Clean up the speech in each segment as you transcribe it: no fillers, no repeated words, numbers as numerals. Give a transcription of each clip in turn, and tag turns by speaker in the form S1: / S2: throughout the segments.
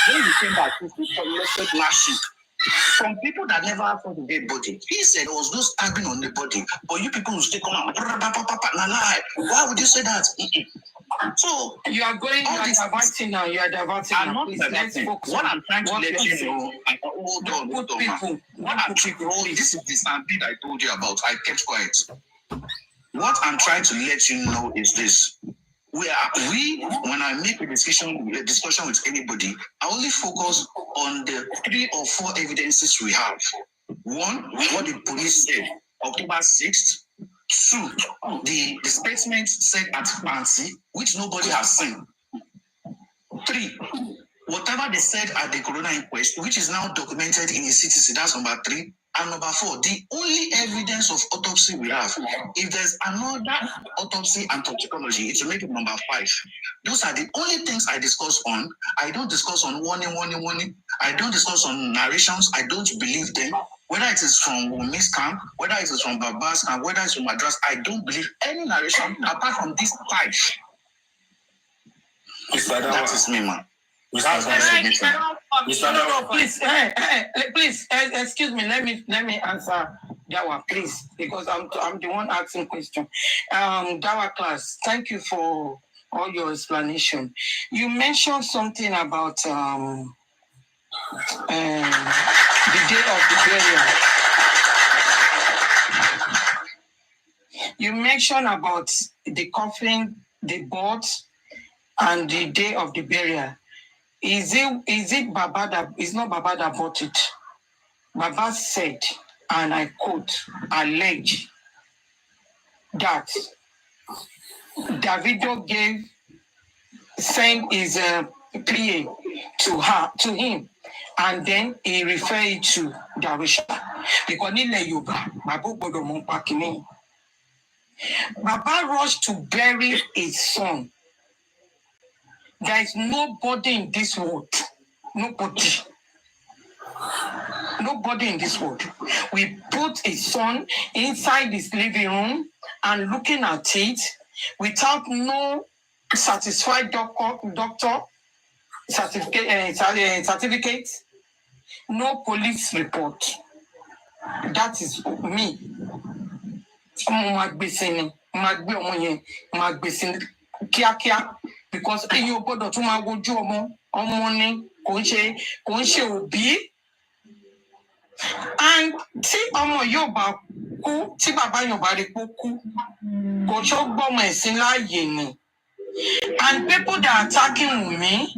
S1: when we came back, we collected last week. Some people that never saw the dead body. He said there was no stabbing on the body, but you people will still come out. Why would you say that? So
S2: you are going diverting now. You are diverting.
S1: I'm not diverting. What I'm trying to let you know, hold on. What I'm trying to hold, this is the stampede I told you about. I kept quiet. What I'm trying to let you know is this. When I make a discussion with anybody, I only focus on the 3 or 4 evidences we have. 1, what the police said, October 6th. 2, the statement said at Fancy, which nobody has seen. 3, whatever they said at the coroner inquest, which is now documented in the CTC, that's number 3. And number 4, the only evidence of autopsy we have. If there's another autopsy and toxicology, it will make it number 5. Those are the only things I discuss on. I don't discuss on warning. I don't discuss on narrations. I don't believe them. Whether it is from Wumi'S camp, whether it is from Baba's camp, whether it's from Madras, I don't believe any narration apart from these 5. That is me, man.
S2: Please, excuse me. Let me answer Dawah, please, because I'm the one asking question. Dawah class, thank you for all your explanation. You mentioned something about the day of the burial. You mentioned about the coffin, the board, and the day of the burial. Is it Baba that is not Baba that bought it? Baba said, and I quote, allege that Davido sent his plea to him, and then he referred to Dawisha. Because Baba rushed to bury his son. There is nobody in this world. Nobody in this world. We put his son inside his living room and looking at it without no satisfied doctor certificate, no police report. That is me. Because you go to my money, and see yoba ku, see baba yoba ku, and people that are attacking me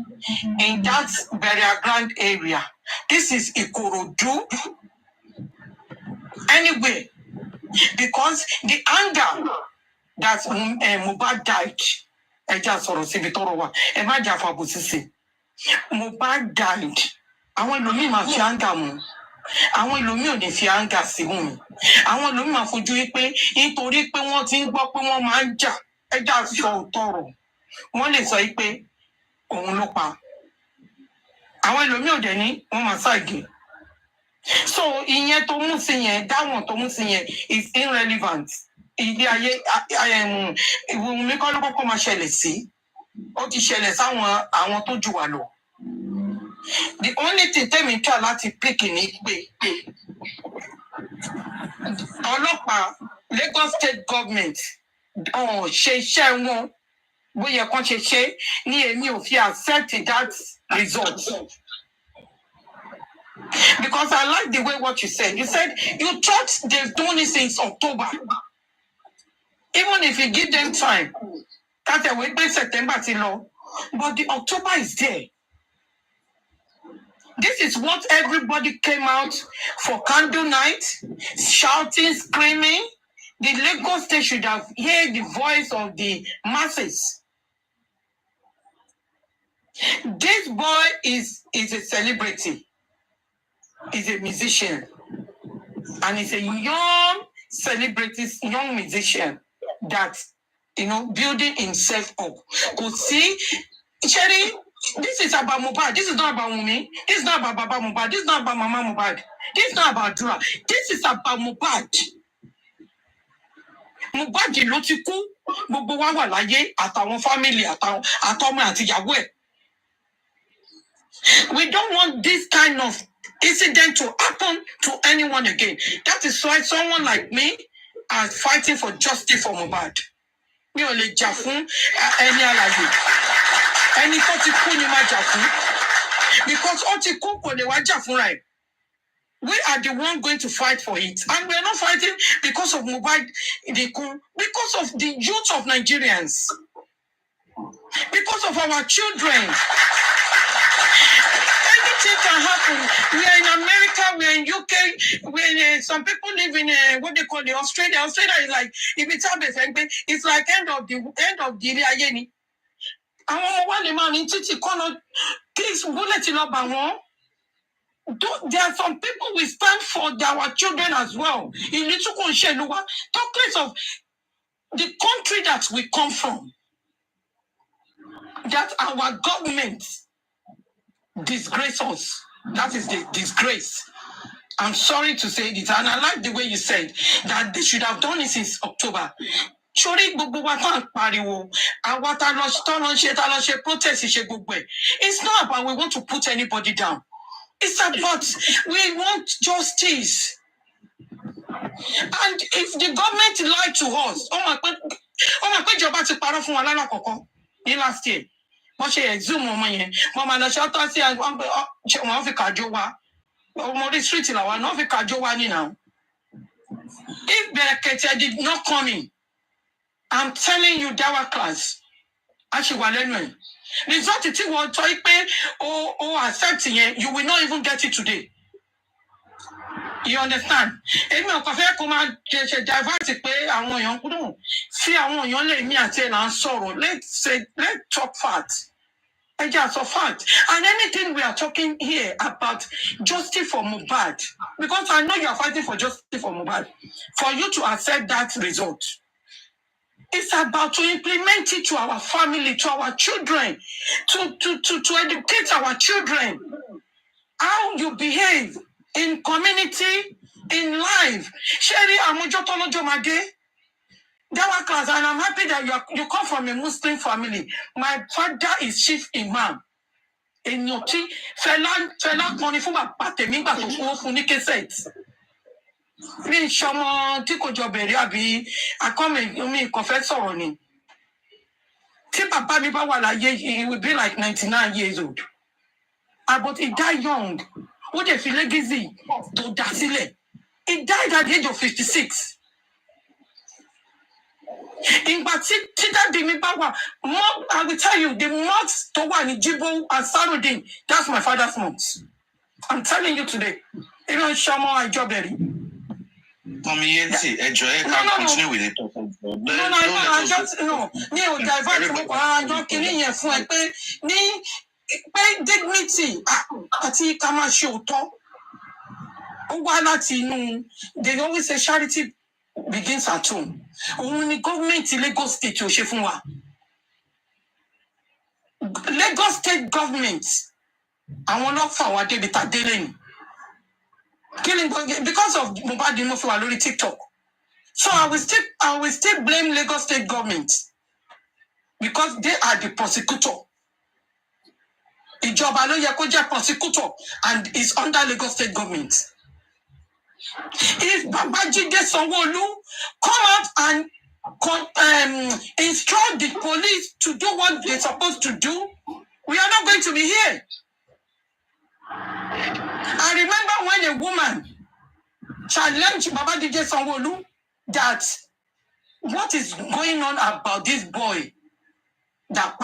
S2: in that burial ground area. This is Ikorodu. Anyway, because the anger that Mohbad died, Mohbad died. Àwọn ẹlòmíì máa fi anger mu. Àwọn ẹlòmíì ò ní fi anger sí Wùmí. Àwọn ẹlòmíì máa fojú wípé nítorí pé wọ́n ti ń gbọ́ pé wọ́n máa ń jà, ẹja sọ òtọrọ. Wọ́n lè sọ pé òun ló pa. Àwọn ẹlòmíì ò dẹ̀ ní wọ́n máa ṣàgé. So ìyẹn tó mú sí yẹn, dáwọn tó mú sí yẹn is irrelevant. Ìdí ayé Wùmí kọ́ ló kọ́kọ́ máa ṣẹlẹ̀ sí. Ó ti ṣẹlẹ̀ sáwọn àwọn tó jù wá lọ. The only thing tẹ́mi try láti pick ní pé ọlọ́pàá Lagos State government ṣe iṣẹ́ wọn bóyá kan ṣe ní èmi ò fi accept that result. Because I like the way what you said. You said you thought they've done it since October. Even if you give them time, can't wait by September till now. But the October is there. This is what everybody came out for candle night, shouting, screaming. The Lagos State should have heard the voice of the masses. This boy is a celebrity. He's a musician. And he's a young celebrity, young musician that, building himself up. Could see, Cherry, this is about Mohbad. This is not about Wumi. This is not about Baba Mohbad. This is not about Mama Mohbad. This is not about Dura. This is about Mohbad. Mohbad ló ti kú, gbogbo wa wà láyé àtàwọn family àtọmọ àti ìyàwó ẹ̀. We don't want this kind of incident to happen to anyone again. That is why someone like me are fighting for justice for Mohbad. Mi ò lè jà fún ẹni alàgbé. Ẹni tó ti kú ni máa jà fún. Because ó ti kú kò lè wá jà fúnra ẹ̀. We are the one going to fight for it. And we are not fighting because of Mohbad, because of the youth of Nigerians. Because of our children. Anything can happen. We are in America, we are in UK, some people live in what they call the Australia. Australia is like, if it's like end of the ayé ni. Àwọn ọmọ wa lè máa ní títì kọ́nà kí bullet lọ bà wọ́n. There are some people we stand for our children as well. In little talk less of the country that we come from. That our government disgrace us. That is the disgrace. I'm sorry to say this, and I like the way you said that they should have done it since October. Surely, protest. It's not about we want to put anybody down. It's about we want justice. And if the government lied to us, oh my God, Joba ti parọ́ fún wa lánàá kọ̀ọ̀kan ní last year. Wọ́n ṣe exhume ọmọ yẹn. Wọ́n máa lọ ṣe autopsy wọ́n fi kàjọ wa. Ọmọdé street làwa náà fi kàjọ wa ní now. If Berekete did not come in, I'm telling you, Dawah class, actually, anyway. Result tí wọ́n tọ́ pé o accept yẹn, you will not even get it today. You understand? Èmi ò kàn fẹ́ kó máa ṣe divert pé àwọn èèyàn kúrò sí àwọn èèyàn lè mí àti ẹ̀ là ń sọ̀rọ̀. Let's talk facts. Just a fact. And anything we are talking here about justice for Mohbad, because I know you are fighting for justice for Mohbad, for you to accept that result. It's about to implement it to our family, to our children, to educate our children. How you behave in community, in life. Sherry Amujotolojomade, Dawah class, and I'm happy that you come from a Muslim family. My father is chief imam. Enyoti fela money fún bàbá tèmi gbà tó kó fún ní cassette. Mi ṣọmọ tí kò jọ bẹ̀rẹ̀ àbí akọ́mi mi kò fẹ́ sọ̀rọ̀ ni. Tí bàbá mi bá wà láyé, he will be like 99 years old. But he died young. Ó dẹ̀ fi legacy tó dá sílẹ̀. He died at the age of 56. In I will tell you, the months to one in Jibo and Sarudin, that's my father's months. I'm telling you today. You know, Shamo, job ready.
S1: Continue with it.
S2: I just divert I don't pay dignity. Ati kama shoto. They always say charity begins at home. Only government in Lagos State will share from Lagos State government. I want not forward to be dealing. Killing because of Mohbad Dimofu already TikTok. So I will still blame Lagos State government because they are the prosecutor. Ìjọba ló yẹ kó jẹ́ prosecutor and is under Lagos State government. If Babajide Sanwo-Olu come out and instruct the police to do what they're supposed to do, we are not going to be here. I remember when a woman challenged Babajide Sanwo-Olu that what is going on about this boy that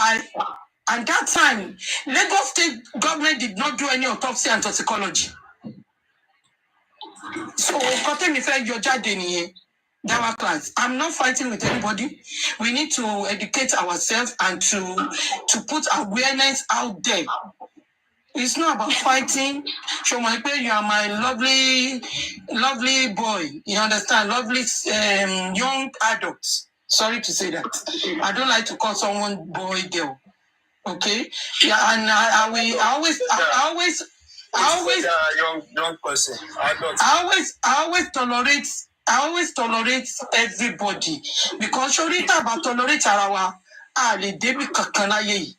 S2: and that time Lagos State government did not do any autopsy and toxicology. So, Dawah class. I'm not fighting with anybody. We need to educate ourselves and to put awareness out there. It's not about fighting. Show my pay, you are my lovely boy. You understand? Lovely young adults. Sorry to say that. I don't like to call someone boy, girl. Okay? Yeah, and I
S3: young person.
S2: I always tolerate everybody because surely about tolerate arawa le debi kankan láyé yìí.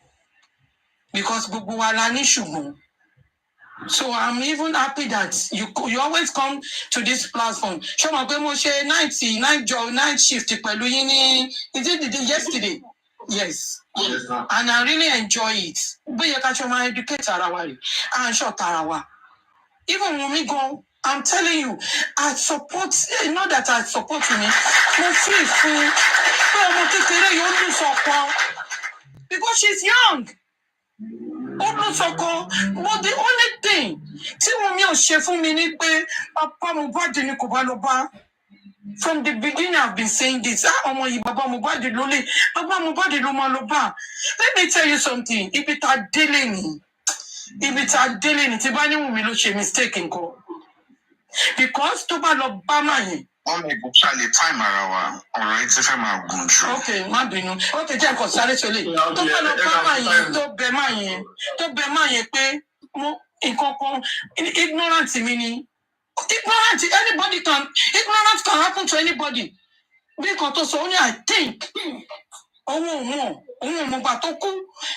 S2: because gbogbo wa la ní ṣùgbọ́n. So I'm even happy that you always come to this platform. Show my mo ṣe night shift pẹ̀lú yín ní is it yesterday? Yes. Yes, and I really enjoy it. Bóyá ká ṣe máa educate ara wa rè, à ń ṣọ̀tá ara wa. Even when we go, I'm telling you, I support, not that I support me, mo feel fún pé ọmọ kékeré yóò dùn sọ̀kan because she's young. But the only thing tí Wumi ò ṣe fún mi ni pé Papa Mohbad ni kò bá lọ bá. From the beginning I've been saying this. Ọmọ yìí Baba Mohbad ló lè, Baba Mohbad ló máa lọ bá. Let me tell you something. Ibi tá délé ni tí bá ní Wumi ló ṣe mistake nǹkan. Because tó bá lọ bá máa yẹn.
S1: Wọ́n mi kò ṣàlè time ara wa, ọ̀rọ̀ yìí ti fẹ́ máa gùn jù.
S2: Okay, má bínú. Okay, jẹ́ nǹkan sáré sọlé. Tó bá lọ bá máa yẹn, tó bẹ máa yẹn pé mo nǹkan kan ignorant mi ni. Ignorant can happen to anybody. Bí nǹkan tó sọ, ó ní I think. Òun ò mọ̀ gbà tó kú.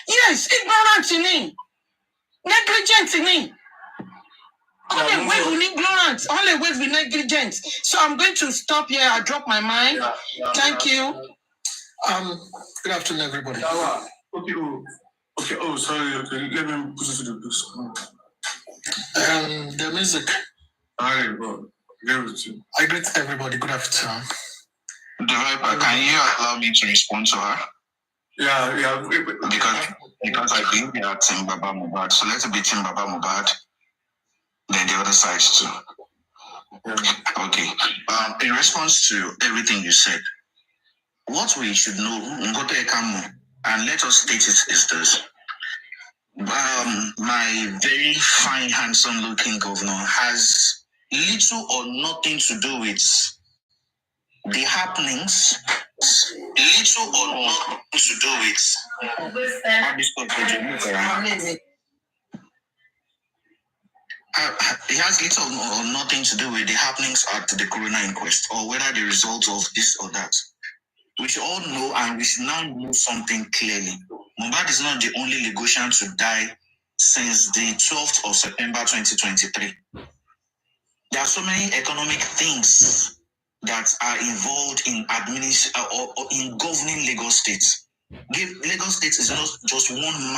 S2: Yes, ignorant ni. Negligent ni. Always with ignorance, always with negligence. So I'm going to stop here. I drop my mind. Thank you.
S4: Good afternoon, everybody. Okay. Oh, sorry. Okay, let me put it to the books. The music. Hi, bro. I greet everybody. Good afternoon.
S1: Dawah, can you allow me to respond to her?
S4: Yeah.
S1: Because I think we are Team Baba Mohbad. So let's be Team Baba Mohbad. Then the other side too. Yeah. Okay. In response to everything you said, what we should know, and let us state it, is this. My very fine, handsome-looking governor has little or nothing to do with the happenings. Little or nothing to do with. It has little or nothing to do with the happenings at the coroner inquest or whether the result of this or that. We should all know, and we should now know something clearly. Mohbad is not the only Lagosian to die since the 12th of September 2023. There are so many economic things that are involved in or in governing Lagos State. Lagos State is not just one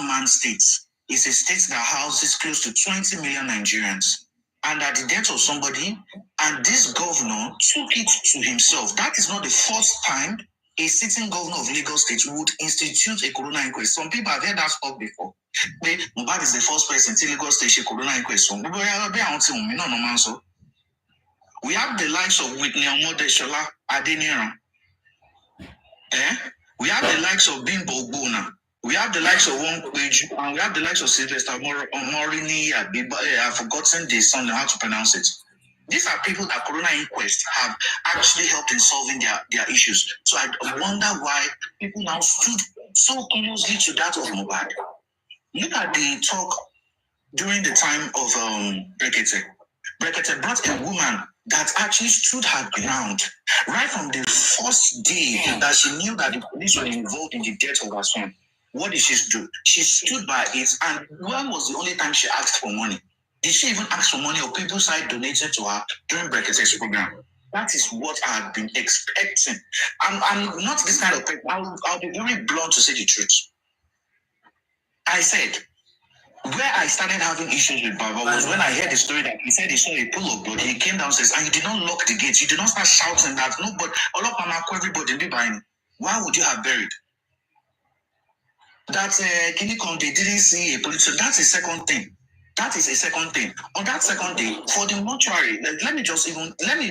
S1: man state. It's a state that houses close to 20 million Nigerians. And at the death of somebody, and this governor took it to himself. That is not the first time a sitting governor of Lagos State would institute a coroner inquest. Some people have heard that talk before. Mohbad is the first person to Lagos State coroner inquest. We have the likes of Whitney Omodeshola Adeniran. We have the likes of Bimbo Ogbonna. We have the likes of Wong Kweju, and we have the likes of Sylvester Morini. I've forgotten the son, how to pronounce it. These are people that Corona Inquest have actually helped in solving their issues. So I wonder why people now stood so closely to that of Mohbad. Look at the talk during the time of Brekete. Brekete brought a woman that actually stood her ground right from the first day that she knew that the police were involved in the death of her son. What did she do? She stood by it, and when was the only time she asked for money? Did she even ask for money or people started donating to her during Brekete's program? That is what I have been expecting. I'm not this kind of person. I'll be very blunt to say the truth. I said, where I started having issues with Baba was when I heard the story that he said he saw a pool of blood. He came downstairs and you did not lock the gates. You did not start shouting that nobody, everybody be buying. Why would you have buried? That Kinikon, they didn't see a police. So that's a second thing. That is a second thing. On that second day, for the mortuary, let me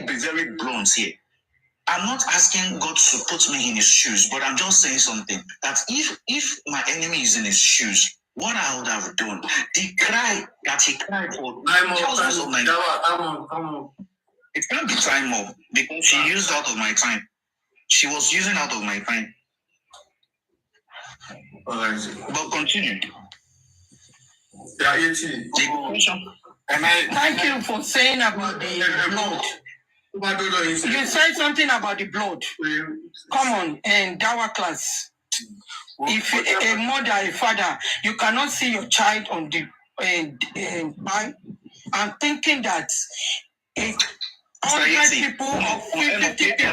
S1: be very blunt here. I'm not asking God to put me in his shoes, but I'm just saying something. That if my enemy is in his shoes, what I would have done, the cry that he cried for thousands of nights. Come on. It can't be time more because she used out of my time. She was using out of my time. But continue.
S2: Thank you for saying about the blood. You said something about the blood. Come on, and Dawah class. If a mother, a father, you cannot see your child on the line and thinking that 100 people or 50 people.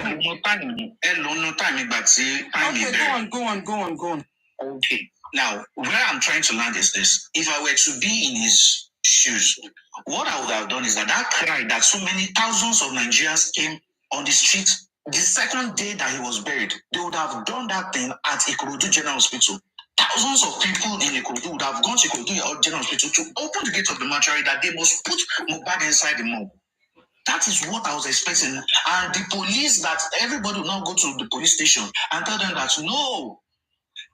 S2: Okay, go on.
S1: Okay. Now, where I'm trying to land is this. If I were to be in his shoes, what I would have done is that cry that so many thousands of Nigerians came on the street the second day that he was buried, they would have done that thing at Ikorodu General Hospital. Thousands of people in Ikorodu would have gone to Ikorodu General Hospital to open the gate of the mortuary that they must put Mohbad inside the morgue. That is what I was expecting. And the police, that everybody will now go to the police station and tell them that no,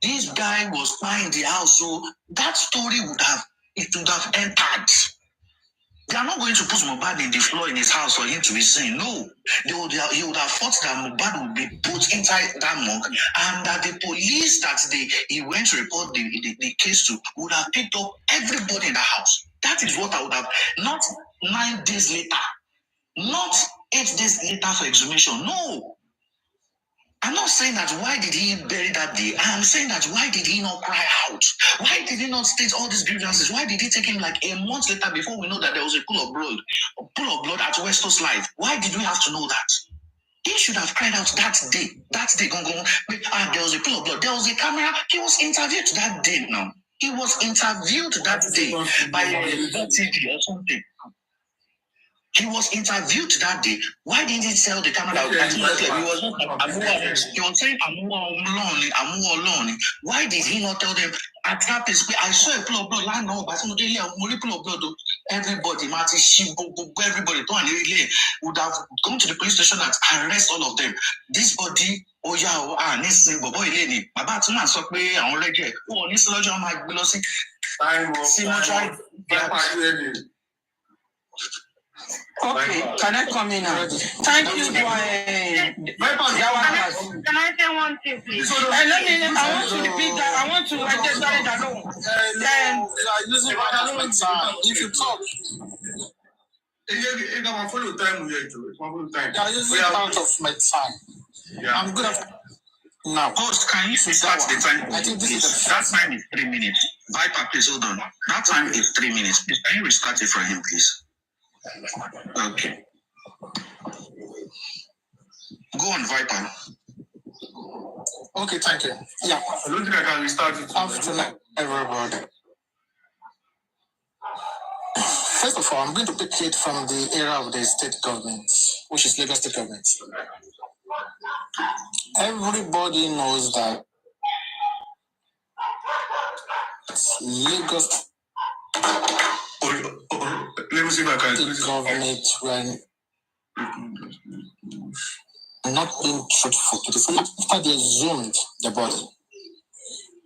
S1: this guy was buying the house. So that story would have entered. They are not going to put Mohbad in the floor in his house for him to be seen. No. He would have thought that Mohbad would be put inside that morgue, and that the police that he went to report the case to would have picked up everybody in the house. That is what I would have. Not 9 days later. Not 8 days later for exhumation. No. I'm not saying that why did he bury that day. I'm saying that why did he not cry out? Why did he not state all these grievances? Why did it take him like a month later before we know that there was a pool of blood at Westo's life? Why did we have to know that? He should have cried out that day. That day, there was a pool of blood. There was a camera. He was interviewed that day now. He was interviewed that day by TV or something. He was interviewed that day. Why didn't he tell the camera that he was not? He was saying, why did he not tell them at that place? I saw a pool of blood. Everybody, everybody would have gone to the police station and arrest all of them. This body,
S2: Okay, can I come in now? Thank you, Dawah.
S5: Can I say one thing, please?
S2: I want to repeat that. I want to identify that alone.
S4: If you talk, you can follow time. You are using part of my time. Yeah. I'm good at now.
S1: Host, can you start the time?
S4: I think this is
S1: that time is 3 minutes. Viper, please hold on. That time is 3 minutes. Please, can you restart it for him, please? Okay. Go on, Viper.
S4: Okay, thank you. Yeah.
S3: I don't think I can restart it.
S4: Afternoon, everybody. First of all, I'm going to pick it from the era of the state government, which is Lagos State government. Everybody knows that Lagos
S3: Let me see if I can.
S4: State government were not being truthful to the fact after they exhumed the body.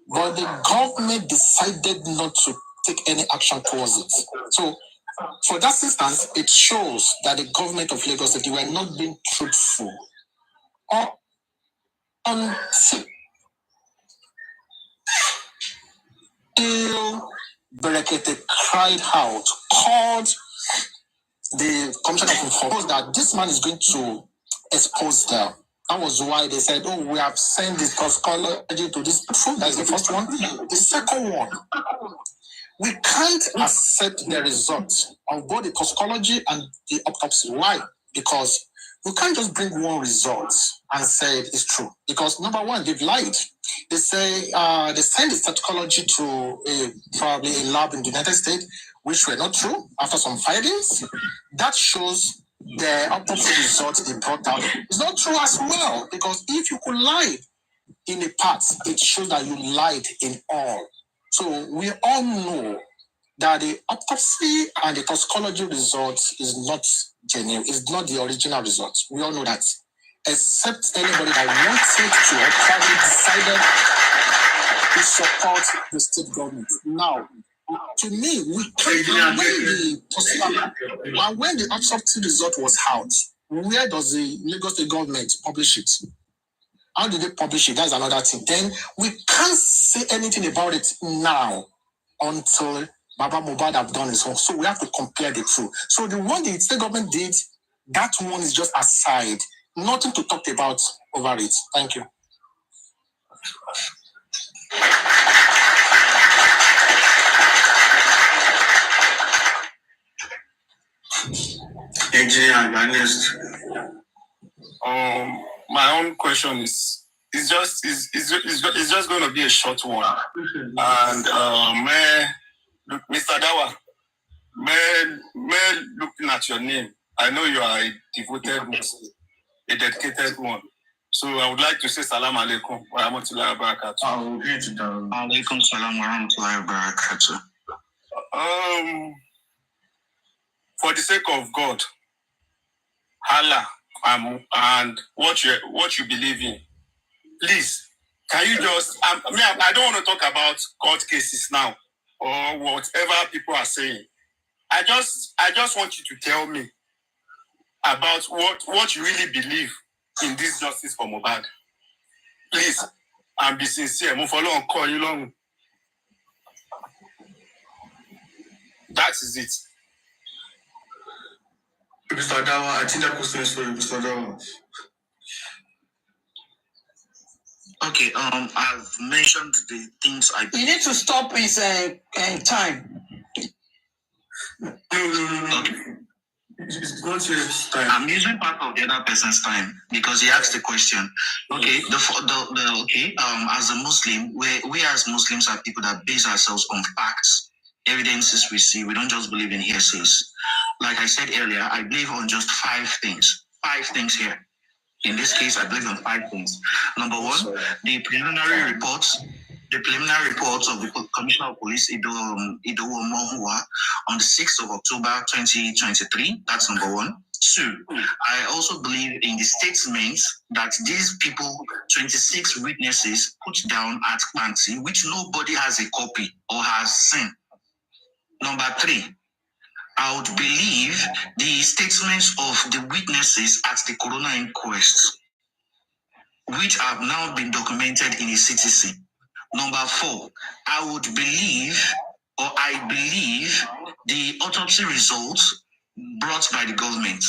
S4: But the government decided not to take any action towards it. So, for that instance, it shows that the government of Lagos State were not being truthful. Until Berekete cried out, called the commissioner of information that this man is going to expose them. That was why they said, oh, we have sent the toxicology to this person. That's the first one. The second one, we can't accept the results of both the toxicology and the autopsy. Why? Because we can't just bring one result and say it's true. Because number one, they've lied. They say they sent the toxicology to probably a lab in the United States, which were not true. After some findings, that shows the autopsy results they brought out is not true as well. Because if you could lie in a part, it shows that you lied in all. So we all know that the autopsy and the toxicology results is not genuine. It's not the original results. We all know that. Except anybody that wanted to or probably decided to support the state government. Now, to me, we can't, when the autopsy result was out, where does the Lagos State government publish it? How did they publish it? That's another thing. Then we can't say anything about it now until Baba Mohbad have done his own. So we have to compare the two. So the one the state government did, that one is just aside. Nothing to talk about over it. Thank you.
S3: My own question is, it's just going to be a short one. And Mr. Dawah, looking at your name, I know you are a devoted Muslim, a dedicated one. So I would like to say salam alaikum wa rahmatullahi wa barakatuh.
S1: Alaikum salam wa rahmatullahi wa barakatuh.
S3: For the sake of God, Allah, and what you believe in, please, can you just? I don't want to talk about court cases now or whatever people are saying. I just want you to tell me about what you really believe in this justice for Mohbad. Please, and be sincere. Call you long. That is it.
S4: Mr. Dawah, I think that question is for you, Mr. Dawah.
S1: Okay, I've mentioned the things I...
S2: You need to stop his time.
S4: No.
S1: Okay.
S4: It's not your time.
S1: I'm using part of the other person's time because he asked the question. Okay, as a Muslim, we as Muslims are people that base ourselves on facts, evidences we see. We don't just believe in hearsays. Like I said earlier, I believe on just 5 things. 5 things here. In this case, I believe on 5 things. Number 1, the preliminary reports of the Commissioner of Police, Idowu Omohua, on the 6th of October 2023. That's number 1. 2, I also believe in the statements that these people, 26 witnesses, put down at Kpanti, which nobody has a copy or has seen. Number 3, I would believe the statements of the witnesses at the coroner inquest, which have now been documented in a CTC. Number 4, I believe the autopsy results brought by the government,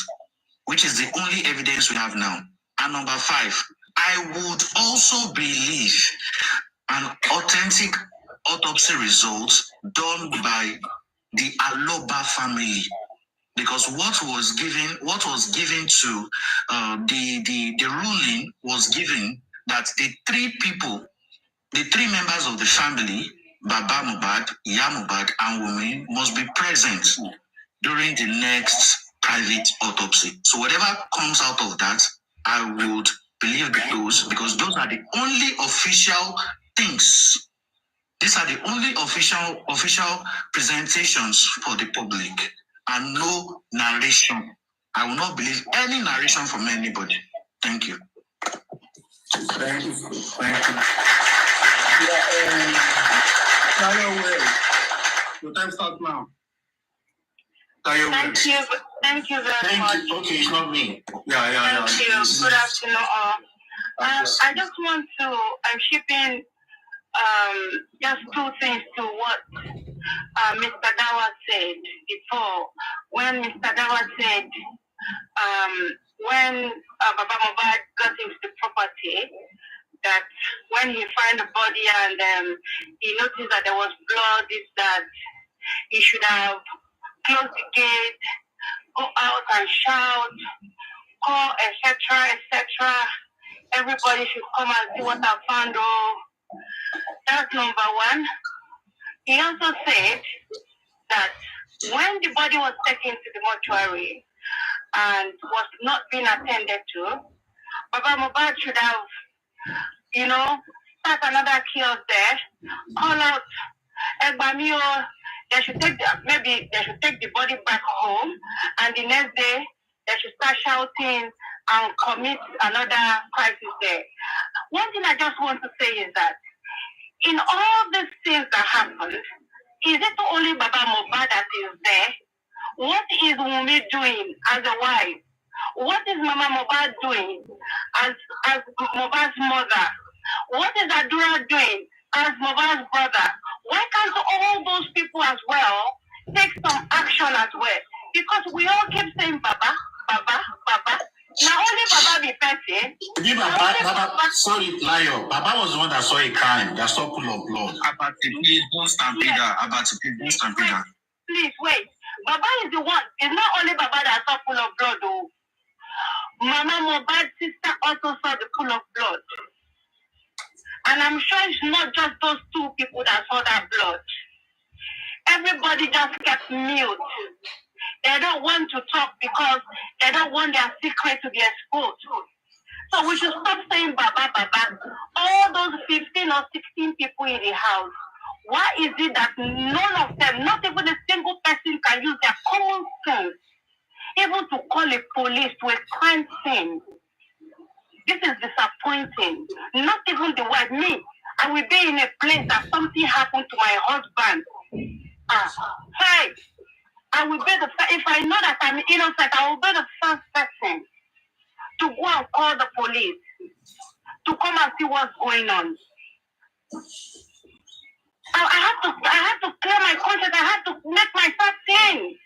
S1: which is the only evidence we have now. And number 5, I would also believe an authentic autopsy result done by the Aloba family, because what was given to the ruling was given that the 3 members of the family, Baba Mohbad, Iya Mohbad, and Wumi, must be present during the next private autopsy. So whatever comes out of that, I would believe those, because those are the only official things. These are the only official presentations for the public, and no narration. I will not believe any narration from anybody. Thank you.
S4: Thank you. Your time starts now.
S5: Thank you very much.
S4: Okay, it's not me.
S5: Yeah. Thank you. Good afternoon, all. I just want to chip in just 2 things to what Mr. Dawah said before. When Mr. Dawah said when Baba Mohbad got into the property, that when he found the body and he noticed that there was blood, that he should have closed the gate, go out and shout, call, etc., etc. Everybody should come and see what I found. Oh, that's number 1. He also said that when the body was taken to the mortuary and was not being attended to, Baba Mohbad should have, start another kiosk there, call out, Egbamio. They should take the body back home, and the next day they should start shouting and commit another crisis there. One thing I just want to say is that in all these things that happened, is it only Baba Mohbad that is there? What is Wumi doing as a wife? What is Mama Mohbad doing as Mohbad's mother? What is Adura doing as Mohbad's brother? Why can't all those people as well take some action as well? Because we all keep saying Baba, Baba, Baba. Now only Baba be person.
S6: Maybe Baba, sorry, liar. Baba was the one that saw a crime, that saw pool of blood.
S1: About the people stampeder.
S5: Please wait. Baba is the one. It's not only Baba that saw pool of blood, though. Mama Mohbad's sister also saw the pool of blood. And I'm sure it's not just those two people that saw that blood. Everybody just kept mute. They don't want to talk because they don't want their secret to be exposed. So we should stop saying Baba, Baba. All those 15 or 16 people in the house, why is it that none of them, not even a single person, can use their common sense even to call a police to a crime scene? This is disappointing. Not even the word. Me, I will be in a place that something happened to my husband. Hey, I will be if I know that I'm innocent, I will be the first person to go and call the police to come and see what's going on. I have to clear my conscience. I have to make myself think.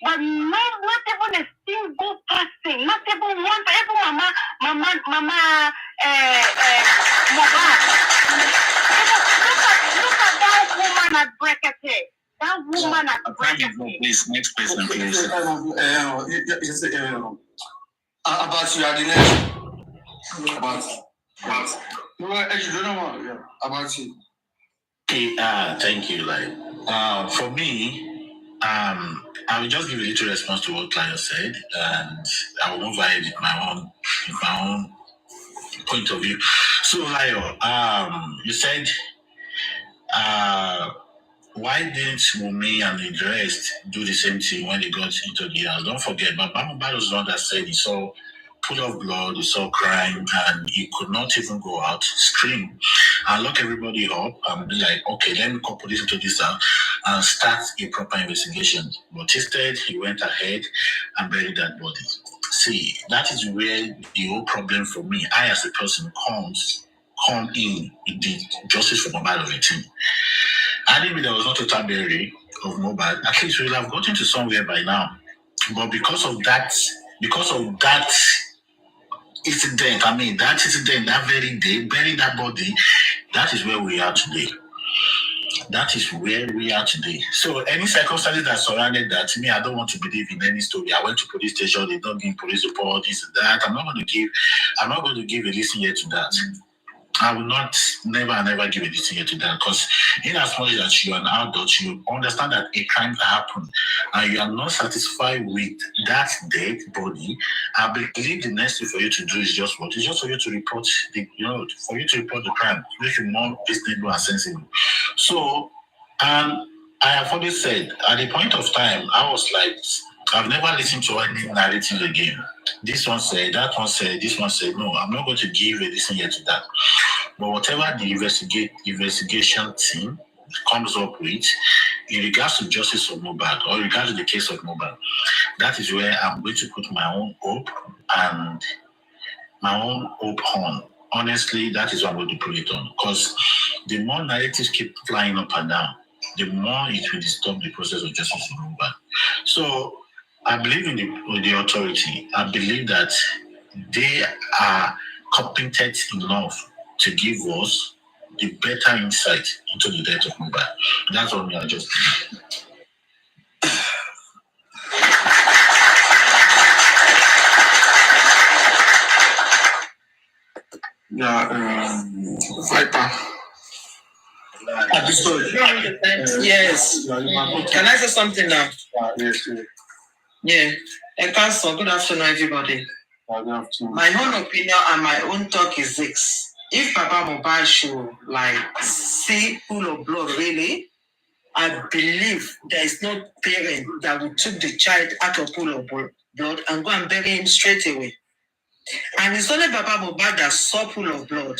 S5: But not even a single person, not even one, even Mama Mohbad. Look at that woman at Brekete. That woman at Brekete.
S1: Please, next person, please.
S4: About you, the next. About. No, you don't know about you.
S6: Okay, thank you. For me, I will just give a little response to what Client said, and I will move ahead with my own point of view. So, Layo, you said, why didn't Wumi and the rest do the same thing when they got into the house? Don't forget, Baba Mohbad was the one that said he saw pool of blood, he saw crime, and he could not even go out, scream, and lock everybody up and be like, okay, let me call police into this house and start a proper investigation. But instead, he went ahead and buried that body. See, that is where the whole problem for me, I as a person, come in with the justice for Mohbad of the team. I didn't mean there was not a total burial of Mohbad. At least we would have gotten to somewhere by now. But because of that incident, that very day, burying that body, that is where we are today. So any circumstances that surrounded that, me, I don't want to believe in any story. I went to police station, they don't give police report, this and that. I'm not going to give a listen here to that. I will never give a decision to that, because in as much as you are an adult, you understand that a crime happened and you are not satisfied with that dead body. I believe the next thing for you to do is just what? It's just for you to report the crime, make you more reasonable and sensible. So, I have always said, at the point of time, I was like, I've never listened to any narrative again. This one said, that one said, this one said. No, I'm not going to give a listen here to that. But whatever the investigation team comes up with, in regards to justice of Mohbad, or in regards to the case of Mohbad, that is where I'm going to put my own hope on. Honestly, that is what I'm going to put it on. Because the more narratives keep flying up and down, the more it will disturb the process of justice of Mohbad. So, I believe in the authority. I believe that they are competent enough to give us the better insight into the death of Mohbad. That's what we are just doing.
S4: Viper.
S2: Yes. Can I say something now?
S4: Yes.
S2: Yeah. Good afternoon, everybody. My own opinion and my own talk is this. If Papa Mohbad should see pool of blood, really, I believe there is no parent that would took the child out of pool of blood and go and bury him straight away. And it's only Papa Mohbad that saw pool of blood.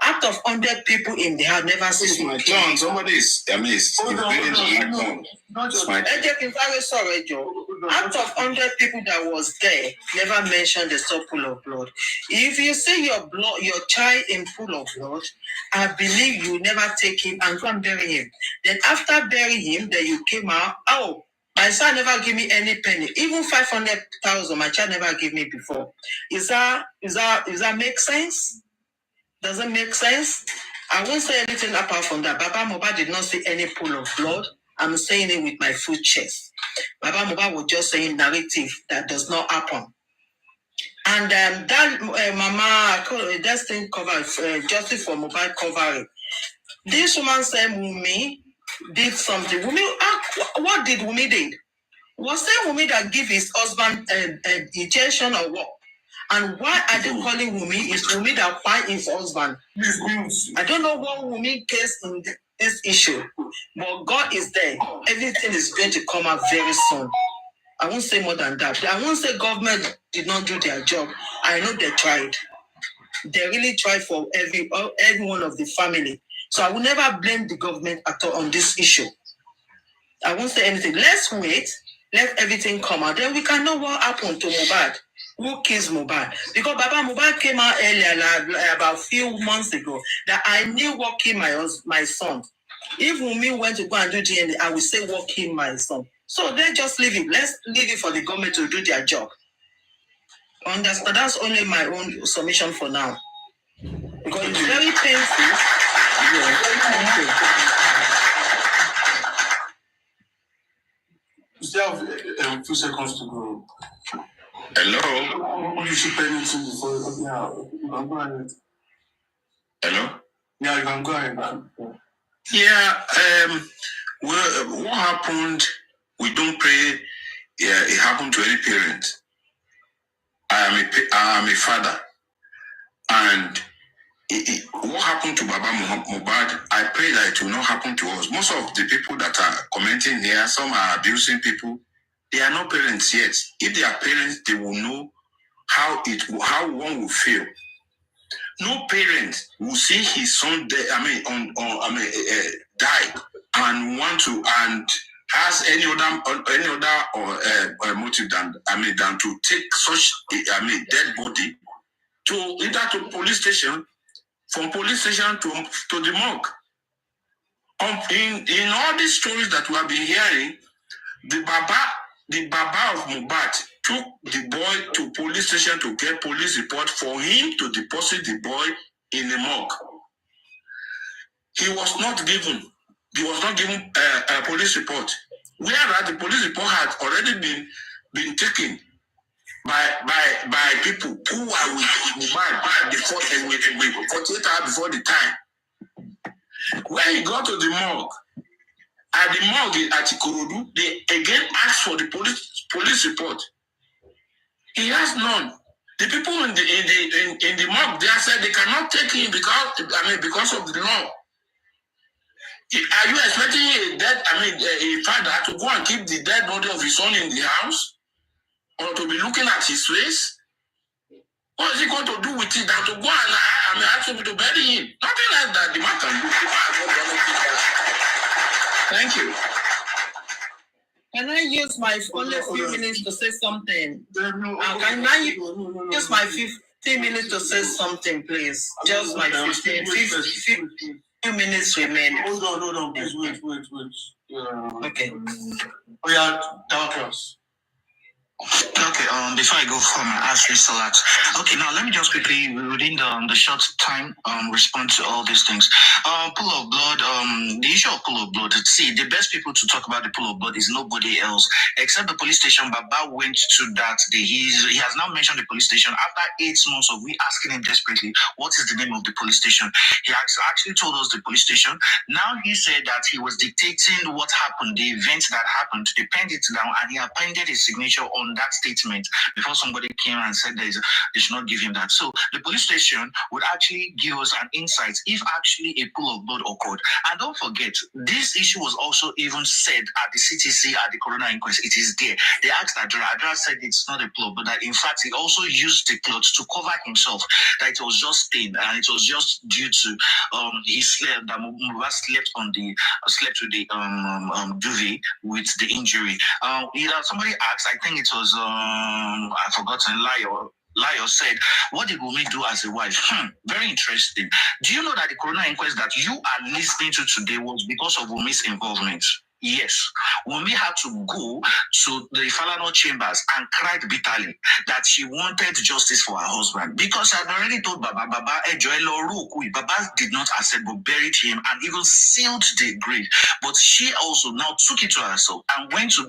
S2: Out of 100 people in the house, never seen it.
S1: John, somebody is amazed.
S2: Out of 100 people that was there, never mentioned the saw pool of blood. If you see your child in pool of blood, I believe you never take him and go and bury him. Then after burying him, then you came out, my My son never give me any penny, even 500,000. My child never gave me before. Is that make sense? Does it make sense? I won't say anything apart from that. Baba Mohbad did not see any pool of blood. I'm saying it with my full chest. Baba Mohbad was just saying narrative that does not happen. And that Mama, that thing covered, Justice for Mohbad covered. This woman said Wumi did something. Wumi, what did Wumi did? Was it Wumi that give his husband injection or what? And why are they calling Wumi? It's Wumi that find his husband. I don't know what Wumi case in this issue, but God is there. Everything is going to come out very soon. I won't say more than that. I won't say government did not do their job. I know they tried. They really tried for every one of the family. So I will never blame the government at all on this issue. I won't say anything. Let's wait. Let everything come out. Then we can know what happened to Mohbad. Who kills Mohbad? Because Baba Mohbad came out earlier, about a few months ago, that I knew what killed my son. If Wumi went to go and do DNA, I would say what killed my son. So let's just leave it. Let's leave it for the government to do their job. Understand? That's only my own submission for now. Because it's very painful. Yeah, very painful.
S4: You still have a few seconds to go.
S1: Hello?
S4: You should pay me to before. Yeah, you can go ahead.
S1: Hello?
S4: Yeah, you can go ahead.
S1: Yeah, well, what happened, we don't pray, it happened to any parent. I am a father. And what happened to Baba Mohbad, I pray that it will not happen to us. Most of the people that are commenting here, some are abusing people. They are not parents yet. If they are parents, they will know how one will feel. No parent will see his son die and want to and has any other motive than to take such dead body to either to police station, from police station to the morgue. In all these stories that we have been hearing, the Baba of Mohbad took the boy to police station to get police report for him to deposit the boy in the morgue. He was not given a police report. Whereas the police report had already been taken by people who are with Mohbad before 48 hours before the time. When he got to the morgue, at the morgue at Ikorodu, they again asked for the police report. He has none. The people in the morgue they said they cannot take him because of the law. Are you expecting a father to go and keep the dead body of his son in the house, or to be looking at his face? What is he going to do with it than to go and ask him to bury him? Nothing like that. The man can do. Thank you.
S2: Can I use my only few minutes to say something? Can I use my 15 minutes to say something, please? Just my 15 minutes remain.
S4: Hold on, please wait.
S2: Okay.
S4: Oh yeah, Dallas.
S7: Okay, before I go for my Asri Salat. Okay, now let me just quickly, within the short time, respond to all these things. Pool of blood, the issue of pool of blood. See, the best people to talk about the pool of blood is nobody else except the police station. Baba went to that day. He has now mentioned the police station after 8 months of we asking him desperately, what is the name of the police station? He has actually told us the police station. Now he said that he was dictating what happened, the events that happened. They penned it down and he appended his signature on that statement before somebody came and said they should not give him that. So the police station would actually give us an insight if actually a pool of blood occurred. And don't forget, this issue was also even said at the CTC at the coroner inquest. It is there. They asked Adra. Adra said it's not a blood, but that in fact he also used the cloth to cover himself. That it was just stained and it was just due to he slept. That Mohbad slept with the duvet with the injury. Somebody asked, I think it was I forgotten, Lio said, what did Wumi do as a wife? Very interesting. Do you know that the coroner inquest that you are listening to today was because of Wumi's involvement? Yes, Wumi had to go to the Falana chambers and cried bitterly that she wanted justice for her husband because she had already told Baba, Baba did not accept but buried him and even sealed the grave. But she also now took it to herself and went to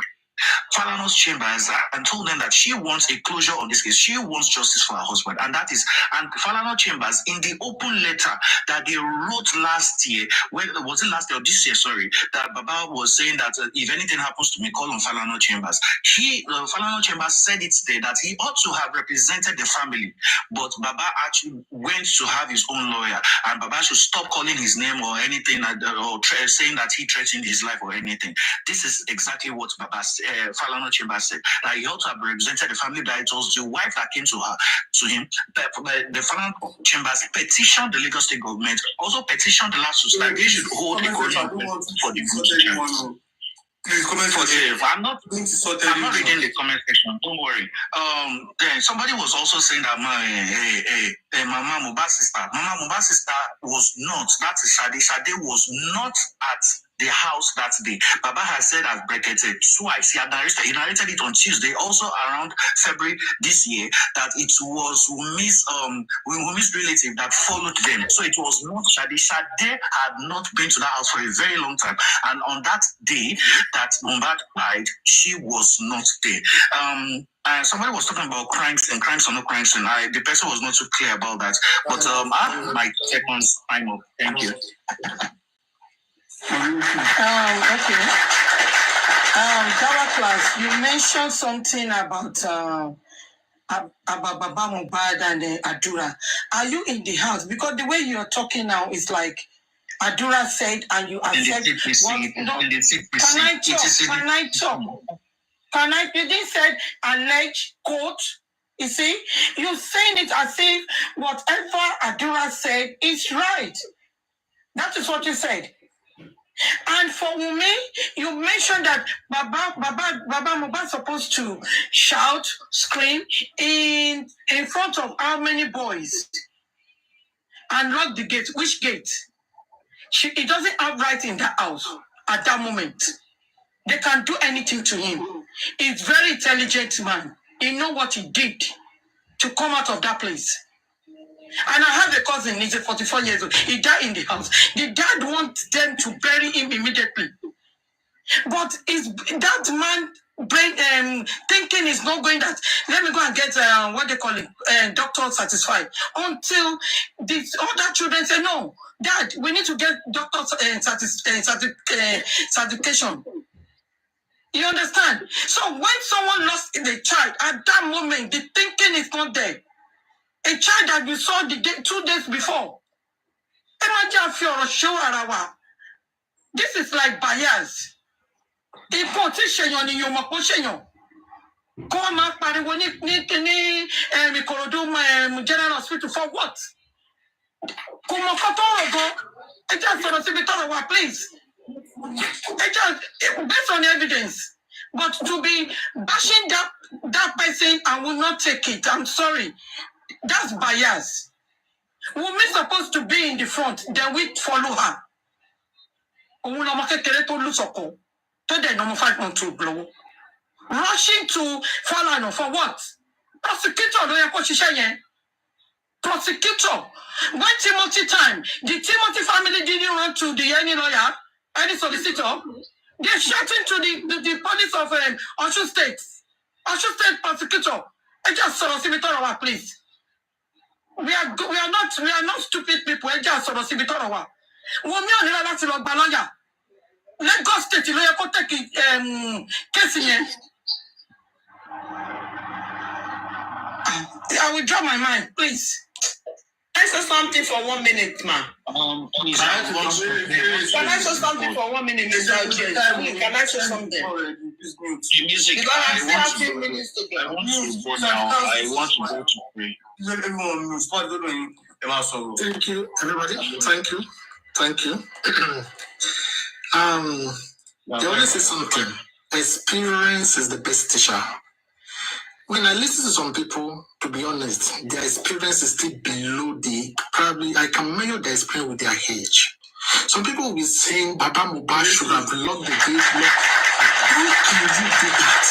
S7: Falana's chambers and told them that she wants a closure on this case. She wants justice for her husband. And Falana chambers, in the open letter that they wrote last year, was it last year or this year, sorry, that Baba was saying that if anything happens to me, call on Falana chambers. Falana chambers said it there that he ought to have represented the family, but Baba actually went to have his own lawyer, and Baba should stop calling his name or anything, or saying that he threatened his life or anything. This is exactly what Baba Falana Chamber said. That he ought to have represented the family, that it was the wife that came to him. The Falana Chambers petitioned the Lagos State government, also petitioned the last society. They should hold a court for the please comment for the. I'm not reading the comment section. Don't worry. Then somebody was also saying that Mama Mohbad's sister was not. That is Shade. Shade was not at the house that day. Baba has said I've bracketed twice. He narrated it on Tuesday, also around February this year, that it was Wumi'S relative that followed them. So it was not Shade. Shade had not been to that house for a very long time. And on that day that Mohbad died, she was not there. Somebody was talking about crimes or no crimes, and the person was not too clear about that. But I have my seconds time up. Thank you.
S2: Okay. Dawah class, you mentioned something about Baba Mohbad and Adura. Are you in the house? Because the way you are talking now is like Adura said, and you accept. Can I talk? You didn't say alleged quote. You see, you're saying it as if whatever Adura said is right. That is what you said. And for Wumi, you mentioned that Baba Mohbad supposed to shout, scream in front of how many boys? And lock the gate. Which gate? He doesn't have right in that house at that moment. They can do anything to him. He's very intelligent man. He know what he did to come out of that place. And I have a cousin, he's 44 years old. He died in the house. The dad wants them to bury him immediately. But is that man brain thinking is not going that, let me go and get what they call it, doctor satisfied. Until these other children say, no, Dad, we need to get doctor certification. You understand? So when someone lost the child, at that moment, the thinking is not there. A child that you saw 2 days before. Imagine if you're a show arawa. This is like bias. Imposition in your maposhenyo. Come up pariwoni ni Mikorodu General Hospital for what? Come on, I just want to see please. Based on evidence. But to be bashing that person, I will not take it. I'm sorry. That's bias. Women supposed to be in the front, then we follow her. Rushing to Falana for what? Prosecutor. When Timothy time, the Timothy family didn't run to any lawyer, any solicitor. They're shouting to the police of Osun State. Osun State prosecutor. I just saw a please. We are not stupid people. I just saw a lawyer. Lagos State lawyer could take case here. I will drop my mind, please. Can I say something for 1 minute, ma?
S7: Please,
S2: can I say something for 1 minute, Mr. Oje? Can I say something?
S7: The music.
S2: Because I still have 2 minutes to go.
S7: I want to go now. I want to go to pray.
S6: Thank you, everybody. Thank you. They always say something. Experience is the best teacher. When I listen to some people, to be honest, their experience is still below probably I can measure their experience with their age. Some people will be saying Baba Mohbad should have locked the gate. How can you do that?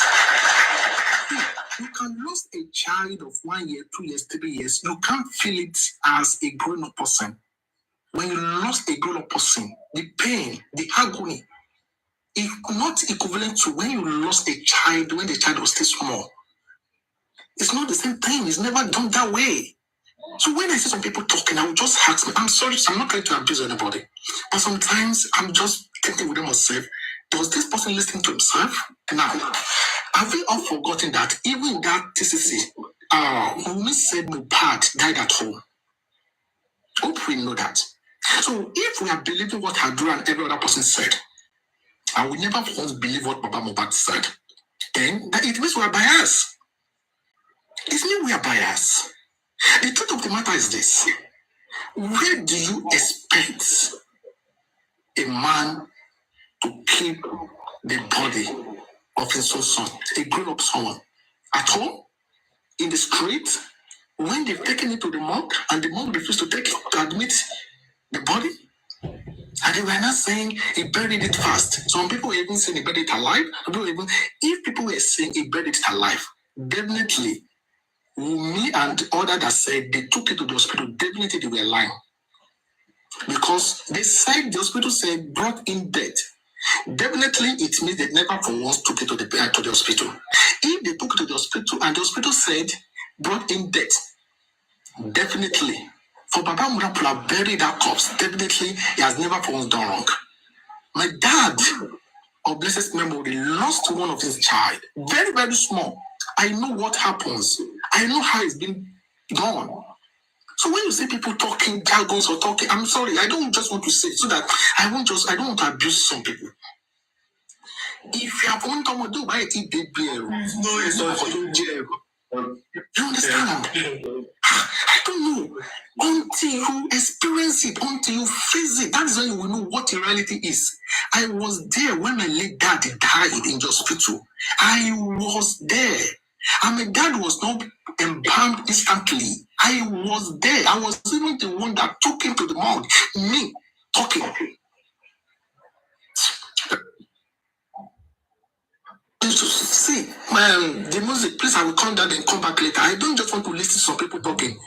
S6: You can lose a child of 1 year, 2 years, 3 years. You can't feel it as a grown-up person. When you lost a grown-up person, the pain, the agony, is not equivalent to when you lost a child when the child was still small. It's not the same thing. It's never done that way. So when I see some people talking, I will just ask me, I'm sorry, I'm not trying to abuse anybody. But sometimes I'm just thinking within myself, does this person listen to himself? Now, have we all forgotten that even in that TCC, Wumi'S said Mohbad died at home? Hope we know that. So if we are believing what Hadra and every other person said, and we never once believe what Baba Mohbad said, then it means we are biased. It means we are biased. The truth of the matter is this. Where do you expect a man to keep the body of his own son, a grown-up someone? At home? In the street? When they've taken it to the morgue and the morgue refused to admit the body? And they were not saying he buried it fast. Some people were even saying he buried it alive. If people were saying he buried it alive, definitely me and others that said they took it to the hospital, definitely they were lying. Because they said the hospital said brought in death. Definitely it means they never for once took it to the hospital. If they took it to the hospital and the hospital said brought in death, definitely for Baba Mohbad to have buried that corpse, definitely he has never for once done wrong. My dad, of blessed memory, lost one of his child, very, very small. I know what happens. I know how it's been done. So when you see people talking jargons or talking, I'm sorry, I don't just want to say so that I don't want to abuse some people. If you have one time do why it did be you understand? I don't know. Until you experience it, until you face it, that's when you will know what the reality is. I was there when my late dad died in the hospital. I was there. And my dad was not embalmed instantly. I was there. I was even the one that took him to the morgue. Me talking. See, the music, please, I will come down and come back later. I don't just want to listen to some people talking.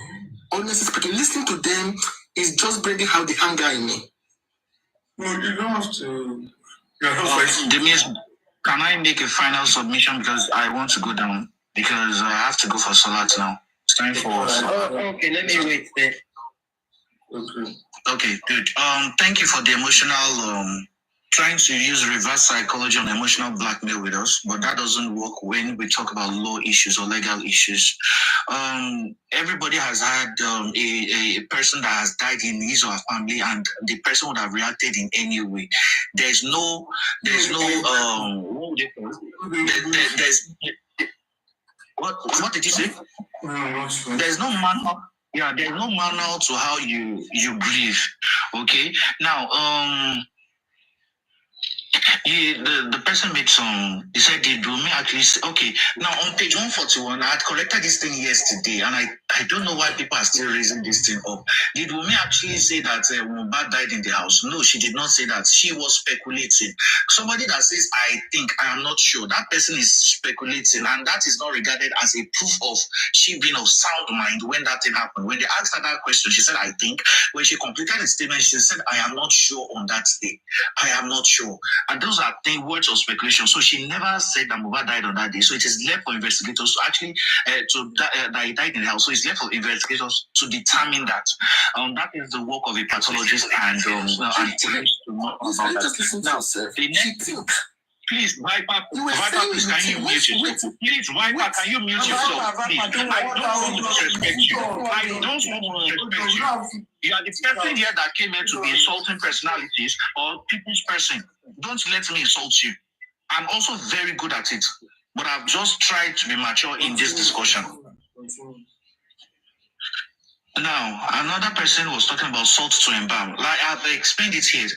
S6: Honestly speaking, listening to them is just bringing out the anger in me.
S4: No, you don't have to.
S7: Can I make a final submission because I want to go down? Because I have to go for Salat now. It's time for us.
S2: Okay, let me wait there.
S7: Okay, good. Thank you for the emotional trying to use reverse psychology and emotional blackmail with us, but that doesn't work when we talk about law issues or legal issues. Everybody has had a person that has died in his or her family, and the person would have reacted in any way. There's no what did you say? There's no manual. Yeah, there's no manual to how you grieve. Okay. Now, the person made some. He said, "Did Wumi actually?" Okay. Now on page 141, I had corrected this thing yesterday, and I don't know why people are still raising this thing up. Did Wumi actually say that Mohbad died in the house? No, she did not say that. She was speculating. Somebody that says, "I think," I am not sure. That person is speculating, and that is not regarded as a proof of she being of sound mind when that thing happened. When they asked her that question, she said, "I think." When she completed the statement, she said, "I am not sure on that day. I am not sure." And those are words of speculation. So she never said that Mohbad died on that day. So it is left for investigators to actually that he died in the house. So it's left for investigators to determine that. That is the work of a pathologist and police to know about that. Now, the next thing. Please, Viper, please, can you mute yourself? Please, Viper, can you mute yourself? Please. I don't want to disrespect you. I don't want to disrespect you. You are the person here that came here to be insulting personalities or people's person. Don't let me insult you. I'm also very good at it, but I've just tried to be mature in this discussion. Now, another person was talking about salt to embalm. Like I've explained it here.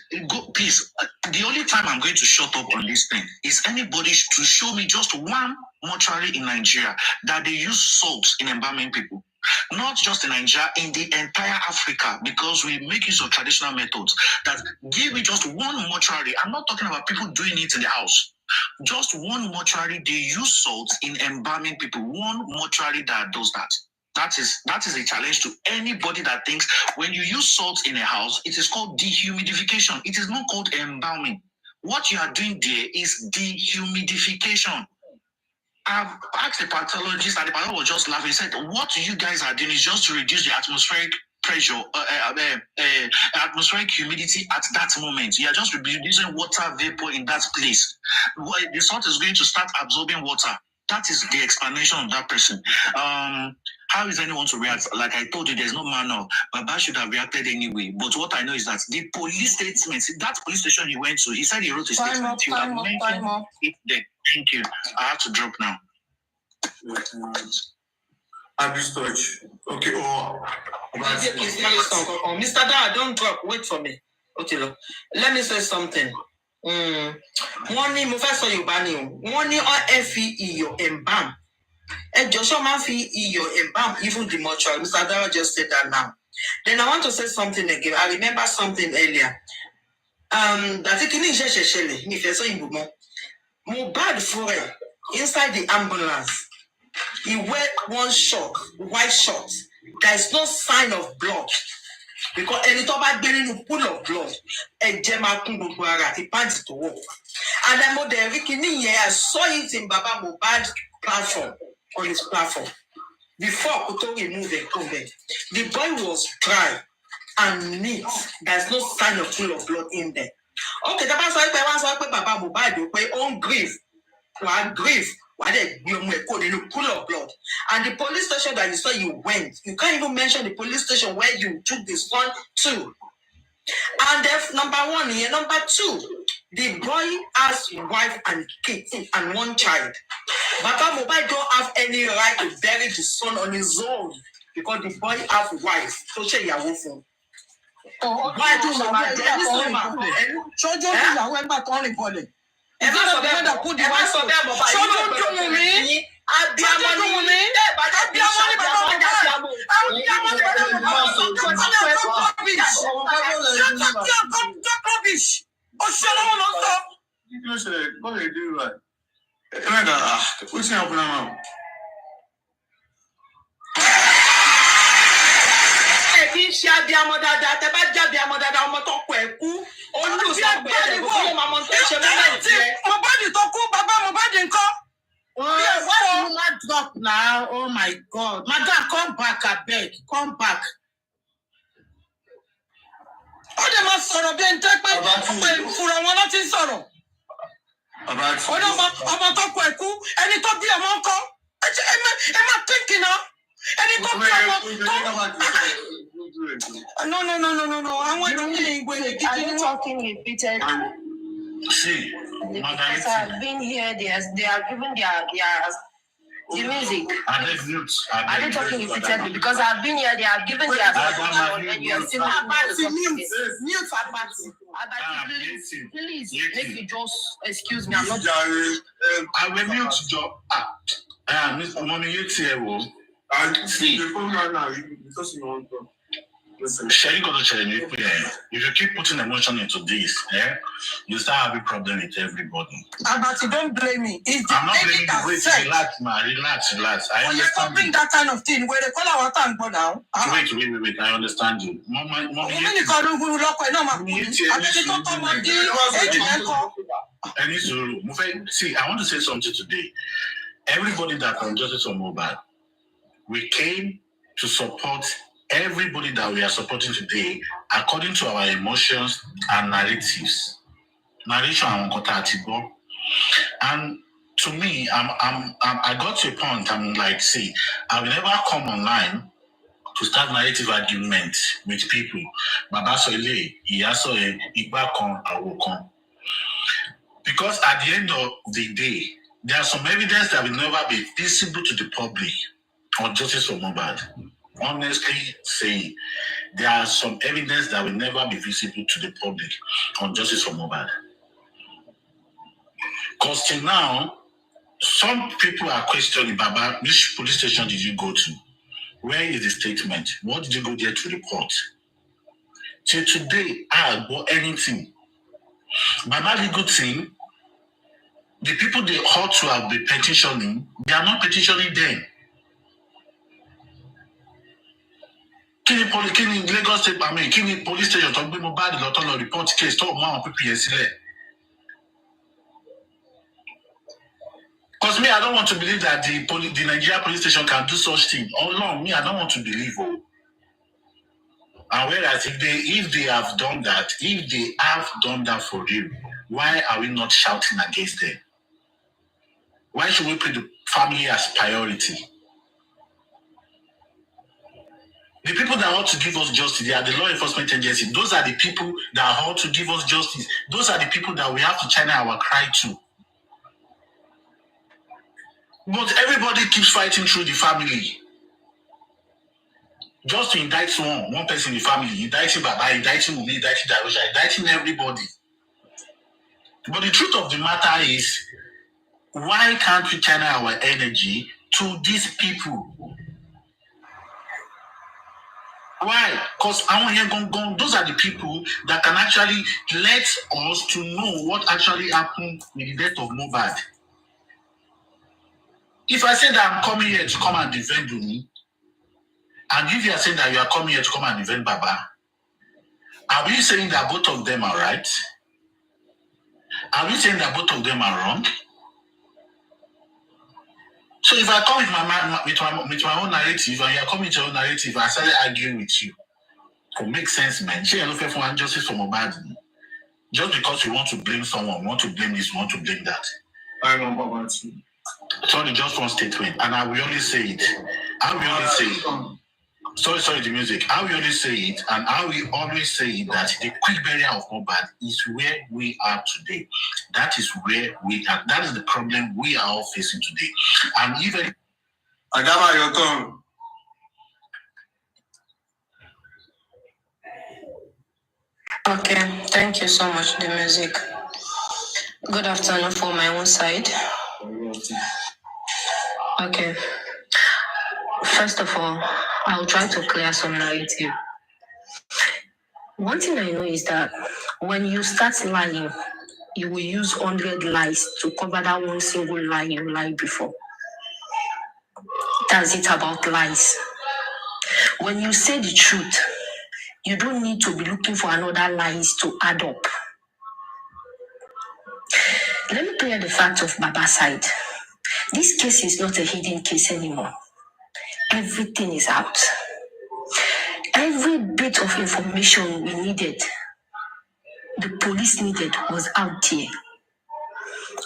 S7: Please, the only time I'm going to shut up on this thing is anybody to show me just one mortuary in Nigeria that they use salt in embalming people. not just in Nigeria, in the entire Africa, because we make use of traditional methods that give me just one mortuary. I'm not talking about people doing it in the house. Just one mortuary, they use salt in embalming people. One mortuary that does that. That is a challenge to anybody that thinks when you use salt in a house, it is called dehumidification. It is not called embalming. What you are doing there is dehumidification. I've asked the pathologist, and the pathologist was just laughing. He said, what you guys are doing is just to reduce the atmospheric pressure, atmospheric humidity at that moment. You are just reducing water vapor in that place. The salt is going to start absorbing water. That is the explanation of that person. How is anyone to react? Like I told you, there's no manual. Baba should have reacted anyway. But what I know is that the police statement, that police station he went to, he said he wrote a statement.
S2: Time up.
S7: Thank you. I have to drop now.
S4: Abuse touch. Okay,
S2: Mr. Dawah, don't drop. Wait for me. Okay, look. Let me say something. Wọ́n ní mo fẹ́ sọ Yorùbá ni o. Wọ́n ní ẹ fi iyọ̀ embalm. Joshua man fi iyọ̀ embalm even the mortuary. Mr. Dawah just said that now. Then I want to say something again. I remember something earlier. That kí ni ìṣẹ̀ṣẹ̀ ṣẹlẹ̀ ní ìfẹ́ sọ ìbò mọ́. Mohbad fúnra inside the ambulance. He wear one shirt, white shirt. There is no sign of blood. Because ẹni tó bá gbé nínú pool of blood, ẹ̀jẹ̀ máa kún gbogbo ara àti pants tó wọ̀. And then mo dẹ̀ rí kíní yẹn, I saw it in Baba Mohbad's platform, on his platform. Before Koto remove the cover, the boy was dry and neat. There's no sign of pool of blood in there. Okay, the man sọ pé Baba Mohbad ó pé ó ń grieve. Wàá grieve. Why they pool of blood? And the police station that you saw you went, you can't even mention the police station where you took this one to. And that's number one here. Number two, the boy has wife and kids and one child. Baba Mohbad don't have any right to bury the son on his own because the boy has wife. So say you are with why do you want to ẹ má sọ bẹ́ẹ̀ mọ́ ẹ má sọ bẹ́ẹ̀ mọ́ báyìí ṣojú dùn mí abiyamọ ni abiyamọ ni bàbá mi dá abiyamọ ni bàbá mi dá rubbish ọ̀ṣọ́lọ́wọ́ ló sọ.
S4: kí ló ṣẹlẹ̀ kọ́ lè dé ìwà ẹ̀ ẹ̀ mẹ́ta ó sì ń ọkùnrin náà.
S2: Kì í ṣe abiyamọ dáadáa tẹ bá jẹ abiyamọ dáadáa ọmọ tó kọ ẹ kú olùsọgbẹ ẹ ló máa mọ tó ṣe mọ́lẹ̀ jẹ. Mohbad tó kú bàbá Mohbad ńkọ́.
S8: Why you not drop now? Oh my God, madam, come back abeg, come back.
S2: Ó dẹ̀ máa sọ̀rọ̀ bí ẹni tẹ́ pé fúra wọn láti ń sọ̀rọ̀. Ọmọ tó kọ ẹ kú ẹni tó bí ọmọ ńkọ́ ẹ má pínkì náà ẹni tó bí ọmọ tó. No. I want to hear you.
S5: Are you talking repeated?
S6: See,
S5: the guys have been here. They are giving their the music. Are they talking repeatedly? Because I've been here. They are giving their and you are still
S2: mute.
S5: Please, make you just excuse me. I'm not.
S6: I will mute job. Miss Mommy, you see,
S4: Because you want to.
S6: Sherry got to challenge you. If you keep putting emotion into this, you start having problem with everybody.
S2: But you don't blame me.
S6: I'm not blaming you. Wait, relax, man. Relax. I understand you.
S2: That kind of thing where they call our time go now.
S6: Wait. I understand you. Mommy, see, I want to say something today. Everybody that on Justice for Mohbad, we came to support everybody that we are supporting today according to our emotions and narratives. Narration and Kotatibo. And to me, I got to a point, I'm like, see, I will never come online to start narrative argument with people. Baba Soile, Iyaso, Igbakon, Awokon. Because at the end of the day, there are some evidence that will never be visible to the public on Justice for Mohbad. Honestly saying, there are some evidence that will never be visible to the public on Justice for Mohbad. Because till now, some people are questioning, Baba, which police station did you go to? Where is the statement? What did you go there to report? Till today, I bought anything. Baba legal team, the people they ought to have been petitioning, they are not petitioning them. Kini Lagos State, Kini police station talk about mobile lot of report case talk more people yesterday. Because me, I don't want to believe that the Nigeria police station can do such thing. Oh no, me, I don't want to believe. Oh. And whereas if they have done that for real, why are we not shouting against them? Why should we put the family as priority? The people that ought to give us justice, they are the law enforcement agency. Those are the people that ought to give us justice. Those are the people that we have to channel our cry to. But everybody keeps fighting through the family. Just to indict one person in the family, indicting Baba, indicting Wumi, indicting Dawah, indicting everybody. But the truth of the matter is, why can't we channel our energy to these people? Why? Because those are the people that can actually let us to know what actually happened with the death of Mohbad. If I say that I'm coming here to come and defend Wumi, and if you are saying that you are coming here to come and defend Baba, are we saying that both of them are right? Are we saying that both of them are wrong? So if I come with my own narrative, and you are coming with your own narrative, I started arguing with you. To make sense, man. She look for justice for Mohbad. Just because you want to blame someone, want to blame this, want to blame that.
S4: I remember what you.
S6: Sorry, just one statement, and I will only say it. Sorry, the music. I will only say it, and I will always say that the quick burial of Mohbad is where we are today. That is where we are. That is the problem we are all facing today. And even
S4: Agama, your turn.
S9: Okay, thank you so much, the music. Good afternoon for my own side. Okay. First of all, I'll try to clear some narrative. One thing I know is that when you start lying, you will use 100 lies to cover that one single lie you lied before. That's it about lies. When you say the truth, you don't need to be looking for another lies to add up. Let me clear the fact of Baba's side. This case is not a hidden case anymore. Everything is out. Every bit of information we needed, the police needed, was out there.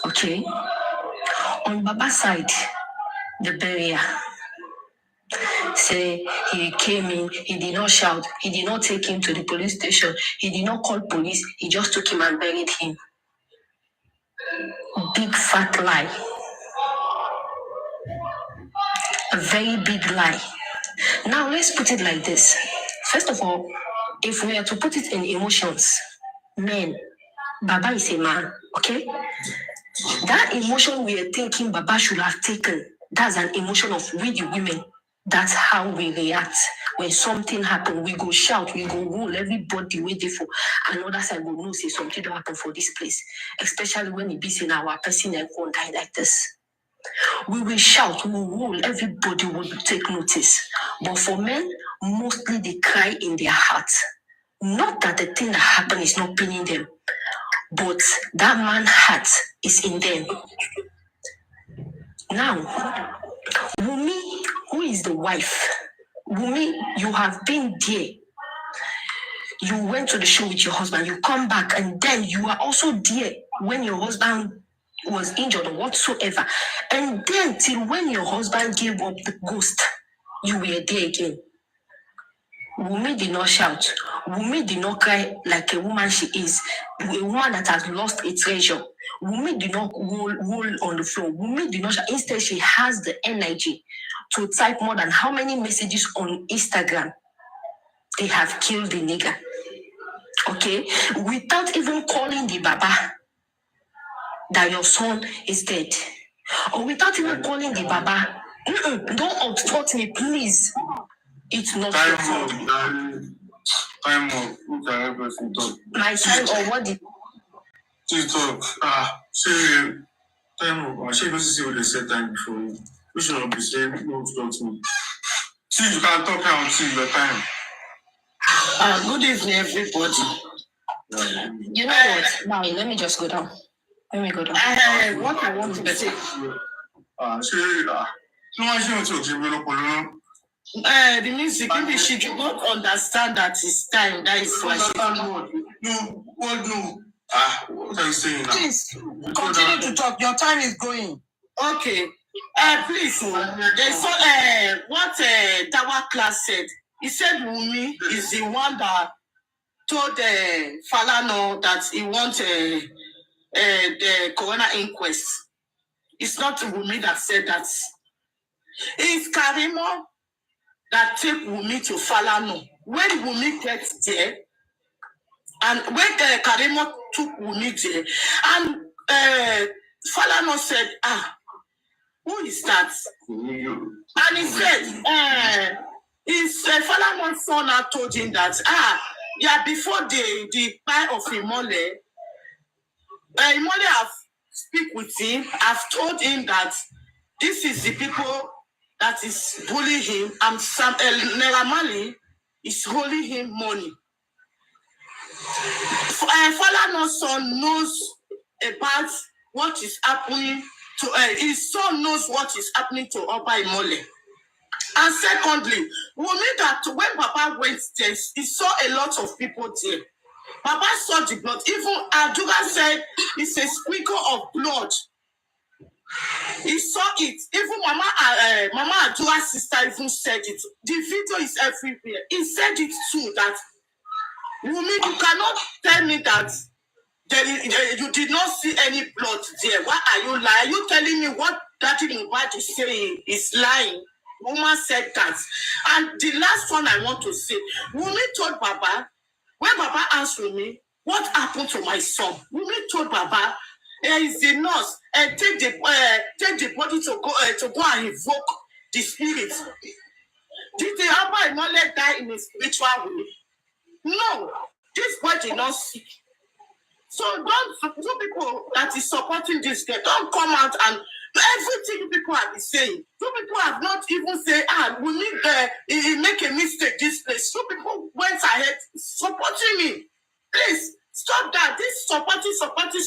S9: Okay? On Baba's side, the barrier. Say he came in, he did not shout, he did not take him to the police station, he did not call police, he just took him and buried him. Big fat lie. A very big lie. Now let's put it like this. First of all, if we are to put it in emotions, men, Baba is a man, okay? That emotion we are thinking Baba should have taken, that's an emotion of we the women. That's how we react. When something happens, we go shout, we go roll, everybody waiting for another side will know say something don't happen for this place. Especially when it be saying our person and won't die like this. We will shout, we will roll, everybody will take notice. But for men, mostly they cry in their hearts. Not that the thing that happened is not paining them, but that man's heart is in them. Now, Wumi, who is the wife? Wumi, you have been there. You went to the show with your husband, you come back, and then you are also there when your husband was injured or whatsoever. And then till when your husband gave up the ghost, you were there again. Wumi did not shout. Wumi did not cry like a woman she is. A woman that has lost a treasure. Wumi did not roll on the floor. Wumi did not shout. Instead, she has the energy to type more than how many messages on Instagram. They have killed the nigger. Okay? Without even calling the Baba that your son is dead. Or without even calling the Baba. Don't obstruct me, please. It's not your fault.
S4: Time of who can help us talk.
S9: My time or what did
S4: TikTok. Say time of. I should go see what they said time before you. We should not be saying no talk to me. See, you can talk now until your time.
S8: Good evening, everybody.
S9: you know what? Now let me just go down. Let me go down.
S8: What I want to say. The music, maybe she did not understand that it's time. That is why she.
S4: No, what no? What are you saying now?
S2: Please continue to talk. Your time is going.
S8: Okay. Please. There's what Dawah class said. He said Wumi is the one that told Falana that he wants the coroner inquest. It's not Wumi that said that. It's Karimo that take Wumi to Falana. When Wumi gets there, and when Karimo took Wumi there, and Falana said, who is that? And he said, his Falana's son had told him that, before the buy of Imole, Imole have speak with him, have told him that this is the people that is bullying him, and Sam Neramali is holding him money. Falana's son knows about what is happening to his son knows what is happening to Oba Imole. And secondly, Wumi that when Papa went there, he saw a lot of people there. Papa saw the blood. Even Aduga said it's a sprinkle of blood. He saw it. Even Mama Aduga's sister even said it. The video is everywhere. He said it too, that Wumi, you cannot tell me that you did not see any blood there. Why are you lying? Are you telling me what Daddy Mohbad is saying is lying? Woman said that. And the last one I want to say, Wumi told Baba, when Baba asked Wumi, what happened to my son? Wumi told Baba, is the nurse, and take the body to go and invoke the spirit. Did the Abba Imole die in a spiritual way? No, this boy did not sick. So don't people that is supporting this girl, don't come out and everything you people have been saying. Two people have not even said, we need make a mistake this place. Two people went ahead supporting me. Please stop that. This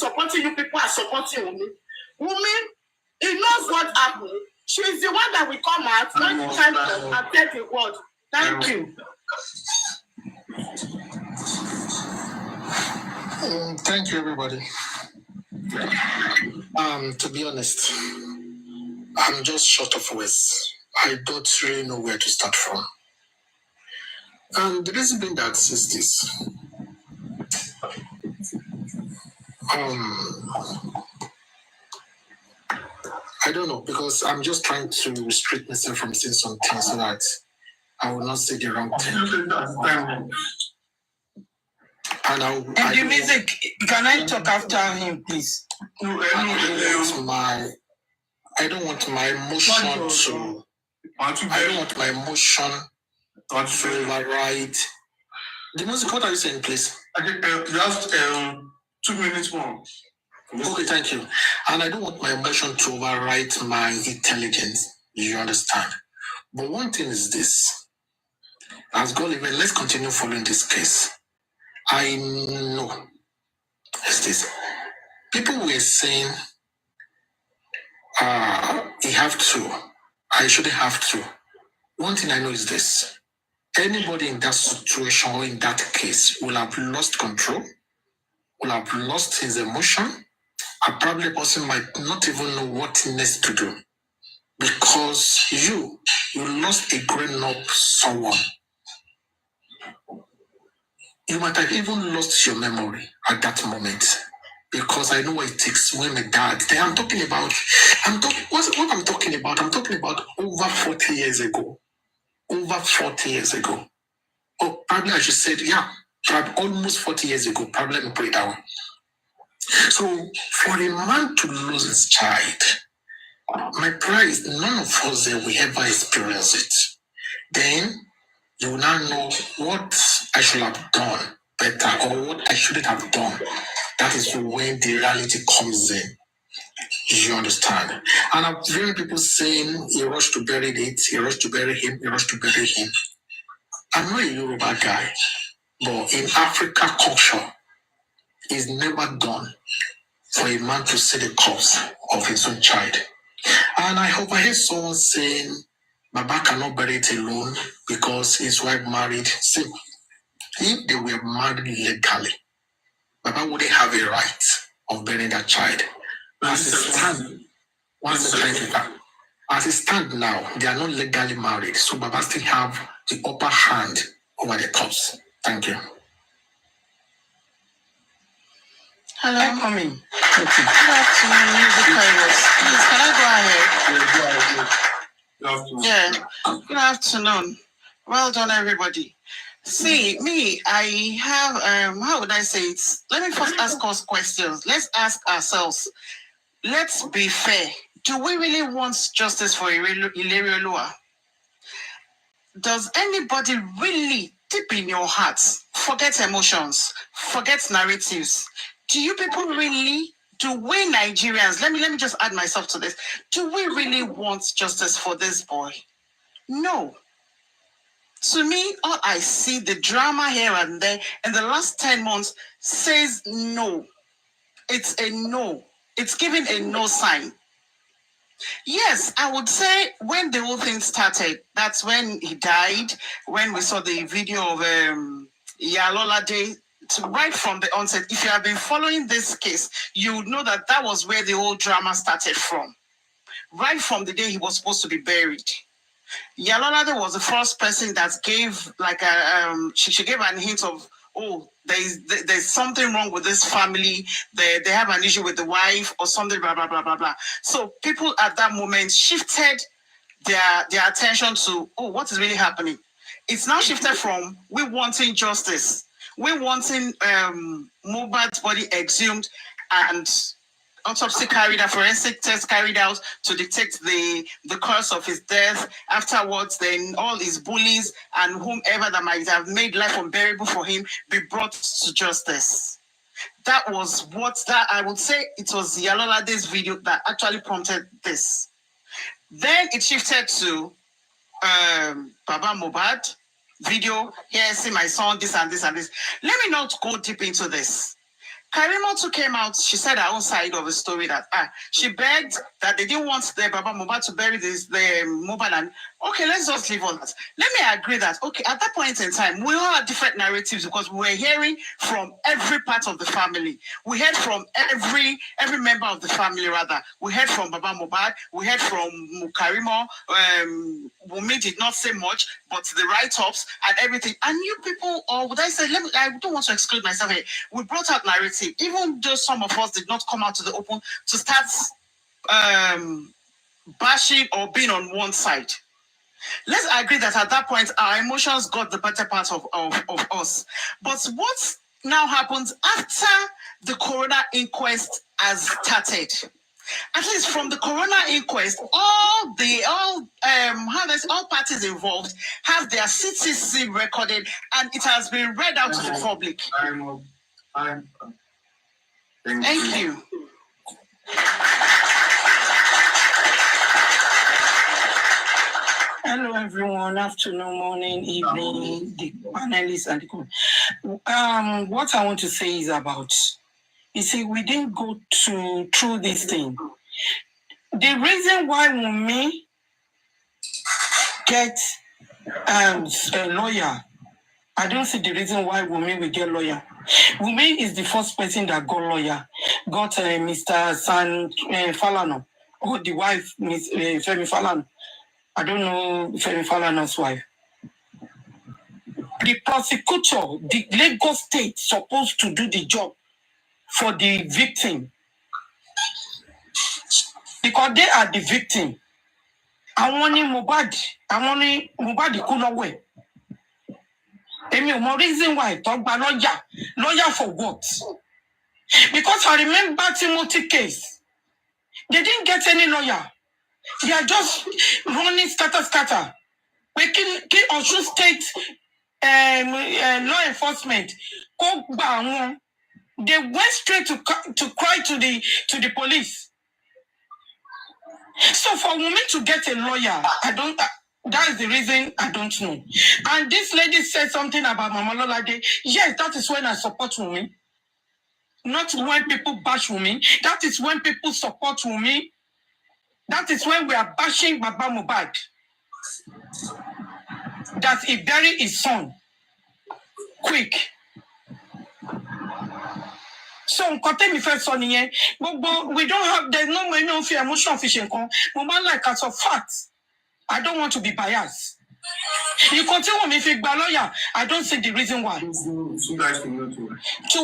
S8: supporting you people are supporting Wumi. Wumi, he knows what happened. She's the one that will come out when the time comes and take the word. Thank you.
S10: Thank you, everybody. To be honest, I'm just short of words. I don't really know where to start from. The reason being that is this. I don't know, because I'm just trying to restrict myself from saying something so that I will not say the wrong thing. And
S2: the music, can I talk after him, please?
S10: No, I don't want my emotion to override. The music, what are you saying, please?
S4: You have 2 minutes more.
S10: Okay, thank you. And I don't want my emotion to override my intelligence. You understand? But one thing is this. As God even, let's continue following this case. I know it's this. People were saying he have to. I shouldn't have to. One thing I know is this. Anybody in that situation or in that case will have lost control, will have lost his emotion, and probably the person might not even know what next to do. Because you lost a grown-up someone. You might have even lost your memory at that moment, because I know what it takes when my dad. I'm talking about over 40 years ago. Over 40 years ago. Oh, probably I should say, probably almost 40 years ago. Probably let me put it down. So for a man to lose his child, my prayer is none of us will ever experience it. Then you will now know what I should have done better or what I shouldn't have done. That is when the reality comes in. You understand? And I'm hearing people saying he rushed to bury it, he rushed to bury him, he rushed to bury him. I'm not a Yoruba guy, but in Africa culture, it's never done for a man to see the corpse of his own child. And I hope I hear someone saying, Baba cannot bury it alone because his wife married. See, if they were married legally, Baba wouldn't have a right of burying that child. As it stands, as it stands now, they are not legally married, so Baba still have the upper hand over the corpse. Thank you.
S2: Hello. I'm coming.
S8: Good afternoon, Music Please, can I go ahead? Yeah. Good afternoon. Well done, everybody. See, me, I have, how would I say it? Let me first ask us questions. Let's ask ourselves. Let's be fair. Do we really want justice for Ilerioluwa? Does anybody really, deep in your hearts, forget emotions, forget narratives? Do you people really, do we Nigerians, let me just add myself to this, do we really want justice for this boy? No. To me, all I see, the drama here and there in the last 10 months says no. It's a no. It's giving a no sign. Yes, I would say when the whole thing started, that's when he died, when we saw the video of Yalola Day, right from the onset. If you have been following this case, you would know that that was where the whole drama started from. Right from the day he was supposed to be buried. Yalolade was the first person that gave like she gave an hint of, oh, there's something wrong with this family. They have an issue with the wife or something, blah, blah, blah, blah, blah. So people at that moment shifted their attention to, oh, what is really happening? It's now shifted from we wanting justice. We wanting Mohbad's body exhumed and autopsy carried out, forensic test carried out to detect the cause of his death. Afterwards, then all his bullies and whomever that might have made life unbearable for him be brought to justice. That was what I would say it was Yalolade's video that actually prompted this. Then it shifted to Baba Mohbad video. Here, see my son, this and this and this. Let me not go deep into this. Karimo too came out, she said her own side of the story that she begged that they didn't want the Baba Mohbad to bury the Mohbad, and okay, let's just leave on that. Let me agree that, okay, at that point in time, we all had different narratives because we were hearing from every part of the family. We heard from every member of the family, rather. We heard from Baba Mohbad, we heard from Karimo, Wumi did not say much, but the write-ups and everything. And you people, or would I say, I don't want to exclude myself here, we brought out narratives. Even though some of us did not come out to the open to start bashing or being on one side. Let's agree that at that point, our emotions got the better part of us. But what now happens after the coroner inquest has started? At least from the coroner inquest, all parties involved have their CTC recorded, and it has been read out to the public. Thank you.
S2: Hello, everyone. Afternoon, morning, evening, the panelists and the what I want to say is about, you see, we didn't go through this thing. The reason why Wumi get a lawyer, I don't see the reason why Wumi will get lawyer. Wumi is the first person that got lawyer, got Mr. San Falano, or the wife, Miss Femi Falano. I don't know Femi Falano's wife. The prosecutor, the Lagos State, supposed to do the job for the victim. Because they are the victim. I want Mohbad could not wait. No reason why talk about lawyer for what? Because I remember Timothy case. They didn't get any lawyer. They are just running scatter. kí Ọ̀ṣun State law enforcement kó gbà wọ́n. They went straight to cry to the police. So for Wumi to get a lawyer, that is the reason I don't know. And this lady said something about Mama Lolade. Yes, that is when I support Wumi. Not when people bash Wumi. That is when people support Wumi. That is when we are bashing Baba Mohbad. That he buried his son. Quick. So, we don't have, there's no emotion fishing. Like as a fact, I don't want to be biased. You continue with me if you lawyer. I don't see the reason why. To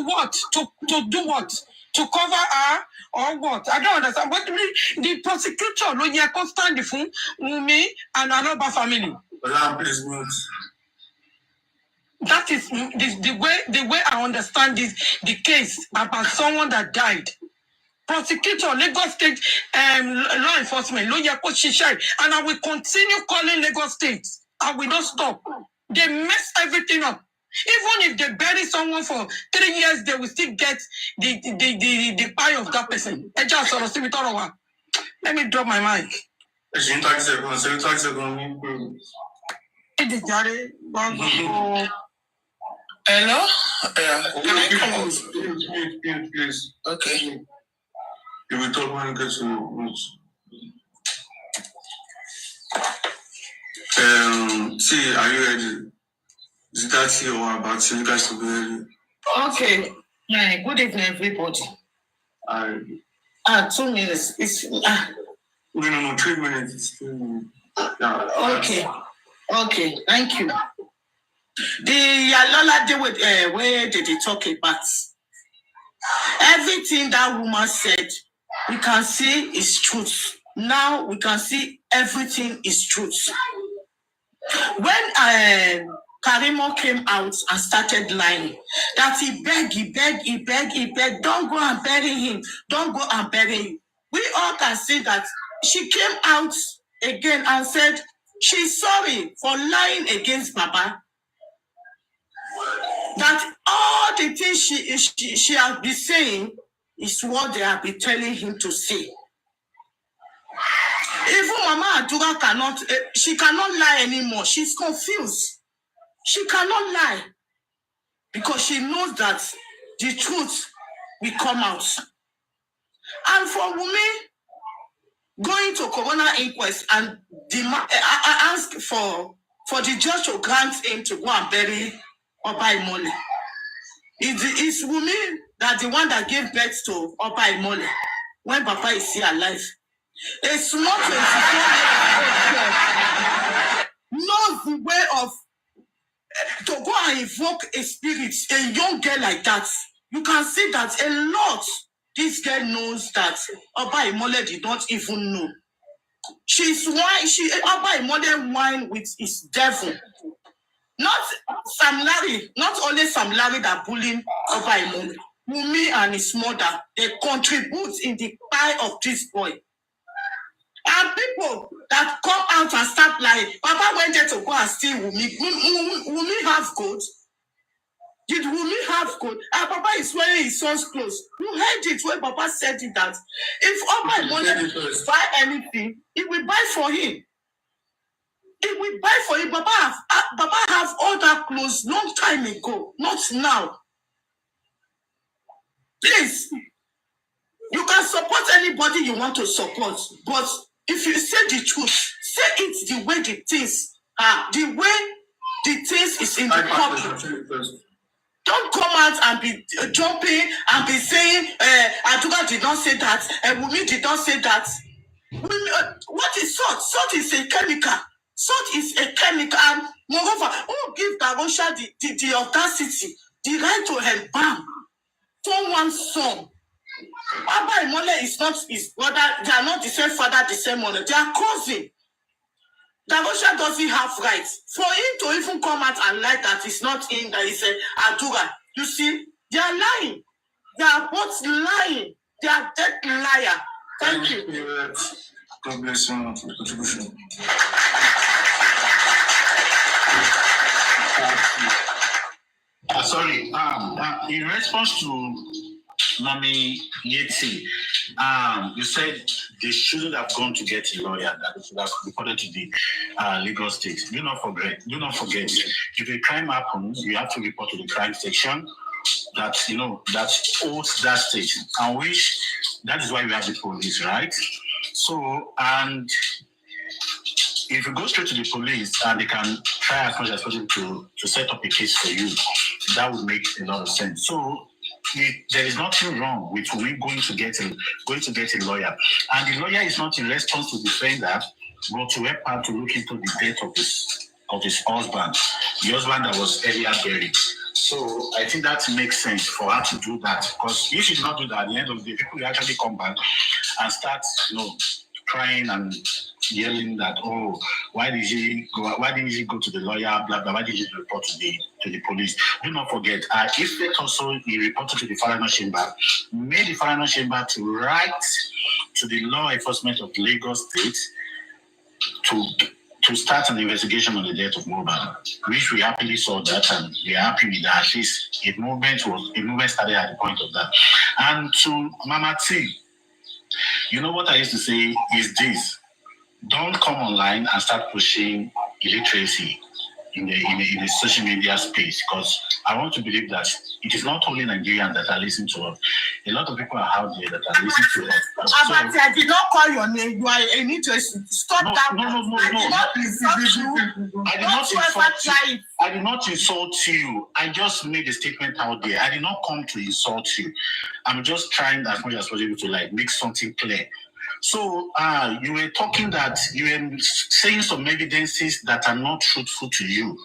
S2: what? To do what? To cover her or what? I don't understand. But the prosecutor, no, you can stand for Wumi and another family. That is the way I understand this, the case about someone that died. Prosecutor, Lagos State law enforcement, and I will continue calling Lagos State. I will not stop. They mess everything up. Even if they bury someone for 3 years, they will still get the pie of that person. Let me drop my mic.
S10: Hello?
S4: Can I come on? Please.
S10: Okay.
S4: You will talk when you get to roots. See, are you ready? Is that here or about you guys to be ready?
S8: Okay. Yeah, good evening, everybody. 2 minutes. It's
S4: No, 3 minutes. It's 3 minutes. Yeah.
S8: Okay. Thank you. The Yalola day where did they talk about? Everything that woman said, we can see is truth. Now we can see everything is truth. When Karimo came out and started lying, that he begged, don't go and bury him, don't go and bury him. We all can see that she came out again and said she's sorry for lying against Baba. That all the things she has been saying is what they have been telling him to say. Even Mama Aduga she cannot lie anymore. She's confused. She cannot lie because she knows that the truth will come out. And for Wumi going to coroner inquest and ask for the judge to grant him to go and bury Oba Imole. It's Wumi that the one that gave birth to Oba Imole when Papa is still alive. A small 24-year-old knows the way of to go and invoke a spirit, a young girl like that. You can see that a lot. This girl knows that Oba Imole did not even know. Oba Imole wine with his devil. Not Sam Larry, not only Sam Larry that bullying Oba Imole. Wumi and his mother, they contribute in the pie of this boy. And people that come out and start lying. Papa went there to go and steal Wumi. Wumi have gold. Did Wumi have gold? And Papa is wearing his son's clothes. You heard it when Papa said it that if Oba Imole buy anything, he will buy for him. He will buy for him. Papa have all that clothes long time ago, not now. Please, you can support anybody you want to support, but if you say the truth, say it the way the things are, the way the things is in the public. Don't come out and be jumping and be saying, Aduga did not say that, Wumi did not say that. What is salt? Salt is a chemical. Salt is a chemical. And moreover, who give Darosha the audacity, the right to embalm someone's son? Oba Imole is not his brother. They are not the same father, the same mother. They are cousin. Darosha doesn't have rights. For him to even come out and lie that it's not him, that is Aduga. You see, they are lying. They are both lying. They are dead liar. Thank you.
S4: God bless you for the contribution.
S6: In response to Mami Yeti, you said they shouldn't have gone to get a lawyer, that they should have reported to the legal state. Do not forget, if a crime happens, you have to report to the crime section that owes that state, and which that is why we have the police, right? So, and if you go straight to the police and they can try as much as possible to set up a case for you, that would make a lot of sense. So there is nothing wrong with we going to get a lawyer, and the lawyer is not in response to defend that, but to help her to look into the death of his husband, the husband that was earlier buried. So I think that makes sense for her to do that, because if she did not do that, at the end of the day, people will actually come back and start, crying and yelling that, oh, why didn't she go to the lawyer, blah blah, why did she report to the police? Do not forget, if also he reported to the foreigner chamber, made the foreigner chamber to write to the law enforcement of Lagos State to start an investigation on the death of Mohbad, which we happily saw that, and we are happy with that. At least a movement started at the point of that. And to Mama T, you know what I used to say is this: don't come online and start pushing illiteracy in the social media space, because I want to believe that it is not only Nigerians that are listening to us. A lot of people are out there that are listening to us.
S8: Abati, I did not call your name. You are a need to stop that.
S6: No. I did not insult you. I just made a statement out there. I did not come to insult you. I'm just trying as much as possible to make something clear. So you were talking that you were saying some evidences that are not truthful to you.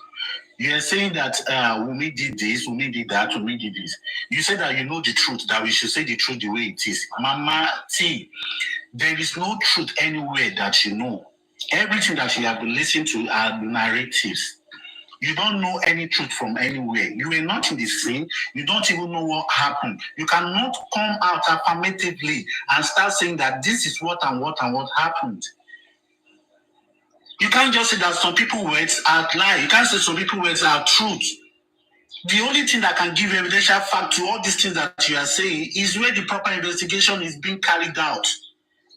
S6: You are saying that Wumi did this, Wumi did that, Wumi did this. You said that you know the truth, that we should say the truth the way it is. Mama T, there is no truth anywhere that you know. Everything that you have been listening to are narratives. You don't know any truth from anywhere. You were not in the scene. You don't even know what happened. You cannot come out affirmatively and start saying that this is what and what and what happened. You can't just say that some people's words are lie. You can't say some people's words are truth. The only thing that can give evidential fact to all these things that you are saying is where the proper investigation is being carried out.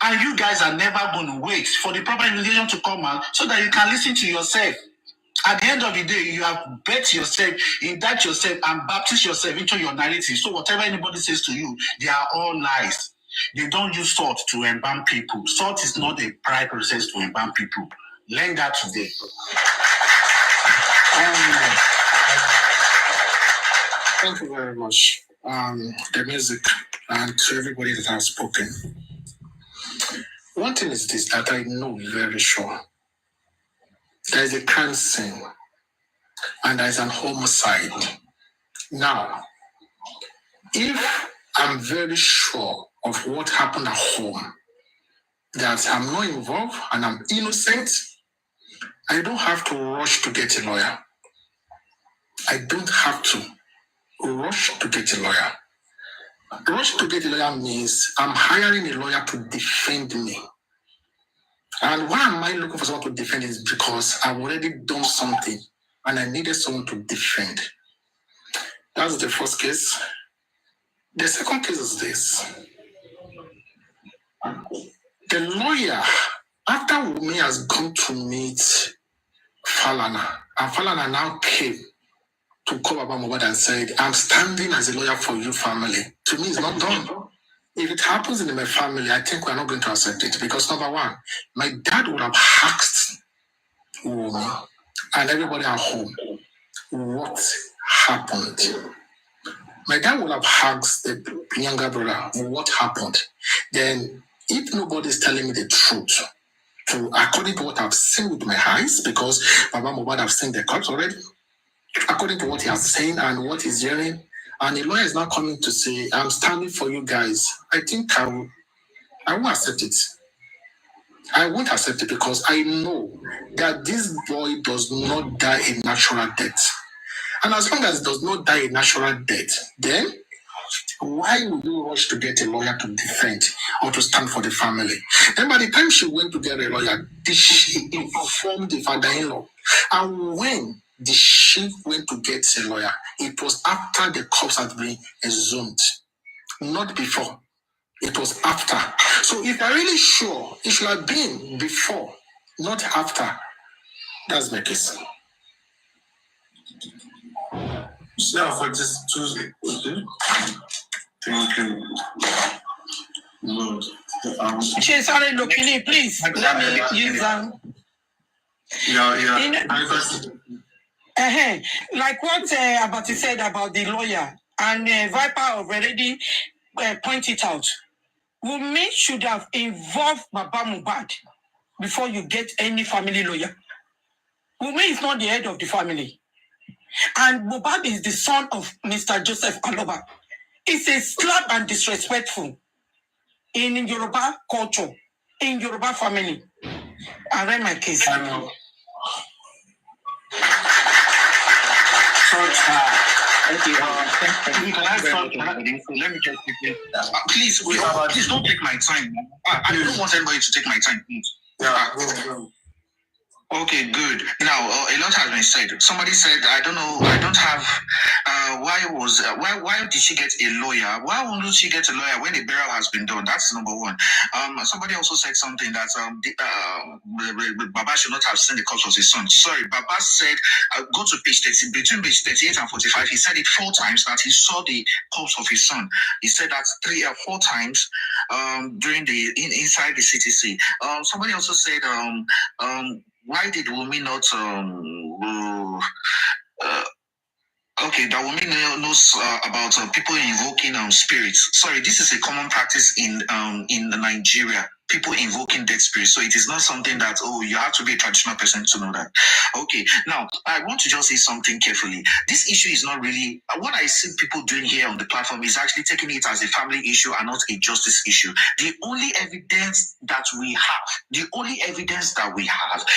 S6: And you guys are never going to wait for the proper investigation to come out so that you can listen to yourself. At the end of the day, you have bet yourself, indict yourself, and baptize yourself into your narrative. So whatever anybody says to you, they are all lies. They don't use salt to embalm people. Salt is not a prior process to embalm people. Learn that today.
S10: Thank you very much. The music and to everybody that has spoken. One thing is this that I know very sure. There is a crime scene and there is an homicide. Now, if I'm very sure of what happened at home, that I'm not involved and I'm innocent, I don't have to rush to get a lawyer. I don't have to rush to get a lawyer. Rush to get a lawyer means I'm hiring a lawyer to defend me. And why am I looking for someone to defend is because I've already done something and I needed someone to defend. That's the first case. The second case is this. The lawyer, after Wumi has gone to meet Falana, and Falana now came to call Baba Mohbad and said, I'm standing as a lawyer for you family. To me, it's not done. If it happens in my family, I think we're not going to accept it because number one, my dad would have asked Wumi and everybody at home what happened. My dad would have asked the younger brother what happened. Then, if nobody is telling me the truth, according to what I've seen with my eyes, because Baba Mohbad have seen the court already, according to what he has seen and what he's hearing, and the lawyer is now coming to say, I'm standing for you guys. I think I won't accept it. I won't accept it because I know that this boy does not die a natural death. And as long as he does not die a natural death, then why would you rush to get a lawyer to defend or to stand for the family? Then by the time she went to get a lawyer, she informed the father-in-law. And when did she went to get a lawyer? It was after the corpse had been exhumed, not before. It was after. So if I'm really sure, it should have been before, not after. That's my case.
S4: Yeah, for this Tuesday. Okay. Thank you. Lord.
S2: Sorry, looking, please. Let me use them.
S4: Yeah.
S2: Like what Abati said about the lawyer, and Viper already pointed out. Wumi should have involved Baba Mohbad before you get any family lawyer. Wumi is not the head of the family. And Mohbad is the son of Mr. Joseph Aloba. It's a slap and disrespectful in Yoruba culture, in Yoruba family. I read my case.
S4: I know.
S1: Okay, let me just quickly. Please don't take my time. I don't want anybody to take my time, please.
S4: Yeah.
S1: Okay, good. Now, a lot has been said. Somebody said, I don't know, I don't have, why did she get a lawyer? Why won't she get a lawyer when the burial has been done? That's number one. Somebody also said something that Baba should not have seen the corpse of his son. Sorry, Baba said, go to page 30, between page 38 and 45, he said it 4 times that he saw the corpse of his son. He said that 3 or 4 times during inside the CTC. Somebody also said, why did Wumi not okay, that Wumi knows about people invoking spirits. Sorry, this is a common practice in Nigeria. People invoking dead spirits. So it is not something that, you have to be a traditional person to know that. Okay, now, I want to just say something carefully. This issue is not really, what I see people doing here on the platform is actually taking it as a family issue and not a justice issue. The only evidence that we have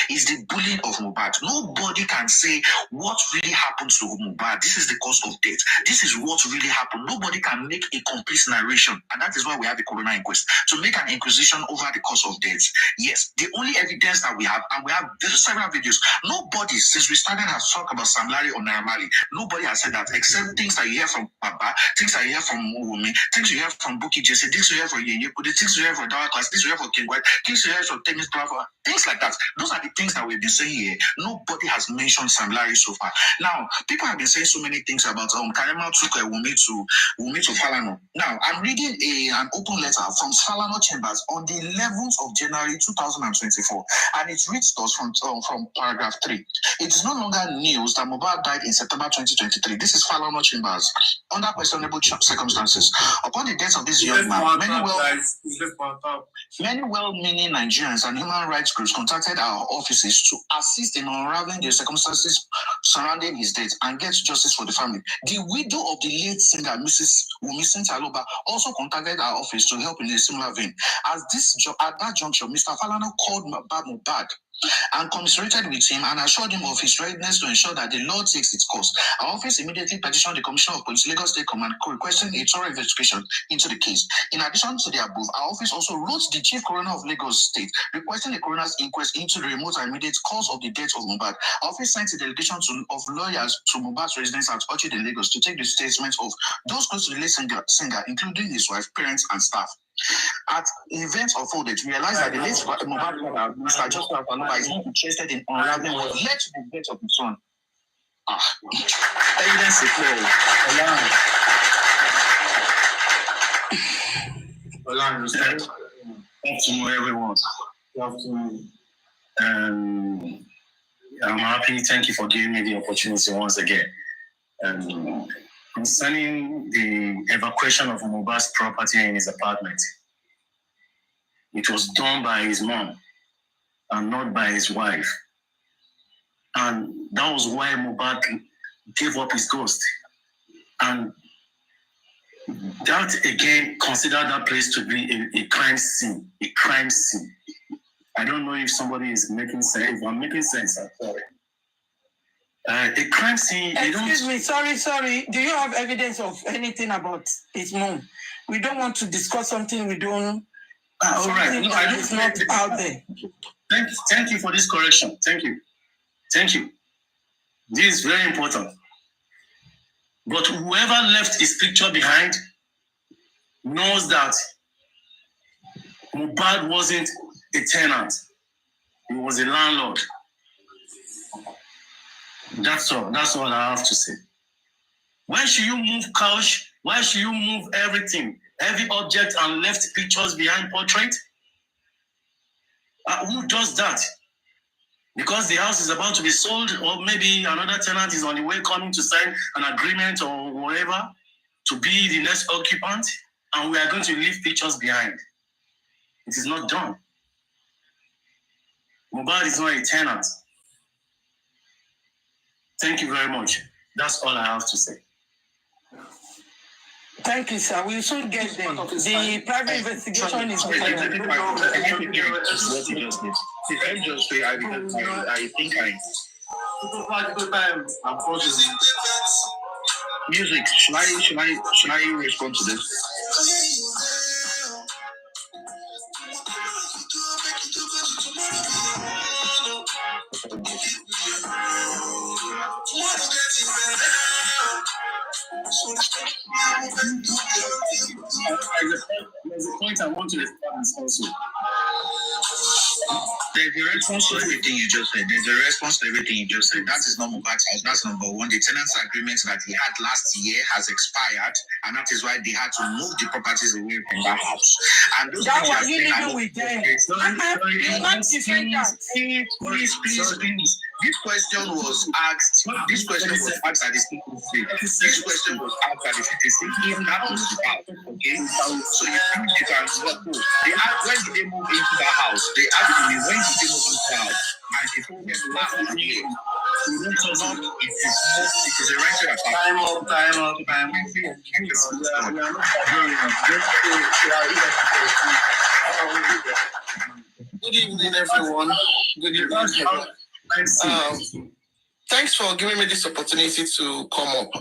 S1: is the bullying of Mohbad. Nobody can say what really happened to Mohbad. This is the cause of death. This is what really happened. Nobody can make a complete narration. And that is why we have the coroner inquest. To make an inquisition over the cause of death. Yes, the only evidence that we have, and we have several videos, nobody, since we started, has talked about Sam Larry or Naira Marley. Nobody has said that, except things that you hear from Baba, things that you hear from Wumi, things you hear from Buki Jesse, things you hear from Yenyeku, things you hear from Dawah Class, things you hear from King White, things you hear from Temis Bravo, things like that. Those are the things that we've been saying here. Nobody has mentioned Sam Larry so far. Now, people have been saying so many things about Karema took Wumi to Falano. Now, I'm reading an open letter from Falano Chambers on the 11th of January 2024, and it reads thus from paragraph 3. It is no longer news that Mohbad died in September 2023. This is Falano Chambers. Under questionable circumstances, upon the death of this young man, many well-meaning Nigerians and human rights groups contacted our offices to assist in unraveling the circumstances surrounding his death and get justice for the family. The widow of the late singer, Mrs. Wumi'S Aloba, also contacted our office to help in a similar vein. At that juncture, Mr. Falano called Mohbad and commiserated with him and assured him of his readiness to ensure that the law takes its course. Our office immediately petitioned the Commissioner of Police, Lagos State Command, requesting a thorough investigation into the case. In addition to the above, our office also wrote the Chief Coroner of Lagos State, requesting a coroner's inquest into the remote and immediate cause of the death of Mohbad. Our office sent a delegation of lawyers to Mohbad's residence at Orchard in Lagos to take the statements of those close to the late singer, including his wife, parents, and staff. At events unfolded, we realized that the late Mohbad father, Mr. Joseph Aloba, is not interested in unraveling what led to the death of his son. Evidence is clear.
S6: Good afternoon, everyone.
S4: Good afternoon.
S6: I'm happy. Thank you for giving me the opportunity once again. Concerning the evacuation of Mohbad's property in his apartment, it was done by his mom and not by his wife. And that was why Mohbad gave up his ghost. And that again, consider that place to be a crime scene. A crime scene. I don't know if somebody is making sense. If I'm making sense, I'm sorry. A crime scene.
S2: Excuse me, sorry. Do you have evidence of anything about his mom? We don't want to discuss something we don't.
S6: All right. No, I don't.
S2: It's not out there.
S6: Thank you for this correction. Thank you.
S3: This is very important. But whoever left his picture behind knows that Mohbad wasn't a tenant. He was a landlord. That's all. That's all I have to say. Why should you move couch? Why should you move everything, every object, and left pictures behind portrait? Who does that? Because the house is about to be sold, or maybe another tenant is on the way coming to sign an agreement or whatever to be the next occupant, and we are going to leave pictures behind. It is not done. Mohbad is not a tenant. Thank you very much. That's all I have to say.
S2: Thank you, sir. We should get them. The private investigation is
S1: what you just did. See, let me just say, I think music. Should I respond to this? There's a point I want to respond also. There's a response to everything you just said. That is not Mohbad's house. That's number one. The tenancy agreement that he had last year has expired, and that is why they had to move the properties away from that house. And those
S2: that was you living with them.
S1: Please. This question was asked at the CTC. This question was asked at the CTC. If that was the house, okay? So you think you can they asked when did they move into that house? They asked me when did they move into the house? And she told me last year. It is a rented apartment. Time up.
S10: Good evening, everyone. Good evening. Thanks for giving me this opportunity to come up.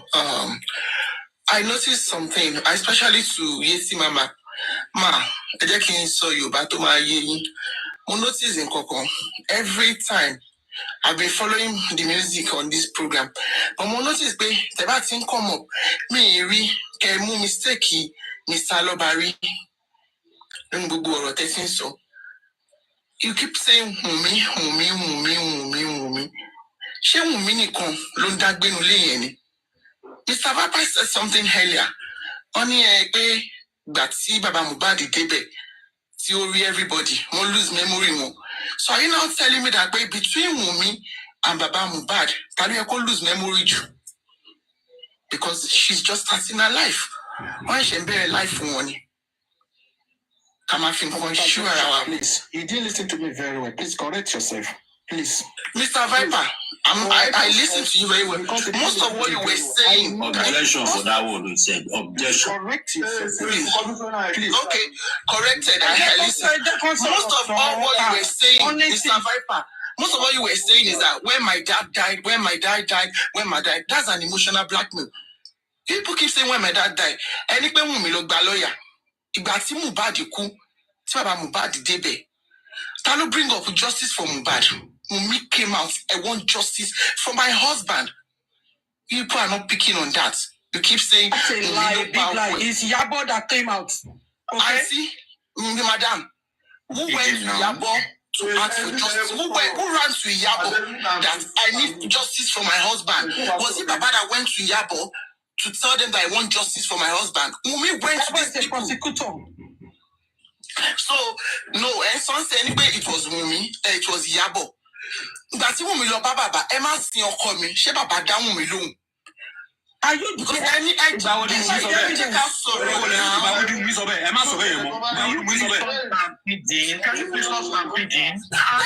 S10: I noticed something, especially to Yesi Mama. I just saw you, but I noticed in Coco every time I've been following the music on this program. But I noticed the thing come up. Me, mistake, Mr. Lobari. So you keep saying Wumi. She Wumi nìkan ló ń dágbénu lé yẹn ni. Mr. Papa said something earlier. Only pé gbà tí Baba Mohbad débẹ̀ tí ó rí everybody won't lose memory wọn. So are you now telling me that between Wumi and Baba Mohbad, ta ló yẹ kó lose memory jù? Because she's just starting her life. Wọ́n ṣe ń bẹ̀rẹ̀ life wọn ni.
S7: Please, you didn't listen to me very well. Please correct yourself. Please.
S10: Mr. Viper, I listened to you very well. Most of what you were saying.
S1: Objection for that word we said. Objection.
S7: Correct yourself. Please.
S10: Okay, corrected. I listened. Most of all what you were saying, Mr. Viper, most of what you were saying is that when my dad died, that's an emotional blackmail. People keep saying when my dad died. Anyway, when we look by lawyer, ìgbà tí Mohbad kú, tí Baba Mohbad débẹ̀, ta ló bring up justice for Mohbad? Wunmi came out, I want justice for my husband. People are not picking on that. You keep saying
S2: that's a lie, big lie. It's Yabo that came out. Okay?
S10: I see, madam, who went to Yabo to ask for justice? Who ran to Yabo that I need justice for my husband? Was it Baba that went to Yabo to tell them that I want justice for my husband? Wunmi went to this
S2: prosecutor.
S10: So, no, and some say anyway it was Wunmi, it was Yabo. That's Wunmi lo baba, Emma see your coming, she baba down Wunmi lo. Are you because any
S1: Let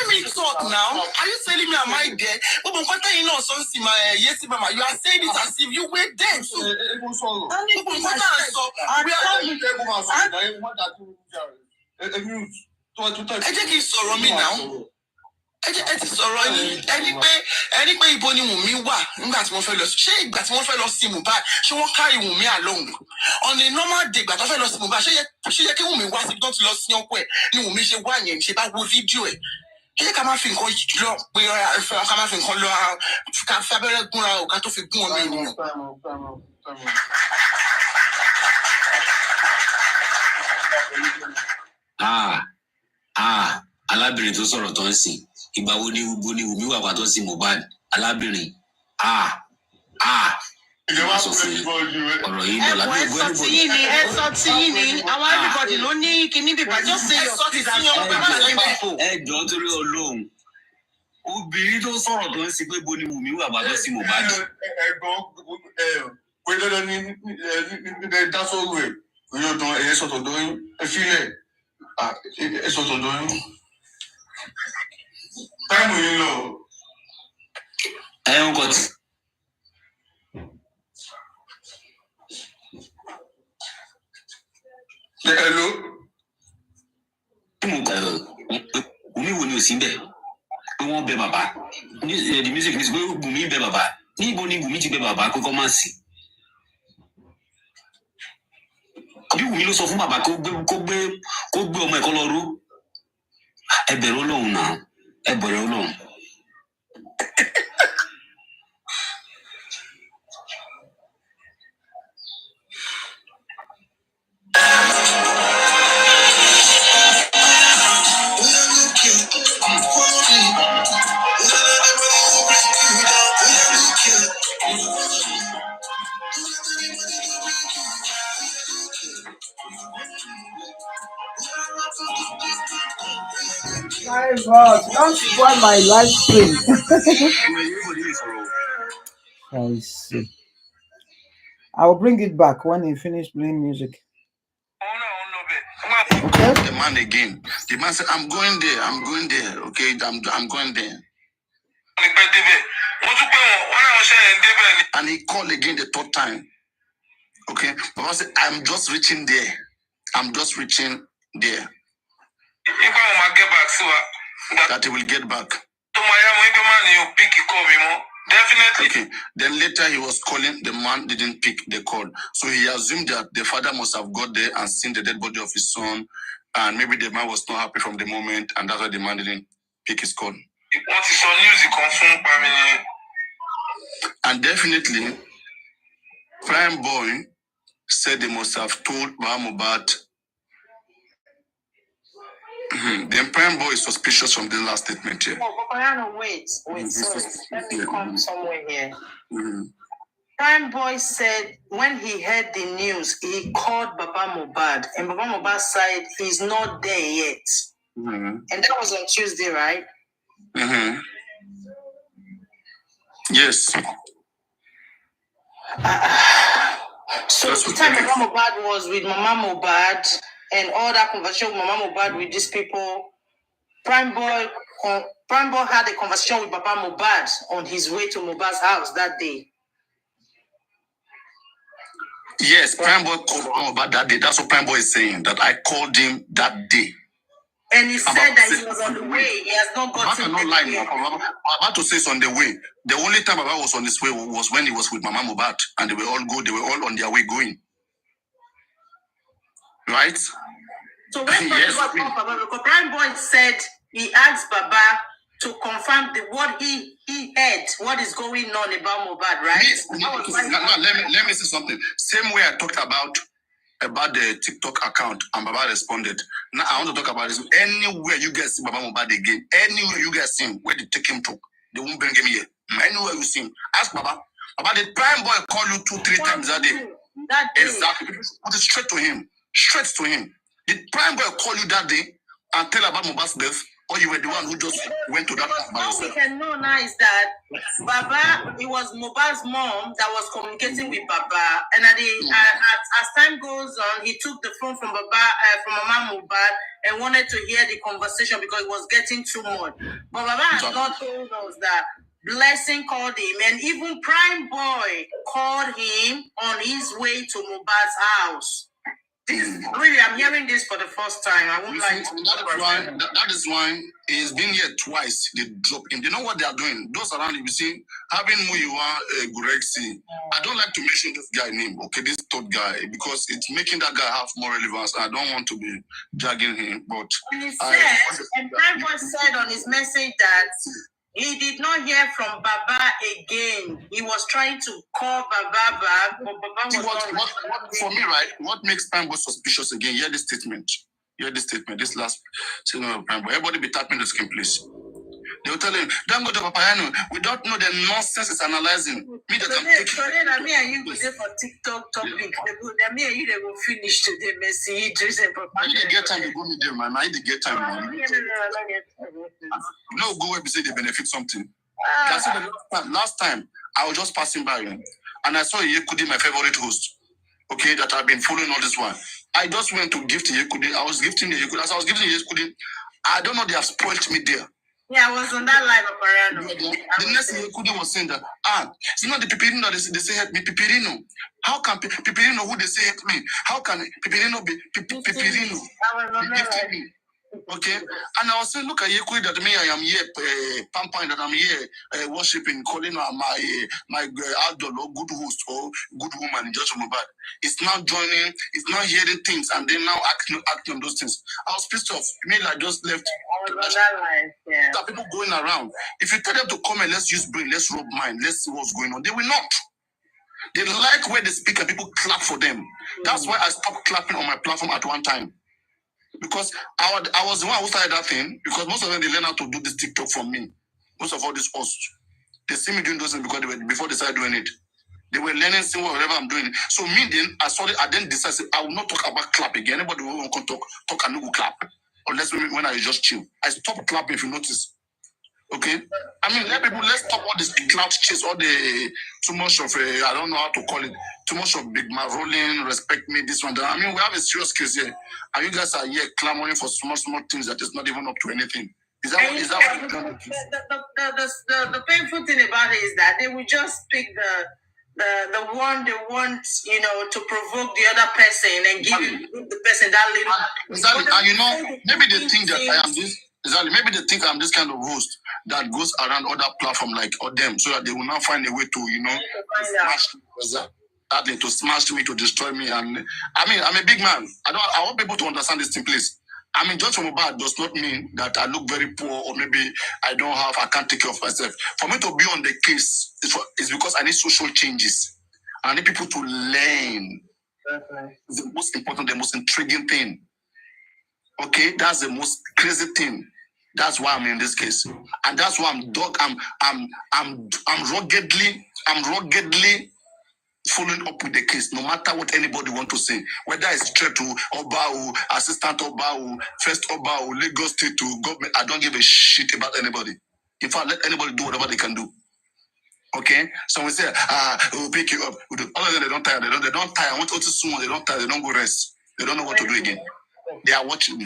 S1: me
S10: talk now. Are you telling me am I there? But you know, yes, mama, you are saying it as if you were there too. I think it's so me now. Ẹni pé ibo ni Wunmi wà nígbà tí wọ́n fẹ́ lọ ṣé ìgbà tí wọ́n fẹ́ lọ sí Mohbad ṣé wọ́n carry Wunmi along on a normal day ìgbà tó fẹ́ lọ sí Mohbad ṣé yẹ kí Wunmi wá sí tó ti lọ sí ọkọ ẹ̀ ni Wunmi ṣe wá yẹn ṣe bá wo fídíò ẹ̀
S7: Kí ká má fi nǹkan lọ pé ká má fi nǹkan lọ ká fi abẹ́rẹ́ gúnra o ká tó fi gún ọmọ ènìyàn.
S11: Alábìnrin tó sọ̀rọ̀ tó ń sìn ìgbà wo ni Wùmí wà pàtó sí Mohbad alábìnrin ìjọba sọ fún ọ̀rọ̀ yìí lọ lábẹ́ ògbó ẹnìbọdì.
S8: ẹ sọ tí yín ni àwọn everybody ló ní kíní bíbá just say your thoughts and
S11: ẹ jọ torí Ọlọ́run obìnrin tó sọ̀rọ̀ tó ń sìn pé bo ni Wùmí wà pàtó sí Mohbad.
S4: Ẹ̀gbọ́n pé dandan ní dásọ̀rọ̀ ẹ̀ oyún ọdún ẹ̀yẹ sọ̀tọ̀ dọ́yún ẹ fílẹ̀ ẹ sọ̀tọ̀ dọ́yún. Táìmù yìí lọ.
S11: Ẹ ń kọ́ tí.
S4: Hello.
S11: Wùmí wo ni ò sí bẹ́ẹ̀ pé wọ́n bẹ bàbá the music ní pé Wùmí bẹ bàbá níbo ni Wùmí ti bẹ bàbá kókó máa sí. Bí Wùmí ló sọ fún bàbá kó gbé ọmọ ẹ̀kọ́ lọ rú ẹ bẹ̀rẹ̀ Ọlọ́run náà ẹ bẹ̀rẹ̀ Ọlọ́run.
S12: My God, don't spoil my live stream. I see. I will bring it back when he finish playing music.
S1: Okay. The man again. The man said, I'm going there. Okay, I'm going there. And he called again the third time. Okay. Baba said, I'm just reaching there. That he will get back. Definitely. Okay. Then later he was calling, the man didn't pick the call. So he assumed that the father must have got there and seen the dead body of his son. And maybe the man was not happy from the moment, and that's why the man didn't pick his call. And definitely, Prime Boy said they must have told Mohbad. Then Prime Boy is suspicious from the last statement here.
S8: Wait, sorry. Let me come somewhere here. Prime Boy said when he heard the news, he called Baba Mohbad, and Baba Mohbad said he's not there yet. And that was on Tuesday, right?
S1: Yes.
S8: So the time Baba Mohbad was with Mama Mohbad and all that conversation with Mama Mohbad with these people, Prime Boy had a conversation with Baba Mohbad on his way to Mohbad's house that day.
S1: Yes, Prime Boy called Mohbad that day. That's what Prime Boy is saying, that I called him that day.
S8: And he said that he was on the way. He has not gotten
S1: there. I'm about to say it's on the way. The only time Baba was on his way was when he was with Mama Mohbad, and they were all on their way going. Right?
S8: So when Prime Boy said he asked Baba to confirm what he heard, what is going on about Mohbad, right?
S1: Yes. Let me say something. Same way I talked about the TikTok account, and Baba responded. Now I want to talk about this. Anywhere you guys see Baba Mohbad again, anywhere you guys see him, where they take him to, they won't bring him here. Anywhere you see him, ask Baba. Baba, the Prime Boy call you 2-3 times a day. Exactly. Put it straight to him. Did Prime Boy call you that day and tell about Mohbad's death, or you were the one who just went to that?
S8: What we can know now is that Baba, it was Mohbad's mom that was communicating with Baba, and as time goes on, he took the phone from Baba, from Mama Mohbad, and wanted to hear the conversation because it was getting too much. But Baba has not told us that Blessing called him, and even Prime Boy called him on his way to Mohbad's house. Really, I'm hearing this for the first time. I won't lie.
S3: That is why he's been here twice. They drop him. They know what they are doing. Those around him, you see, having Muyiwa Gurexi. I don't like to mention this guy name, okay, this third guy, because it's making that guy have more relevance. I don't want to be dragging him, but
S8: he said, and Prime Boy said on his message that he did not hear from Baba again. He was trying to call Baba back, but Baba was not.
S3: For me, right, what makes Prime Boy suspicious again? Hear this statement. This last statement of Prime Boy. Everybody be tapping the screen, please. They will tell him, don't go to Papayano. We don't know the nonsense it's analyzing. Me,
S8: today, me and you go there for TikTok topic. Me and you, they will finish today. Messi, Idris, and Papa.
S3: I get time to go meet them, man. I get time, man. No, go where we say they benefit something. That's the last time, I was just passing by him, and I saw Yekudi, my favorite host. Okay, that I've been following all this while. I just went to gift Yekudi. I was gifting the Yekudi. As I was gifting Yekudi, I don't know, they have spoiled me there.
S8: Yeah, I was on that live of Ariano.
S3: The next thing Yekudi was saying that, it's not the Pipirino that they say help me, Pipirino. How can Pipirino, who they say help me? How can Pipirino be Pipirino? Okay, and I was saying, look at Yekudi, that me, I am here, Pampine, that I'm here worshiping, calling her my idol or good host or good woman in Judge Mubad. It's now joining, it's now hearing things, and then now acting on those things. I was pissed off. Me, I just left. There are people going around. If you tell them to come and let's use brain, let's rub mind, let's see what's going on, they will not. They like where they speak and people clap for them. That's why I stopped clapping on my platform at one time. Because I was the one who started that thing, because most of them, they learn how to do this TikTok from me. Most of all these hosts, they see me doing those things because before they started doing it. They were learning, seeing whatever I'm doing. So me then, I then decided I will not talk about clap again. Anybody who want to talk and no go clap. Unless when I just chill. I stop clapping if you notice. Okay? I mean, let's stop all this clout chase, all the too much of I don't know how to call it, too much of big man rolling, respect me, this one, that. I mean, we have a serious case here. And you guys are here clamoring for small things that is not even up to anything. Is that what you're trying to do?
S8: The painful thing about it is that they will just pick the one they want, to provoke the other person and give the person that little.
S3: Exactly. And maybe they think that I am this. Exactly. Maybe they think I'm this kind of host that goes around other platforms like them, so that they will now find a way to smash me, to destroy me. And I mean, I'm a big man. I want people to understand this thing, please. I mean, just from a bad does not mean that I look very poor or maybe I can't take care of myself. For me to be on the case, it's because I need social changes. I need people to learn. It's the most important, the most intriguing thing. Okay, that's the most crazy thing. That's why I'm in this case, and that's why I'm ruggedly following up with the case, no matter what anybody want to say, whether it's straight to Oba, assistant Oba, first Oba, Lagos State to government. I don't give a shit about anybody. In fact, let anybody do whatever they can do. Okay, so we say, we'll pick you up. All of them, they don't tire. They don't tire. I want to soon. They don't tire. They don't go rest. They don't know what to do again. They are watching,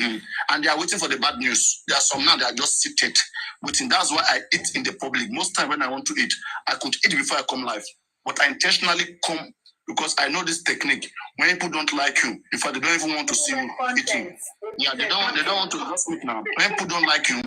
S3: and they are waiting for the bad news. There are some now that are just seated, waiting. That's why I eat in the public. Most time when I want to eat, I could eat before I come live. But I intentionally come because I know this technique. When people don't like you, in fact, they don't even want to see you eating. Yeah, they don't want to just eat now. When people don't like you,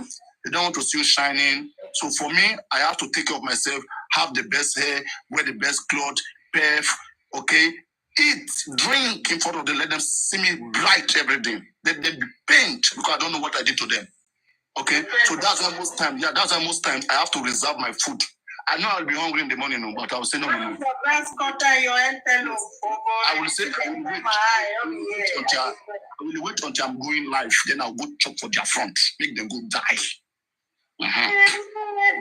S3: they don't want to see you shining. So for me, I have to take care of myself, have the best hair, wear the best clothes, perf, okay? Eat, drink in front of them, let them see me bright every day. Let them be pained because I don't know what I did to them. Okay? So that's why most times, I have to reserve my food. I know I'll be hungry in the morning, but I will say no. I will say I will wait until I'm going live. Then I'll go chop for their front. Make them go die.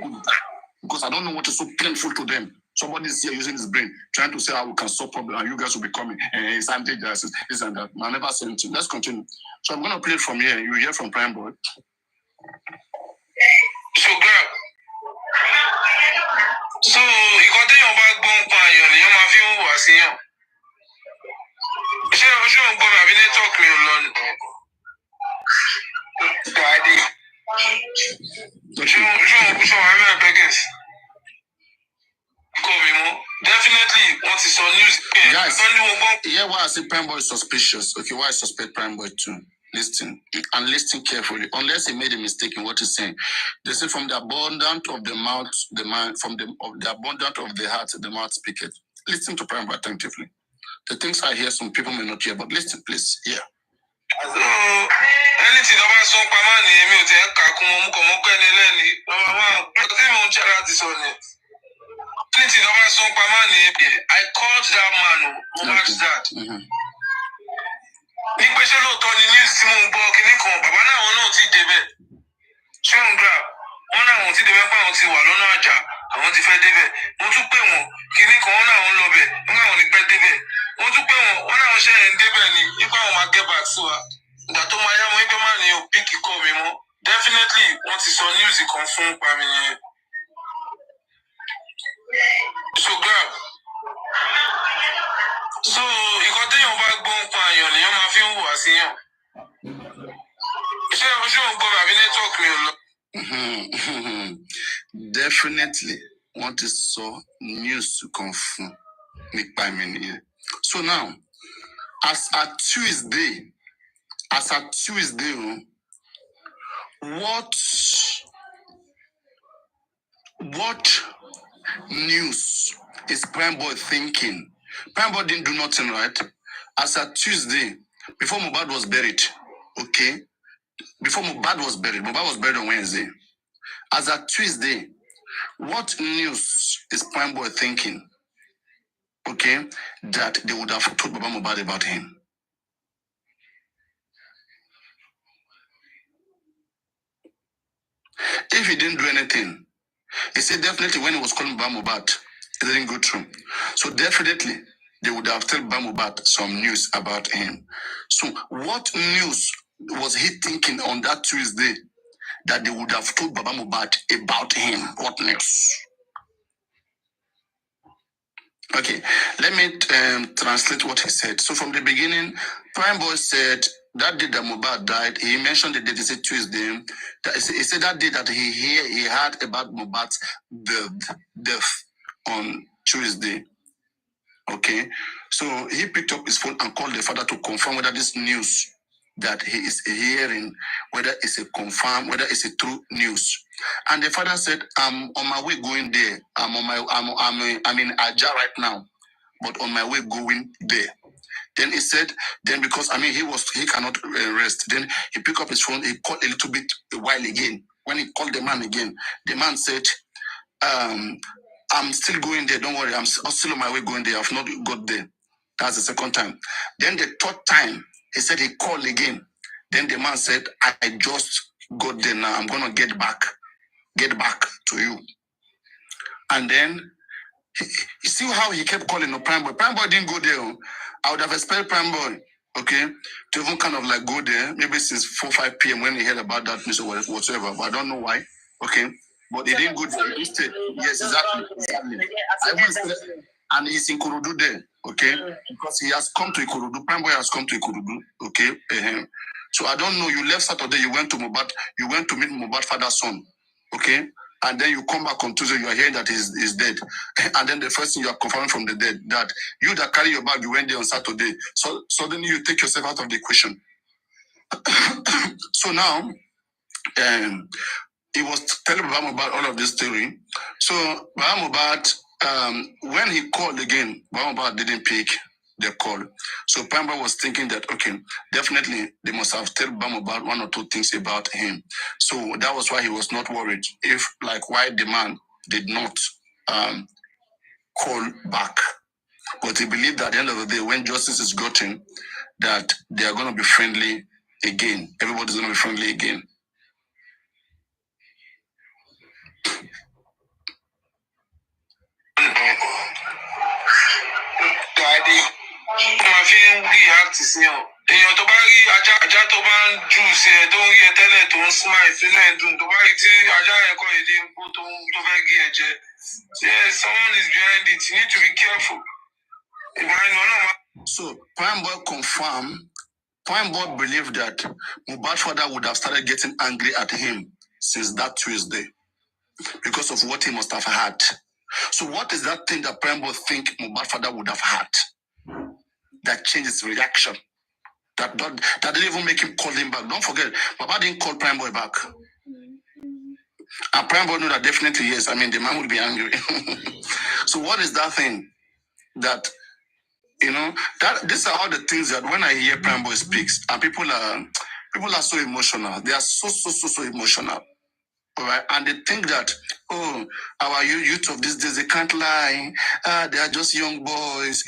S3: Go die. Because I don't know what is so painful to them. Somebody is here using his brain, trying to say how we can solve problem, and you guys will be coming. It's anti-justice, this and that. I never said anything. Let's continue. So I'm going to play it from here. You hear from Prime Boy.
S13: So, girl. So, you continue about going by your ma fi who was here. Ṣé o ṣe ń gbọ́ mi àbí network mi ò lọ ni? Ṣé o wà ní Abegins? Kọ́ mi mọ́. Definitely, wọ́n ti sọ news.
S3: Guys, Yeah, why I say Prime Boy is suspicious. Okay, why I suspect Prime Boy too? Listen and listen carefully. Unless he made a mistake in what he's saying. They say from the abundance of the mouth, the mind, from the abundance of the heart, the mouth speaketh. Listen to Prime Boy attentively. The things I hear, some people may not hear, but listen, please. Yeah.
S13: Anything about some pamani, me o te kakun mo ko mo kene leni. Anything about some pamani, I called that man, Wumi'S dad. Ní pé ṣé lóòótọ́ ni news tí mò ń gbọ́ kinní kan bàbá náà wọn náà ti débẹ̀ ṣé ń gbà wọn náà wọn ti débẹ̀ pé àwọn ti wà lọ́nà àjà àwọn ti fẹ́ débẹ̀ mo tún pè wọ́n kinní kan wọn náà wọn lọ bẹ̀ nígbà wọn ní pẹ́ débẹ̀ mo tún pè wọ́n wọn náà wọn ṣe ń débẹ̀ ni nípa àwọn máa get back sí wa ìgbà tó máa yá mo ní pé má ní o píkì kọ́ mi mọ́ definitely wọ́n ti sọ news kan fún pa mi nìyẹn. So grab so ìkan téèyàn bá gbọ́ ń pa àyàn lèèyàn máa fi ń hùwà síyàn. Ṣé ojú ò ń gbọ́ àbí network mi ò lọ?
S3: Definitely want to saw news to confirm nípa mi nìyẹn. So now, as at Tuesday, what news is Prime Boy thinking? Prime Boy didn't do nothing, right? As at Tuesday, before Mohbad was buried, okay? Before Mohbad was buried on Wednesday. As at Tuesday, what news is Prime Boy thinking? Okay, that they would have told Baba Mohbad about him. If he didn't do anything, he said definitely when he was calling Baba Mohbad, it didn't go through. So definitely they would have told Baba Mohbad some news about him. So what news was he thinking on that Tuesday that they would have told Baba Mohbad about him? What news? Okay, let me translate what he said. So from the beginning, Prime Boy said that day that Mohbad died, he mentioned the date, he said Tuesday. He said that day that he heard about Mohbad's death on Tuesday. Okay, so he picked up his phone and called the father to confirm whether this news that he is hearing, whether it's a confirm, whether it's a true news. And the father said, "I'm on my way going there. I'm in Aja right now, but on my way going there." Then he said, then because he cannot rest. Then he picked up his phone. He called a little bit a while again. When he called the man again, the man said, "I'm still going there. Don't worry. I'm still on my way going there. I've not got there." That's the second time. Then the third time, he said he called again. Then the man said, "I just got there now. I'm gonna get back to you." And then you see how he kept calling the Prime Boy. Prime Boy didn't go there. I would have expected Prime Boy, okay, to even kind of like go there, maybe since 4-5 p.m. when he heard about that news or whatever. But I don't know why. Okay. But he didn't go there. Instead, yes, exactly. And he's in Ikorodu there, okay? Because he has come to Ikorodu. Prime Boy has come to Ikorodu, okay? So I don't know. You left Saturday, you went to Mohbad, you went to meet Mohbad father's son, okay? And then you come back on Tuesday, you are hearing that he's dead. And then the first thing you are confirming from the dead, that you that carry your bag, you went there on Saturday. So suddenly you take yourself out of the equation. So now, he was telling Baba about all of this theory. So Baba Mohbad, when he called again, Baba Mohbad didn't pick the call. So Pamba was thinking that, okay, definitely they must have told Baba Mohbad one or two things about him. So that was why he was not worried if, like, why the man did not call back. But he believed that at the end of the day, when justice is gotten, that they are going to be friendly again. Everybody's going to be friendly again.
S13: Èèyàn tó bá rí ajá tó bá ń jù sí ẹ tó ń rí ẹ tẹ́lẹ̀ tó ń smile sínú ẹ̀ dùn tó bá rí tí ajá yẹn kọ́ èdè ń kó tó fẹ́ gé ẹ jẹ. Yes, someone is behind it. You need to be careful.
S3: So Prime Boy confirmed. Prime Boy believed that Mohbad's father would have started getting angry at him since that Tuesday because of what he must have had. So what is that thing that Prime Boy think Mohbad's father would have had?
S4: that changed his reaction. That didn't even make him call him back. Don't forget, Baba didn't call Prime Boy back. And Prime Boy knew that definitely yes. I mean, the man would be angry. So what is that thing that, you know, that these are all the things that when I hear Prime Boy speaks, and people are so emotional. They are so emotional. All right, and they think that, oh, our youth of these days, they can't lie. They are just young boys.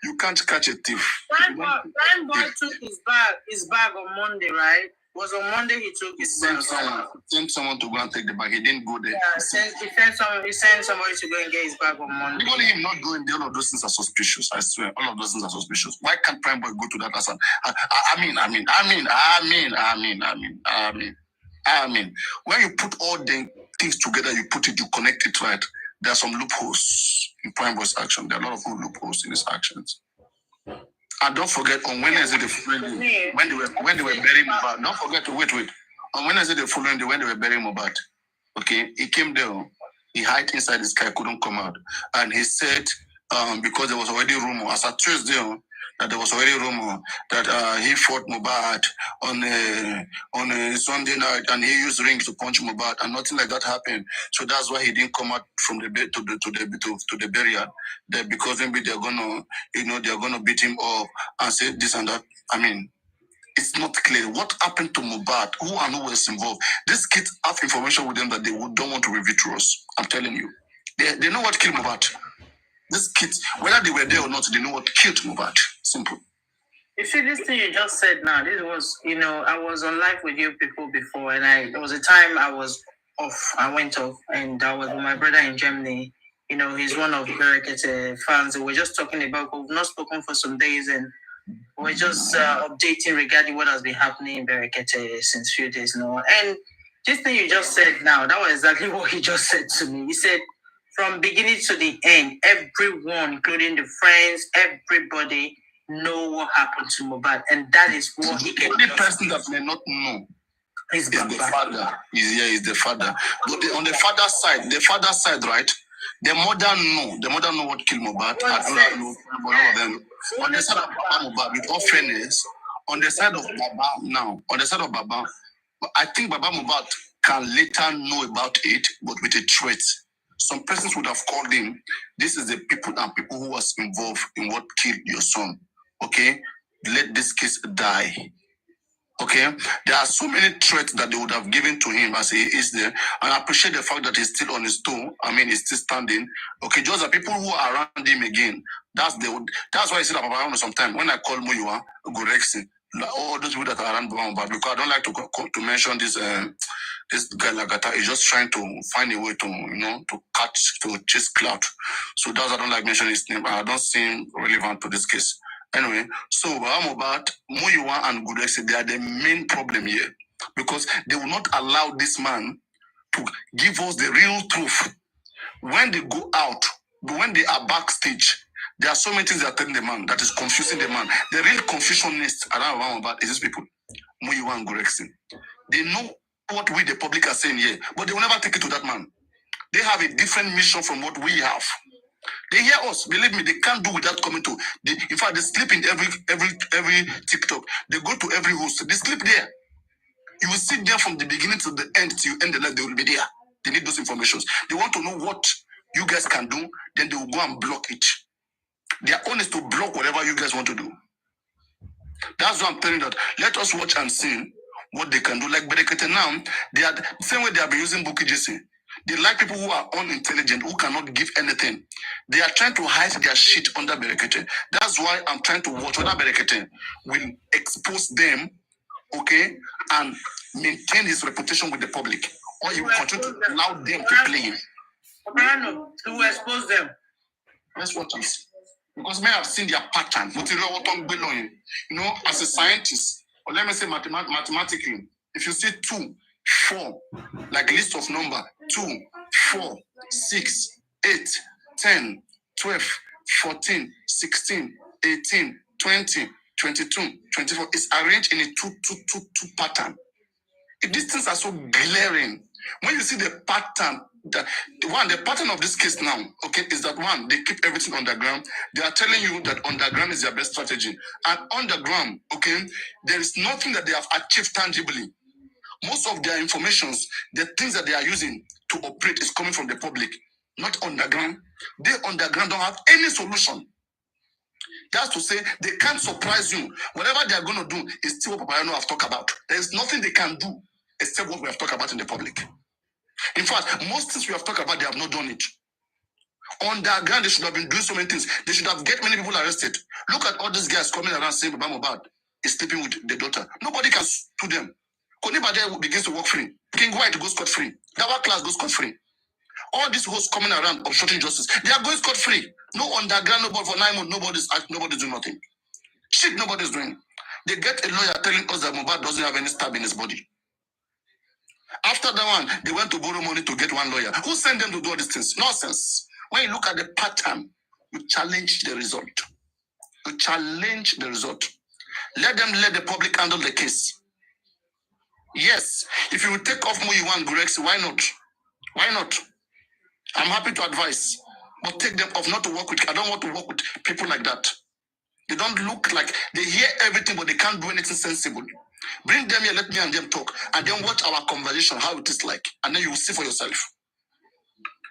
S4: You can't catch a thief.
S8: Prime Boy took his bag on Monday, right? It was on Monday he took his bag.
S4: Sent someone to go and take the bag. He didn't go there.
S8: Yeah, he sent somebody to go and get his bag on Monday.
S4: Only him not going there, all of those things are suspicious. I swear, all of those things are suspicious. Why can't Prime Boy go to that person? I mean. When you put all the things together, you connect it right. There are some loopholes in Prime Boy's action. There are a lot of loopholes in his actions. And don't forget, on Wednesday the following day, when they were burying Mohbad, don't forget to wait. On Wednesday the following day, when they were burying Mohbad, okay, he came there, he hid inside his car, couldn't come out. And he said, because there was already rumor, as at Tuesday, that there was already rumor that he fought Mohbad on a Sunday night, and he used ring to punch Mohbad, and nothing like that happened. So that's why he didn't come out from the bed to the burial. That because maybe they're gonna beat him up and say this and that. I mean, it's not clear what happened to Mohbad, who and who was involved. These kids have information with them that they don't want to reveal to us. I'm telling you, they know what killed Mohbad. These kids, whether they were there or not, they know what killed Mohbad. Simple.
S8: You see, this thing you just said now, this was, I was on live with you people before, and there was a time I was off. I went off, and I was with my brother in Germany. He's one of Berekete fans. We were just talking about, we've not spoken for some days, and we're just updating regarding what has been happening in Berekete since a few days now. And this thing you just said now, that was exactly what he just said to me. He said, from beginning to the end, everyone, including the friends, everybody know what happened to Mohbad, and that is what he can.
S4: The only person that may not know is the father. Is the father. But on the father's side, right? The mother know what killed Mohbad. I don't know all of them. On the side of Baba Mohbad, with all fairness, on the side of Baba, I think Baba Mohbad can later know about it, but with a threat. Some persons would have called him. This is the people who was involved in what killed your son. Okay, let this case die. Okay, there are so many threats that they would have given to him as he is there, and I appreciate the fact that he's still on his toe. I mean, he's still standing. Okay, just the people who are around him again. That's why I said about sometimes when I call Muyiwa, Gorexi, all those people that are around Baba, because I don't like to mention this guy Lagata is just trying to find a way to chase clout. So that's why I don't like mentioning his name. I don't seem relevant to this case. Anyway, so Mohbad, Muyiwa, and Gudexi, they are the main problem here because they will not allow this man to give us the real truth. When they go out, when they are backstage, there are so many things that are telling the man that is confusing the man. The real confusionists around Mohbad is these people, Muyiwa and Gudexi. They know what we, the public, are saying here, but they will never take it to that man. They have a different mission from what we have. They hear us. Believe me, they can't do without coming to. In fact, they sleep in every TikTok. They go to every host. They sleep there. You will sit there from the beginning to the end till you end the life. They will be there. They need those informations. They want to know what you guys can do. Then they will go and block it. Their own is to block whatever you guys want to do. That's why I'm telling you that. Let us watch and see what they can do. Like Berekete now, they are the same way they have been using Bukky Jesse. They like people who are unintelligent, who cannot give anything. They are trying to hide their shit under Berekete. That's why I'm trying to watch whether Berekete will expose them, okay, and maintain his reputation with the public, or he will continue to allow them to play him.
S8: To expose them.
S4: That's what I'm saying. Because may have seen their pattern. As a scientist, or let me say mathematically, if you see 2, 4, like list of number 2, 4, 6, 8, 10, 12, 14, 16, 18, 20, 22, 24. It's arranged in a 2 pattern. If these things are so glaring, When you see the pattern, the pattern of this case now, okay, is that one, they keep everything underground. They are telling you that underground is their best strategy. And underground, okay, there is nothing that they have achieved tangibly. Most of their informations, the things that they are using to operate is coming from the public, not underground. They underground don't have any solution. That's to say, they can't surprise you. Whatever they are going to do is still what Papayano have talked about. There is nothing they can do except what we have talked about in the public. In fact, most things we have talked about, they have not done it. Underground, they should have been doing so many things. They should have get many people arrested. Look at all these guys coming around saying Baba Mohbad is sleeping with the daughter. Nobody can sue them. Konibade begins to work free. King White goes scot-free. Dawah class goes scot-free. All these hosts coming around obstructing justice, they are going scot-free. No underground, nobody for 9 months, nobody's doing nothing. Shit, nobody's doing. They get a lawyer telling us that Mohbad doesn't have any stab in his body. After that one, they went to borrow money to get one lawyer. Who sent them to do all these things? Nonsense. When you look at the pattern, you challenge the result. You challenge the result. Let the public handle the case. Yes, if you will take off Muyiwa and Gurex, why not? Why not? I'm happy to advise, but take them off. Not to work with. I don't want to work with people like that. They don't look like they hear everything, but they can't do anything sensible. Bring them here, let me and them talk, and then watch our conversation, how it is like, and then you will see for yourself.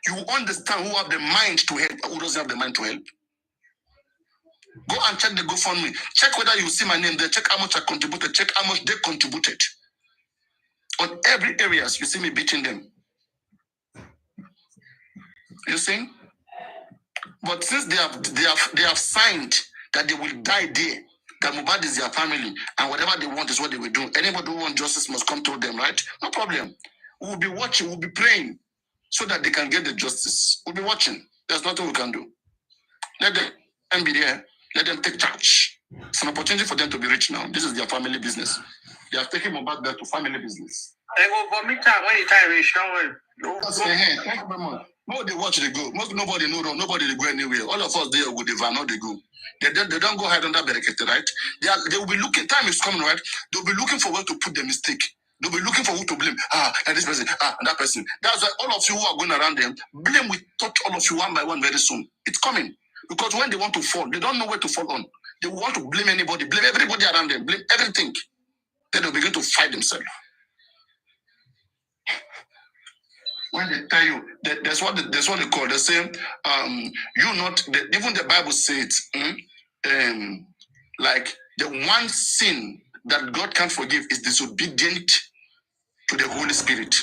S4: You will understand who have the mind to help, who doesn't have the mind to help. Go and check the GoFundMe. Check whether you see my name there. Check how much I contributed. Check how much they contributed. On every areas, you see me beating them. You see? But since they have signed that they will die there, that Mohbad is their family, and whatever they want is what they will do. Anybody who wants justice must come to them, right? No problem. We'll be watching, we'll be praying so that they can get the justice. We'll be watching. There's nothing we can do. Let them be there. Let them take charge. It's an opportunity for them to be rich now. This is their family business. They have taken Mohbad back to family business. They go vomit when you time is showing. No, they watch, they go. Nobody know, nobody they go anywhere. All of us there go, they van, they go. They don't go hide under barricade, right? They will be looking, time is coming, right? They'll be looking for where to put the mistake. They'll be looking for who to blame. And this person, and that person. That's why all of you who are going around them, blame will touch all of you one by one very soon. It's coming. Because when they want to fall, they don't know where to fall on. They want to blame anybody, blame everybody around them, blame everything. Then they'll begin to fight themselves. When they tell you that that's what they call. They say, even the Bible says, like the one sin that God can't forgive is disobedient to the Holy Spirit.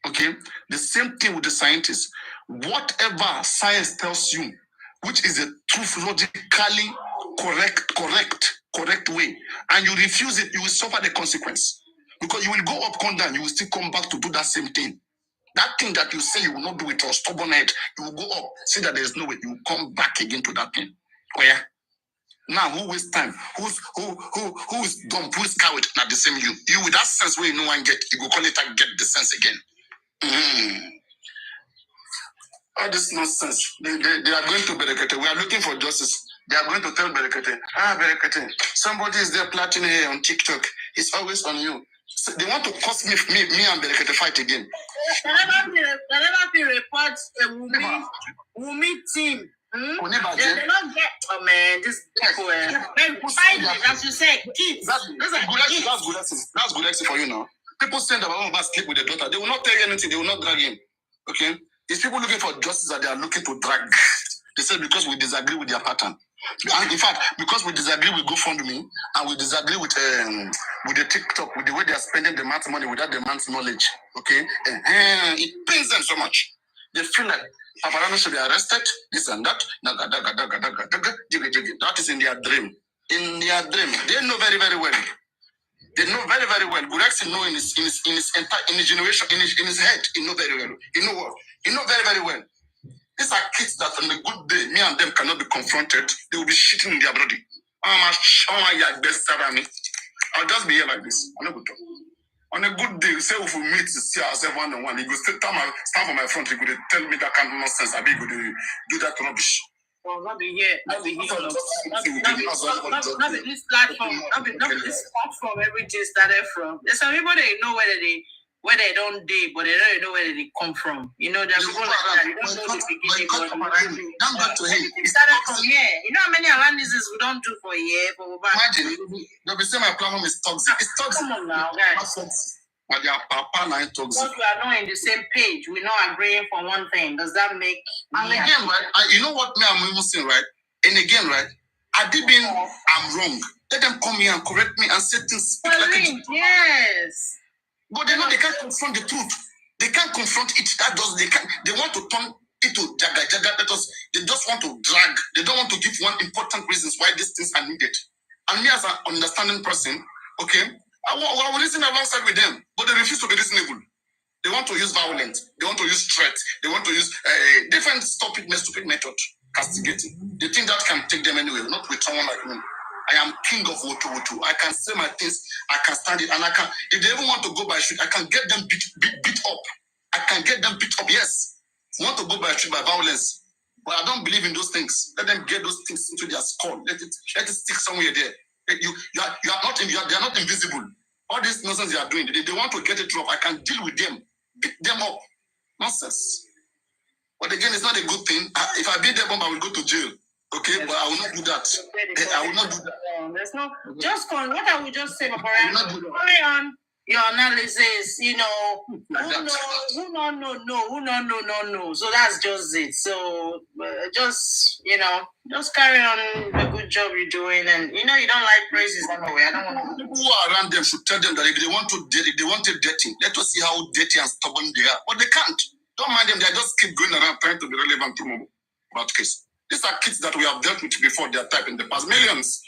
S4: Okay, the same thing with the scientists. Whatever science tells you, which is a truth, logically correct way, and you refuse it, you will suffer the consequence. Because you will go up, come down, you will still come back to do that same thing. That thing that you say you will not do with your stubborn head, you will go up, see that there is no way, you will come back again to that thing. Oh yeah. Now who wastes time? Who is dumb? Who is coward? Not the same you. You with that sense where no one get, you go call it and get the sense again. All this nonsense. They are going to Berekete. We are looking for justice. They are going to tell Berekete, Berekete, somebody is there plotting here on TikTok. It's always on you. So they want to cause me and Berekete fight again.
S8: There never been reports a Wumi team. They don't get. Oh man, this people. As you said, kids. That's
S4: good lesson for you now. People saying that Baba Mohbad sleep with the daughter. They will not tell you anything. They will not drag him. Okay. It's people looking for justice that they are looking to drag. They say because we disagree with their pattern. And in fact, because we disagree with GoFundMe and we disagree with the TikTok, with the way they are spending the man's money without the man's knowledge, okay? It pains them so much. They feel like Paparano should be arrested, this and that. That is in their dream. In their dream. They know very, very well. They know very, very well. Gurex know in his generation, in his head, he know very well. He know what? He know very, very well. These are kids that on a good day, me and them cannot be confronted. They will be shitting in their body. I'll just be here like this. I'm not good talk. On a good day, say if we meet, see ourselves one-on-one, he go stand on my front, he go tell me that kind of nonsense. I be go do that rubbish.
S8: Well, not be here. Not be here. Not be this platform. Not be this platform every day started from. There's some people they know whether they where they don't date, but they don't know where they come from. You know, there are people like that. They don't know the beginning.
S4: Don't go to him.
S8: It started from here. You know how many analysis we don't do for a year?
S4: Imagine, they'll be saying my platform is toxic. It's toxic.
S8: Come on now, guys.
S4: But their papa now is toxic.
S8: Because we are not in the same page, we're not agreeing for one thing. Does that make
S4: and again, right? You know what me I'm even saying, right? And again, right? I'm wrong. Let them come here and correct me and say things.
S8: Yes.
S4: But they know they can't confront the truth. They can't confront it. They want to turn it to jaga because they just want to drag. They don't want to give one important reasons why these things are needed. And me as an understanding person, okay, I will listen alongside with them, but they refuse to be reasonable. They want to use violence. They want to use threat. They want to use different stupid method, castigating. They think that can take them anywhere, not with someone like me. I am king of Wotu. I can say my things. I can stand it, and I can. If they even want to go by street, I can get them beat up. I can get them beat up. Yes, want to go by street by violence, but I don't believe in those things. Let them get those things into their skull. Let it stick somewhere there. They are not invisible. All this nonsense they are doing, they want to get it rough. I can deal with them, beat them up. Nonsense. But again, it's not a good thing. If I beat them up, I will go to jail. Okay, yes. But I will not do that. I will not do that.
S8: There's no what I would just say, carry on your analysis. You know, who no. So that's just it. So just carry on the good job you're doing, and you don't like praises anyway. I don't want
S4: people who are around them should tell them that if they want it dirty, let us see how dirty and stubborn they are. But they can't. Don't mind them. They just keep going around trying to be relevant to about case. These are kids that we have dealt with before their type in the past. Millions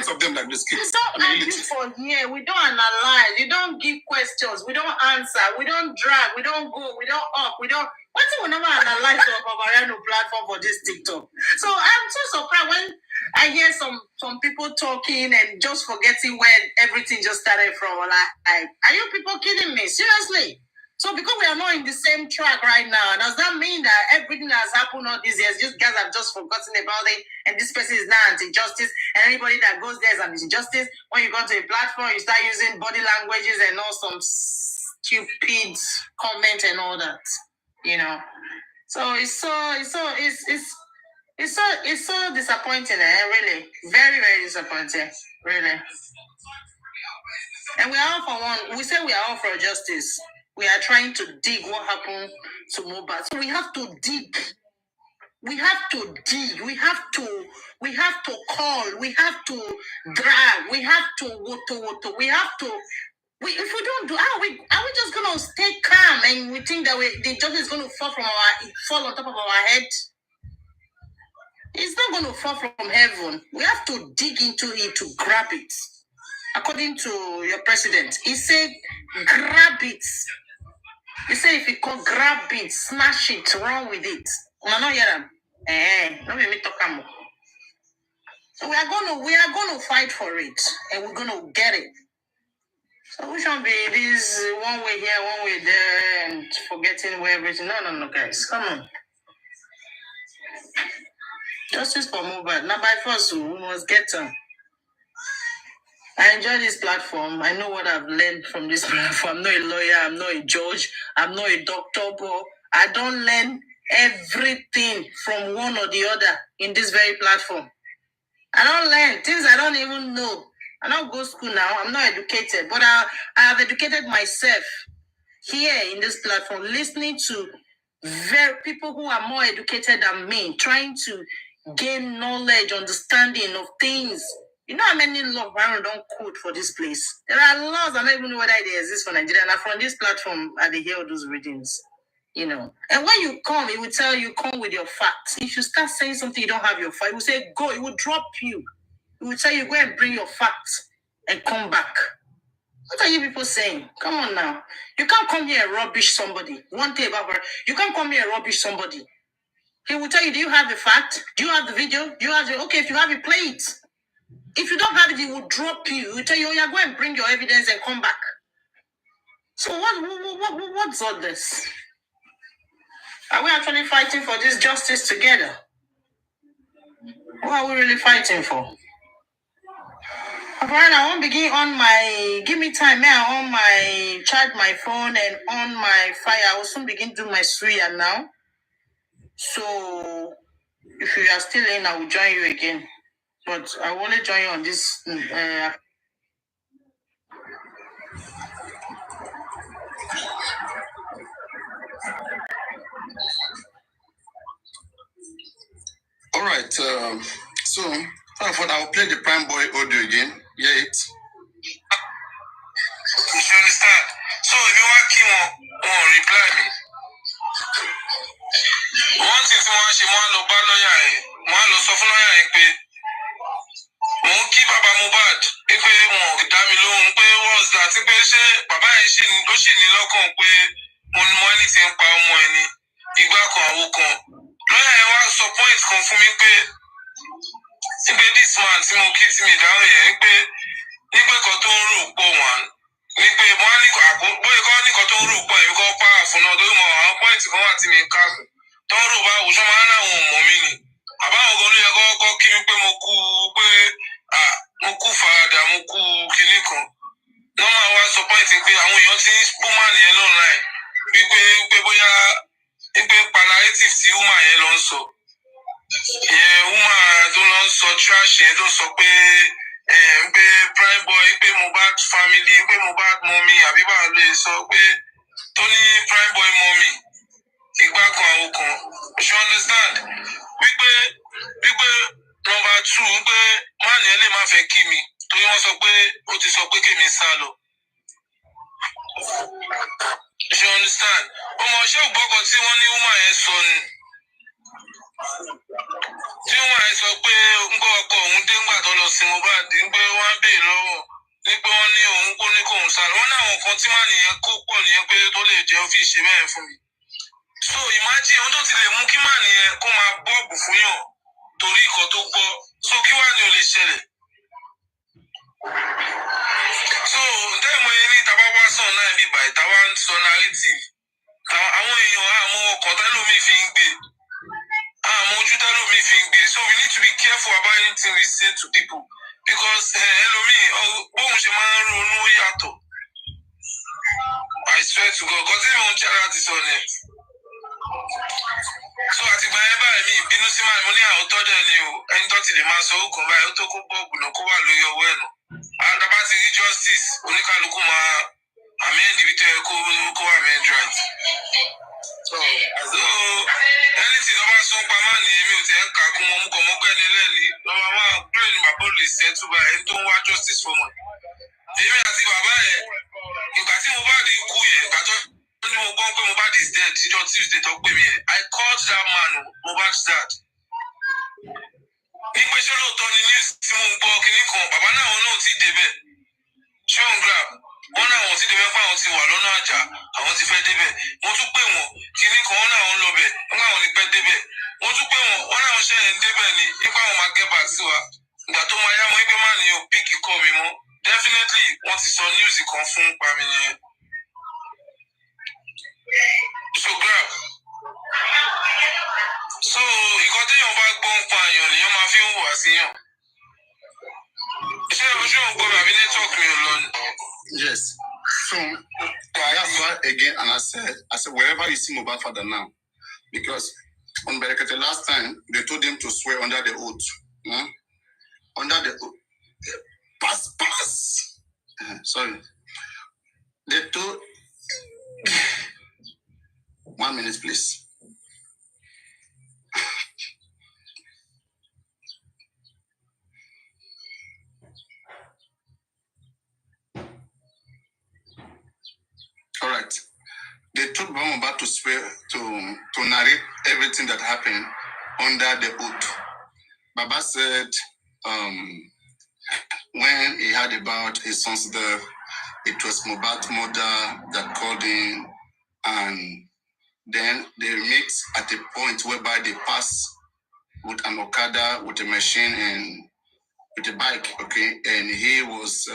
S4: of them like these kids.
S8: It's not like this for here. We don't analyze. You don't give questions. We don't answer. We don't drag. We don't go. We don't up. We don't. What's we never analyze the Bavariano platform for this TikTok? So I'm so surprised when I hear some people talking and just forgetting where everything just started from. Like, are you people kidding me? Seriously? So because we are not in the same track right now, does that mean that everything that has happened all these years, you guys have just forgotten about it, and this person is now anti-justice, and anybody that goes there is anti-justice? When you go to a platform, you start using body languages and all some stupid comment and all that, So it's so disappointing, really, very, very disappointing, really. And we are all for one. We say we are all for justice. We are trying to dig what happened to Mohbad. So we have to dig. We have to dig. We have to call. We have to drag. We have to woto. We have to. If we don't do, are we just gonna stay calm and we think that the justice is gonna fall on top of our head? It's not gonna fall from heaven. We have to dig into it to grab it. According to your president, he said, grab it. He said if you can grab it, smash it, run with it. No, no, me talk more. So we are gonna fight for it, and we're gonna get it. So we shouldn't be this one way here, one way there, and forgetting where everything. No, guys, come on. Justice for Mohbad. Now by force, we must get them. I enjoy this platform. I know what I've learned from this platform. I'm not a lawyer. I'm not a judge. I'm not a doctor, but I don't learn everything from one or the other in this very platform. I don't learn things I don't even know. I don't go to school now. I'm not educated, but I have educated myself here in this platform, listening to people who are more educated than me, trying to gain knowledge, understanding of things. You know how many laws I don't quote for this place? There are laws I don't even know whether they exist for Nigeria. And from this platform, I hear those readings, And when you come, it will tell you, come with your facts. If you start saying something, you don't have your facts, it will say, go, it will drop you. It will tell you, go and bring your facts and come back. What are you people saying? Come on now. You can't come here and rubbish somebody. One thing about her, you can't come here and rubbish somebody. He will tell you, do you have the fact? Do you have the video? Do you have the... Okay, if you have it, play it. If you don't have it, he will drop you. He will tell you, yeah, go and bring your evidence and come back. So what's all this? Are we actually fighting for this justice together? What are we really fighting for? Alright, I won't begin on my. Give me time, man. On my charge my phone and on my fire. I will soon begin do my suya now. So if you are still in, I will join you again. But I will only join you on this.
S4: All right. So, I will play the Prime Boy audio again. Yeah, it.
S13: You understand? So if you want to reply me. One thing tí wọ́n ṣe wọ́n á lọ bá lọ́ọ̀yà yẹn wọ́n á lọ sọ fún lọ́ọ̀yà yẹn pé mò ń kí bàbá Mohbad pé wọn ò dá mi lóhùn pé what's that pé ṣé bàbá yẹn ó sì ní lọ́kàn pé mo ní mọ́ ẹni tí ń pa ọmọ ẹ̀ ní ìgbà kan àwo kan lọ́ọ̀yà yẹn wá sọ point kan fún mi pé this man tí mo kí tí mi dáhùn yẹn pé nígbà kan tó ń rò pọ̀ wọ́n ní pé wọ́n á ní bóyá kọ́ ní kan tó ń rò pọ̀ ẹ̀mí kan pa àfọ̀nà tó mọ̀ àwọn point kan wà tí mi ká tọ́rọ̀ bá wùsọ máa ń láwọn ọmọ mi ni àbáwọn kan ló yẹ kọ́kọ́ kí mi pé mo kú farada mo kú kinní kan wọ́n máa wá sọ pọ́ìntì pé àwọn èèyàn ti ń bú màní yẹn online wípé bóyá wípé palliative tí woman yẹn lọ ń sọ ìyẹn woman tó lọ ń sọ trash yẹn tó sọ pé pé prime boy pé Mohbad family pé Mohbad mommy àbí báwo lè sọ pé tó ní prime boy mommy ìgbà kan àwọn kan you understand wípé number 2 wípé máàní ẹ lè má fẹ́ kí mi torí wọ́n sọ pé ó ti sọ pé kèmi sá lọ you understand ọmọ ṣé ògbọ́kọ̀ tí wọ́n ní woman yẹn sọ ni tí woman yẹn sọ pé ńgbọ́ ọkọ òun dé ńgbà tó lọ sí Mohbad ń pé wọ́n á bèè lọ́wọ́ ní pé wọ́n ní òun kó ní kóun sá lọ wọ́n ní àwọn kan tí máàní yẹn kó pọ̀ nìyẹn pé tó lè jẹ́ ó fi ṣe bẹ́ẹ̀ fún mi. So imagine ohun tó ti lè mú kí màá nìyẹn kó máa bọ́ọ̀bù fún yàn torí ìkọ́ tó gbọ́ so kí wàá ní o lè ṣẹlẹ̀. So dẹ́ẹ̀mọ yẹn ní tàbá wá sàn náà bí báyìí tàbá ń sọ narrative àwọn èèyàn àmọ́ ọkọ̀ tẹ́lómi fi ń gbé àmọ́ ojú tẹ́lómi fi ń gbé so we need to be careful about anything we say to people because ẹlòmíì bóun ṣe máa ń ronú yàtọ̀. I swear to God kọ́ tí mo ń jára ti sọ ni. So àtìgbà yẹn báyìí mi ìbínú sí máa mo ní àwòtọ́ dẹ̀ ni o ẹni tó ti lè máa sọ ògùn báyìí ó tó kó bọ́ọ̀bù náà kó wà lórí ọwọ́ ẹ̀ nù. Àdàbà ti rí justice oníkálukú máa amend ibi tó yẹ kó amend right. So anything lọ́ba sọ pa máa ní èmi ò ti ẹ̀ kà kún wọn mú kọ̀ mọ́kọ́ ẹni ẹlẹ́ni lọ́ba máa gbé ní bàbá olè settle by ẹni tó ń wá justice for money. Èmi àti bàbá yẹn ìgbà tí Mohbad kú yẹn ìgbà tó ní mo gbọ́ pé Mohbad is dead ìjọ Tuesday tó pè mí yẹn I called that man Mohbad's dad. Ní pé ṣé lóòótọ́ ni news tí mo ń gbọ́ kinní kan bàbá náà wọn náà ti débẹ̀ ṣé òun grab wọn náà wọn ti débẹ̀ pé àwọn ti wà lọ́nà àjà àwọn ti fẹ́ débẹ̀ mo tún pè wọ́n kinní kan wọn náà wọn lọ bẹ̀ nígbà wọn ní pẹ́ débẹ̀ mo tún pè wọ́n wọn náà wọn ṣẹ̀yìn ń débẹ̀ ni nígbà wọn máa get back sí wa ìgbà tó máa yá mọ́ ẹgbẹ́ má ní o píkì kọ́ mi mọ́ definitely wọ́n ti sọ news kan fún pa mi nìyẹn. So grab so ìkan téèyàn bá gbọ́ ń pa àyàn lèèyàn máa fi ń hùwà síyàn. Ṣé ojú ò gbọ́ mi àbí network mi ò lọ ni?
S4: Yes. So that's why again, and I said wherever you see Mohbad father now, because on Berekete last time they told him to swear under the oath. Under the oath. Pass. Sorry. They told 1 minute, please. All right. They told Mohbad to swear to narrate everything that happened under the oath. Baba said when he heard about his son's death, it was Mohbad's mother that called him, and then they meet at a point whereby they pass with an Okada, with a machine, and with a bike, okay, and he was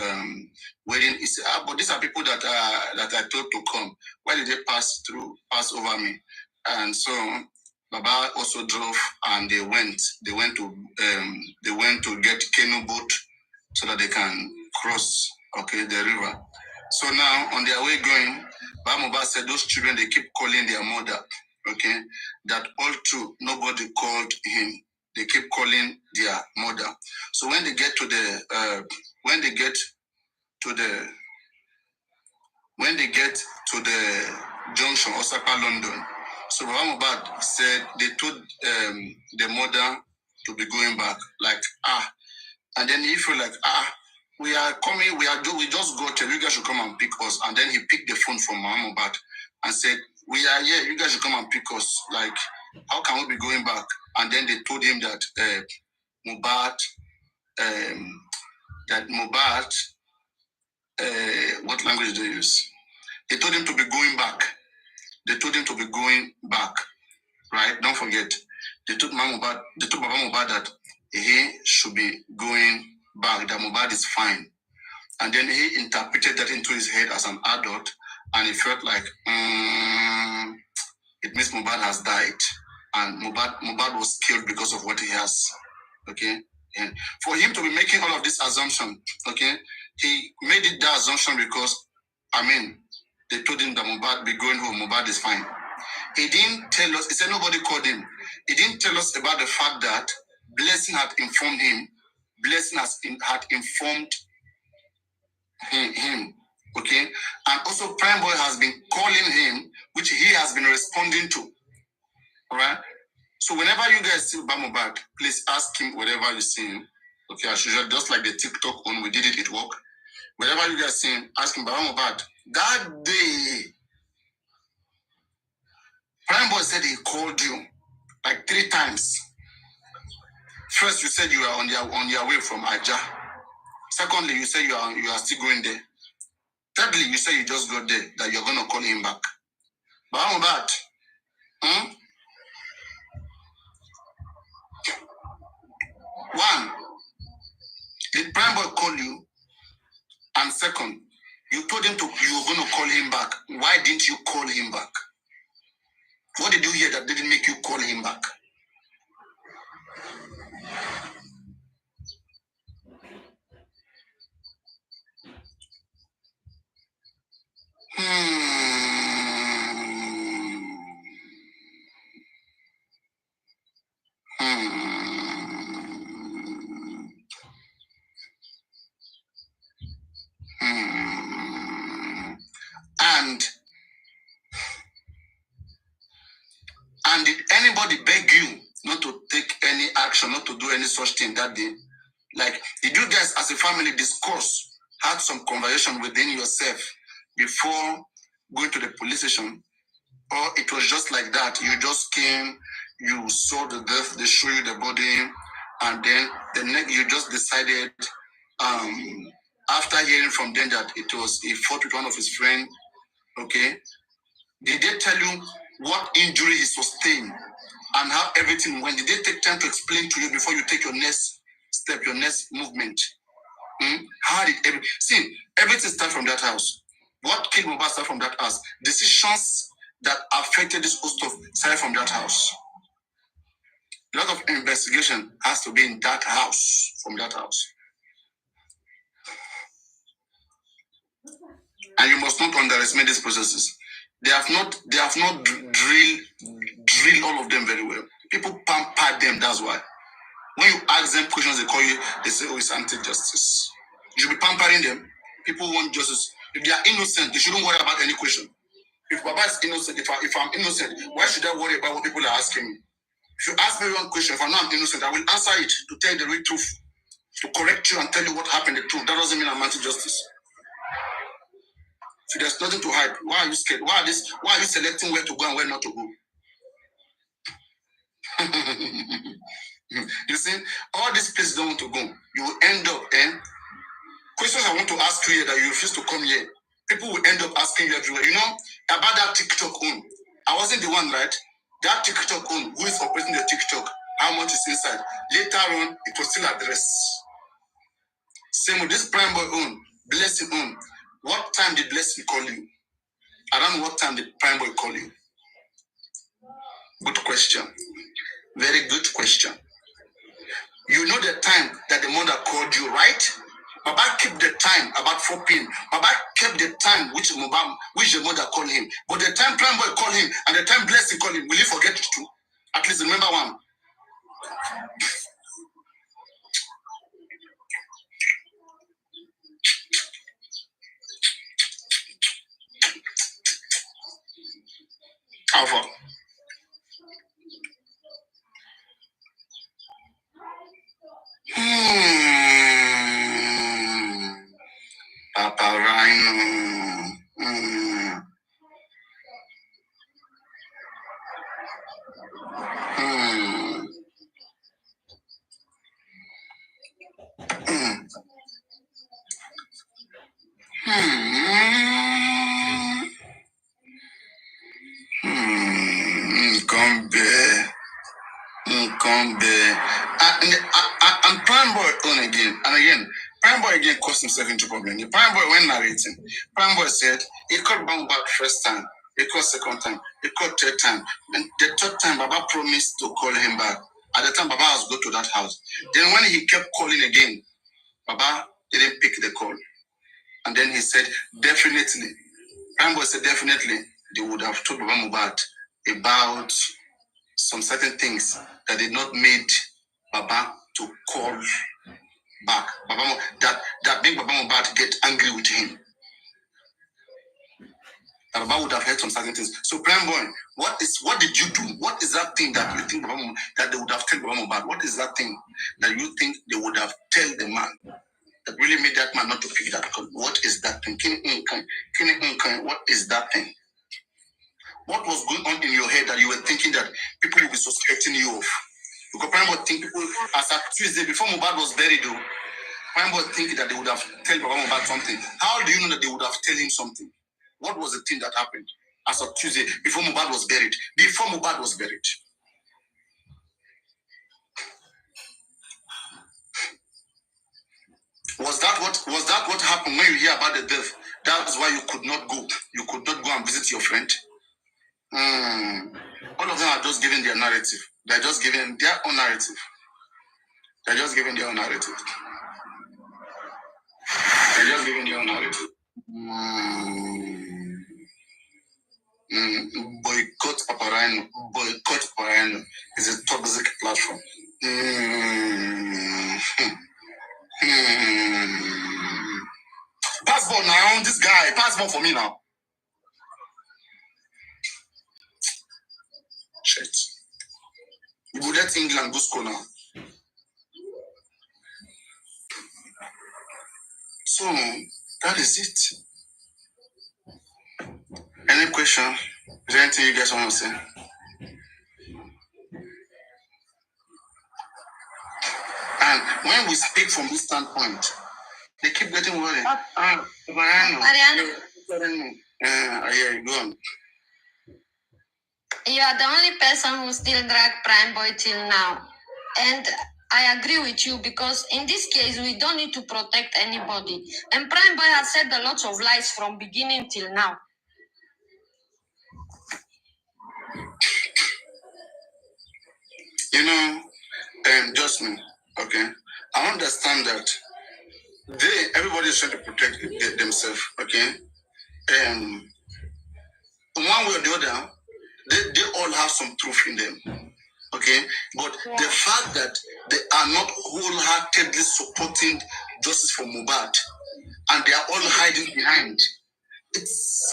S4: waiting. He said, but these are people that I told to come. Why did they pass over me? And so Baba also drove, and they went to get canoe boat so that they can
S13: cross, okay, the river. So now, on their way going, Mohbad said those children, they keep calling their mother, okay, that all through, nobody called him. They keep calling their mother. So when they get to the, junction, Osaka, London, so Mohbad said they told the mother to be going back, like, and then he feel like, we are coming, we just got here, you guys should come and pick us. And then he picked the phone from Mohbad and said, we are here, you guys should come and pick us. Like, how can we be going back? And then they told him that Mohbad, what language do they use? They told him to be going back. Right? Don't forget. They told Baba Mohbad that he should be going back, that Mohbad is fine. And then he interpreted that into his head as an adult, and he felt like, it means Mohbad has died. And Mohbad was killed because of what he has. Okay? And for him to be making all of this assumption, okay, he made it that assumption because, they told him that Mohbad be going home, Mohbad is fine. He didn't tell us, he said nobody called him. He didn't tell us about the fact that Blessing had informed him. Blessing had informed him, okay? And also Prime Boy has been calling him, which he has been responding to, all right? So whenever you guys see Mohbad, please ask him whatever you see him, okay? As usual, just like the TikTok one, we did it worked. Whenever you guys see him, ask him, Mohbad, that day, Prime Boy said he called you like 3 times. First, you said you are on your way from Aja. Secondly, you said you are still going there. Thirdly, you said you just got there, that you're going to call him back. But how about that? One, did Prime Boy call you? And second, you told him you were going to call him back. Why didn't you call him back? What did you hear that didn't make you call him back? And did anybody beg you not to take any action, not to do any such thing that day? Like, did you guys as a family discuss, had some conversation within yourself before going to the police station? Or it was just like that? You just came, you saw the death, they show you the body, and then you just decided, after hearing from them that he fought with one of his friends, okay? Did they tell you what injury he sustained and how everything went? Did they take time to explain to you before you take your next step, your next movement? How did everything start from that house? What killed Mohbad started from that house? Decisions that affected this whole stuff started from that house. A lot of investigation has to be in that house, from that house. And you must not underestimate these processes. They have not drilled all of them very well. People pamper them, that's why. When you ask them questions, they say, it's anti-justice. You should be pampering them. People want justice. If they are innocent, they shouldn't worry about any question. If Baba is innocent, if I'm innocent, why should I worry about what people are asking me? If you ask me one question, if I know I'm innocent, I will answer it to tell you the real truth, to correct you and tell you what happened, the truth. That doesn't mean I'm anti-justice. So there's nothing to hide. Why are you scared? Why are you selecting where to go and where not to go? You see, all these places don't want to go. You will end up questions I want to ask you here that you refuse to come here. People will end up asking you everywhere. You know, about that TikTok own. I wasn't the one, right? That TikTok own, who is operating the TikTok, how much is inside? Later on, it was still addressed. Same with this Prime Boy own, Blessing own. What time did Blessing call you? Around what time did Prime Boy call you? Good question. Very good question. You know the time that the mother called you, right?
S10: Baba kept the time about 4 p.m. Baba kept the time which the mother called him. But the time Prime Boy called him and the time Blessing called him, will he forget it too? At least remember one. Alpha. Papa Rhino. And Prime Boy on again and again. Prime Boy again caused himself into problem. The Prime Boy when narrating, Prime Boy said he called Bang back first time, he called second time, he called third time, and the third time Baba promised to call him back. At the time Baba was go to that house. Then when he kept calling again, Baba didn't pick the call. And then he said, definitely. Prime Boy said definitely they would have told Baba Mohbad about some certain things that did not made Baba to call back. That made Baba Mohbad get angry with him. That Baba would have heard some certain things. So Prime Boy, what did you do? What is that thing that you think Baba Mohbad, that they would have told Baba Mohbad? What is that thing that you think they would have told the man that really made that man not to pick that call? What is that thing? What is that thing? What was going on in your head that you were thinking that people will be suspecting you of? Because Prime Boy think people, as at Tuesday, before Mohbad was buried, though, Prime Boy think that they would have told Baba Mohbad something. How do you know that they would have told him something? What was the thing that happened as of Tuesday, before Mohbad was buried? Before Mohbad was buried. Was that what happened when you hear about the death? That's why you could not go. You could not go and visit your friend. All of them are just giving their narrative. They're just giving their own narrative. They're just giving their own narrative. They're just giving their own narrative. Boycott Paparino. Boycott Paparino is a toxic platform. Passport now, this guy. Passport for me now. Shit. You will let England go school now. So that is it. Any question? Is there anything you guys want to say? And when we speak from this standpoint, they keep getting worried.
S5: Ariana.
S10: Yeah, go on.
S5: You are the only person who still drag Prime Boy till now. And I agree with you because in this case, we don't need to protect anybody. And Prime Boy has said a lot of lies from beginning till now.
S10: You know, just me, okay? I understand that everybody is trying to protect themselves, okay? One way or the other, they all have some truth in them, okay? But the fact that they are not wholeheartedly supporting justice for Mohbad and they are all hiding behind, it's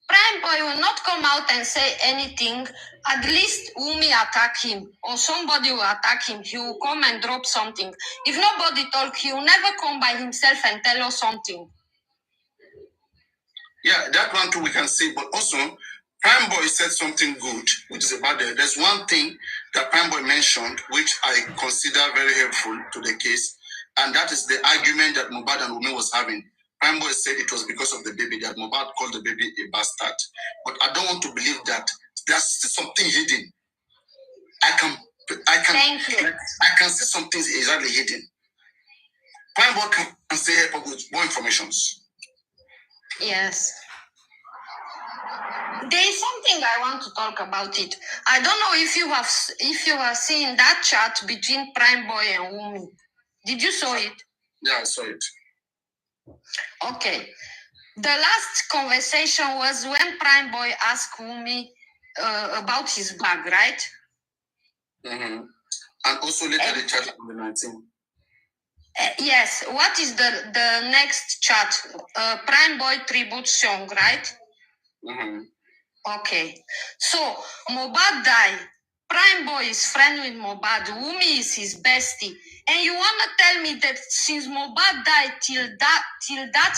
S5: Prime Boy will not come out and say anything. At least Wumi attack him or somebody will attack him. He will come and drop something. If nobody talk, he will never come by himself and tell us something.
S10: Yeah, that one too we can say. But also, Prime Boy said something good, which is about there's one thing that Prime Boy mentioned, which I consider very helpful to the case, and that is the argument that Mohbad and Wumi was having. Prime Boy said it was because of the baby, that Mohbad called the baby a bastard. But I don't want to believe that. There's something hidden. I can see something exactly hidden. Prime Boy can say help with more informations.
S5: Yes. There is something I want to talk about it. I don't know if you have seen that chat between Prime Boy and Wumi. Did you saw it?
S4: Yeah, I saw it.
S9: Okay. The last conversation was when Prime Boy asked Wumi about his bag, right?
S4: Mm-hmm. And also later the chat on the 19th.
S9: Yes. What is the next chat? Prime Boy tribute song, right?
S4: Mm-hmm.
S9: Okay. So Mohbad died. Prime Boy is friend with Mohbad. Wumi is his bestie. And you wanna tell me that since Mohbad died till that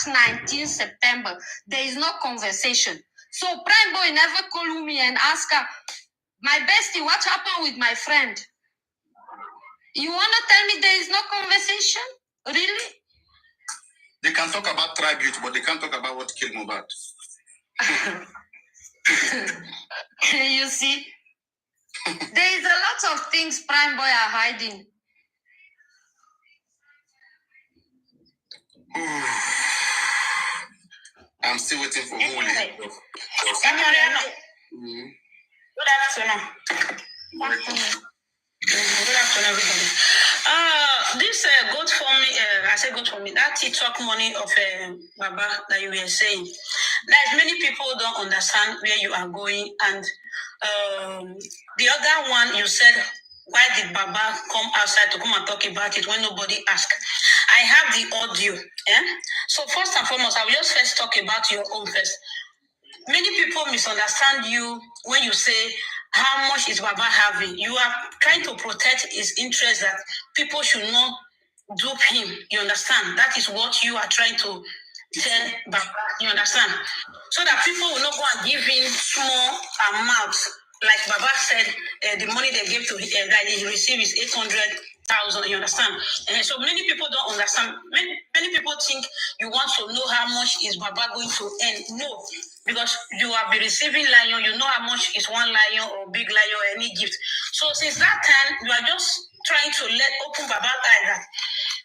S9: 19th September, there is no conversation. So Prime Boy never call Wumi and ask her, my bestie, what happened with my friend? You wanna tell me there is no conversation? Really?
S4: They can talk about tribute, but they can't talk about what killed Mohbad.
S9: You see? There is a lot of things Prime Boy are hiding.
S4: I'm still waiting for Holy.
S5: Good afternoon. Good afternoon, everybody. This good for me, I say good for me, that TikTok money of Baba that you were saying, like many people don't understand where you are going. And the other one, you said, why did Baba come outside to come and talk about it when nobody asked? I have the audio. So first and foremost, I will just first talk about your own first. Many people misunderstand you when you say, how much is Baba having? You are trying to protect his interest that people should not dupe him. You understand? That is what you are trying to tell Baba. You understand? So that people will not go and give him small amounts. Like Baba said, the money they gave to him, that he received is 800,000. You understand? And so many people don't understand. Many people think you want to know how much is Baba going to earn. No. Because you have been receiving lion, you know how much is one lion or big lion or any gift. So since that time, you are just trying to open Baba eye that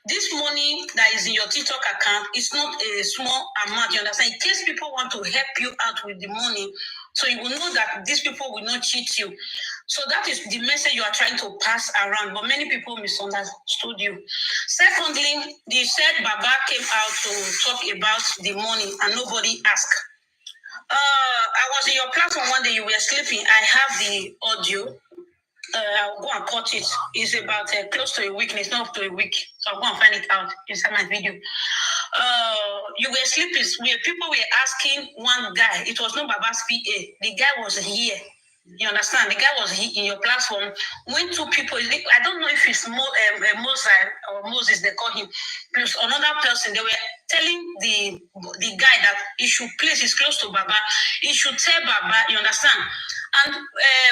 S5: this money that is in your TikTok account is not a small amount. You understand? In case people want to help you out with the money, so you will know that these people will not cheat you. So that is the message you are trying to pass around, but many people misunderstood you. Secondly, they said Baba came out to talk about the money and nobody asked. I was in your platform one day, you were sleeping. I have the audio. I'll go and cut it. It's about close to a week, and it's not up to a week. So I'll go and find it out inside my video. You were sleeping. People were asking one guy. It was not Baba's PA. The guy was here. You understand? The guy was in your platform. When two people, I don't know if it's Moses or Moses, they call him, plus another person, they were telling the guy that he should place his close to Baba. He should tell Baba, you understand? And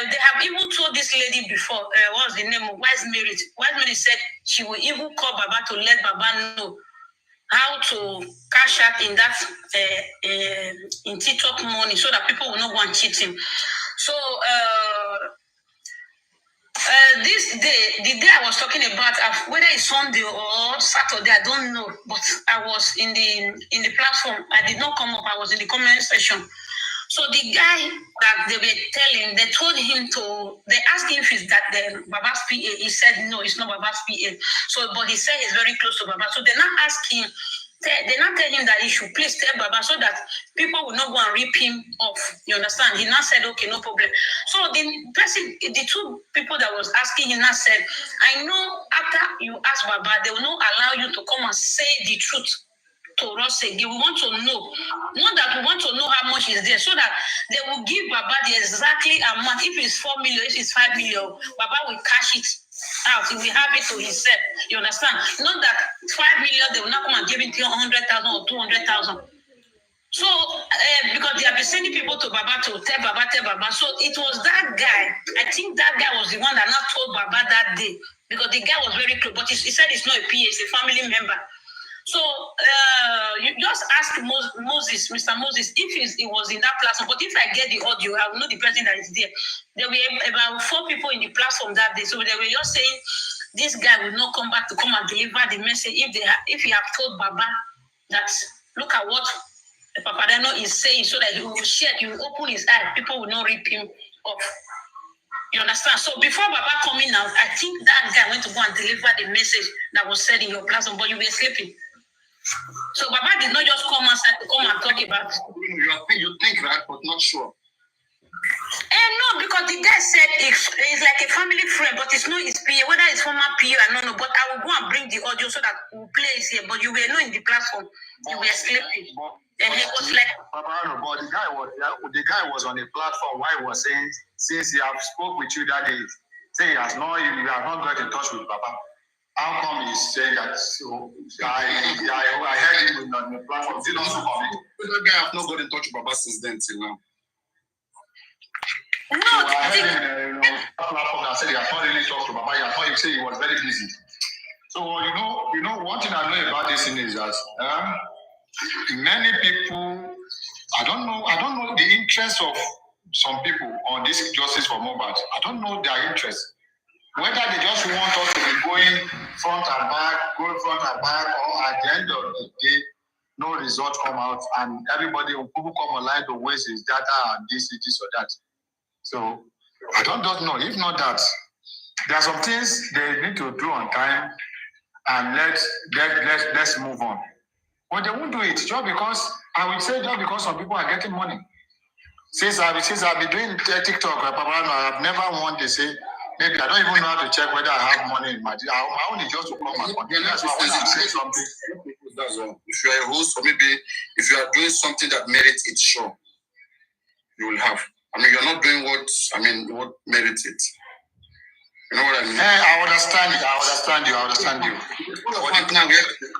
S5: they have even told this lady before, what's the name of Wise Mary? Wise Mary said she will even call Baba to let Baba know how to cash out in that in TikTok money so that people will not go and cheat him. So this day, the day I was talking about, whether it's Sunday or Saturday, I don't know, but I was in the platform. I did not come up. I was in the comment section. So the guy that they were telling, they told him they asked him if it's that the Baba's PA. He said, no, it's not Baba's PA. So, but he said he's very close to Baba. So they now ask him, they now tell him that he should please tell Baba so that people will not go and rip him off. You understand? He now said, okay, no problem. So the two people that was asking him now said, I know after you ask Baba, they will not allow you to come and say the truth to us again. We want to know. Not that we want to know how much is there, so that they will give Baba the exactly amount. If it's 4 million, if it's 5 million, Baba will cash it out. He will have it to himself. You understand? Not that 5 million, they will not come and give it to 100,000 or 200,000. So, because they have been sending people to Baba to tell Baba. So it was that guy. I think that guy was the one that not told Baba that day, because the guy was very close. But he said it's not a PA, it's a family member. So you just ask Moses, Mr. Moses, if he was in that platform. But if I get the audio, I will know the person that is there. There were about 4 people in the platform that day. So they were just saying, this guy will not come back to come and deliver the message if he have told Baba that, look at what Papadano is saying, so that he will share, he will open his eyes. People will not rip him off.
S9: You understand? So before Baba coming out, I think that guy went to go and deliver the message that was said in your platform, but you were sleeping. So Baba did not just come outside to come and talk about it.
S3: You think that, but not sure.
S9: No, because the guy said it's like a family friend, but it's not his PA, whether it's former PA, I don't know. But I will go and bring the audio so that we'll play it here. But you were not in the platform. You were sleeping. And he was like,
S6: but the guy was on the platform while he was saying, since he have spoke with you that day, say you have not got in touch with Papa. How come he said that? So I heard him on the platform. Did not come.
S3: The guy have not got in touch with Papa since then till now.
S9: no,
S6: So I heard him platform that said he has not really talked to Papa. He has not. He said he was very busy. So you know one thing I know about this thing is that many people, I don't know the interest of some people on this justice for Mohbad. I don't know their interest. Whether they just want us to be going front and back, or at the end of the day, no result come out, and everybody, people come online to waste his data and this or that. So I don't know. If not that, there are some things they need to do on time, and let's move on. But they won't do it just because some people are getting money. Since I've been doing TikTok, I've never wanted to say, maybe I don't even know how to check whether I have money in my only just to come and continue. That's why when I say something.
S3: That's all. If you are a host, or maybe if you are doing something that merits it, sure, you will have. I mean, you're not doing what merits it. You know what I mean?
S6: I understand you.
S3: But now,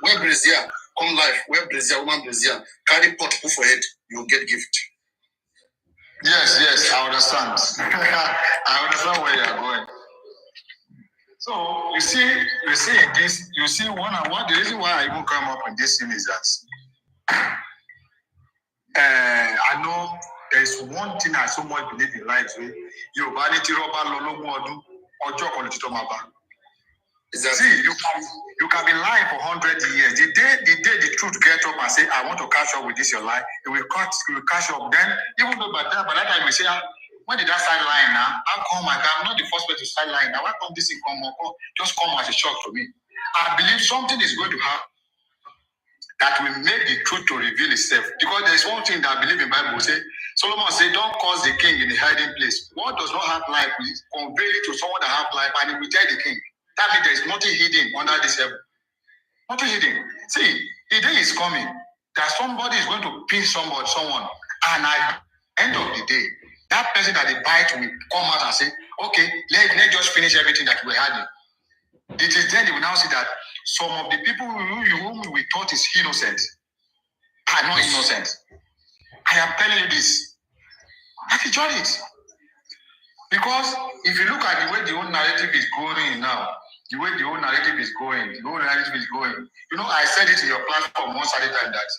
S3: where Brazil come live, where Brazil, woman Brazil, carry pot put for head, you get gift.
S6: Yes, I understand. I understand where you are going. So you see this. You see one. The reason why I even come up with this thing is that I know there is one thing I so much believe in life. You see, you can be lying for 100 years. The day the truth gets up and say, I want to catch up with this your lie, it will catch up. Then, even though by that time you say, when did I start lying now? How come I'm not the first person to start lying now? Why come this thing just come as a shock to me? I believe something is going to happen that will make the truth to reveal itself. Because there is one thing that I believe in Bible say, Solomon said, don't cause the king in a hiding place. What does not have life will convey it to someone that have life, and it will tell the king. That means there is nothing hidden under this heaven. Nothing hidden. See, the day is coming that somebody is going to pin someone, and at the end of the day, that person that they bite will come out and say, okay, let's just finish everything that we're having. It is then they will now see that some of the people whom we thought is innocent are not innocent. I am telling you this. I can judge it. Because if you look at the way the whole narrative is going now, you know, I said it in your platform once at a time that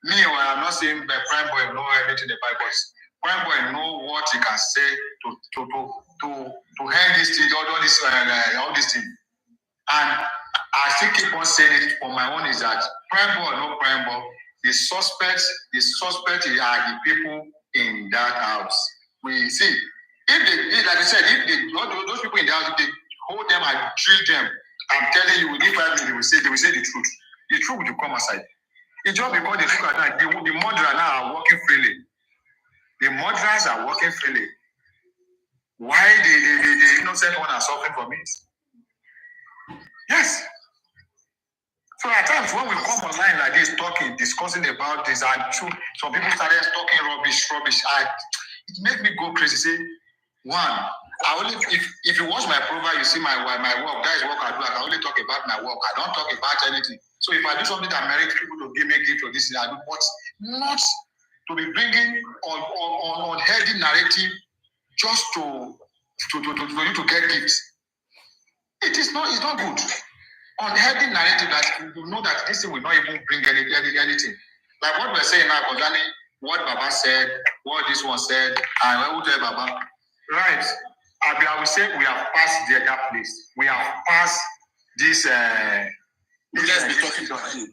S6: I'm not saying that Prime Boy know everything the Bible is. Prime Boy know what he can say to end this thing, all this thing. And I still keep on saying it for my own is that Prime Boy, no Prime Boy, the suspects are the people in that house. We see, like I said, if those people in the house, if they hold them and drill them, I'm telling you, within 5 minutes, they will say the truth. The truth will come aside. It's just because they look at that, the murderers now are working freely. The murderers are working freely. Why the innocent one are suffering from it? Yes. So at times when we come online like this, discussing about this, and true, some people started talking rubbish. It makes me go crazy. Say, one, if you watch my profile, you see my work. That is what I do. I can only talk about my work. I don't talk about anything. So if I do something that merits people to give me a gift or this, I do, but not to be bringing on heady narrative just for you to get gifts. It's not good. On heady narrative that you know that this thing will not even bring anything. Like what we're saying now concerning what Baba said, what this one said, and what would tell Baba. Right. I will say we have passed that place. We have passed this.
S3: Let's be talking about it.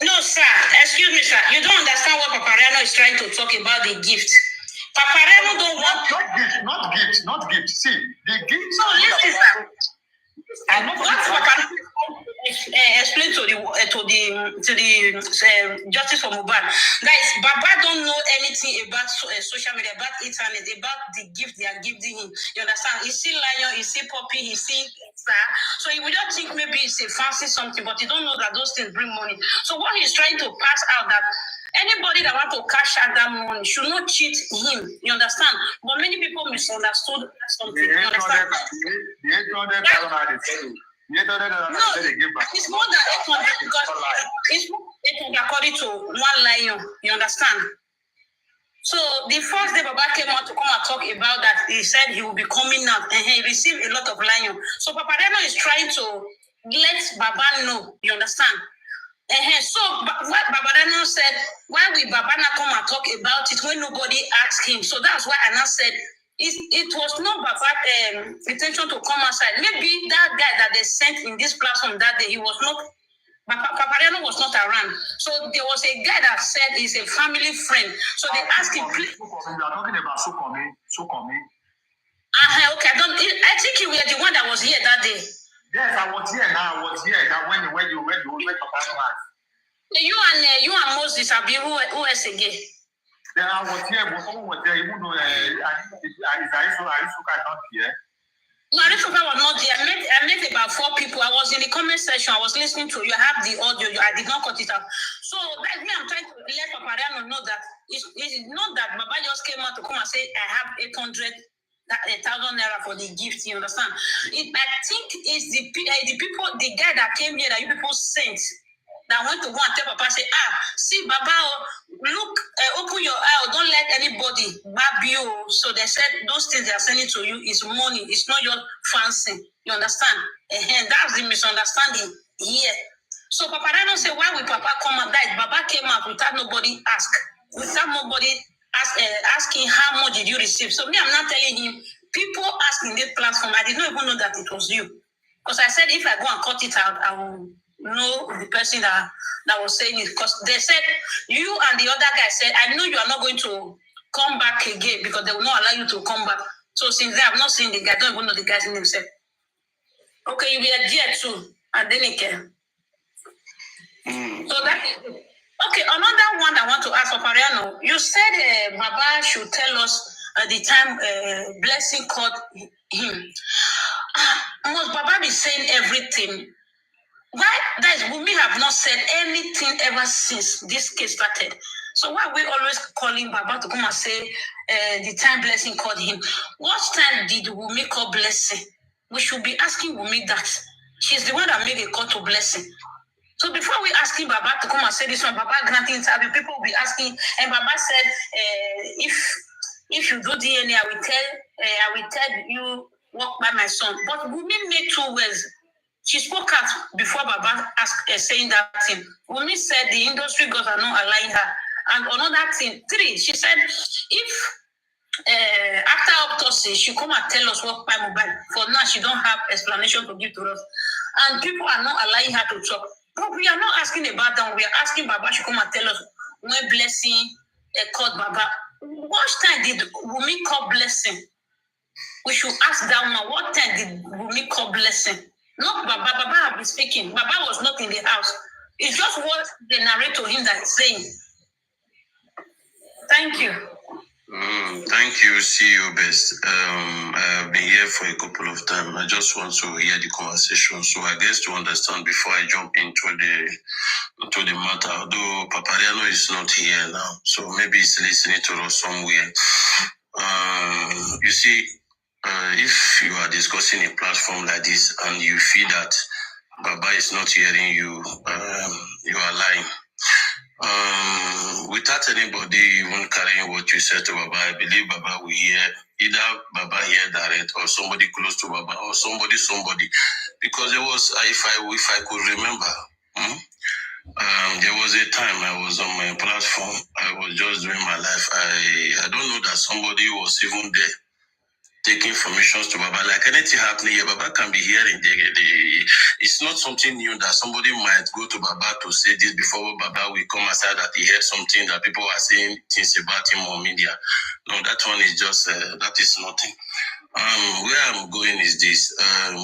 S9: No, sir. Excuse me, sir. You don't understand what Papa Riano is trying to talk about the gift.
S5: Papareno don't want.
S6: Not gift. See, the gift.
S5: So listen, sir. What Papa explain to the Justice for Mohbad, guys. Baba don't know anything about social media, about internet, about the gift they are giving him. You understand? He see lion, he see puppy, he see star. So he will just think maybe it's a fancy something, but he don't know that those things bring money. So what he's trying to pass out that anybody that want to cash out that money should not cheat him. You understand? But many people misunderstood something. You understand? No, it's more than 800 because it's 800 according to one lion. You understand? So the first day Baba came out to come and talk about that, he said he will be coming out and he received a lot of lion. So Papareno is trying to let Baba know. You understand? So what Babarano said, why will Babana come and talk about it when nobody asked him? So that's why Anna said it was not Baba's intention to come outside. Maybe that guy that they sent in this platform that day, he was not, Paparano was not around. So there was a guy that said he's a family friend. So they asked him, please.
S6: You are talking about Sukomi.
S5: Okay, I think you were the one that was here that day.
S6: Yes, I was here now. I was here. That when you went
S5: You and Moses have been who else again?
S6: Yeah, I was here, but someone was there. Even though Arisuka is not here.
S5: No, Arisuka was not there. I met about 4 people. I was in the comment section. I was listening to you. I have the audio. I did not cut it out. So that's me. I'm trying to let Papariano know that it's not that Baba just came out to come and say I have 800,000 naira for the gift. You understand? I think it's the people, the guy that came here that you people sent. That went to go and tell Papa, say, see, Baba, look, open your eye, don't let anybody grab you. So they said, those things they are sending to you is money, it's not your fancy. You understand? And that's the misunderstanding here. So Papa don't say, why will Papa come and die? Baba came out without nobody asking how much did you receive. So me, I'm not telling him, people asking this platform, I did not even know that it was you. Because I said, if I go and cut it out, I will know the person that was saying it, because they said you and the other guy said, I know you are not going to come back again because they will not allow you to come back. So since then, I've not seen the guy, I don't even know the guy's name himself. Okay, you were there too. I didn't care. So that is it. Okay, another one I want to ask Papariano. You said Baba should tell us the time Blessing called him. Must Baba be saying everything? Why guys, Wumi have not said anything ever since this case started. So why are we always calling Baba to come and say the time Blessing called him? What time did Wumi call Blessing? We should be asking Wumi that. She's the one that made a call to Blessing. So before we asking Baba to come and say this one, Baba granting interview, people will be asking, and Baba said, if you do DNA, I will tell you walk by my son. But Wumi made 2 words. She spoke out before Baba saying that thing. Wumi said the industry gods are not allowing her. And another thing, 3, she said, if after autopsy, she come and tell us what by mobile. For now, she don't have explanation to give to us. And people are not allowing her to talk. But we are not asking about that. We are asking Baba, she come and tell us when Blessing called Baba. What time did Wumi call Blessing? We should ask that one. What time did Wumi call Blessing? Not Baba. Baba have been speaking. Baba was not in the house. It's just what they narrate to him that is saying. Thank you.
S3: Thank you. See you best. I've been here for a couple of times. I just want to hear the conversation. So I guess to understand before I jump into the matter, although Papariano is not here now, so maybe he's listening to us somewhere. You see, if you are discussing a platform like this and you feel that Baba is not hearing you, you are lying. Without anybody even carrying what you said to Baba, I believe Baba will hear, either Baba hear direct or somebody close to Baba or somebody, because there was, if I could remember, there was a time I was on my platform, I was just doing my life. I don't know that somebody was even there taking informations to Baba. Like anything happening here, Baba can be hearing. It's not something new that somebody might go to Baba to say this before Baba will come aside that he heard something that people are saying things about him on media. No, that one is just, that is nothing. Where I'm going is this.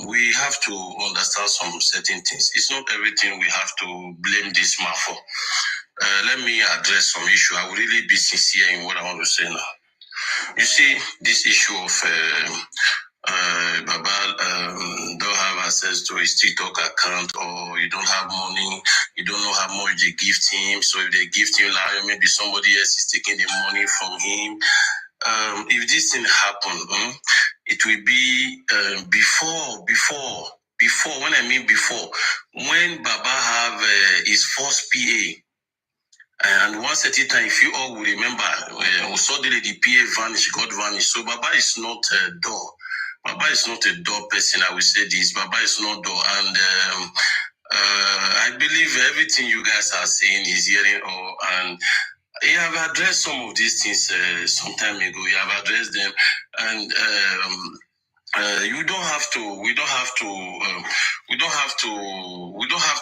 S3: We have to understand some certain things. It's not everything we have to blame this man for. Let me address some issue. I will really be sincere in what I want to say now. You see, this issue of Baba don't have access to his TikTok account, or you don't have money, you don't know how much they gift him. So if they gift him, like maybe somebody else is taking the money from him. If this thing happen, it will be before. When I mean before, when Baba have his first PA. And one certain time, if you all will remember, suddenly the PA got vanished. So Baba is not a door. Baba is not a door person, I will say this. Baba is not door. And I believe everything you guys are saying is hearing all. And you have addressed some of these things some time ago. You have addressed them. And we don't have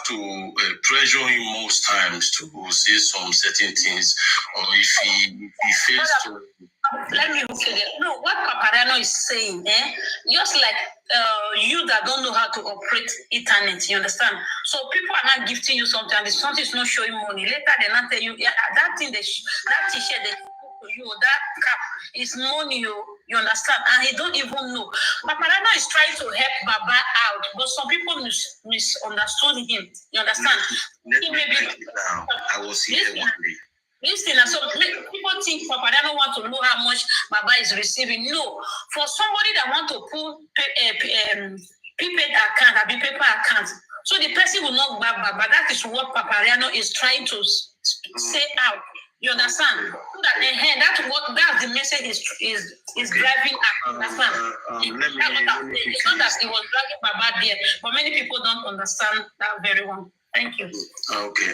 S3: to pressure him most times to say some certain things, or if he fails to.
S14: Let me look at it. No, what Paparano is saying, just like you that don't know how to operate internet, you understand? So people are not gifting you something, and something is not showing money. Later they not tell you, yeah, that thing that t-shirt they put for you, that cap is money, you understand? And he don't even know. Paparano is trying to help Baba out, but some people misunderstood him. You understand?
S3: Let me break it down. I will see it one day.
S14: Listen, so people think Paparano want to know how much Baba is receiving. No, for somebody that want to put prepaid account, paper account, so the person will not grab Baba. That is what Paparano is trying to say out. You understand? That's the message is driving out. Understand? It's not that he was dragging Baba there, but many people don't understand that very well. Thank you.
S3: Okay.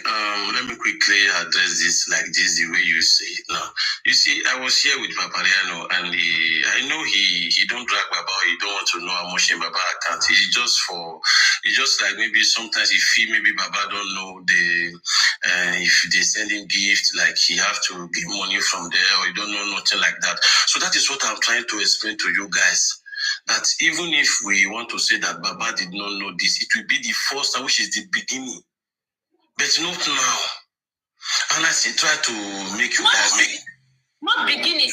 S3: Let me quickly address this like this, the way you say it now. You see, I was here with Papariano, and I know he don't drag Baba. He don't want to know how much in Baba account. It's just like maybe sometimes he feel maybe Baba don't know if they send him gift, like he have to get money from there, or he don't know nothing like that. So that is what I'm trying to explain to you guys. That even if we want to say that Baba did not know this, it will be the first, which is the beginning. But not now. And I still try to make you guys make.
S14: Not beginning.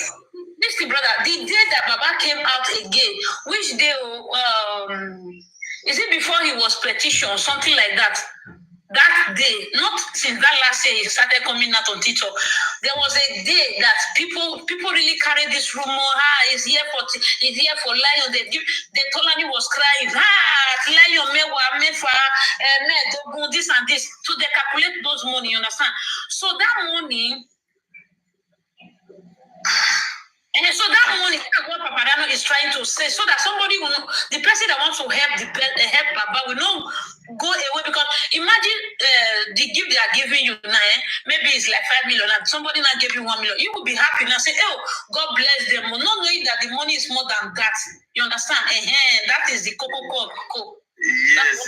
S14: Listen, brother, the day that Baba came out again, which day, is it before he was petition or something like that? That day, not since that last year he started coming out on TikTok. There was a day that people really carried this rumor. He's here for Lion. They told him he was crying. Lion this and this. So they calculate those money, you understand? So that money. And so that money, what Paparano is trying to say, so that somebody will know, the person that wants to help Baba will not go away. Because imagine the gift they are giving you now, maybe it's like 5 million, and somebody now give you 1 million. You will be happy now, say, oh, God bless them, not knowing that the money is more than that. You understand? That is the cocoa.
S3: Yes,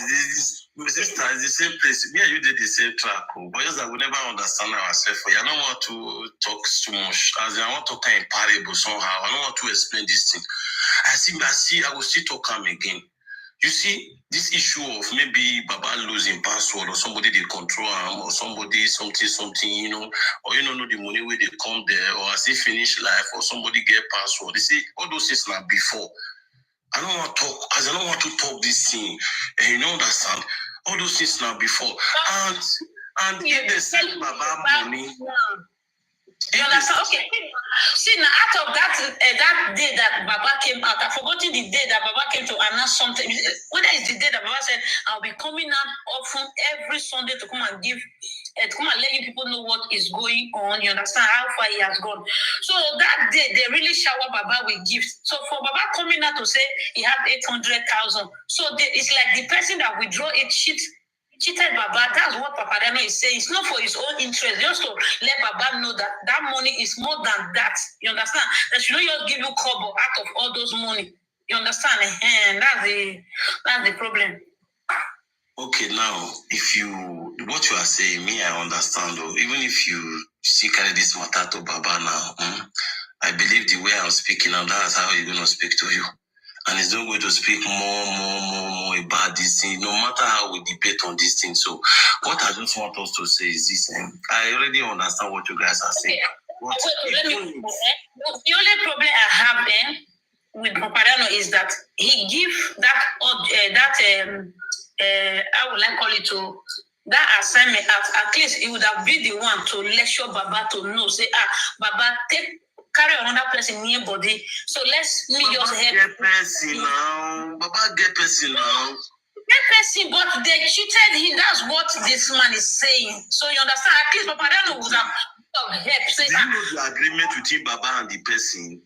S3: sister, it's the same place. Me and you did the same track, but just that we never understand ourselves. I don't want to talk too much. As I want to talk in parable somehow. I don't want to explain this thing. I will still talk him again. You see, this issue of maybe Baba losing password, or somebody they control him, or somebody something, or know the money where they come there, or as they finish life, or somebody get password. You see, all those things like before. I don't want to talk this thing. You know, understand? All those things now before. And if they send Baba money.
S14: You understand? Okay. See, now out of that day that Baba came out, I've forgotten the day that Baba came to announce something. Whether it's the day that Baba said, I'll be coming out often every Sunday to come and let you people know what is going on. You understand how far he has gone. So that day, they really shower Baba with gifts. So for Baba coming out to say he had 800,000, so it's like the person that withdraw it shit cheated Baba. That's what Papadano is saying. It's not for his own interest. Just to let Baba know that that money is more than that. You understand? That should not just give you kobo out of all those money. You understand? And that's the problem.
S11: Okay, now what you are saying, me, I understand though. Even if you see carry this matter to Baba now, I believe the way I'm speaking now, that's how he's gonna speak to you. And he's not going to speak more about this thing, no matter how we debate on this thing. So what I just want us to say is this, I already understand what you guys are saying.
S14: The only problem I have with Papadano is that he give I would like call it to that assignment. At least he would have been the one to lecture Baba to know, say, Baba, carry another person near body. So let's me just help.
S11: Get person now. Baba get person now.
S14: Get person, but they cheated him. That's what this man is saying. So you understand? At least Papadano would have helped.
S11: Do you know the agreement between Baba and the person?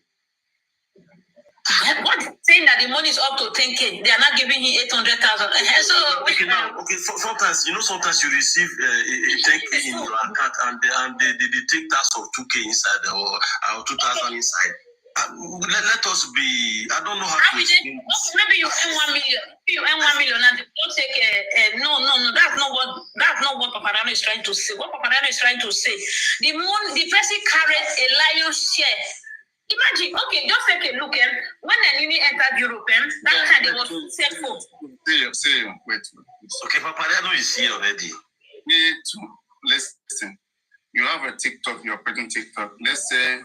S14: What saying that the money is up to 10K? They are not giving him 800,000.
S11: Okay, sometimes you receive a 10K in your account and they take tax of 2K inside or 2,000 inside. Let us be. I don't know how to explain this.
S14: Maybe you earn 1 million. You earn 1 million and don't take no. That's not what Papadano is trying to say. What Papadano is trying to say, the person carried a lion's share. Imagine, okay, just take a look. When Nini entered Europe, that time it was successful.
S3: Say, wait.
S11: Okay, Papadano is here already.
S3: Me too. Listen, you have a TikTok, you're operating TikTok. Let's say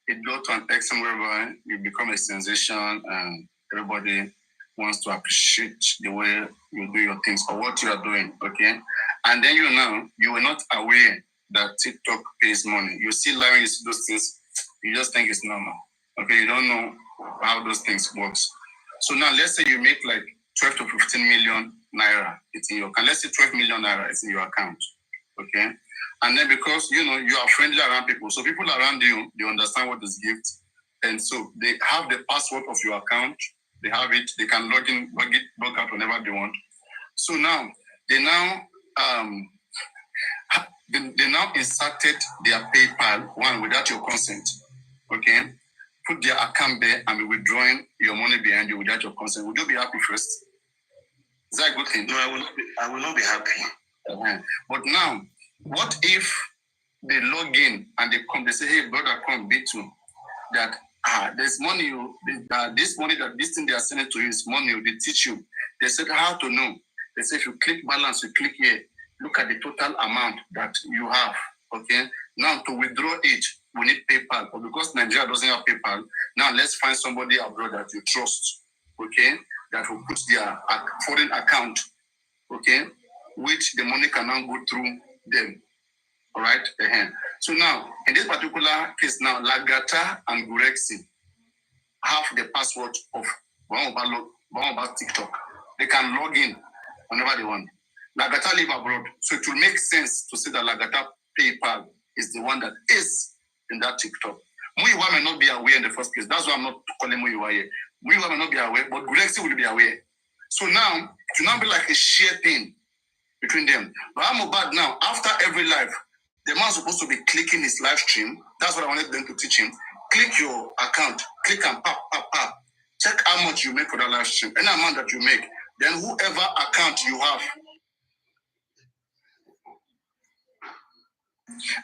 S3: it go to an extent whereby you become a sensation and everybody wants to appreciate the way you do your things or what you are doing, okay? And then you were not aware that TikTok pays money. You see lying those things, you just think it's normal, okay? You don't know how those things works. So now let's say you make like 12 to 15 million naira, it's in your account. Let's say 12 million naira is in your account, okay? And then because, you are friendly around people, so people around you, they understand what is gift. And so they have the password of your account. They have it. They can log in, log out whenever they want. So now, they now inserted their PayPal, one without your consent, okay? Put their account there and be withdrawing your money behind you without your consent. Would you be happy first? Is that a good thing?
S11: No, I will not be happy.
S3: But now, what if they log in and they say, hey, brother, come, B2, that there's money, this thing they are sending to you is money, they teach you. They said how to know. They say if you click balance, you click here, look at the total amount that you have, okay? Now to withdraw it, we need PayPal, but because Nigeria doesn't have PayPal, now let's find somebody abroad that you trust, okay? That will put their foreign account, okay? Which the money can now go through them, all right? So now, in this particular case now, Lagata and Gurexi have the password of one about TikTok. They can log in whenever they want. Lagata live abroad, so it will make sense to say that Lagata PayPal is the one that is in that TikTok. Muiwa may not be aware in the first place. That's why I'm not calling Muiwa here. Muiwa may not be aware, but Gurexi will be aware. So now, it will not be like a shared thing between them. But I'm bad now. After every live, the man's supposed to be clicking his live stream. That's what I wanted them to teach him. Click your account. Click and pop. Check how much you make for that live stream. Any amount that you make. Then whoever account you have.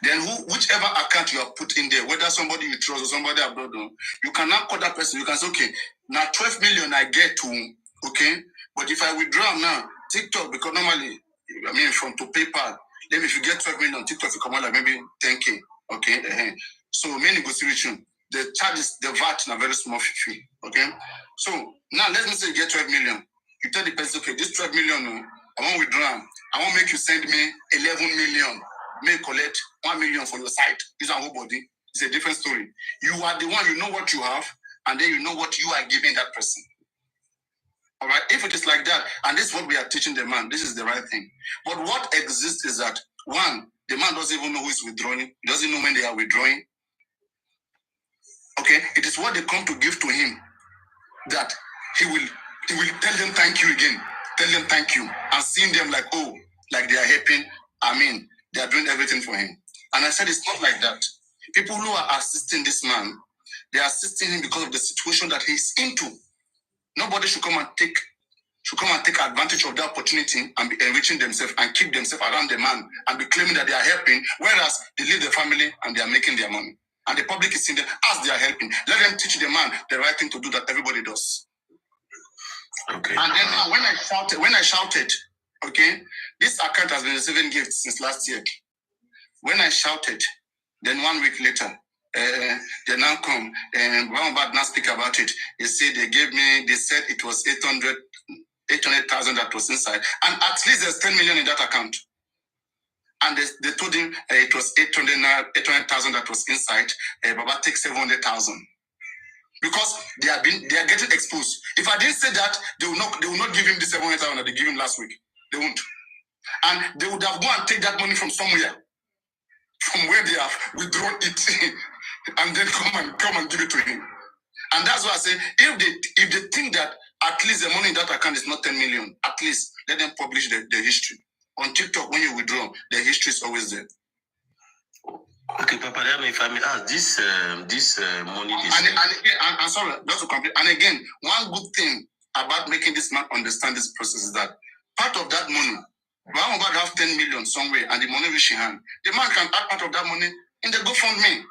S3: Then whichever account you have put in there, whether somebody you trust or somebody abroad, you can now call that person. You can say, okay, now 12 million I get to, okay? But if I withdraw now, TikTok, because normally, from to PayPal, then if you get 12 million on TikTok, you come out like maybe 10K, okay? So main negotiation, the charges, the VAT, a very small fee, okay? So now let me say you get 12 million. You tell the person, okay, this 12 million, I want to withdraw. I want to make you send me 11 million. May collect 1 million for your site. This is whole body. It's a different story. You are the one, you know what you have, and then you know what you are giving that person. All right, if it is like that, and this is what we are teaching the man, this is the right thing. But what exists is that, one, the man doesn't even know who is withdrawing. He doesn't know when they are withdrawing. Okay, it is what they come to give to him that he will tell them thank you again. Tell them thank you. And seeing them like, oh,
S1: like they are helping. I mean, they are doing everything for him. And I said, it's not like that. People who are assisting this man, they are assisting him because of the situation that he's into. Nobody should come and take advantage of the opportunity and be enriching themselves and keep themselves around the man and be claiming that they are helping, whereas they leave the family and they are making their money. And the public is seeing them as they are helping. Let them teach the man the right thing to do that everybody does.
S11: Okay.
S1: And then when I shouted, okay, this account has been receiving gifts since last year. When I shouted, then 1 week later, they now come and one about now speak about it. They said they said it was 800,000 that was inside, and at least there's 10 million in that account. And they told him it was 800,000 that was inside. Baba takes 700,000 because they are getting exposed. If I didn't say that, they will not give him the 700,000 that they gave him last week. They won't, and they would have gone and take that money from somewhere, from where they have withdrawn it, and then come and give it to him. And that's why I say, if they think that at least the money in that account is not 10 million, at least let them publish the history. On TikTok, when you withdraw, the history is always there.
S11: Okay, Papa, if I may ask, this money is...
S1: I'm sorry, just to complete. And again, one good thing about making this man understand this process is that part of that money, I'm about to have 10 million somewhere and the money reaching hand, the man can add part of that money in the GoFundMe.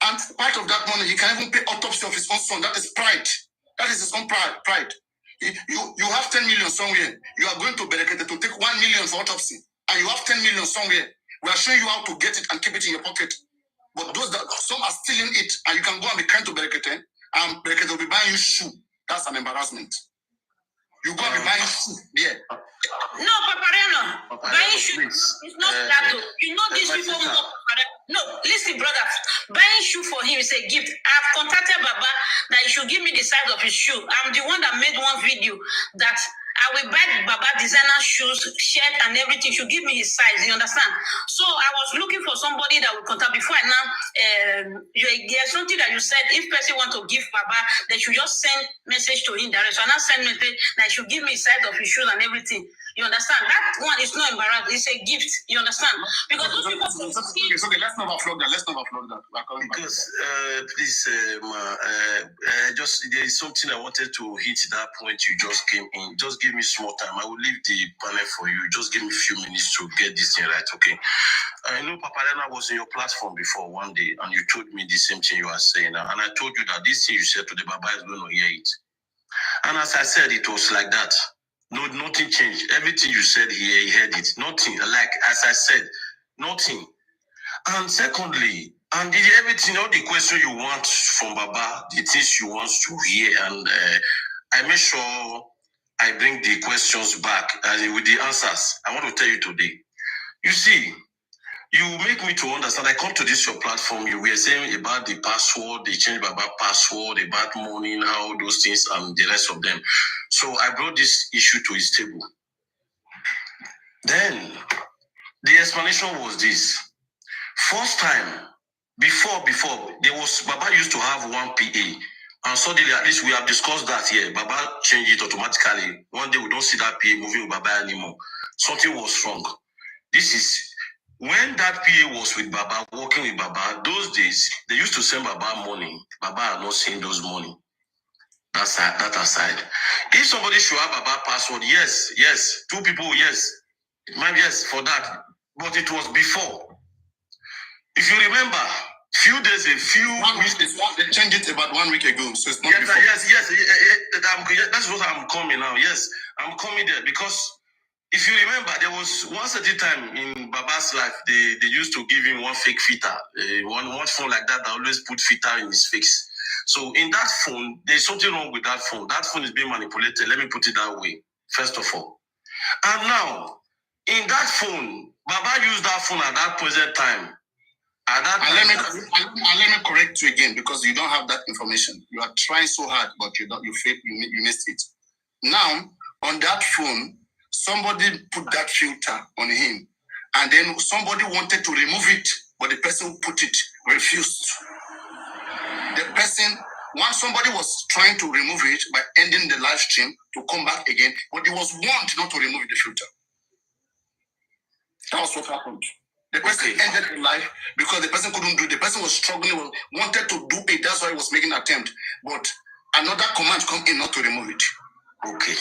S1: And part of that money, he can even pay autopsy of his own son. That is pride. That is his own pride. You have 10 million somewhere. You are going to Berekete to take 1 million for autopsy. And you have 10 million somewhere. We are showing you how to get it and keep it in your pocket. But those that some are stealing it, and you can go and be kind to Berekete, and Berekete will be buying you shoe. That's an embarrassment. You go and be buying shoe there.
S14: No, Papareno, buying shoe is not that. You know these people more. No, listen, brother. Buying shoe for him is a gift. I've contacted Baba that he should give me the size of his shoe. I'm the one that made one video that I will buy Baba designer shoes, shirt, and everything. He should give me his size. You understand? So I was looking for somebody that would contact before I now. There's something that you said. If person want to give Baba, they should just send message to him direct. So I now send message that he should give me size of his shoes and everything. You understand? That one is not embarrassing. It's a gift. You understand? Because those people...
S1: Okay, let's not overflow that.
S11: Because, please, there is something I wanted to hit that point you just came in. Just give me small time. I will leave the panel for you. Just give me a few minutes to get this thing right, okay? I know Papa Lena was in your platform before one day, and you told me the same thing you are saying now. And I told you that this thing you said to the Baba is going to hear it. And as I said, it was like that. No, nothing changed. Everything you said here, he heard it. Nothing. Like, as I said, nothing. And secondly, and everything, all the questions you want from Baba, the things you want to hear, and I make sure I bring the questions back with the answers. I want to tell you today. You see, you make me to understand. I come to this your platform. You were saying about the password, they changed Baba password, about money, how those things, and the rest of them. So I brought this issue to his table. Then the explanation was this. First time, before, there was Baba used to have one PA. And suddenly, at least we have discussed that here. Baba changed it automatically. One day we don't see that PA moving with Baba anymore. Something was wrong. This is when that PA was with Baba, working with Baba, those days, they used to send Baba money. Baba are not seeing those money. That aside. If somebody should have Baba password, yes. 2 people, yes. Yes, for that. But it was before. If you remember,
S1: they changed it about 1 week ago. So it's not before.
S11: Yes. That's what I'm coming now. Yes, I'm coming there because if you remember, there was one certain time in Baba's life, they used to give him one fake filter, one phone like that always put filter in his face. So in that phone, there's something wrong with that phone. That phone is being manipulated. Let me put it that way, first of all. And now, in that phone, Baba used that phone at that present time.
S1: Let me correct you again because you don't have that information. You are trying so hard, but you missed it. Now, on that phone, somebody put that filter on him, and then somebody wanted to remove it, but the person who put it refused. The person, once somebody was trying to remove it by ending the live stream to come back again, but he was warned not to remove the filter.
S4: That was what happened. The person ended the life because the person couldn't do it. The person was struggling, wanted to do it. That's why he was making an attempt. But another command come in not to remove it.
S11: Okay.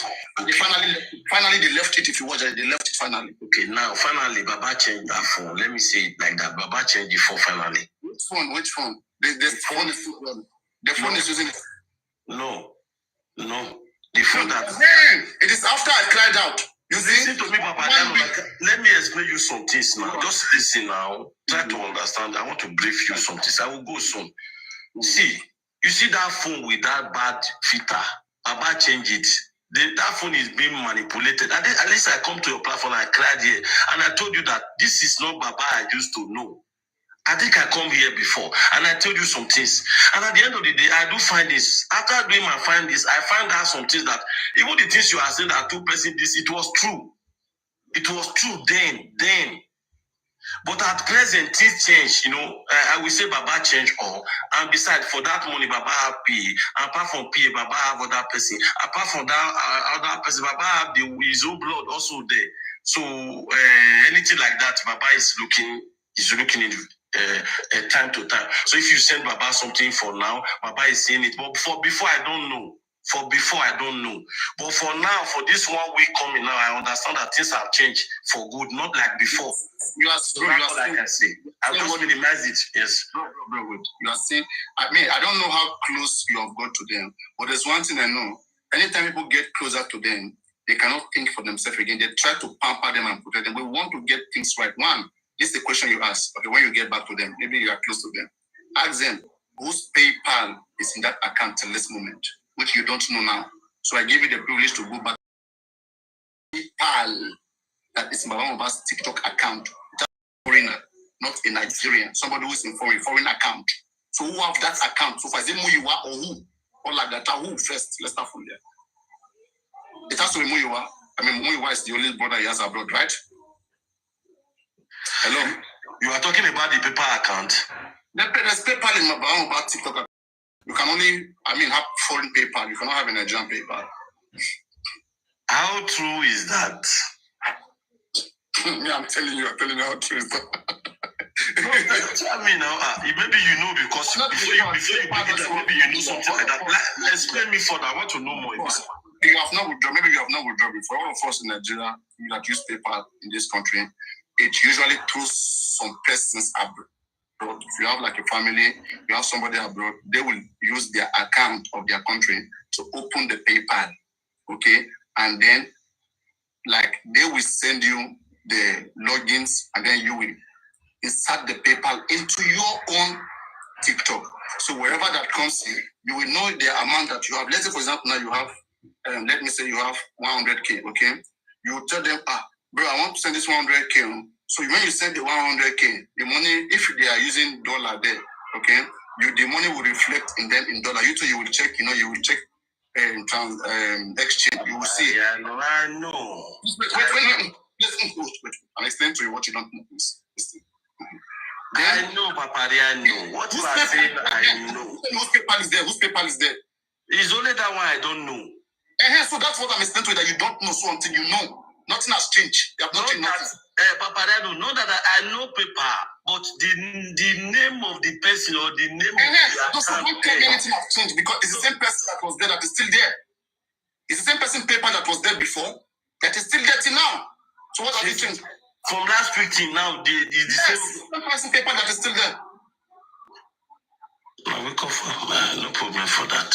S4: They finally they left it. If you watch it, they left it finally.
S11: Okay, now finally Baba changed that phone. Let me say it like that. Baba changed the phone finally.
S4: Which phone? Which phone? The phone is still on. The phone is using it.
S11: No. The phone that
S4: it is after I cried out. You see?
S11: Listen to me, Papa. Let me explain you some things now. Just listen now. Try to understand. I want to brief you some things. I will go soon. See, you see that phone with that bad filter. Baba change it. That phone is being manipulated. At least I come to your platform and I cried here. And I told you that this is not Baba I used to know. I think I come here before and I told you some things. And at the end of the day, I do find this. After doing my findings, I find out some things that even the things you are saying that 2% this, it was true. It was true then. But at present, things change, you know. I will say Baba change all. And besides, for that money, Baba have PA. Apart from PA, Baba have other person. Apart from that other person, Baba have his own blood also there. So anything like that, Baba is looking in time to time. So if you send Baba something for now, Baba is saying it. But before I don't know. But for now, for this 1 week coming now, I understand that things have changed for good, not like before.
S4: You are
S11: so that's what I can say. I just minimize it. Yes.
S4: Bro, you are saying, I mean, I don't know how close you have got to them, but there's one thing I know. Anytime people get closer to them, they cannot think for themselves again. They try to pamper them and protect them. We want to get things right. One, this is the question you ask. Okay, when you get back to them, maybe you are close to them. Ask them, whose PayPal is in that account till this moment, which you don't know now. So I give you the privilege to go back. PayPal, that is Mama's TikTok account. Foreigner, not a Nigerian, somebody who is in foreign account. So who have that account? So for example, Muyiwa or who? Or like that, who first? Let's start from there. It has to be Muyiwa. I mean, Muyiwa is the only brother he has abroad, right? Hello?
S11: You are talking about the PayPal account?
S4: There's PayPal in Mama's TikTok account. You can only, have foreign PayPal. You cannot have a Nigerian PayPal.
S11: How true is that?
S4: I'm telling you how true is that.
S11: Tell me now, maybe you know because before you begin that, maybe you know something like that. Explain me further. I want to know more.
S4: You have not withdrawn. Maybe you have not withdrawn before. All of us in Nigeria that use PayPal in this country, it usually through some persons abroad. If you have like a family, you have somebody abroad, they will use their account of their country to open the PayPal, okay? And then, like, they will send you the logins, and then you will insert the PayPal into your own TikTok. So wherever that comes in, you will know the amount that you have. Let's say, for example, now you have, let me say you have 100K, okay? You tell them, bro, I want to send this 100K. So when you send the 100K, the money, if they are using dollar there, okay, the money will reflect in dollar. You will check, you will check exchange. You will see.
S11: Yeah, no, I know.
S4: Wait. I'll explain to you what you don't know, please.
S11: I know, Papa, I know. What you are saying, I know.
S4: Whose PayPal is there? Whose PayPal is there?
S11: It's only that one I don't know.
S4: So that's what I'm explaining to you, that you don't know. So until you know, nothing has changed. You have not changed nothing.
S11: Papa, I don't know that I know PayPal, but the name of the person or the name of the account.
S4: Don't tell me anything has changed because it's the same person that was there that is still there. It's the same person PayPal that was there before that is still there till now. So what has it changed?
S11: From last week till now, the
S4: same person PayPal that is still there.
S11: I wake up, no problem for that.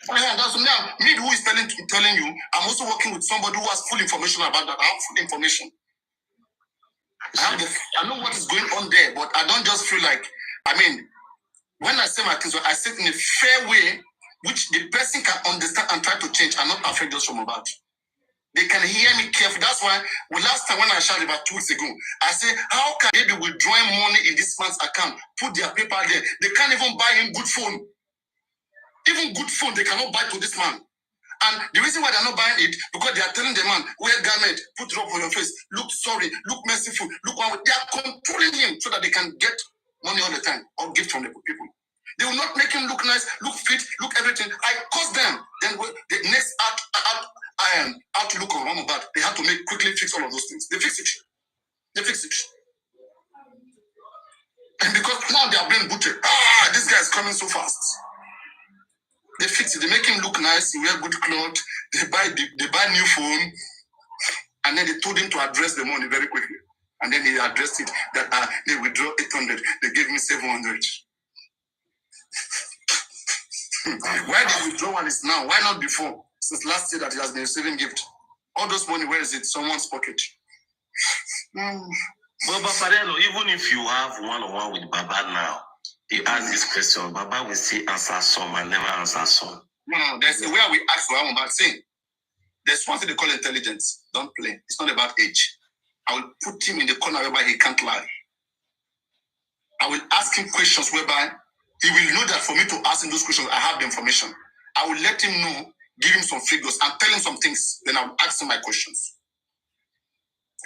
S4: That's now me who is telling you. I'm also working with somebody who has full information about that. I have full information. I know what is going on there, but I don't just feel like. When I say my things, I say it in a fair way, which the person can understand and try to change, and not affect just from about. They can hear me carefully. That's why last time when I shouted about 2 weeks ago, I said, how can they be withdrawing money in this man's account? Put their paper there. They can't even buy him good phone. Even good phone, they cannot buy to this man. And the reason why they're not buying it, because they are telling the man, wear garment, put it up on your face, look sorry, look merciful, look one way. They are controlling him so that they can get money all the time or gift from the people. They will not make him look nice, look fit, look everything. I cost them. Then the next outlook of Mama Bad, they have to quickly fix all of those things. They fix it. They fix it. And because now they are being booted. This guy is coming so fast. They fix it. They make him look nice. He wear good clothes. They buy new phone. And then they told him to address the money very quickly. And then he addressed it that they withdraw 800. They gave me 700. Why the withdrawal is now? Why not before? Since last year that he has been receiving gift. All those money, where is it? Someone's pocket.
S11: But Paparello, even if you have one-on-one with Baba now, you ask this question, Baba will say answer some and never answer some.
S4: No, there's a way we ask for one about saying. There's one thing they call intelligence. Don't play. It's not about age. I will put him in the corner whereby he can't lie. I will ask him questions whereby he will know that for me to ask him those questions, I have the information. I will let him know, give him some figures, and tell him some things. Then I will ask him my questions.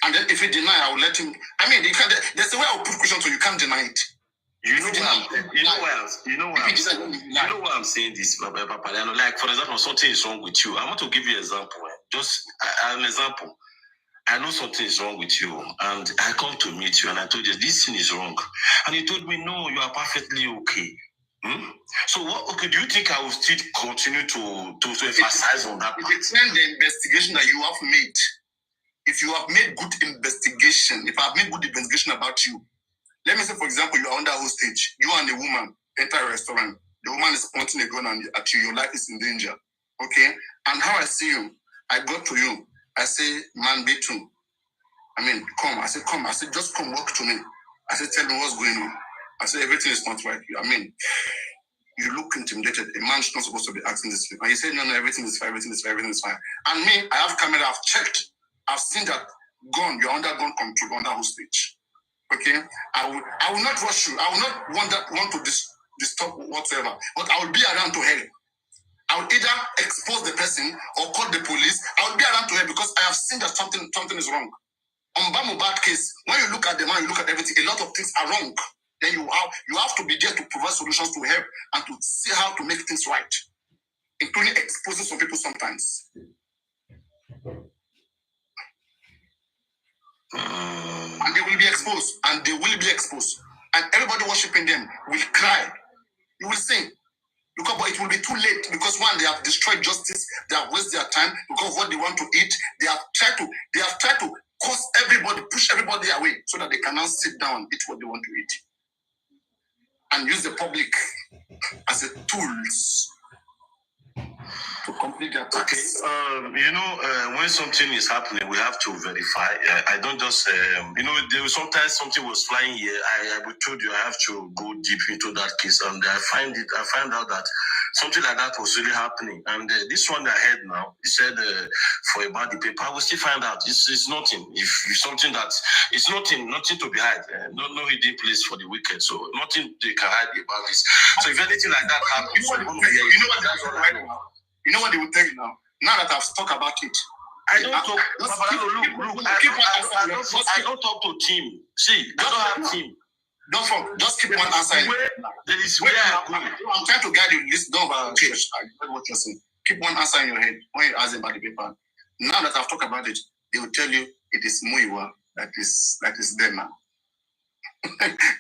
S4: And then if he deny, I will let him. I mean, there's a way I will put questions so you can't deny it.
S11: You know why I'm saying this, Papa. Like, for example, something is wrong with you. I want to give you an example. Just an example. I know something is wrong with you, and I come to meet you, and I told you this thing is wrong, and you told me no, you are perfectly okay. So what? Okay, do you think I will still continue to emphasize on that?
S4: It depends the investigation that you have made. If you have made good investigation, if I have made good investigation about you, let me say, for example, you are under hostage. You and a woman enter a restaurant. The woman is pointing a gun at you. Your life is in danger. Okay? And how I see you, I go to you. I say, man, be too. I mean, come. I say, come. I say, just come, walk to me. I say, tell me what's going on. I say, everything is not right. I mean, you look intimidated. A man's not supposed to be asking this. And you say, no, everything is fine, everything is fine, everything is fine. And me, I have camera, I've checked. I've seen that you're under gun control, under hostage. Okay? I will not rush you. I will not want to disturb whatsoever. But I will be around to help. I will either expose the person or call the police. I will be around to help because I have seen that something is wrong. On Bamubad case, when you look at the man, you look at everything, a lot of things are wrong. Then you have to be there to provide solutions to help and to see how to make things right, including exposing some people sometimes. And they will be exposed. And everybody worshiping them will cry. You will sing. Because but it will be too late. Because one, they have destroyed justice. They have wasted their time because of what they want to eat. They have tried to cause everybody, push everybody away so that they can now sit down and eat what they want to eat. And use the public as a tools to complete their task.
S11: Okay. When something is happening, we have to verify. I don't just, sometimes something was flying here. I told you I have to go deep into that case, and I find out that something like that was really happening. And this one I heard now, he said for about the paper, I will still find out. It's nothing. If something that it's nothing to be hide. No hidden place for the wicked. So nothing they can hide about this. So if anything like that happens,
S4: you know what they will tell you now? Now that I've talked about it,
S11: I don't talk. I don't talk to team. See, I don't have team.
S4: Just keep one answer.
S11: There is where I go.
S4: I'm trying to guide you. Listen, don't okay. What you're saying. Keep one answer in your head when you ask them about the paper. Now that I've talked about it, they will tell you it is Muiwa that is there now.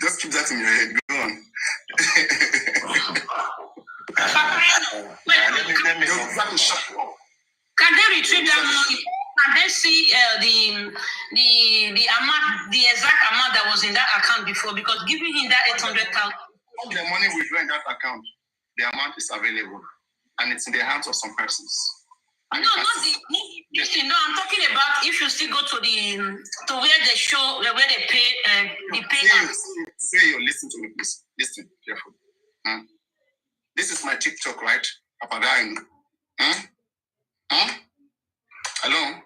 S4: Just keep that in your head. Go on.
S14: Can they retrieve that money? Can they see the amount, the exact amount that was in that account before? Because giving him that 800,000.
S4: All the money we draw in that account, the amount is available, and it's in the hands of some persons.
S14: No, not the. No, I'm talking about if you still go to where they show where they pay the pay.
S4: Listen to me, please. Listen carefully. This is my TikTok, right? Papagaino. Hello?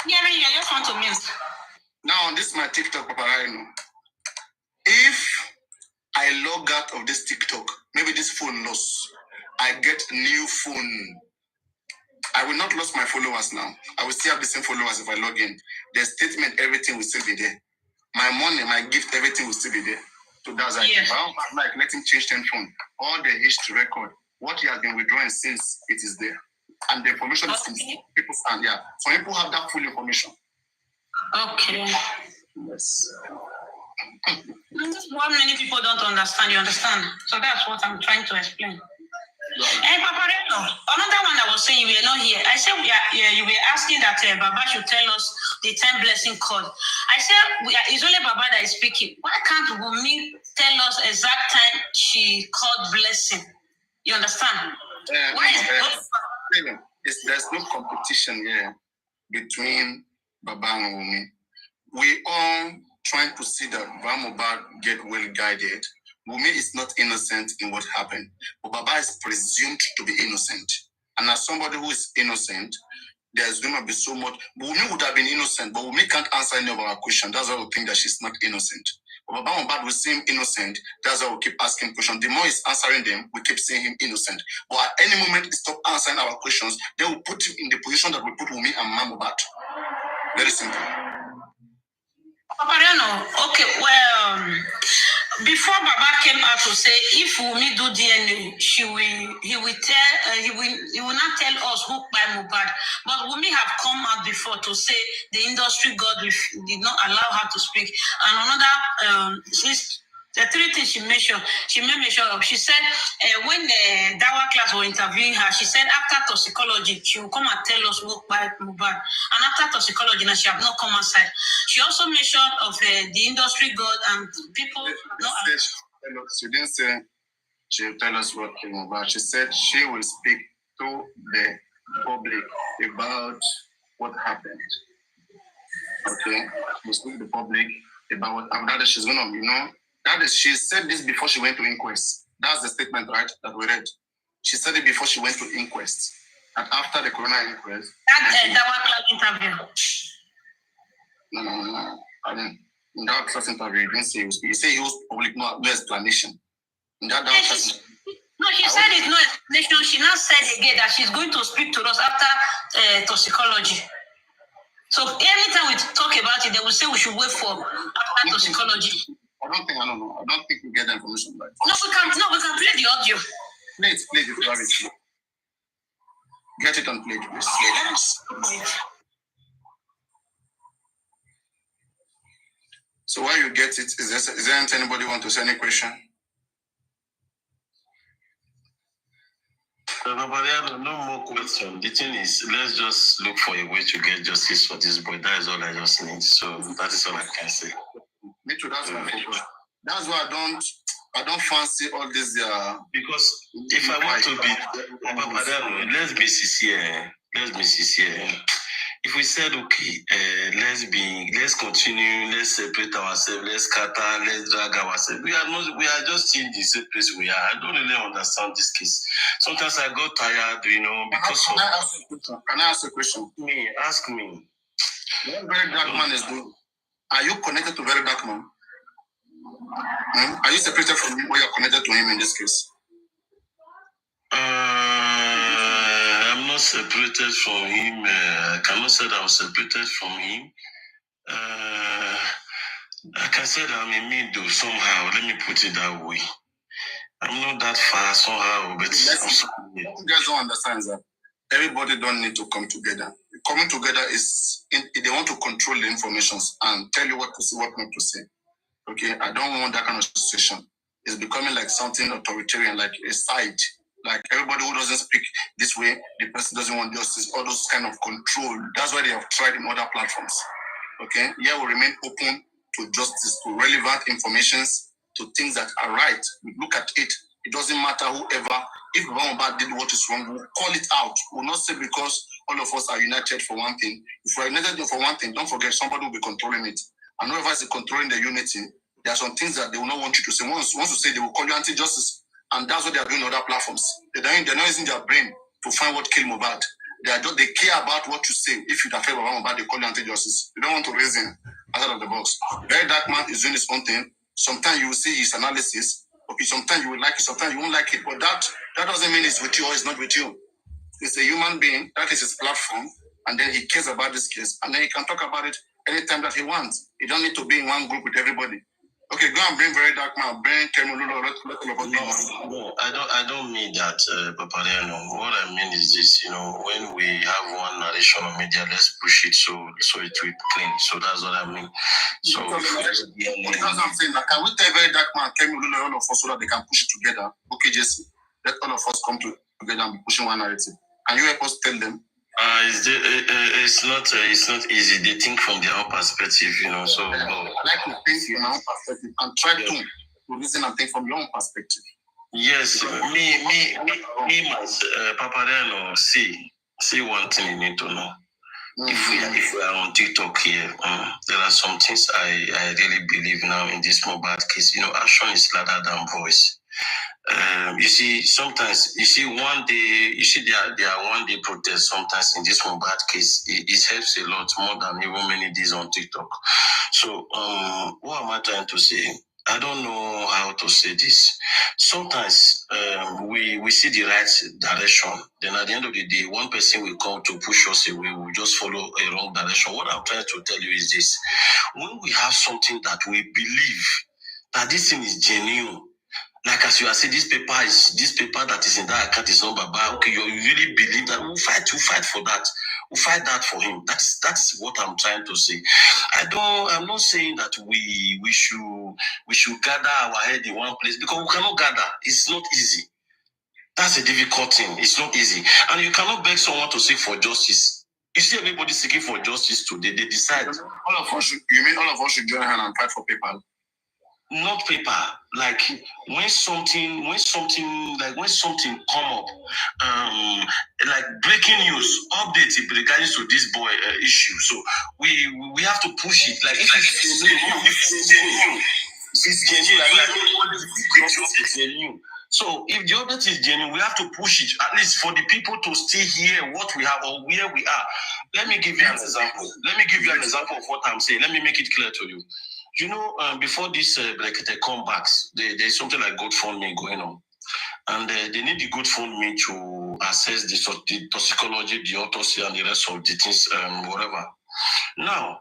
S14: Yeah, I just want to miss.
S4: Now, this is my TikTok, Papagaino. If I log out of this TikTok, maybe this phone lost, I get a new phone. I will not lose my followers now. I will still have the same followers if I log in. The statement, everything will still be there. My money, my gift, everything will still be there. So that's like, I don't like let him change 10 phone. All the history record, what he has been withdrawing since, it is there. And the information is in people stand, yeah. So people have that full information.
S14: Okay.
S1: Yes.
S14: What many people don't understand, you understand? So that's what I'm trying to explain. And Papa Reno, another one I was saying, you were not here. I said, you were asking that Baba should tell us the 10 blessing code. I said, it's only Baba that is speaking. Why can't Wumi tell us exact time she called blessing? You understand? Why is
S3: there's no competition here between Baba and Wumi. We all trying to see that Baba get well guided. Wumi is not innocent in what happened, but Baba is presumed to be innocent. And as somebody who is innocent, there's going to be so much. Wumi would have been innocent, but Wumi can't answer any of our questions. That's why we think that she's not innocent. But Baba will seem innocent. That's why we keep asking questions. The more he's answering them, we keep saying him innocent. But at any moment he stop answering our questions, they will put him in the position that we put Wumi and Mamobat. Very simple.
S14: Papariano, okay, well, before Baba came out to say if Wumi do DNA, he will not tell us who by Mohbad. But Wumi have come out before to say the industry god did not allow her to speak. And another, the three things she made mention of. She said when the Dawah class were interviewing her, she said after toxicology, she will come and tell us who by Mohbad. And after toxicology, now she have not come outside. She also mentioned of the industry god and people.
S3: She didn't say she will tell us what came about. She said she will speak to the public about what happened. Okay, we'll speak to the public about what happened. That she's gonna, that is, she said this before she went to inquest. That's the statement, right, that we read. She said it before she went to inquest. And after the corona inquest.
S14: That was class interview.
S3: No. I mean, in that class interview, he didn't say he was speaking. He said he was public, no explanation. In that class.
S14: No, she said it's no explanation. She now said again that she's going to speak to us after toxicology. So every time we talk about it, they will say we should wait for after toxicology.
S3: I don't think we get the information right.
S14: No, we can play the audio.
S3: Play it, if you have it. Get it on play, please. So while you get it, is there anybody want to say any question?
S11: No more question. The thing is, let's just look for a way to get justice for this boy. That is all I just need. So that is all I can say.
S3: Me too. That's my focus. That's why I don't fancy all this.
S11: Because if I want to be, let's be sincere. If we said okay, let's continue, let's separate ourselves, let's scatter, let's drag ourselves. We are just in the same place we are. I don't really understand this case. Sometimes I got tired, because
S3: Can I ask a question?
S11: Me, ask me.
S3: What Very Dark Man is doing? Are you connected to Very Dark Man? Are you separated from him or you're connected to him in this case?
S11: I'm not separated from him. I cannot say that I'm separated from him. I can say that I'm in middle somehow. Let me put it that way. I'm not that far somehow, but
S3: what you guys don't understand is that everybody don't need to come together. Coming together is they want to control the information and tell you what to say, what not to say. Okay, I don't want that kind of situation. It's becoming like something authoritarian, like a side. Like everybody who doesn't speak this way, the person doesn't want justice, all those kind of control. That's why they have tried in other platforms. Okay, here we remain open to justice, to relevant informations, to things that are right. We look at it. It doesn't matter whoever. If Baba did what is wrong, we'll call it out. We'll not say because all of us are united for one thing. If we're united for one thing, don't forget somebody will be controlling it. And whoever is controlling the unity, there are some things that they will not want you to say. Once you say, they will call you anti-justice. And that's what they are doing on other platforms. They're not using their brain to find what killed Mohbad. They care about what you say. If you affect Mohbad, they call you anti-justice. They don't want to reason outside of the box. Very Dark Man is doing his own thing. Sometimes you will see his analysis. Okay, sometimes you will like it, sometimes you won't like it. But that doesn't mean it's with you or it's not with you. It's a human being. That is his platform. And then he cares about this case. And then he can talk about it anytime that he wants. He don't need to be in one group with everybody.
S4: Okay, go and bring very dark man. Bring Kemululo.
S11: No, I don't mean that, Papareno. What I mean is this, when we have one narration on media, let's push it so it will clean. So that's what I mean. So
S4: that's what I'm saying. Like, can we tell very dark man Kemululo all of us so that they can push it together? Okay, Jesse, let all of us come together and be pushing one narrative. Can you help us tell them?
S11: It's not easy. They think from their own perspective, So
S4: I like to think from my own perspective and try to reason and think from your own perspective.
S11: Yes, me, Papareno. See one thing you need to know. If we are on TikTok here, there are some things I really believe now in this mobile case. Action is louder than voice. You see, sometimes one day, there are one day protests sometimes in this mobile case. It helps a lot more than even many days on TikTok. So, what am I trying to say? I don't know how to say this. Sometimes we see the right direction. Then at the end of the day, one person will come to push us away. We just follow a wrong direction. What I'm trying to tell you is this. When we have something that we believe that this thing is genuine, like as you are saying, this paper that is in that account is not Baba. Okay, you really believe that we'll fight for that. We'll fight that for him. That is what I'm trying to say. I'm not saying that we should gather our head in one place because we cannot gather. It's not easy. That's a difficult thing. It's not easy. And you cannot beg someone to seek for justice. You see everybody seeking for justice today. They decide.
S4: All of us should join hand and fight for paper?
S11: Not paper. Like when something come up, like breaking news, updates regarding to this boy issue. So we have to push it. Like if it's genuine. So if the update is genuine, we have to push it at least for the people to still hear what we have or where we are. Let me give you an example. Of what I'm saying. Let me make it clear to you. Before this Brekete comebacks, there's something like GoFundMe going on. And they need the GoFundMe to assess the toxicology, the autopsy, and the rest of the things, whatever. Now,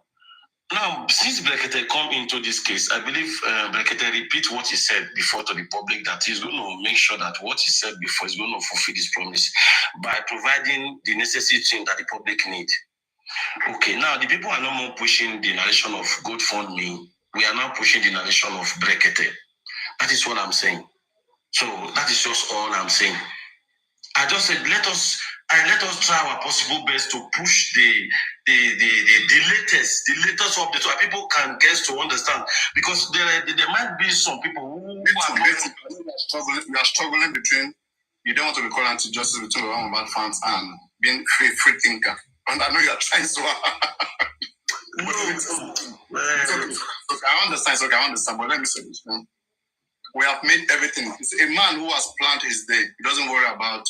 S11: since Brekete come into this case, I believe Brekete repeat what he said before to the public, that he's going to make sure that what he said before is going to fulfill his promise by providing the necessary thing that the public need. Okay, now the people are no more pushing the narration of GoFundMe. We are now pushing the narration of Brekete. That is what I'm saying. So that is just all I'm saying. I just said let us try our possible best to push the latest update so people can get to understand, because there might be some people who
S4: are struggling between you don't want to be called anti-justice between the bad fans and being free thinker. And I know you are trying so hard. I understand, but let me say this. We have made everything. It's a man who has planned his day. He doesn't worry about,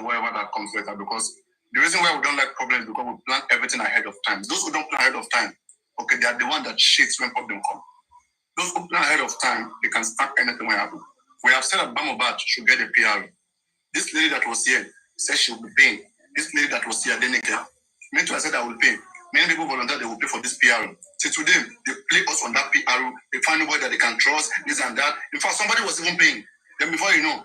S4: whatever that comes later. Because the reason why we don't like problems is because we plan everything ahead of time. Those who don't plan ahead of time, okay, they are the one that shakes when problem comes. Those who plan ahead of time, they can start anything when happen. We have said that Bamobat should get a PR. This lady that was here said she will be paying. This lady that was here, Denike, meant to I said I will pay. Many people volunteer, they will pay for this PR. See, today, they play us on that PR. They find nobody that they can trust, this and that. In fact, somebody was even paying. Then before you know,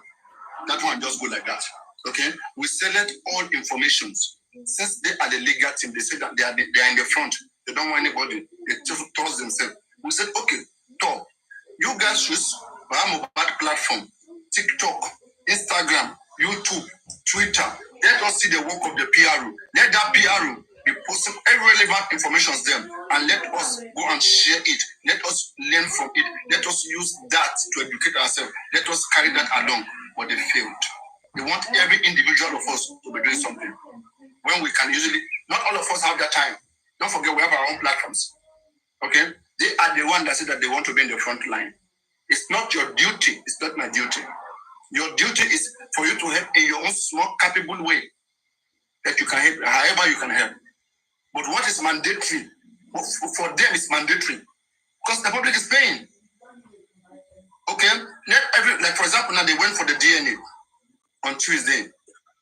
S4: that one just go like that. Okay? We select all informations. Since they are the legal team, they say that they are in the front. They don't want anybody. They just trust themselves. We said, okay, talk. You guys choose our mobile platform, TikTok, Instagram, YouTube, Twitter. Let us see the work of the PRO. Let that PRO be posting every relevant information there, and let us go and share it. Let us learn from it. Let us use that to educate ourselves. Let us carry that along. But they failed. They want every individual of us to be doing something. When we can usually, not all of us have that time. Don't forget, we have our own platforms. Okay? They are the ones that say that they want to be in the front line. It's not your duty. It's not my duty. Your duty is for you to help in your own small, capable way that you can help, however you can help. But what is mandatory? For them, it's mandatory. Because the public is paying. Okay? Like for example, now they went for the DNA on Tuesday.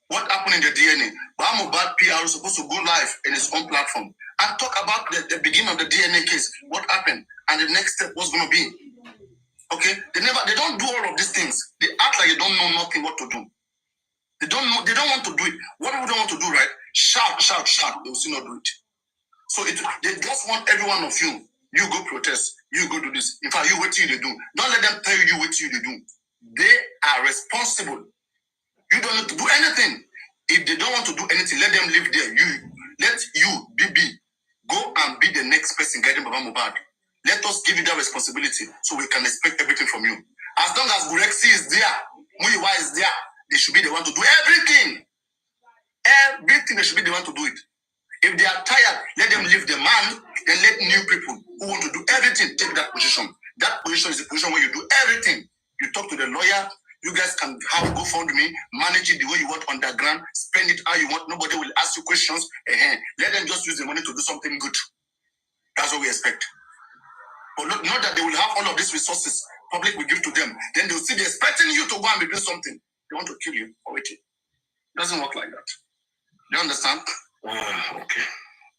S4: What happened in the DNA? Bahmobad PR is supposed to go live in his own platform and talk about the beginning of the DNA case, what happened, and the next step was going to be.
S7: Okay, they don't do all of these things. They act like they don't know nothing what to do. They don't want to do it. What people don't want to do, right? Shout, they will still not do it. So they just want every one of you go protest, you go do this. In fact, you wait till they do. Don't let them tell you what you they do. They are responsible. You don't need to do anything. If they don't want to do anything, let them live there. Let you, BB, go and be the next person guiding Baba Mohbad. Let us give you that responsibility so we can expect everything from you. As long as Gurexi is there, Muyiwa is there, they should be the one to do everything. Everything, they should be the one to do it. If they are tired, let them leave the man, then let new people who want to do everything take that position. That position is the position where you do everything. You talk to the lawyer, you guys can have GoFundMe, manage it the way you want underground, spend it how you want, nobody will ask you questions. Let them just use the money to do something good. That's what we expect. But not that they will have all of these resources, public will give to them. Then they'll still be expecting you to go and be doing something. They want to kill you or wait. It doesn't work like that. You understand?
S11: Okay.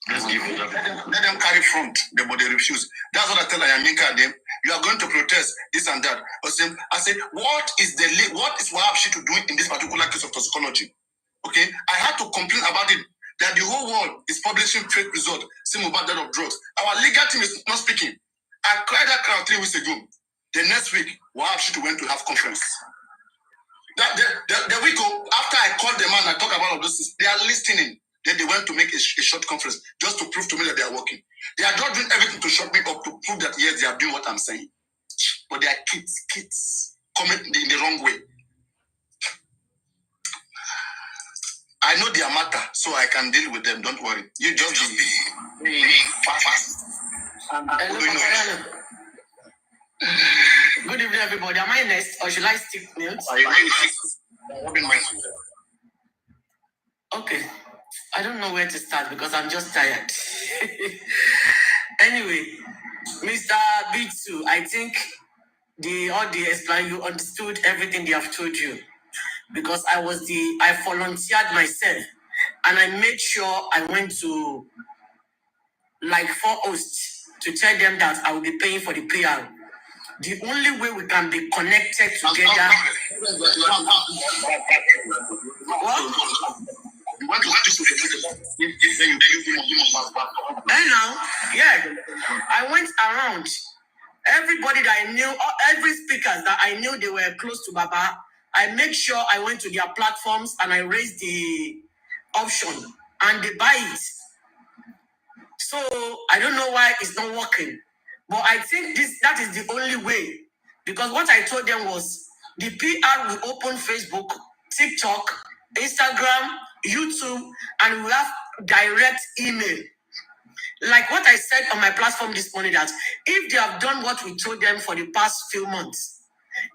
S11: Let's give it up.
S7: Let them carry front, but they refuse. That's what I tell Ayaminka them. You are going to protest this and that. I said, what is Wahab to do in this particular case of toxicology? Okay, I had to complain about it that the whole world is publishing fake results, same about that of drugs. Our legal team is not speaking. I cried that crowd 3 weeks ago. The next week, Wahab went to have conference. The week after I called them and I talk about all those things, they are listening. Then they went to make a short conference just to prove to me that they are working. They are not doing everything to shut me up to prove that yes, they are doing what I'm saying. But they are kids coming in the wrong way. I know their matter, so I can deal with them. Don't worry. You just be fast.
S8: Good evening, everybody. Am I next, or should I stick mute? Okay. I don't know where to start because I'm just tired. Anyway, Mr. Bitsu, I think all the explain you understood everything they have told you because I volunteered myself and I made sure I went to like 4 hosts to tell them that I will be paying for the PR. The only way we can be connected together. What? And now, yeah, I went around. Everybody that I knew, every speakers that I knew they were close to Baba, I made sure I went to their platforms and I raised the option and they buy it. So I don't know why it's not working. But I think that is the only way. Because what I told them was the PR will open Facebook, TikTok, Instagram, YouTube, and we have direct email. Like what I said on my platform this morning, that if they have done what we told them for the past few months,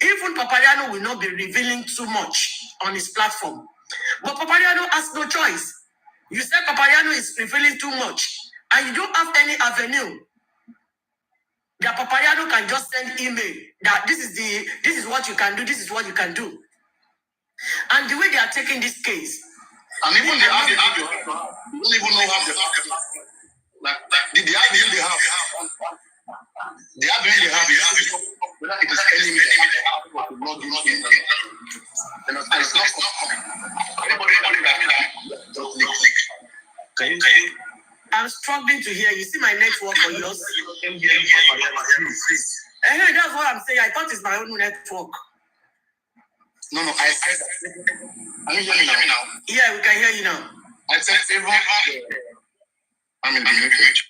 S8: even Papariano will not be revealing too much on his platform. But Papariano has no choice. You said Papariano is revealing too much, and you don't have any avenue. The Papariano can just send email that this is what you can do, this is what you can do. And the way they are taking this case,
S7: and even the have you don't even know how like the idea they have. The idea they have is whether it is telling me to not do nothing. It's not anybody.
S8: I'm struggling to hear you. See my network or yours? That's what I'm saying. I thought it's my own network.
S7: No, I said that. Can you hear me now?
S8: Yeah, we can hear you now.
S7: I said I'm in the mute.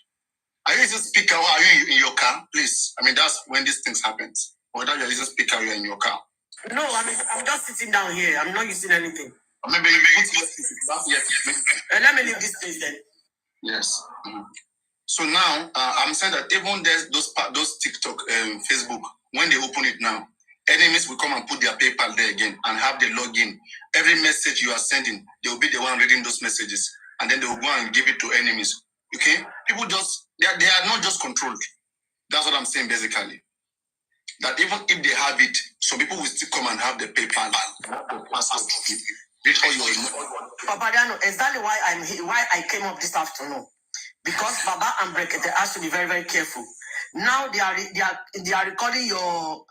S7: Are you using speaker or are you in your car? Please. that's when these things happen. Whether you're using speaker or you're in your car.
S8: No, I'm just sitting down here. I'm not using anything.
S7: Or maybe you put
S8: let me leave this place then.
S7: Yes. Mm-hmm. So now I'm saying that even there's those TikTok Facebook, when they open it now, enemies will come and put their PayPal there again and have the login. Every message you are sending, they will be the one reading those messages, and then they will go and give it to enemies. Okay? People they are not just controlled. That's what I'm saying basically. That even if they have it, some people will still come and have the PayPal.
S8: Papadiano, exactly why I'm here, why I came up this afternoon. Because Baba and Brekete has to be very, very careful. Now they are recording your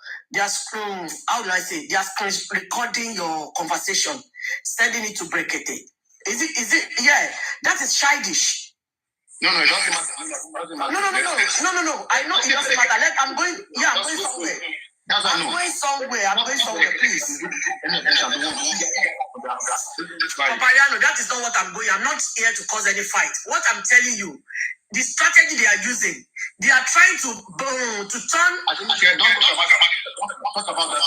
S8: how do I say? They are recording your conversation, sending it to Brekete. Is it? Yeah, that is childish.
S3: No, it doesn't matter.
S8: No. I know it doesn't matter. I'm going somewhere. I'm going somewhere, please. Papayano, that is not what I'm going. I'm not here to cause any fight. What I'm telling you, the strategy they are using, they are trying to turn.
S3: I don't care. Don't talk about that.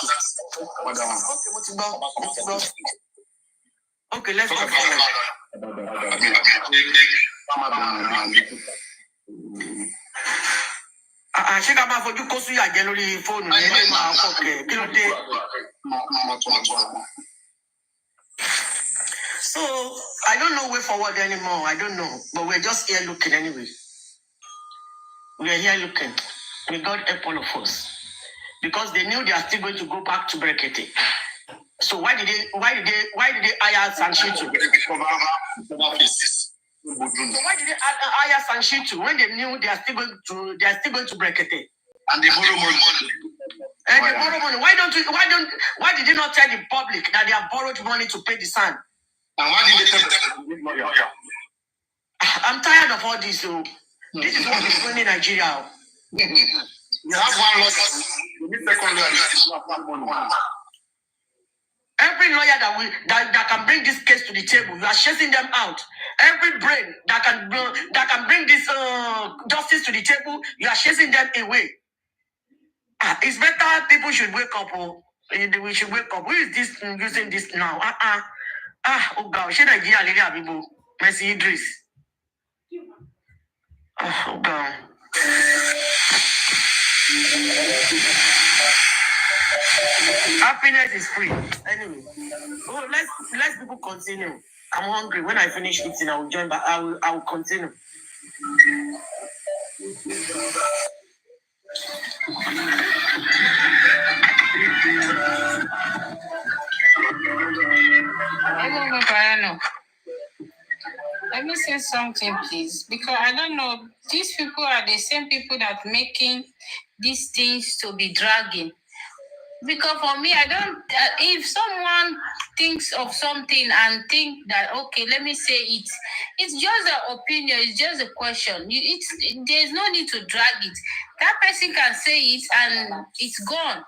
S8: Okay, let's go forward. Ṣé ká máa fojú kó súyà jẹ lórí fóònù ní ilé máa fọkẹ kí ló dé. So I don't know way forward anymore. I don't know, but we're just here looking anyway. We're here looking. May God help all of us, because they knew they are still going to go back to Brekete. So why did they hire Sanshitu? So why did they hire Sanshitu when they knew they are still going to Brekete?
S3: And they borrow money.
S8: And they borrow money. Why did they not tell the public that they have borrowed money to pay the sand?
S3: And why did they tell the lawyer?
S8: I'm tired of all this. So this is what is going in Nigeria.
S3: You have one lawyer. You need second lawyer.
S8: Every lawyer that can bring this case to the table, you are chasing them out. Every brain that can bring this justice to the table, you are chasing them away. It's better people should wake up. We should wake up. Who is this using this now? Oh God, should I give a little Mercy Idris? Oh God. Happiness is free. Anyway, let's people continue. I'm hungry. When I finish eating, I will join, but I will continue.
S14: Let me say something, please, because I don't know. These people are the same people that making these things to be dragging. Because for me, I don't. If someone thinks of something and think that okay, let me say it's just an opinion. It's just a question. There's no need to drag it. That person can say it and it's gone.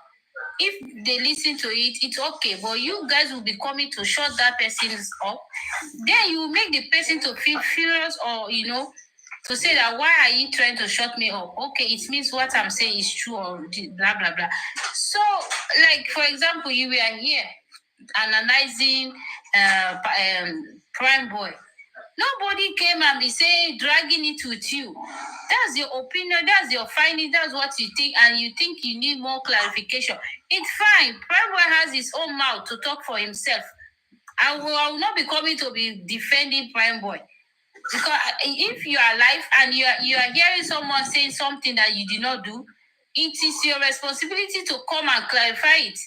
S14: If they listen to it, it's okay. But you guys will be coming to shut that person up. Then you make the person to feel furious, or to say that why are you trying to shut me up? Okay, it means what I'm saying is true, or blah blah blah. So, like for example, you were here analyzing Prime Boy. Nobody came and be saying dragging it with you. That's your opinion. That's your finding. That's what you think, and you think you need more clarification. It's fine. Prime Boy has his own mouth to talk for himself. I will not be coming to be defending Prime Boy. Because if you are alive and you are hearing someone saying something that you did not do, it is your responsibility to come and clarify it.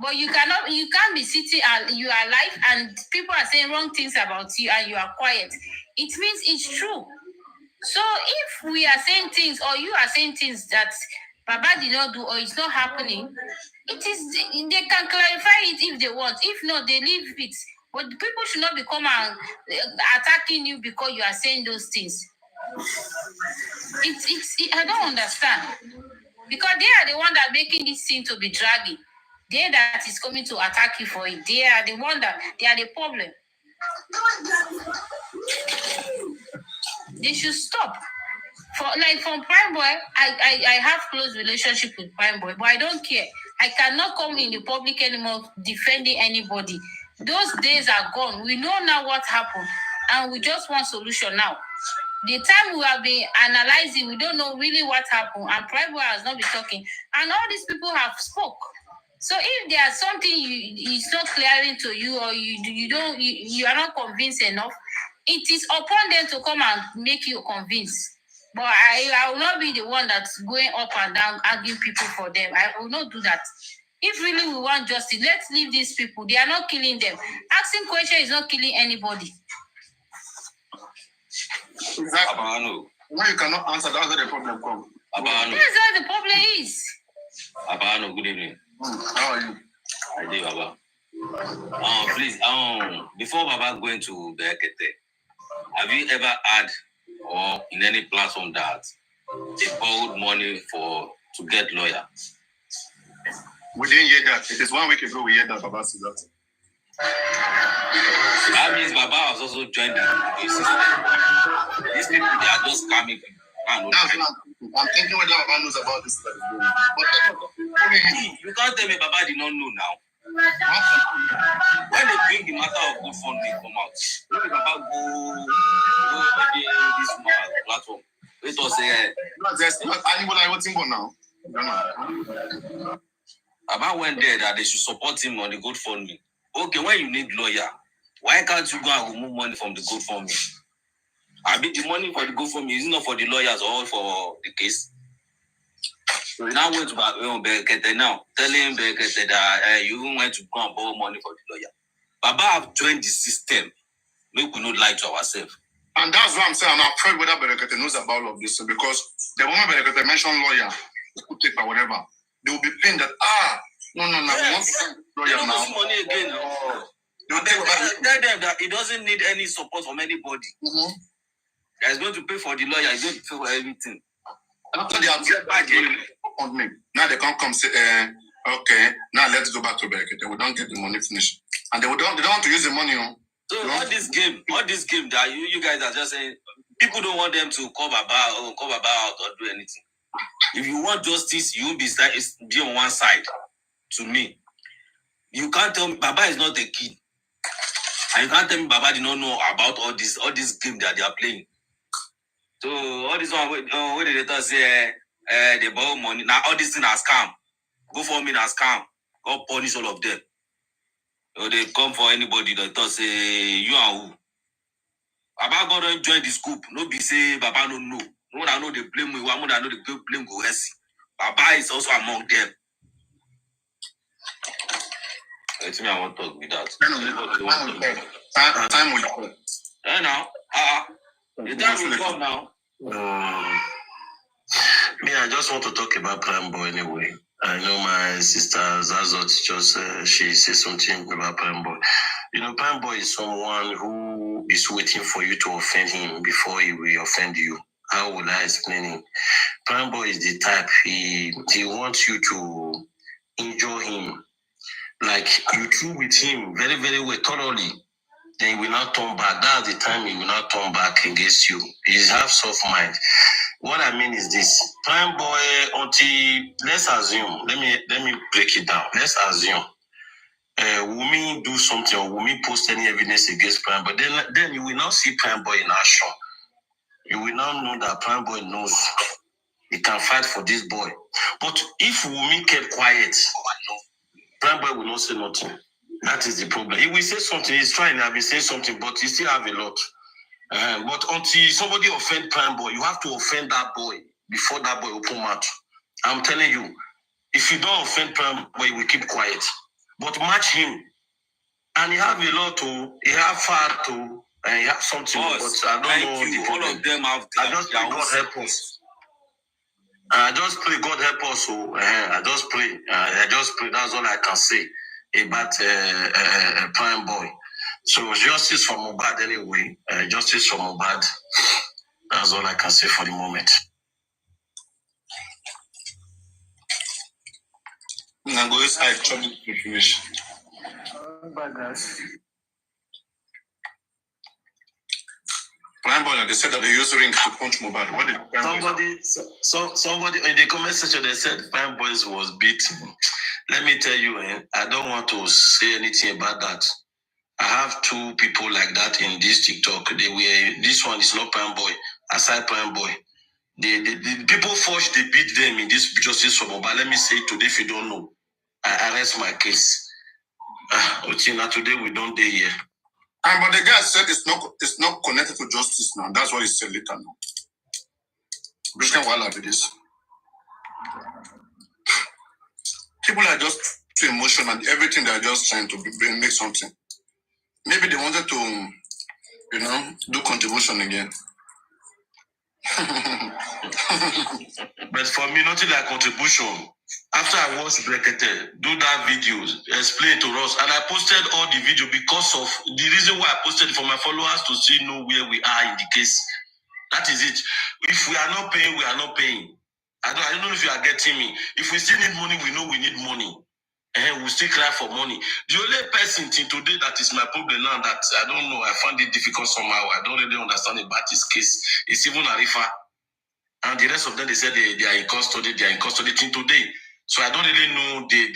S14: But you can't be sitting and you are alive and people are saying wrong things about you and you are quiet. It means it's true. So if we are saying things or you are saying things that Baba did not do or it's not happening, they can clarify it if they want. If not, they leave it. But people should not be coming and attacking you because you are saying those things. I don't understand. Because they are the one that making this thing to be dragging. They that is coming to attack you for it. They are the one that they are the problem. They should stop. From Prime Boy, I have close relationship with Prime Boy, but I don't care. I cannot come in the public anymore defending anybody. Those days are gone. We know now what happened, and we just want solution now. The time we have been analyzing, we don't know really what happened, and Prime Boy has not been talking, and all these people have spoke. So if there's something it's not clearing to you, or you are not convinced enough, it is upon them to come and make you convinced. But I will not be the one that's going up and down arguing people for them. I will not do that. If really we want justice, let's leave these people. They are not killing them. Asking questions is not killing anybody.
S3: Exactly. When you cannot answer, that's where the problem comes.
S11: Abano.
S14: That's what the problem is.
S11: Abano, good evening.
S4: How are you?
S11: I did, Baba. Please, before Baba going to Bekete, have you ever had or in any platform that they borrowed money to get lawyer?
S4: We didn't hear that. It is 1 week ago we heard that Baba said that.
S11: That means Baba has also joined the system. These people, they are just scamming people.
S4: I'm thinking whether Baba knows about this.
S11: You can't tell me Baba did not know now. When they bring the matter of good funding come out, when Baba go this platform, it was
S4: now.
S11: Baba went there that they should support him on the good funding. Okay, when you need lawyer, why can't you go and remove money from the good funding? I mean, the money for the good funding is not for the lawyers or for the case. So now went to Bekete now, telling Bekete that you went to go and borrow money for the lawyer. Baba have joined the system. We could not lie to ourselves.
S4: And that's what I'm saying. I'm afraid whether Bekete knows about all of this. Because the moment Bekete mentioned lawyer, could take or whatever, they will be pained that, no.
S11: Yes. They don't see money again. Tell them that he doesn't need any support from anybody.
S4: Mm-hmm.
S11: He's going to pay for the lawyer. He's going to pay for everything.
S4: After they have on me, now they can't come say, okay, now let's go back to Bekete. We don't get the money finished, and they don't want to use the money.
S11: So all this game that you guys are just saying, people don't want them to call Baba out or do anything. If you want justice, you will be on one side. To me, you can't tell me Baba is not a kid, and you can't tell me Baba did not know about all this game that they are playing. So all this one, where did they say they borrow money? Now all this thing has scam. Go for me as scam. God punish all of them. So they come for anybody that thought say you are who. Baba God don't join the scoop. No be say Baba no know. No that know they blame me. One that know they blame go see. Baba is also among them. Let me I want to talk with that.
S4: Time will come.
S11: Now, the time will come now. Me, I just want to talk about Prime Boy anyway. I know my sister Zazot just she said something about Prime Boy. You know, Prime Boy is someone who is waiting for you to offend him before he will offend you. How would I explain it? Prime Boy is the type he wants you to enjoy him. Like you through with him very, very well, thoroughly. Then he will not turn back. That's the time he will not turn back against you. He has soft mind. What I mean is this: Prime Boy, until let's assume, let me break it down. Let's assume Wumi do something or Wumi post any evidence against Prime Boy. Then you will not see Prime Boy in action. You will not know that Prime Boy knows he can fight for this boy. But if Wumi kept quiet, Prime Boy will not say nothing. That is the problem. He will say something. He's trying. I've been saying something, but he still have a lot. But until somebody offend Prime Boy, you have to offend that boy before that boy open mouth. I'm telling you, if you don't offend Prime Boy, he will keep quiet. But match him, and he have a lot to. He have far to, and he have something. Boss, but I don't know the problem. All of them have. I just pray God help us. I just pray God help us. So I just pray. I just pray. That's all I can say about Prime Boy. So justice for Mohbad anyway. Justice for Mohbad. That's all I can say for the moment.
S4: I'm going to finish. Prime Boy, they said that they use ring to punch Mohbad. What did
S11: Somebody in the comment section they said Prime Boy was beaten. Let me tell you, I don't want to say anything about that. I have two people like that in this TikTok. This one is not Prime Boy. Aside Prime Boy, the people forced they beat them in this justice for Mohbad. Let me say it today if you don't know. I rest my case. Today we don't day here.
S4: But the guy said it's not connected to justice now. That's what he said later now. Which can well have this. People are just too emotional and everything they are just trying to make something. Maybe they wanted to, do contribution again.
S11: But for me, nothing like contribution. After I watched Brekete do that video, explain to us, and I posted all the video because of the reason why I posted for my followers to see know where we are in the case. That is it. If we are not paying, we are not paying. I don't know if you are getting me. If we still need money, we know we need money. And we still cry for money. The only person till today that is my problem now that I don't know, I find it difficult somehow. I don't really understand about this case. It's even Arifa. And the rest of them, they said they are in custody till today. So I don't really know they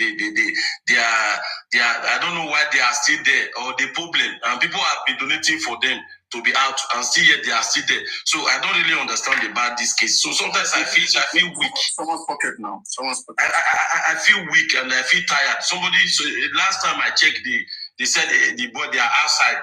S11: are I don't know why they are still there or the problem. And people have been donating for them to be out and still yet they are still there. So I don't really understand about this case. So sometimes I feel weak.
S3: Someone's pocket now. Someone's pocket.
S11: I feel weak and I feel tired. Somebody last time I checked they said the boy they are outside.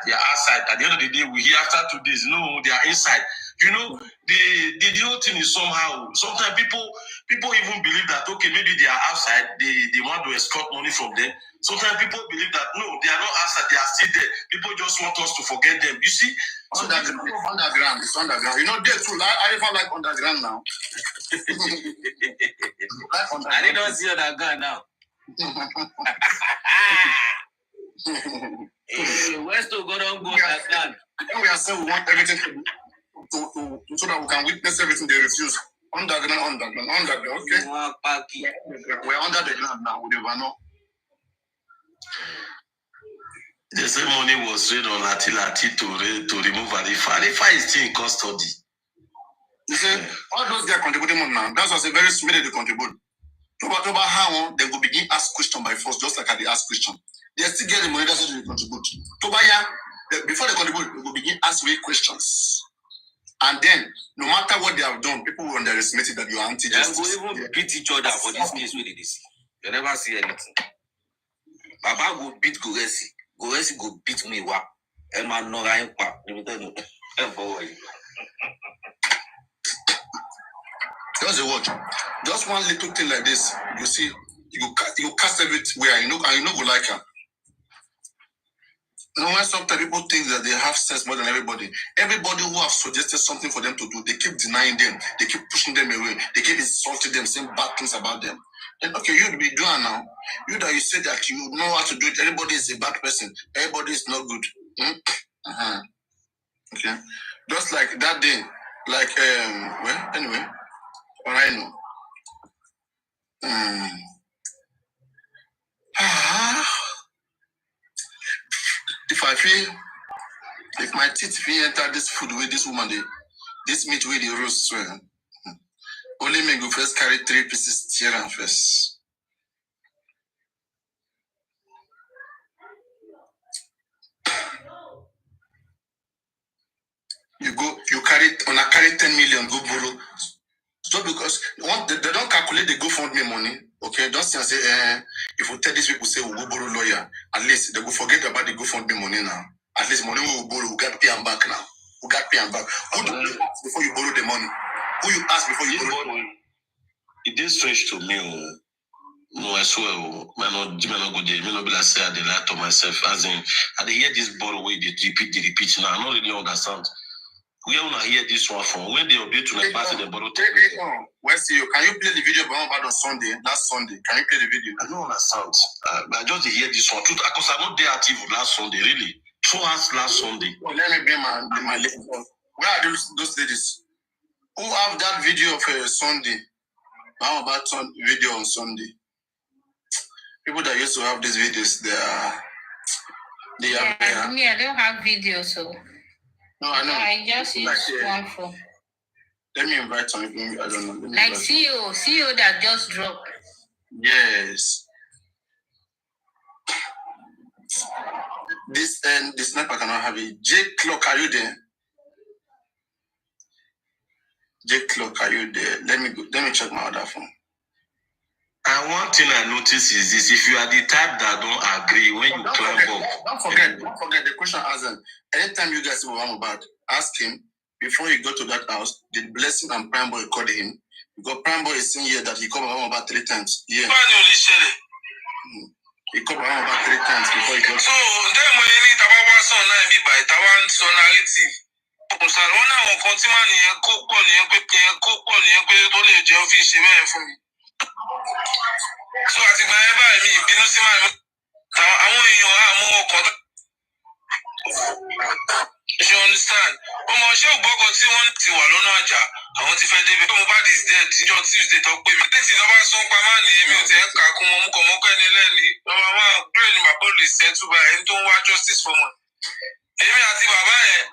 S11: At the end of the day, we hear after 2 days, no, they are inside. You know, the whole thing is somehow. Sometimes people even believe that okay, maybe they are outside. They want to extort money from them. Sometimes people believe that no, they are not outside. They are still there. People just want us to forget them. You see, so
S3: Underground. It's underground. You know, there too. I even like underground now.
S11: I did not see underground now. Where's to go on go underground?
S3: We are saying we want everything to so that we can witness everything they refuse. Underground. Okay. We're under the ground now. We never know.
S11: The same money was paid on Lati to remove Arifa. Arifa is still in custody.
S3: You see, all those guys contributing money now. That's what's a very smart they contribute. Over how they will begin ask question by force, just like they ask question. They still get the money that's what they contribute. Before they contribute, they will begin ask real questions. And then, no matter what they have done, people will underestimate it that you are anti-justice.
S11: They will even beat each other for this case where they see. You never see anything. Baba go beat Goresi. Goresi go beat me. Emma Nora Impa. Let me tell you.
S3: Just a watch. Just one little thing like this, you see, you cast everywhere, and you know go like her. You know, when sometimes people think that they have sense more than everybody. Everybody who have suggested something for them to do, they keep denying them, they keep pushing them away, they keep insulting them, saying bad things about them. And okay, you be doing now. You that you say that you know how to do it, everybody is a bad person, everybody is not good. Okay. Just like that day, like well, anyway, all right now. If my teeth feel enter this food with this woman, this meat with the roast, only me go first carry 3 pieces tear and first. You carry 10 million, go borrow. So because they don't calculate the GoFundMe money, okay? Don't say if we tell these people say we'll go borrow lawyer, at least they will forget about the GoFundMe money now. At least money we will borrow, we got to pay them back now. Who do you ask before you borrow the money? Who you ask before you borrow the money?
S11: It is strange to me. No, I swear, man, not go there. Me not be like say I dey lie to myself. As in, I dey hear this borrow way they repeat now. I don't really understand. We want to hear this one from when they update to the pass the borrow.
S3: Where see you? Can you play the video about on Sunday? Last Sunday, can you play the video?
S11: I don't understand. I just hear this one. Truth, because I'm not there active last Sunday. Really, 2 hours last Sunday.
S3: Well, let me bring my list. Where are those ladies? Who have that video of Sunday? How about video on Sunday? People that used to have these videos, they are.
S14: Me, I don't have video, so.
S3: No, I know.
S14: I just use one phone.
S3: Let me invite some people. I don't know.
S14: Like CEO that just dropped.
S3: Yes. This sniper cannot have it. J Clock, are you there? J Clock, are you there? Let me check my other phone.
S11: And one thing I notice is this: if you are the type that don't agree when you climb up,
S3: don't forget the question hasn't. Anytime you guys want about, ask him before you go to that house. Did Blessing and Prime Boy call him? Because Prime Boy is saying here that he called about 3 times. Yeah. He called about 3 times before he got. So
S13: then when you need about one son now be by Tawan son narrative. So one now nǹkan tí màá nìyẹn kó pọ̀ nìyẹn pé tó lè jẹ́ ó fi ṣe bẹ́ẹ̀ fún mi. So àtìgbà yẹn báyìí mi ìbínú sí màá àwọn èèyàn àmọ́ ọkàn you understand? Ọmọ ṣé ògbọ́kọ tí wọ́n ti wà lọ́nà àjà àwọn ti fẹ́ débi. Mohbad is dead níjọ́ Tuesday tó pé mi. Títí lọ́ba sún pamá ni èmi ò tẹ́ ń kà kún wọn mú kọ̀ mọ́kọ́ ẹni lẹ́ni. Bàbá máa bẹ́ẹ̀ ni bàbá olè ṣẹ́tù bá ẹni tó ń wá justice for money. Èmi àti bàbá yẹn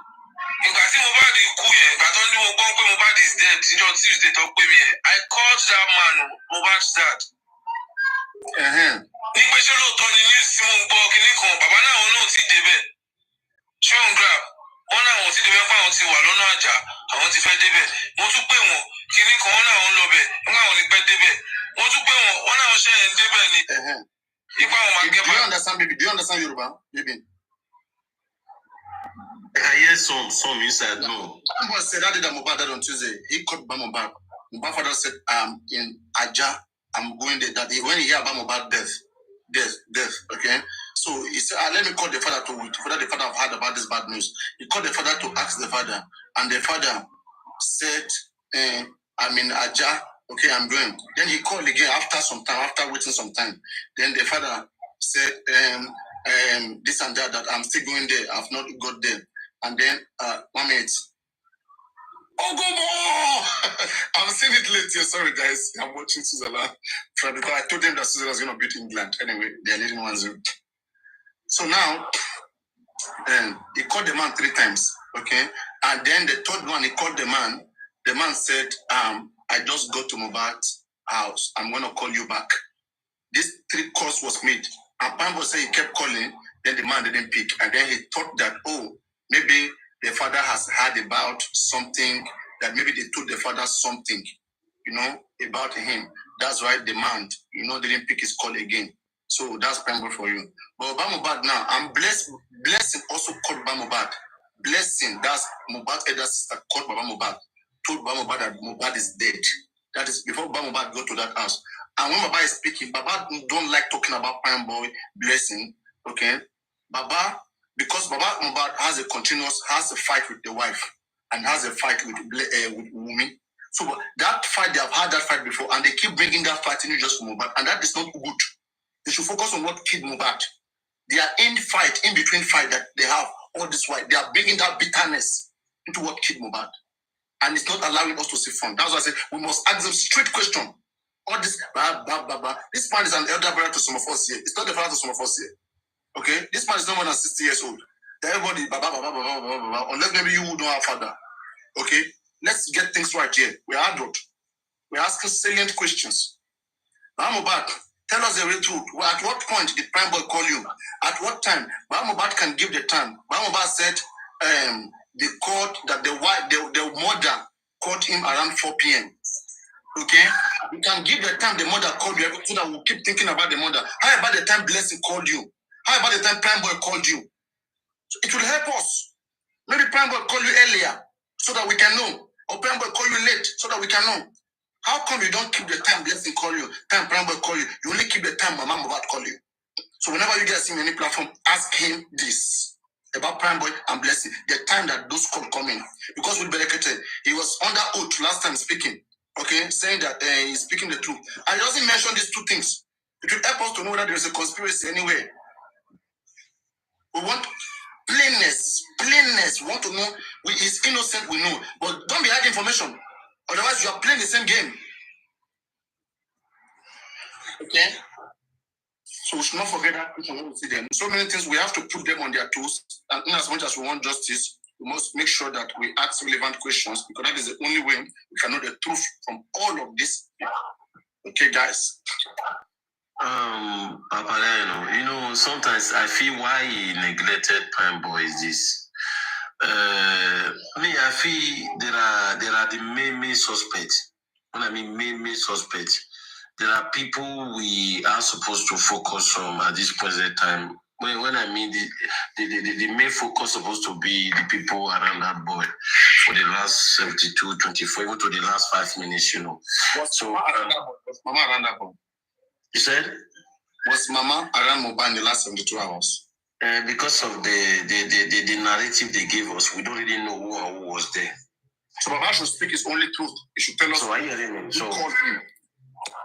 S13: ìgbà tí Mohbad kú yẹn ìgbà tó ní mo gbọ́ pé Mohbad is dead níjọ́ Tuesday tó pé mi yẹn I called that man Mohbad's dad. Ní pé ṣé lóòótọ́ ni news tí mo ń gbọ́ kinní kan bàbá náà wọn náà ti débẹ̀. Ṣé òun grab? Wọ́n náà wọ́n ti débẹ̀ pé àwọn ti wà lọ́nà àjà àwọn ti fẹ́ débẹ̀. Mo tún pè wọ́n kinní kan wọ́n náà wọ́n lọ bẹ̀ nígbà wọn ní pẹ́ débẹ̀. Mo tún pè wọ́n náà wọ́n ṣe ń débẹ̀ ni. Ipa wọn máa gẹ́ bá. Do you understand Yoruba? Maybe.
S11: I hear some inside. No.
S13: Someone said that day Mohbad died on Tuesday. He called Mohbad. Mohbad father said, in Aja, I'm going there. That when he hear about Mohbad death, okay? So he said, let me call the father the father have heard about this bad news. He called the father to ask the father, and the father said, I'm in Aja, okay, I'm going. Then he called again after waiting some time. Then the father said, this and that I'm still going there. I've not got there. And then 1 minute. Oh, go more! I'm seeing it later. Sorry, guys. I'm watching Switzerland. Because I told them that Switzerland is going to beat England. Anyway, they're leading 1-0. So now, he called the man 3 times. Okay? And then the third one, he called the man. The man said, I just got to Mohbad's house. I'm going to call you back. This 3 calls was made. And Pambo said he kept calling. Then the man didn't pick. And then he thought that, maybe the father has heard about something, that maybe they told the father something, about him. That's why the man, didn't pick his call again. So that's Pambo for you. But Mohbad now, I'm blessed. Blessing also called Mohbad. Blessing, that's Mohbad's elder sister, called Mohbad. Told Mohbad that Mohbad is dead. That is before Mohbad go to that house. And when Baba is speaking, Baba don't like talking about Prime Boy Blessing. Okay, Baba, because Baba Mohbad has a fight with the wife and has a fight with Wumi. So that fight, they have had that fight before, and they keep bringing that fight in just for Mohbad, and that is not good. They should focus on what killed Mohbad. They are in between fight that they have all this while. They are bringing that bitterness into what killed Mohbad, and it's not allowing us to see fun. That's why I say we must ask them straight question. All this, this man is an elder brother to some of us here. It's not the father to some of us here. Okay? This man is not more than 60 years old. Everybody, unless maybe you don't have father. Okay? Let's get things right here. We're adult. We're asking salient questions. Mohbad, tell us the real truth. At what point did Prime Boy call you? At what time? Mohbad can give the time. Mohbad said the court that the mother called him around 4 p.m. Okay? You can give the time the mother called you so that we'll keep thinking about the mother. How about the time Blessing called you? How about the time Prime Boy called you? So it will help us. Maybe Prime Boy called you earlier so that we can know. Or Prime Boy call you late so that we can know. How come you don't keep the time Blessing call you, time Prime Boy call you? You only keep the time Mama Mohbad call you. So whenever you guys see me on any platform, ask him this about Prime Boy and Blessing, the time that those calls come in. Because with Berekete, he was under oath last time speaking. Okay, saying that he's speaking the truth. And he doesn't mention these 2 things. It will help us to know that there is a conspiracy anywhere. We want plainness. We want to know he's innocent, we know. But don't be hiding information. Otherwise, you are playing the same game. Okay? So we should not forget that when we see them. So many things, we have to put them on their toes. And in as much as we want justice, we must make sure that we ask relevant questions, because that is the only way we can know the truth from all of this. Okay, guys.
S11: Papa, sometimes I feel why he neglected Prime Boy is this. I feel there are the main suspects. When I mean main suspects, there are people we are supposed to focus on at this present time. When I mean the main focus supposed to be the people around that boy for the last 72, 24, even to the last 5 minutes,
S13: Was Mama around that boy?
S11: You said?
S13: Was Mama around Mohbad in the last 72 hours?
S11: Because of the narrative they gave us, we don't really know who was there.
S3: So Baba should speak his only truth. He should tell us.
S11: So are you hearing me? So
S3: called him.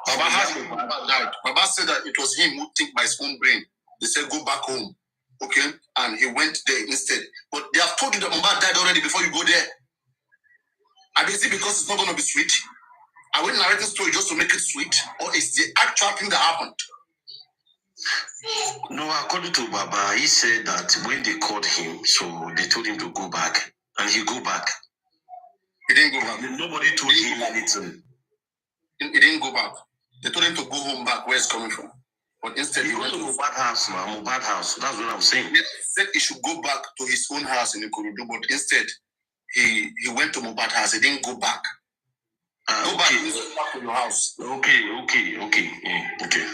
S3: Baba has Baba died. Baba said that it was him who think by his own brain. They said go back home. Okay? And he went there instead. But they have told you that Baba died already before you go there. I mean, is it because it's not going to be sweet? Are we narrating the story just to make it sweet? Or is the actual thing that happened?
S11: no, according to Baba, he said that when they called him, so they told him to go back, and he go back.
S3: He didn't go back.
S11: Nobody told him anything.
S3: He didn't go back. They told him to go home back where it's coming from. But instead
S11: he went to Mubad house, man. Mubad house. That's what I'm saying.
S3: They said he should go back to his own house in Ikorodu, but instead he went to Mubad house. He didn't go back. Go back to your house.
S11: Okay. Yeah, okay.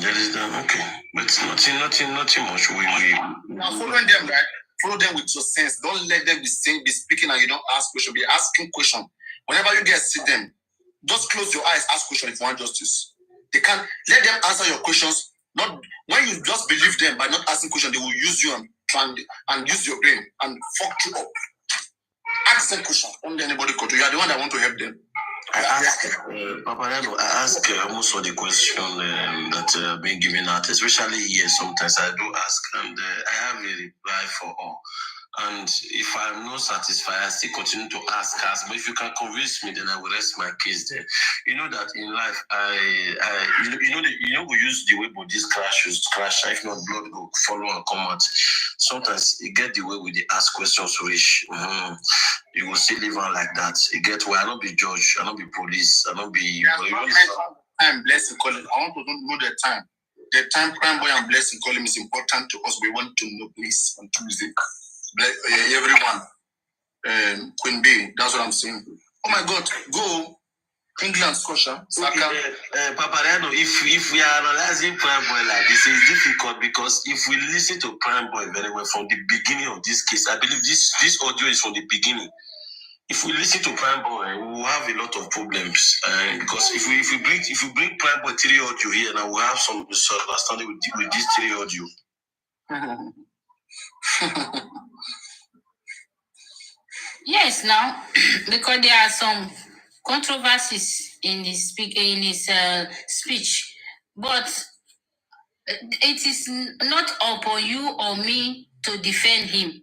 S11: That is done. Okay, but nothing much. We
S3: now following them, right? Follow them with your sense. Don't let them be speaking and you don't ask questions. Be asking questions. Whenever you guys see them, just close your eyes, ask questions if you want justice. They can't let them answer your questions. Not when you just believe them by not asking questions, they will use you and use your brain and fuck you up. Ask them questions. Only anybody could do. You are the one that want to help them.
S11: I ask most of the question that have been given out, especially here. Sometimes I do ask, and I have a reply for all. And if I'm not satisfied, I still continue to ask. But if you can convince me, then I will rest my case there. You know that in life, we use the way bodies crash. If not, blood go follow and come out. Sometimes you get the way with the ask questions reach. You will still live on like that. You get where I don't be judge, I don't be police, I don't be.
S3: Time blessing calling. I want to know the time. The time Prime Boy and Blessing calling is important to us. We want to know, please, on Tuesday. Everyone, Queen B, that's what I'm saying. Oh my God, go England, Scotia, Saka.
S11: Paparano, if we are analyzing Prime Boy like this, it's difficult because if we listen to Prime Boy very well from the beginning of this case, I believe this audio is from the beginning. If we listen to Prime Boy, we will have a lot of problems because if we bring Prime Boy 3 audio here, now we'll have some misunderstanding with this 3 audio.
S14: Yes, now because there are some controversies in his speech, but it is not upon you or me to defend him.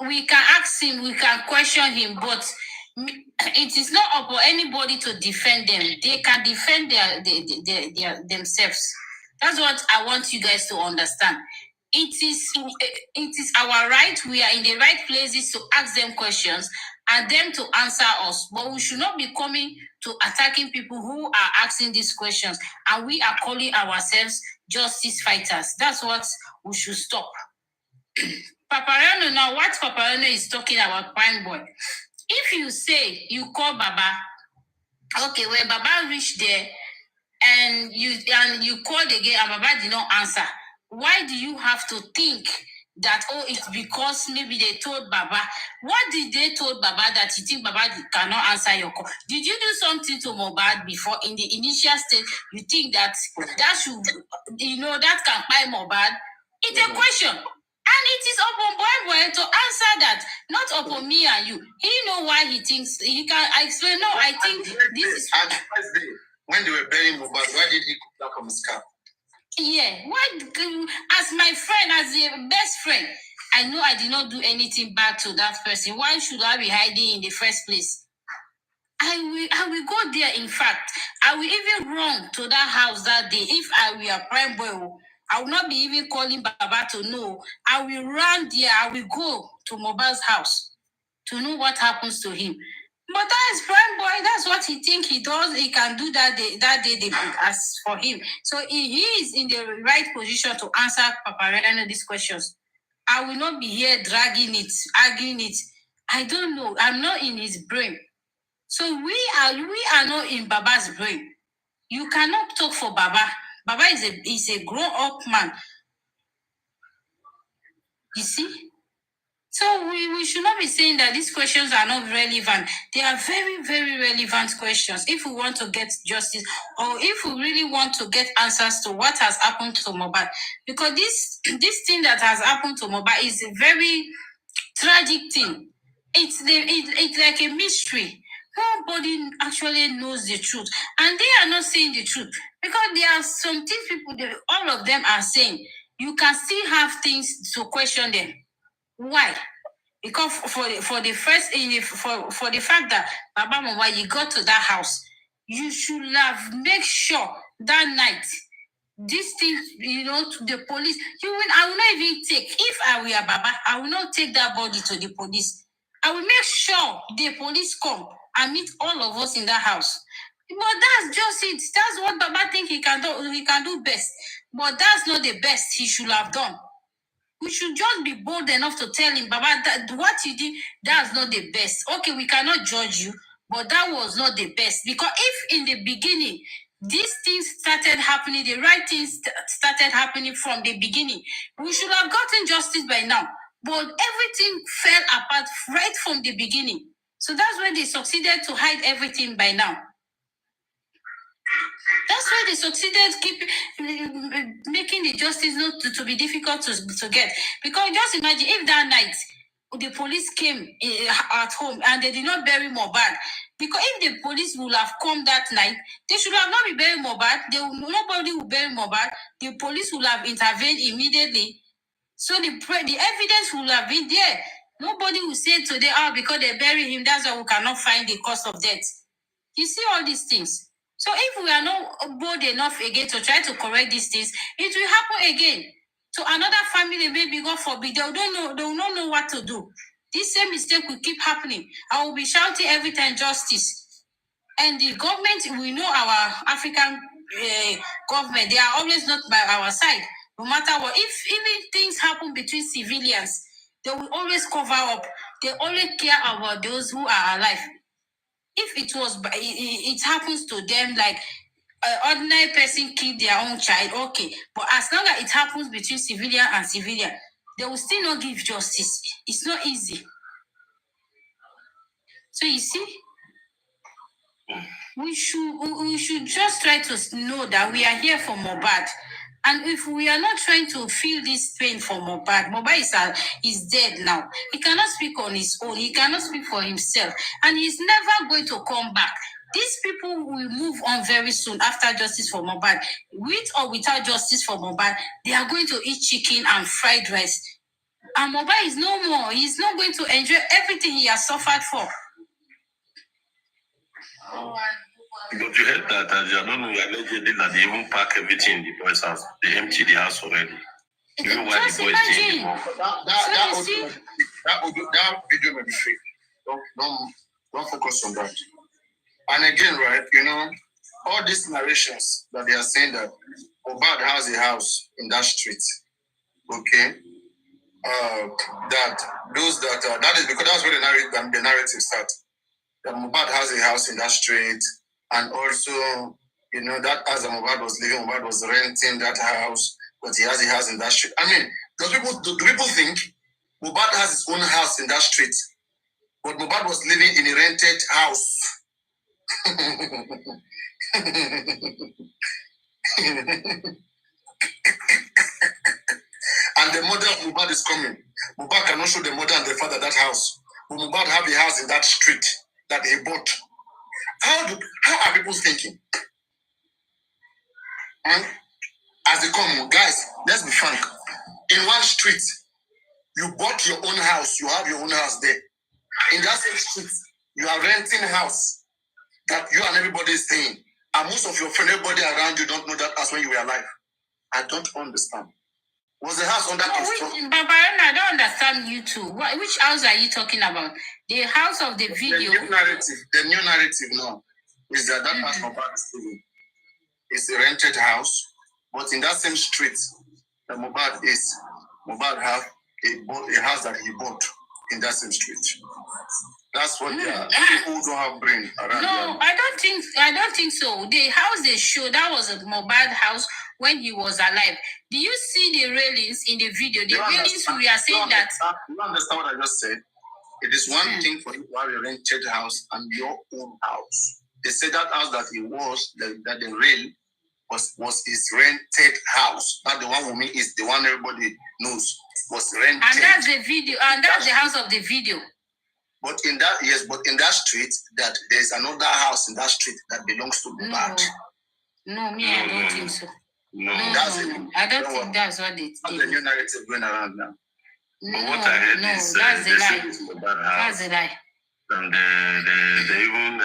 S14: We can ask him, we can question him, but it is not upon anybody to defend them. They can defend their themselves. That's what I want you guys to understand. It is our right. We are in the right places to ask them questions and them to answer us. But we should not be coming to attacking people who are asking these questions, and we are calling ourselves justice fighters. That's what we should stop. Paparano, now what Paparano is talking about, Prime Boy. If you say you call Baba, okay, when Baba reached there and you called again and Baba did not answer, why do you have to think that, oh, it's because maybe they told Baba? What did they told Baba that you think Baba cannot answer your call? Did you do something to Mohbad before in the initial state? You think that should, that can buy Mohbad? It's a question. And it is upon Boy to answer that, not upon me and you. He know why he thinks he can explain. No, I think this is
S3: when they were burying Mohbad. Why did he come back from his car?
S14: Yeah, why? As my friend, as a best friend, I know I did not do anything bad to that person. Why should I be hiding in the first place? I will go there. In fact, I will even run to that house that day. If I were a Prime Boy, I will not be even calling Baba to know. I will run there. I will go to Mohbad's house to know what happens to him. But that is Prime Boy. That's what he think he does. He can do that day they ask for him. So he is in the right position to answer Paparano these questions. I will not be here dragging it, arguing it. I don't know. I'm not in his brain. So we are not in Baba's brain. You cannot talk for Baba. Baba is a grown-up man. You see? So we should not be saying that these questions are not relevant. They are very, very relevant questions. If we want to get justice, or if we really want to get answers to what has happened to Mohbad, because this thing that has happened to Mohbad is very tragic thing. It's like a mystery. Nobody actually knows the truth, and they are not saying the truth because there are some things people, all of them are saying. You can still have things to question them. Why? Because for the first for the fact that Baba Mama, you got to that house, you should have make sure that night. This thing, to the police. I will not even take. If I were Baba, I will not take that body to the police. I will make sure the police come and meet all of us in that house. But that's just it. That's what Baba think he can do. He can do best. But that's not the best he should have done. We should just be bold enough to tell him, Baba, that what you did, that's not the best. Okay, we cannot judge you, but that was not the best. Because if in the beginning, these things started happening, the right things started happening from the beginning, we should have gotten justice by now. But everything fell apart right from the beginning. So that's when they succeeded to hide everything by now. That's why they succeeded making the justice not to be difficult to get. Because just imagine if that night the police came at home and they did not bury Mohbad. Because if the police would have come that night, they should have not been burying Mohbad. Nobody would bury Mohbad. The police would have intervened immediately. So the evidence would have been there. Nobody will say today, because they buried him, that's why we cannot find the cause of death. You see all these things. So if we are not bold enough again to try to correct these things, it will happen again. To another family, maybe God forbid, they will not know what to do. This same mistake will keep happening. I will be shouting every time justice. And the government, we know our African government, they are always not by our side, no matter what. If even things happen between civilians, they will always cover up. They only care about those who are alive. If it happens to them like an ordinary person kill their own child, okay. But as long as it happens between civilian and civilian, they will still not give justice. It's not easy. So you see, we should just try to know that we are here for Mohbad. And if we are not trying to feel this pain for Mohbad is dead now. He cannot speak on his own. He cannot speak for himself. And he's never going to come back. These people will move on very soon after justice for Mohbad. With or without justice for Mohbad, they are going to eat chicken and fried rice. And Mohbad is no more. He's not going to enjoy everything he has suffered for.
S11: But you heard that, I don't know, allegedly that they even pack everything in the boys' house. They empty the house already. Even while the boys stay in the home.
S4: That video may be fake. Don't focus on that. And again, right, all these narrations that they are saying that Mohbad has a house in that street, okay? That is because that's where the narrative starts. That Mohbad has a house in that street, and also, that as Mohbad was living, Mohbad was renting that house, but he has a house in that street. I mean, do people think Mohbad has his own house in that street, but Mohbad was living in a rented house? And the mother of Mohbad is coming. Mohbad cannot show the mother and the father that house. But Mohbad have a house in that street that he bought. How are people thinking? And as they come, guys, let's be frank. In one street, you bought your own house. You have your own house there. In that same street, you are renting a house that you and everybody is staying. And most of your friends, everybody around you don't know that as when you were alive. I don't understand. Was the house under construction?
S14: Baba, I don't understand you too. Which house are you talking about? The house of the video?
S4: The new narrative now is that house Mohbad is living. It's a rented house, but in that same street that Mohbad have a house that he bought in that same street. That's what people who don't have brain around.
S14: No, I don't think so. The house they show, that was a Mohbad house when he was alive. Do you see the railings in the video? The railings we are saying that.
S4: You understand what I just said? It is one thing for you to have a rented house and your own house. They said that house that he was, that the rail
S1: was his rented house. Not the one Wumi is, the one everybody knows was rented.
S14: And that's the video, and that's the house of the video.
S1: But in that street, that there's another house in that street that belongs to Mohbad.
S14: No, I don't think so.
S11: No,
S14: I don't think that's what it is.
S1: The new narrative going around now.
S11: But what I heard is
S14: that's the lie.
S11: That's
S14: the lie.
S11: And they even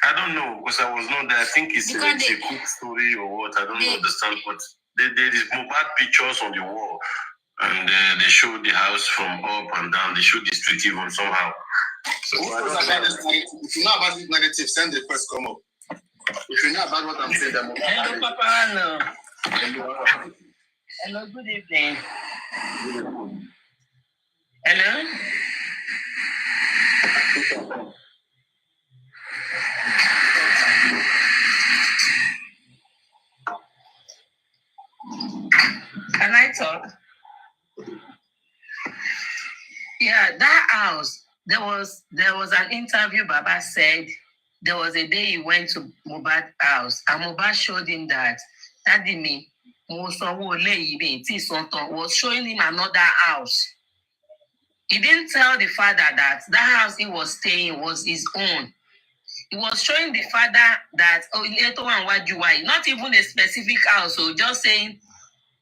S11: I don't know, because I was not there. I think it's a quick story or what. I don't understand. But there is Mohbad pictures on the wall, and they show the house from up and down. They show the street even somehow. So
S1: if you know about this narrative, send the first come up. If you know about what I'm saying, then
S2: hello, Papa. Hello, good evening. Hello. Can I talk? Yeah, that house. There was an interview. Baba said there was a day he went to Mohbad's house, and Mohbad showed him that Daddy was showing him another house. He didn't tell the father that house he was staying was his own. He was showing the father that not even a specific house, so just saying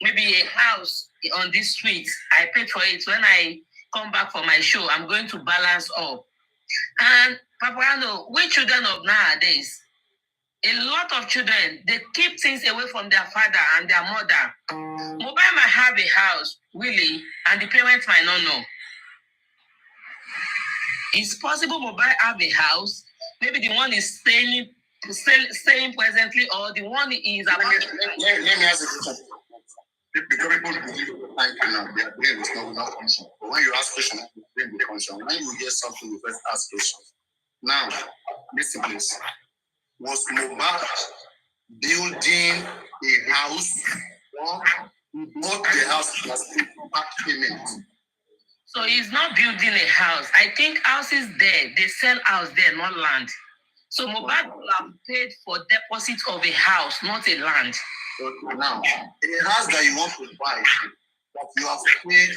S2: maybe a house on this street. I paid for it. When I come back for my show, I'm going to balance up. And Papa, we children of nowadays, a lot of children, they keep things away from their father and their mother. Mohbad might have a house, really, and the parents might not know. It's possible Mohbad have a house, maybe the one is staying presently, or the one is about.
S1: Let me ask you a question. Because people believe now, their brain is not function. But when you ask questions, your brain will function. When you hear something, you first ask questions. Now, listen, please. Was Mohbad building a house, or he bought the house plus back payment?
S2: So he's not building a house. I think houses there, they sell house there, not land. So Mohbad will have paid for deposit of a house, not a land.
S1: Okay, now, a house that you want to buy, that you have paid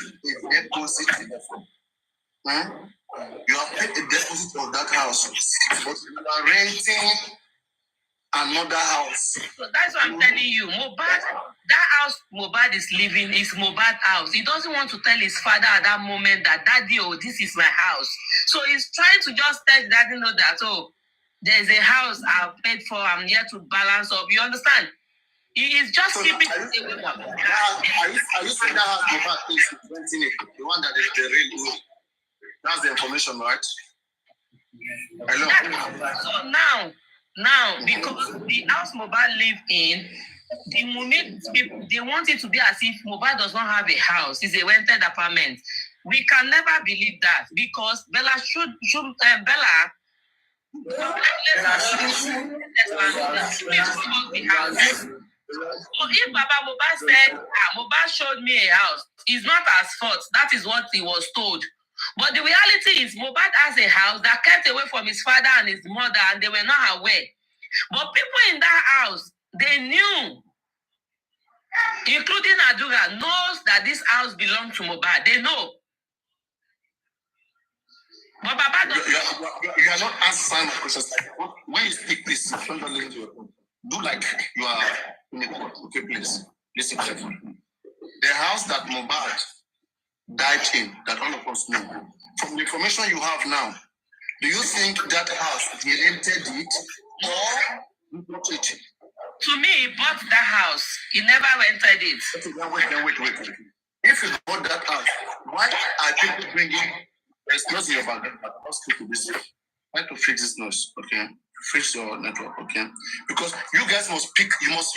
S1: a deposit for. You have paid a deposit of that house, but you are renting another house.
S2: So that's what I'm telling you. Mohbad, that house Mohbad is living is Mohbad's house. He doesn't want to tell his father at that moment that Daddy, this is my house. So he's trying to just tell Daddy know that, there's a house I've paid for, I'm here to balance up. You understand? He is just keeping it away from the house.
S1: Are you saying that house Mohbad is renting it? The one that is the real one? That's the information, right? Hello?
S2: So now, because the house Mohbad live in, the Wumi'S people, they want it to be as if Mohbad does not have a house. It's a rented apartment. We can never believe that, because Bella should So if Baba Mohbad said, Mohbad showed me a house, it's not as fault. That is what he was told. But the reality is, Mohbad has a house that kept away from his father and his mother, and they were not aware. But people in that house, they knew, including Adura, knows that this house belongs to Mohbad. They know. But Baba
S1: you are not answering my questions. When you speak, please don't listen to your phone. Do like you are in a court. Okay, please listen carefully. The house that Mohbad died in, that all of us know, from the information you have now, do you think that house he rented it or he bought it?
S2: To me, he bought that house. He never rented it.
S1: Okay, wait. If he bought that house, why are people bringing? There's nothing about that. Let's speak to this. Try to fix this noise, okay? Fix your network, okay? Because you guys must pick. You must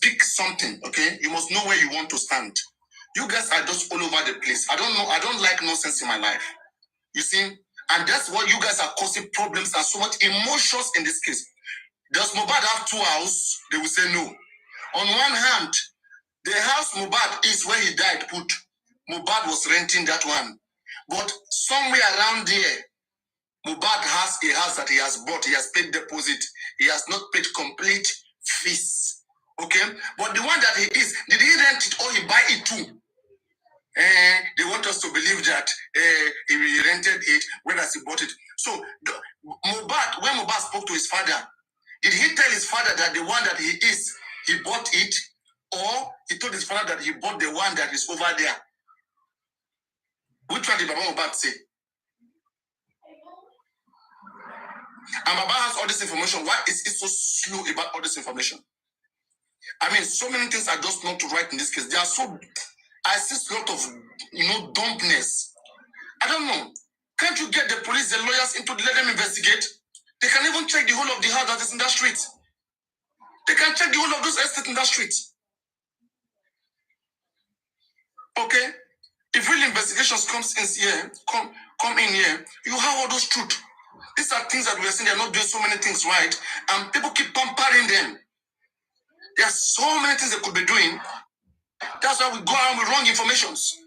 S1: pick something, okay? You must know where you want to stand. You guys are just all over the place. I don't know. I don't like nonsense in my life. You see, and that's why you guys are causing problems and so much emotions in this case. Does Mohbad have two houses? They will say no. On one hand, the house Mohbad is where he died put. Mohbad was renting that one. But somewhere around there,
S3: Mohbad has a house that he has bought. He has paid deposit. He has not paid complete fees. Okay? But the one that he is, did he rent it or he buy it too? They want us to believe that he rented it, whereas he bought it. So, Mohbad, when Mohbad spoke to his father, did he tell his father that the one that he is, he bought it? Or he told his father that he bought the one that is over there? Which one did Baba Mohbad say? And Baba has all this information. Why is he so slow about all this information? I mean, so many things are just not to write in this case. There are I see a lot of, dumbness. I don't know. Can't you get the police, the lawyers into let them investigate? They can even check the whole of the house that is in that street. They can check the whole of those estates in that street. Okay? If real investigations come in here, you have all those truth. These are things that we are saying they are not doing so many things right, and people keep pampering them. There are so many things they could be doing. That's why we go around with wrong informations.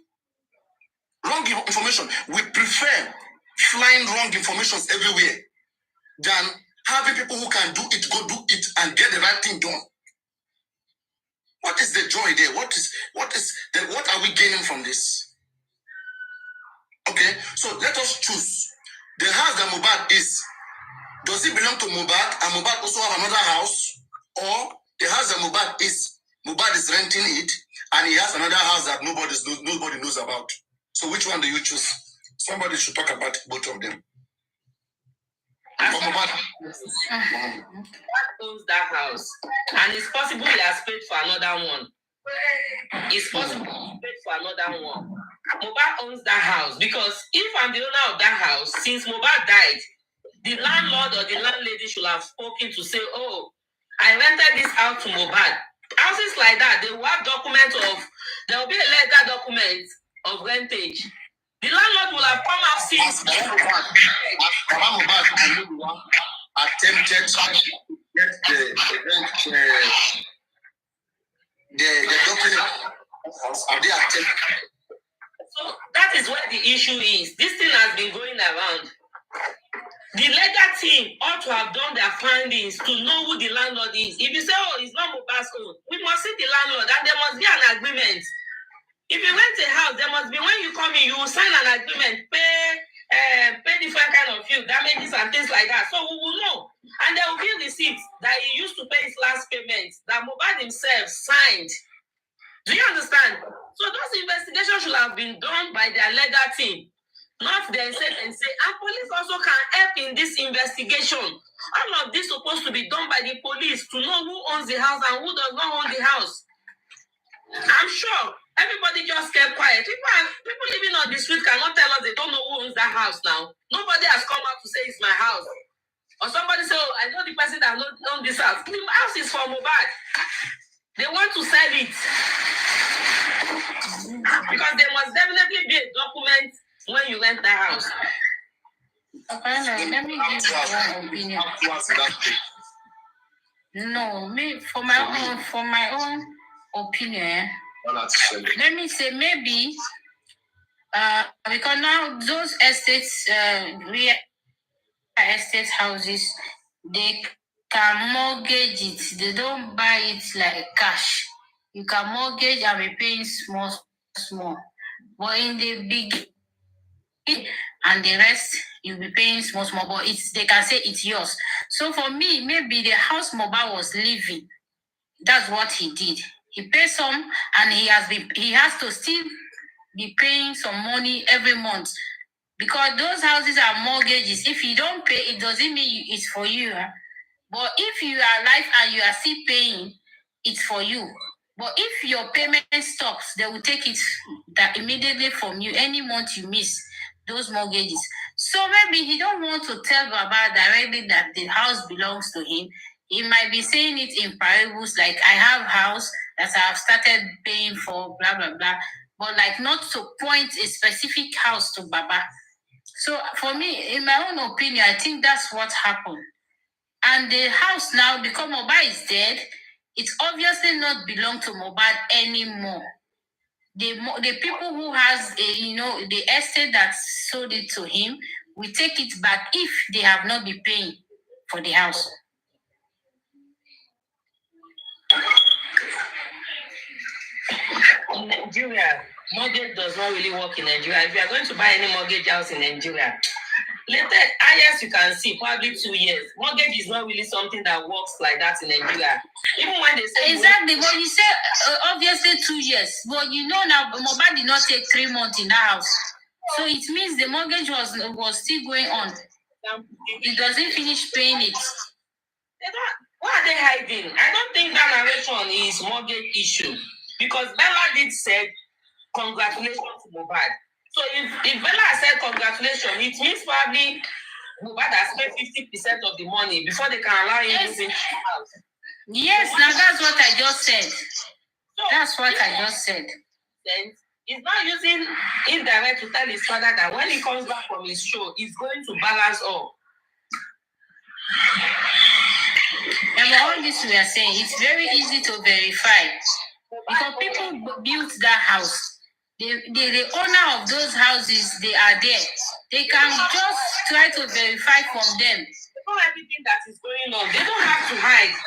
S3: Wrong information. We prefer flying wrong informations everywhere than having people who can do it, go do it, and get the right thing done. What is the joy there? What are we gaining from this? Okay, so let us choose. The house that Mohbad is, does it belong to Mohbad and Mohbad also have another house? Or the house that Mohbad is renting it and he has another house that nobody knows about? So which one do you choose? Somebody should talk about both of them.
S15: Mohbad owns that house, and it's possible he has paid for another one. It's possible he paid for another one. Mohbad owns that house because if I'm the owner of that house, since Mohbad died, the landlord or the landlady should have spoken to say, "Oh, I rented this out to Mohbad." Houses like that, they will have there will be a legal document of rentage. The landlord will have come out since.
S3: Mohbad attempted to get the document. Have they attempted?
S15: So that is where the issue is. This thing has been going around. The legal team ought to have done their findings to know who the landlord is. If you say, "Oh, it's not Mohbad's own," we must see the landlord, and there must be an agreement. If you rent a house, there must be, when you come in, you will sign an agreement, pay different kind of few damages and things like that. So we will know. And there will be receipts that he used to pay his last payment that Mohbad himself signed. Do you understand? So those investigations should have been done by their legal team. Not then say, and police also can help in this investigation. All of this is supposed to be done by the police to know who owns the house and who does not own the house. I'm sure everybody just kept quiet. People living on the street cannot tell us they don't know who owns that house now. Nobody has come out to say it's my house. Or somebody say, "Oh, I know the person that owns this house." The house is for Mohbad. They want to sell it. Because there must definitely be a document when you rent the house.
S14: Okay, let me give you one opinion. No, for my own opinion, let me say maybe because now those estates, real estate houses, they can mortgage it. They don't buy it like cash. You can mortgage and be paying small. But in the beginning and the rest, you'll be paying small. But they can say it's yours. So for me, maybe the house Mohbad was living, that's what he did. He paid some, and he has to still be paying some money every month. Because those houses are mortgages. If you don't pay, it doesn't mean it's for you. Huh? But if you are alive and you are still paying, it's for you. But if your payment stops, they will take it immediately from you any month you miss those mortgages. So maybe he don't want to tell Baba directly that the house belongs to him. He might be saying it in parables, like, "I have house that I have started paying for, blah, blah, blah." But like not to point a specific house to Baba. So for me, in my own opinion, I think that's what happened. And the house now, because Mohbad is dead, it's obviously not belong to Mohbad anymore. The people who has the estate that sold it to him we take it back if they have not been paying for the house.
S15: In Nigeria, mortgage does not really work in Nigeria. If you are going to buy any mortgage house in Nigeria, highest you can see, probably 2 years. Mortgage is not really something that works like that in Nigeria. Even when they say
S14: exactly, but you say obviously 2 years, but you know now Mohbad did not take 3 months in that house, so it means the mortgage was still going on. It doesn't finish paying it.
S15: What are they hiding? I don't think that narration is mortgage issue because Bella did say congratulations to Mohbad. So if Bella said congratulations, it means probably Mohbad has paid 50% of the money before they can allow him to move into the house.
S14: Yes, now that's what I just said. So that's what I just said.
S15: Then he's not using indirect to tell his father that when he comes back from his show, he's going to balance all.
S14: And all this we are saying, it's very easy to verify because people built that house. The owner of those houses, they are there. They can just try to verify from them.
S15: They know everything that is going on. They don't have to hide.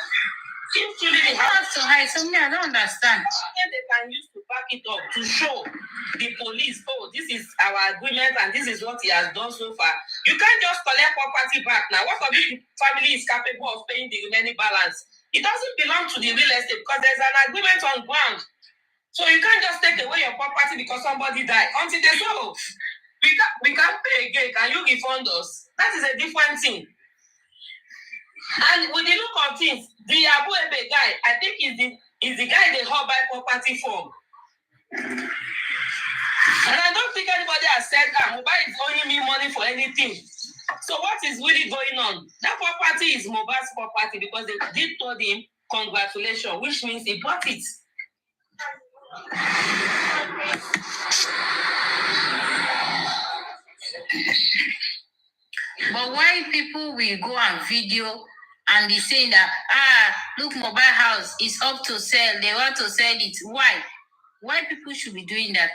S15: If truly they
S14: have to hide, so I don't understand.
S15: They can use to back it up to show the police, oh, this is our agreement and this is what he has done so far. You can't just collect property back now. What of if the family is capable of paying the remaining balance? It doesn't belong to the real estate because there's an agreement on ground. So you can't just take away your property because somebody died. Until they say, oh, we can't pay again. Can you refund us? That is a different thing. And with the look of things, the Abu Ebe guy, I think is the guy they hold by property from. And I don't think anybody has said that Mohbad is owing me money for anything. So what is really going on? That property is Mohbad's property because they did told him congratulations, which means he bought it.
S14: But why people will go and video and be saying that look, Mohbad house is up to sell, they want to sell it. Why people should be doing that?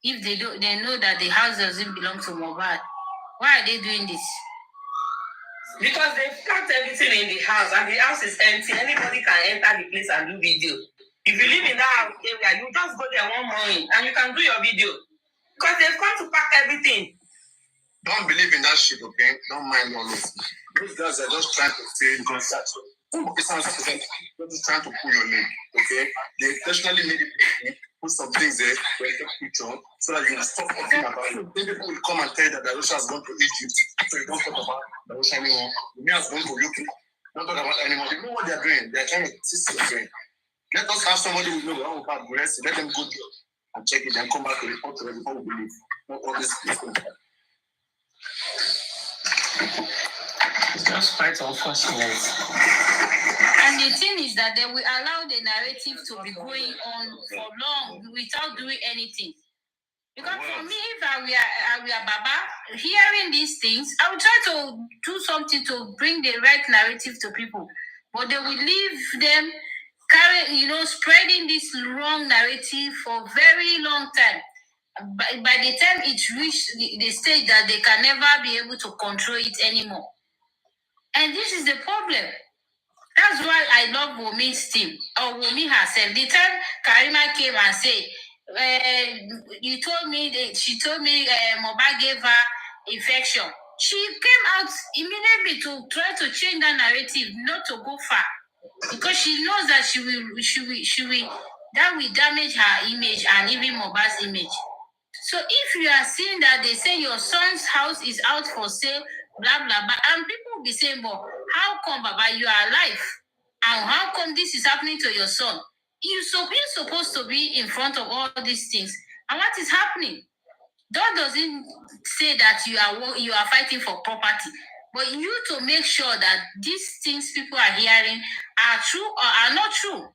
S14: If they know that the house doesn't belong to Mohbad. Why are they doing this?
S15: Because they've got everything in the house and the house is empty. Anybody can enter the place and do video. If you live in that house area, you just go there one morning and you can do your video. Because they've come to pack everything.
S3: Don't believe in that shit, okay? Don't mind all of it. Those guys are just trying to stay in contact. It sounds like they're just trying to pull your leg, okay? They intentionally made it put some things there, take a picture, so that you can stop talking about it. Then people will come and tell you that Darusha has gone to Egypt, so you don't talk about Darusha anymore. Mia has gone to UK. Don't talk about it anymore. You know what they're doing. They're trying to teach your brain. Let us have somebody who knows how bad the rest. Let them go there and check it and come back to report to them before we believe. Not all this people.
S2: It's just quite unfortunate.
S14: And the thing is that they will allow the narrative to be going on for long without doing anything. Because for me, if I were Baba, hearing these things, I would try to do something to bring the right narrative to people. But they will leave them spreading this wrong narrative for a very long time. By the time it reached the stage that they can never be able to control it anymore. And this is the problem. That's why I love Wumi'S team, or Wumi herself. The time Karima came and said, she told me Mohbad gave her infection. She came out immediately to try to change that narrative, not to go far. Because she knows that that will damage her image and even Mohbad's image. So if you are seeing that they say your son's house is out for sale, blah, blah, blah, and people will be saying, well, how come, Baba, you are alive? And how come this is happening to your son? You're supposed to be in front of all these things. And what is happening? God doesn't say that you are fighting for property, but you to make sure that these things people are hearing are true or are not true.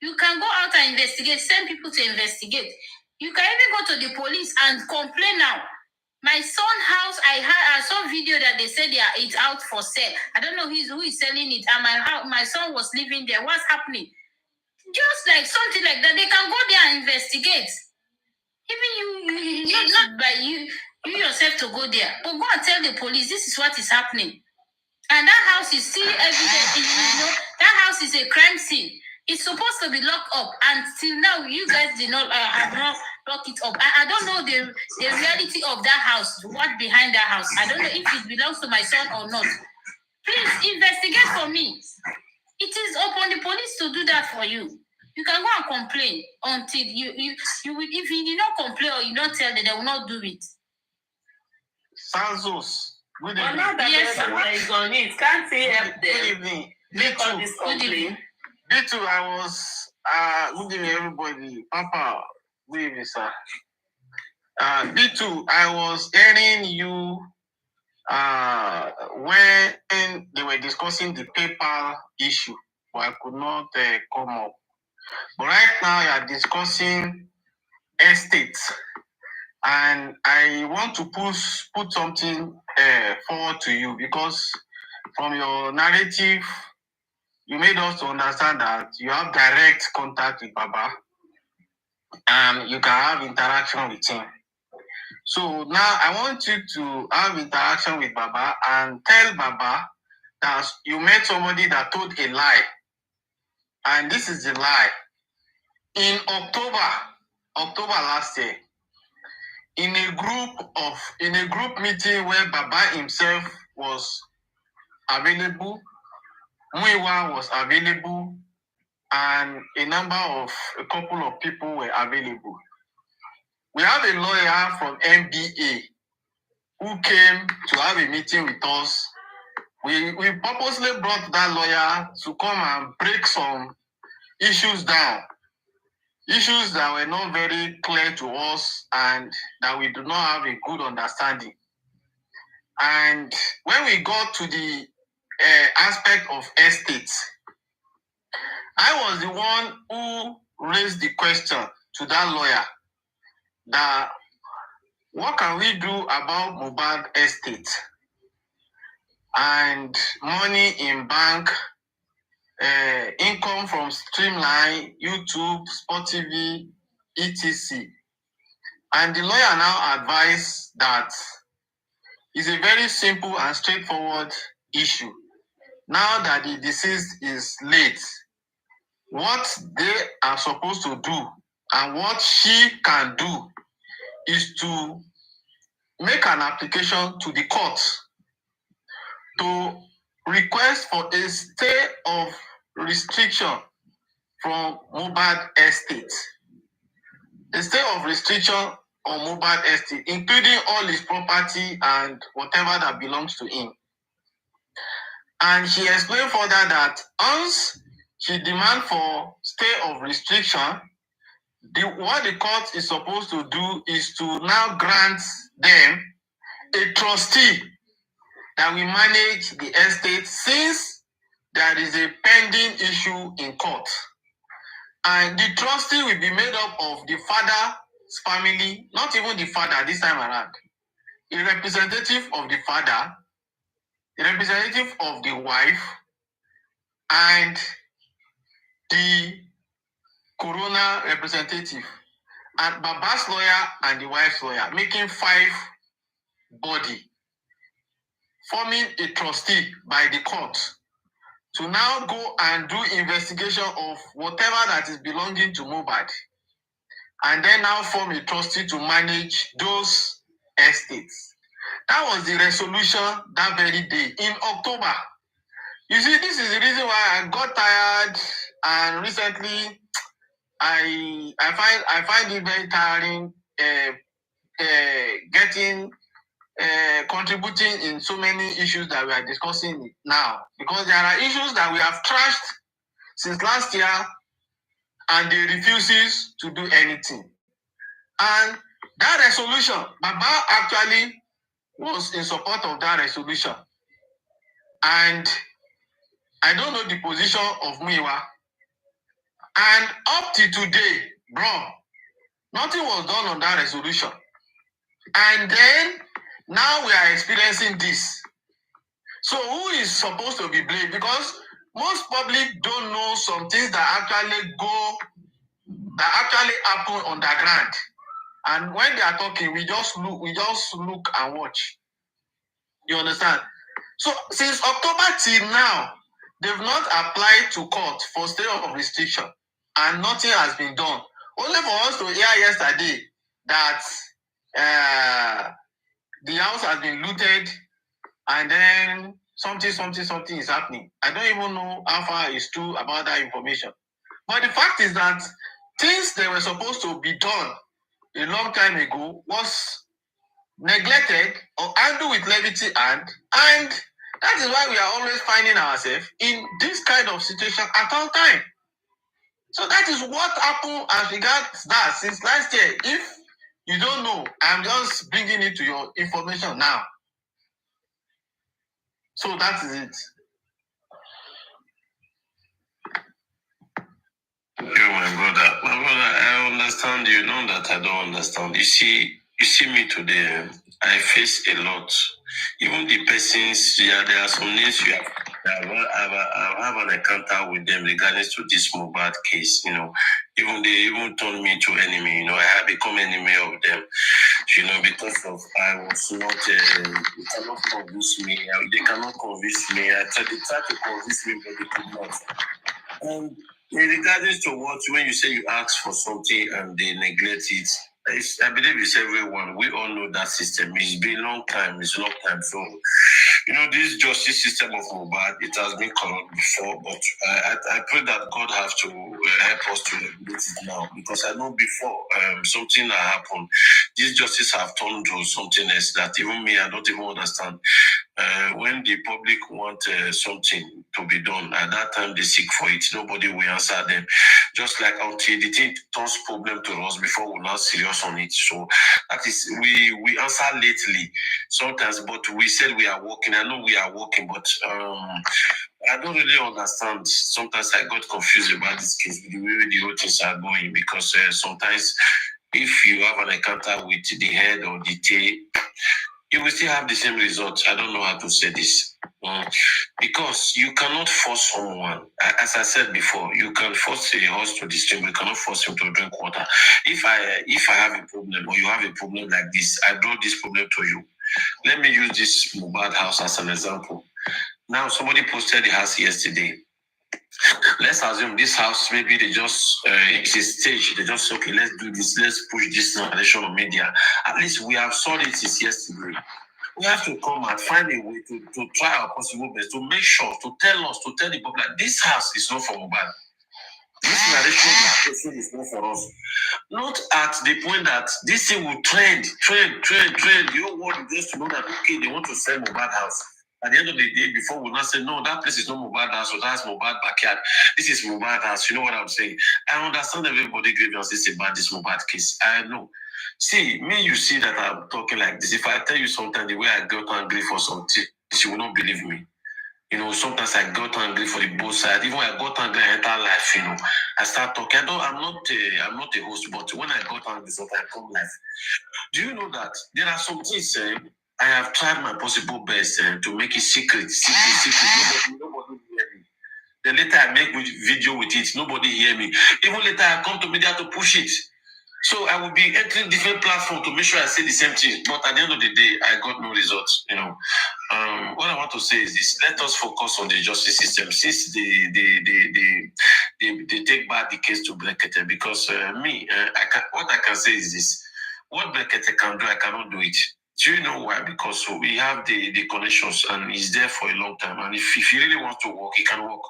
S14: You can go out and investigate, send people to investigate. You can even go to the police and complain now. My son's house, I saw video that they said it's out for sale. I don't know who is selling it. And my son was living there. What's happening? Just like something like that, they can go there and investigate. Even You yourself to go there. But go and tell the police this is what is happening. And that house is still evident. You know, that house is a crime scene. It's supposed to be locked up. And till now, you guys did not have not locked it up. I don't know the reality of that house, what behind that house. I don't know if it belongs to my son or not. Please investigate for me. It is upon the police to do that for you. You can go and complain until you will. If you did not complain or you don't tell them, they will not do it.
S6: Sansos. Good evening.
S15: Yes, is on it. Can't he help them?
S6: Good evening.
S15: Good evening.
S6: B2, I was good evening everybody. Papa, good evening, sir. B2, I was hearing you when they were discussing the PayPal issue, but I could not come up. But right now you are discussing estates, and I want to put something forward to you, because from your narrative, you made us to understand that you have direct contact with Baba and you can have interaction with him. So now I want you to have interaction with Baba and tell Baba that you met somebody that told a lie. And this is the lie. In October last year, in a group meeting where Baba himself was available, Wumi'S was available, and a couple of people were available. We have a lawyer from MBA who came to have a meeting with us. We purposely brought that lawyer to come and break some issues down. Issues that were not very clear to us and that we do not have a good understanding. And when we got to the aspect of estates, I was the one who raised the question to that lawyer that what can we do about Mohbad estate and money in bank, income from Streamline, YouTube, Sport TV, etc. And the lawyer now advised that it's a very simple and straightforward issue. Now that the deceased is late, what they are supposed to do and what she can do is to make an application to the court to request for a stay of restriction from Mohbad estate. A stay of restriction on Mohbad estate, including all his property and whatever that belongs to him. And she explained further that once she demands for stay of restriction, what the court is supposed to do is to now grant them a trustee that will manage the estate, since there is a pending issue in court. And the trustee will be made up of the father's family, not even the father this time around, a representative of the father, a representative of the wife, and the coroner representative, and Baba's lawyer and the wife's lawyer, making 5 body, forming a trustee by the court to now go and do investigation of whatever that is belonging to Mohbad, and then now form a trustee to manage those estates. That was the resolution that very day in October. You see, this is the reason why I got tired, and recently I find it very tiring contributing in so many issues that we are discussing now, because there are issues that we have trashed since last year and they refuses to do anything. And that resolution, Baba actually was in support of that resolution. And I don't know the position of Wumi'S. And up to today, bro, nothing was done on that resolution. And then now we are experiencing this. So who is supposed to be blamed? Because most public don't know some things that actually happen underground.
S10: And when they are talking, we just look and watch. You understand? So since October till now, they've not applied to court for stay of restriction, and nothing has been done. Only for us to hear yesterday that the house has been looted, and then something is happening. I don't even know how far it's true about that information. But the fact is that things that were supposed to be done a long time ago was neglected or handled with levity, and that is why we are always finding ourselves in this kind of situation at all time. So that is what happened as regards that since last year. If you don't know, I'm just bringing it to your information now. So that is it.
S11: You, my brother. My brother, I understand you. Know that I don't understand. You see me today. I face a lot. Even the persons, there are some names you have. I have an encounter with them regarding to this Mohbad case. Even they even turned me to enemy. I have become enemy of them. Because of I was not. They cannot convince me. They cannot convince me. They tried to convince me, but they could not. And regarding to when you say you ask for something and they neglect it, I believe it's everyone. We all know that system. It's been a long time. It's a long time. So, this justice system of Mohbad, it has been corrupt before, but I pray that God has to help us to regulate it now, because I know before something that happened, this justice have turned to something else that even me, I don't even understand. When the public want something to be done, at that time they seek for it. Nobody will answer them. Just like until the thing turns problem to us before we're not serious on it. So that is, we answer lately sometimes, but we said we are working. I know we are working, but I don't really understand. Sometimes I got confused about this case, the way the whole things are going, because sometimes if you have an encounter with the head or the tail, you will still have the same result. I don't know how to say this. Because you cannot force someone. As I said before, you can force a horse to the stream, you cannot force him to drink water. If I have a problem, or you have a problem like this, I brought this problem to you. Let me use this Mohbad house as an example. Now, somebody posted the house yesterday. Let's assume this house, maybe they just, it's a stage. They just say, okay, let's do this. Let's push this narration on media. At least we have saw it since yesterday. We have to come and find a way to try our possible best to make sure, to tell the public that this house is not for Mohbad. This narration we are facing is not for us. Not at the point that this thing will trend. The whole world just to know that, okay, they want to sell Mohbad house. At the end of the day, before we not say, no, that place is not Mohbad house, or that's Mohbad backyard. This is Mohbad house. You know what I'm saying? I understand everybody grievances about this Mohbad case. I know. See, me, you see that I'm talking like this. If I tell you sometimes the way I got angry for something, you will not believe me. Sometimes I got angry for the both sides. Even when I got angry, I enter life, I start talking. I'm not a host, but when I got angry, sometimes I come live. Do you know that there are some things I have tried my possible best to make it secret. Nobody hear me. Then later I make video with it. Nobody hear me. Even later I come to media to push it. So I will be entering different platforms to make sure I say the same thing. But at the end of the day, I got no results. What I want to say is this: let us focus on the justice system, since they take back the case to Blekete. Because what I can say is this: what Blekete can do, I cannot do it. Do you know why? Because we have the connections, and he's there for a long time. And if he really wants to work, he can work.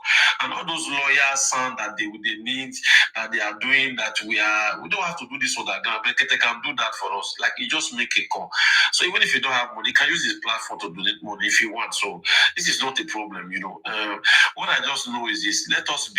S11: And all those lawyers sound that they need, that they are doing, that we don't have to do this underground. But they can do that for us. Like, you just make a call. So even if you don't have money, you can use this platform to donate money if you want. So this is not a problem, What I just know is this: let us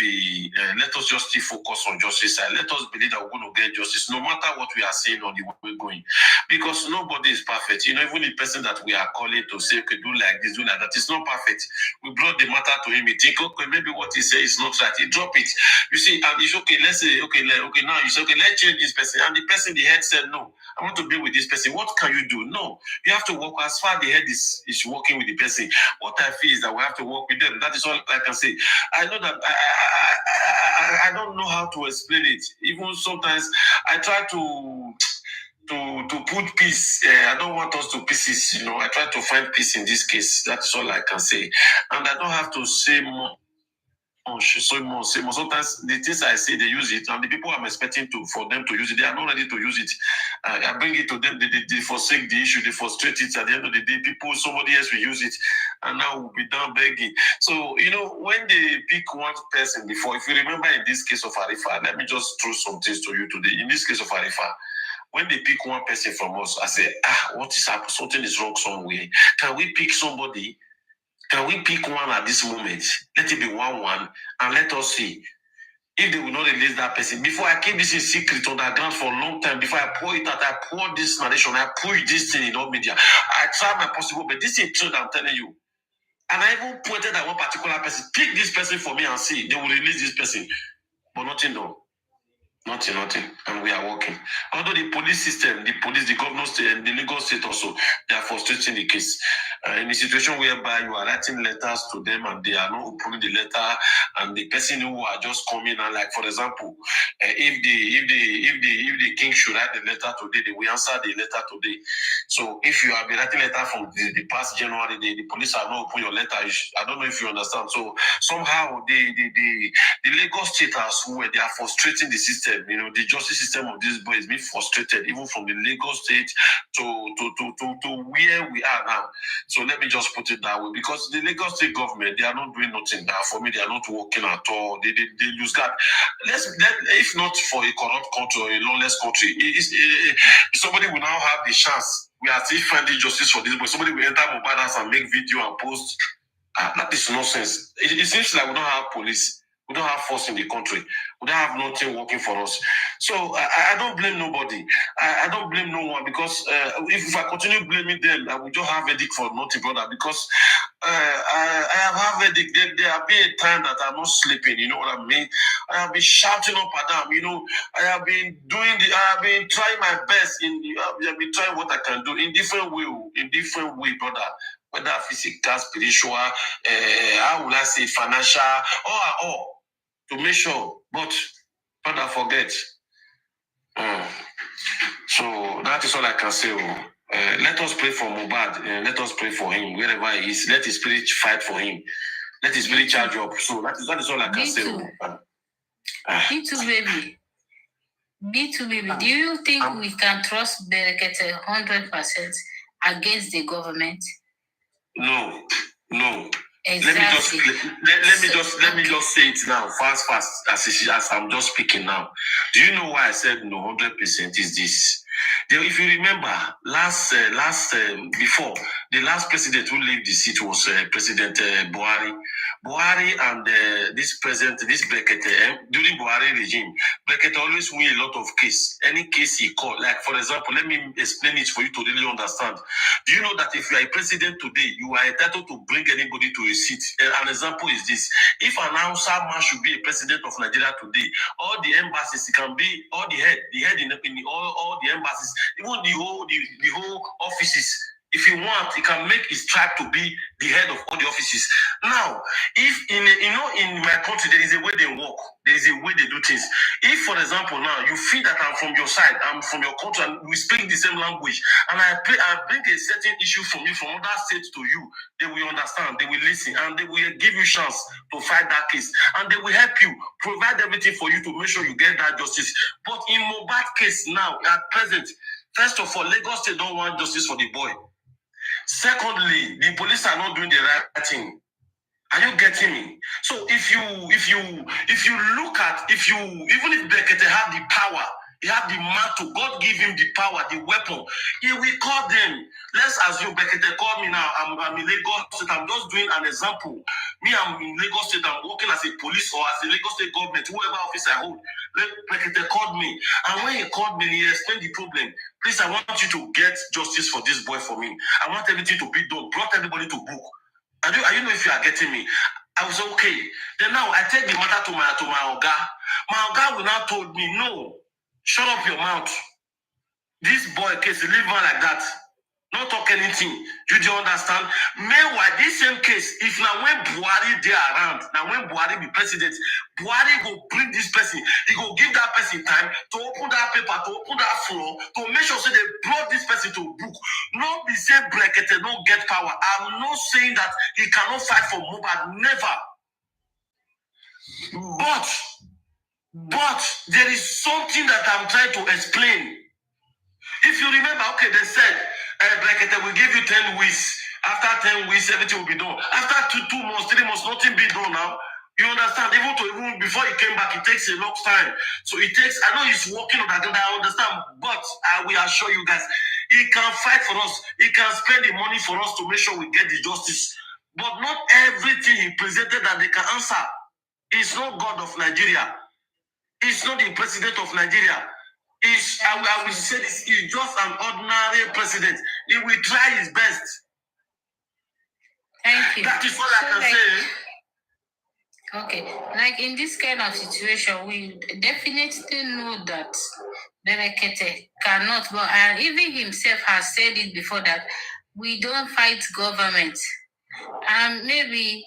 S11: just still focus on justice. Let us believe that we're going to get justice, no matter what we are saying or the way we're going. Because nobody is perfect. Even the person that we are calling to say, okay, do like this, do like that, it's not perfect. We brought the matter to him. He think, okay, maybe what he says is not right. He drop it. You see, and it's okay. Let's say, okay, now you say, okay, let's change this person. And the person, the head said, no, I want to be with this person. What can you do? No, you have to work as far the head is working with the person. What I feel is that we have to work with them. That is all I can say. I know that I don't know how to explain it. Even sometimes I try to
S3: to put peace. I don't want us to pieces. I try to find peace in this case. That's all I can say, and I don't have to say more. Sometimes the things I say, they use it, and the people I'm expecting for them to use it, they are not ready to use it. I bring it to them, they forsake the issue, they frustrate it. At the end of the day, somebody else will use it, and now we'll be done begging. So, when they pick one person before, if you remember in this case of Arifa, let me just throw some things to you today. In this case of Arifa, when they pick one person from us, I say, what is happening? Something is wrong somewhere. Can we pick somebody? Can we pick one at this moment? Let it be 1-1, and let us see if they will not release that person. Before I keep this in secret underground for a long time, before I pour it out, I pour this narration, I push this thing in all media. I try my possible, but this is truth I'm telling you. And I even pointed at one particular person, pick this person for me and see, they will release this person. But nothing done. Nothing. And we are working. Although the police system, the governor state, and the Lagos state also, they are frustrating the case. In a situation whereby you are writing letters to them and they are not opening the letter, and the person who are just coming and, like, for example, if the king should write the letter today, they will answer the letter today. So if you have been writing letter from the past January, the police have not opened your letter. I don't know if you understand. So somehow the Lagos state as well, they are frustrating the system. The justice system of this boy is being frustrated, even from the Lagos state to where we are now. So let me just put it that way, because the Lagos state government, they are not doing nothing. For me, they are not working at all. They lose that. If not for a corrupt country or a lawless country, somebody will now have the chance. We are still finding justice for this boy. Somebody will enter mobile house and make video and post. That is nonsense. It seems like we don't have police. We don't have force in the country. We don't have nothing working for us. So I don't blame nobody. I don't blame no one, because if I continue blaming them, I will just have headache for nothing, brother. Because I have headache. There have been a time that I'm not sleeping. You know what I mean? I have been shouting up and down. I have been trying my best. I have been trying what I can do in different way, brother. Whether physical, spiritual, how will I say, financial, all. To make sure, but don't forget. So that is all I can say. Let us pray for Mubad. Let us pray for him wherever he is. Let his spirit fight for him. Let his spirit charge up. So that is all I can say.
S14: Me too, baby. Me too, baby. Do you think we can trust Berekete 100% against the government?
S3: No.
S14: Exactly.
S3: Let me just say it now, fast, as I'm just speaking now. Do you know why I said no 100% is this? If you remember, before the last president who left the seat was President Buhari. Buhari and this Berekete, during Buhari regime, Berekete always win a lot of case. Any case he called, like for example, let me explain it for you to really understand. Do you know that if you are a president today, you are entitled to bring anybody to a seat? An example is this: if an Hausa man should be a president of Nigeria today, all the embassies, it can be all the head in all the embassies, even the whole offices. If you want, he can make his tribe to be the head of all the offices. Now, if in my country there is a way they work, there is a way they do things. If, for example, now you feel that I'm from your side, I'm from your country, and we speak the same language, and I bring a certain issue from you from other states to you, they will understand, they will listen, and they will give you chance to fight that case, and they will help you provide everything for you to make sure you get that justice. But in Mohbad case now, at present, first of all, Lagos State don't want justice for the boy. Secondly, the police are not doing the right thing. Are you getting me? So if you look at, even if Berekete have the power, he have the mantle, God give him the power, the weapon, he will call them. Let's assume Berekete call me now, I'm in Lagos State, I'm just doing an example. Me, I'm in Lagos State, I'm working as a police or as a Lagos State government, whoever office I hold. Berekete called me, and when he called me, he explained the problem. Please, I want you to get justice for this boy for me. I want everything to be done. Brought everybody to book. Are you know if you are getting me? I was okay. Then now I take the matter to my Oga. My Oga will now told me, no, shut up your mouth. This boy case, leave man like that. not talk anything. You do understand? Meanwhile, this same case, if now when Buhari they around, now when Buhari be president, Buhari go bring this person, he go give that person time to open that paper, to open that floor, to make sure so they brought this person to book. Not be say Brekete don't get power. I'm not saying that he cannot fight for Mohbad, never. But there is something that I'm trying to explain. If you remember, okay, they said, Brekete will give you 10 weeks. After 10 weeks, everything will be done. After 2 months, 3 months, nothing be done now. You understand? Even before he came back, it takes a long time. So it takes, I know he's working on that, I understand, but I will assure you guys, he can fight for us. He can spend the money for us to make sure we get the justice. But not everything he presented that they can answer. He's not God of Nigeria. He's not the president of Nigeria. I will say this, he's just an ordinary president. He will try his best.
S14: Thank you.
S3: That is all I can say.
S14: Okay, like in this kind of situation, we definitely know that Berekete cannot go, and even himself has said it before that we don't fight government. And maybe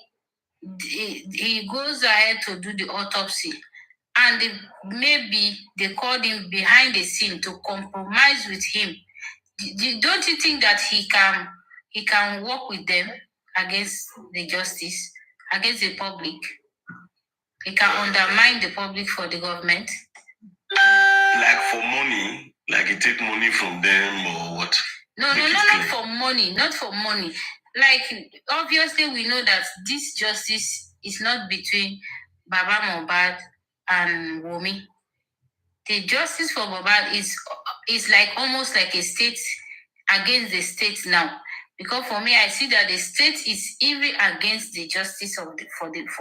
S14: he goes ahead to do the autopsy, and maybe they called him behind the scene to compromise with him. Don't you think that he can work with them against the justice, against the public? He can undermine the public for the government.
S3: Like for money, like he take money from them or what?
S14: No, not for money, not for money. Like, obviously we know that this justice is not between Baba Mohbad and Wumi. The justice for Mohbad is like almost like a state against the state now. Because for me, I see that the state is even against the justice for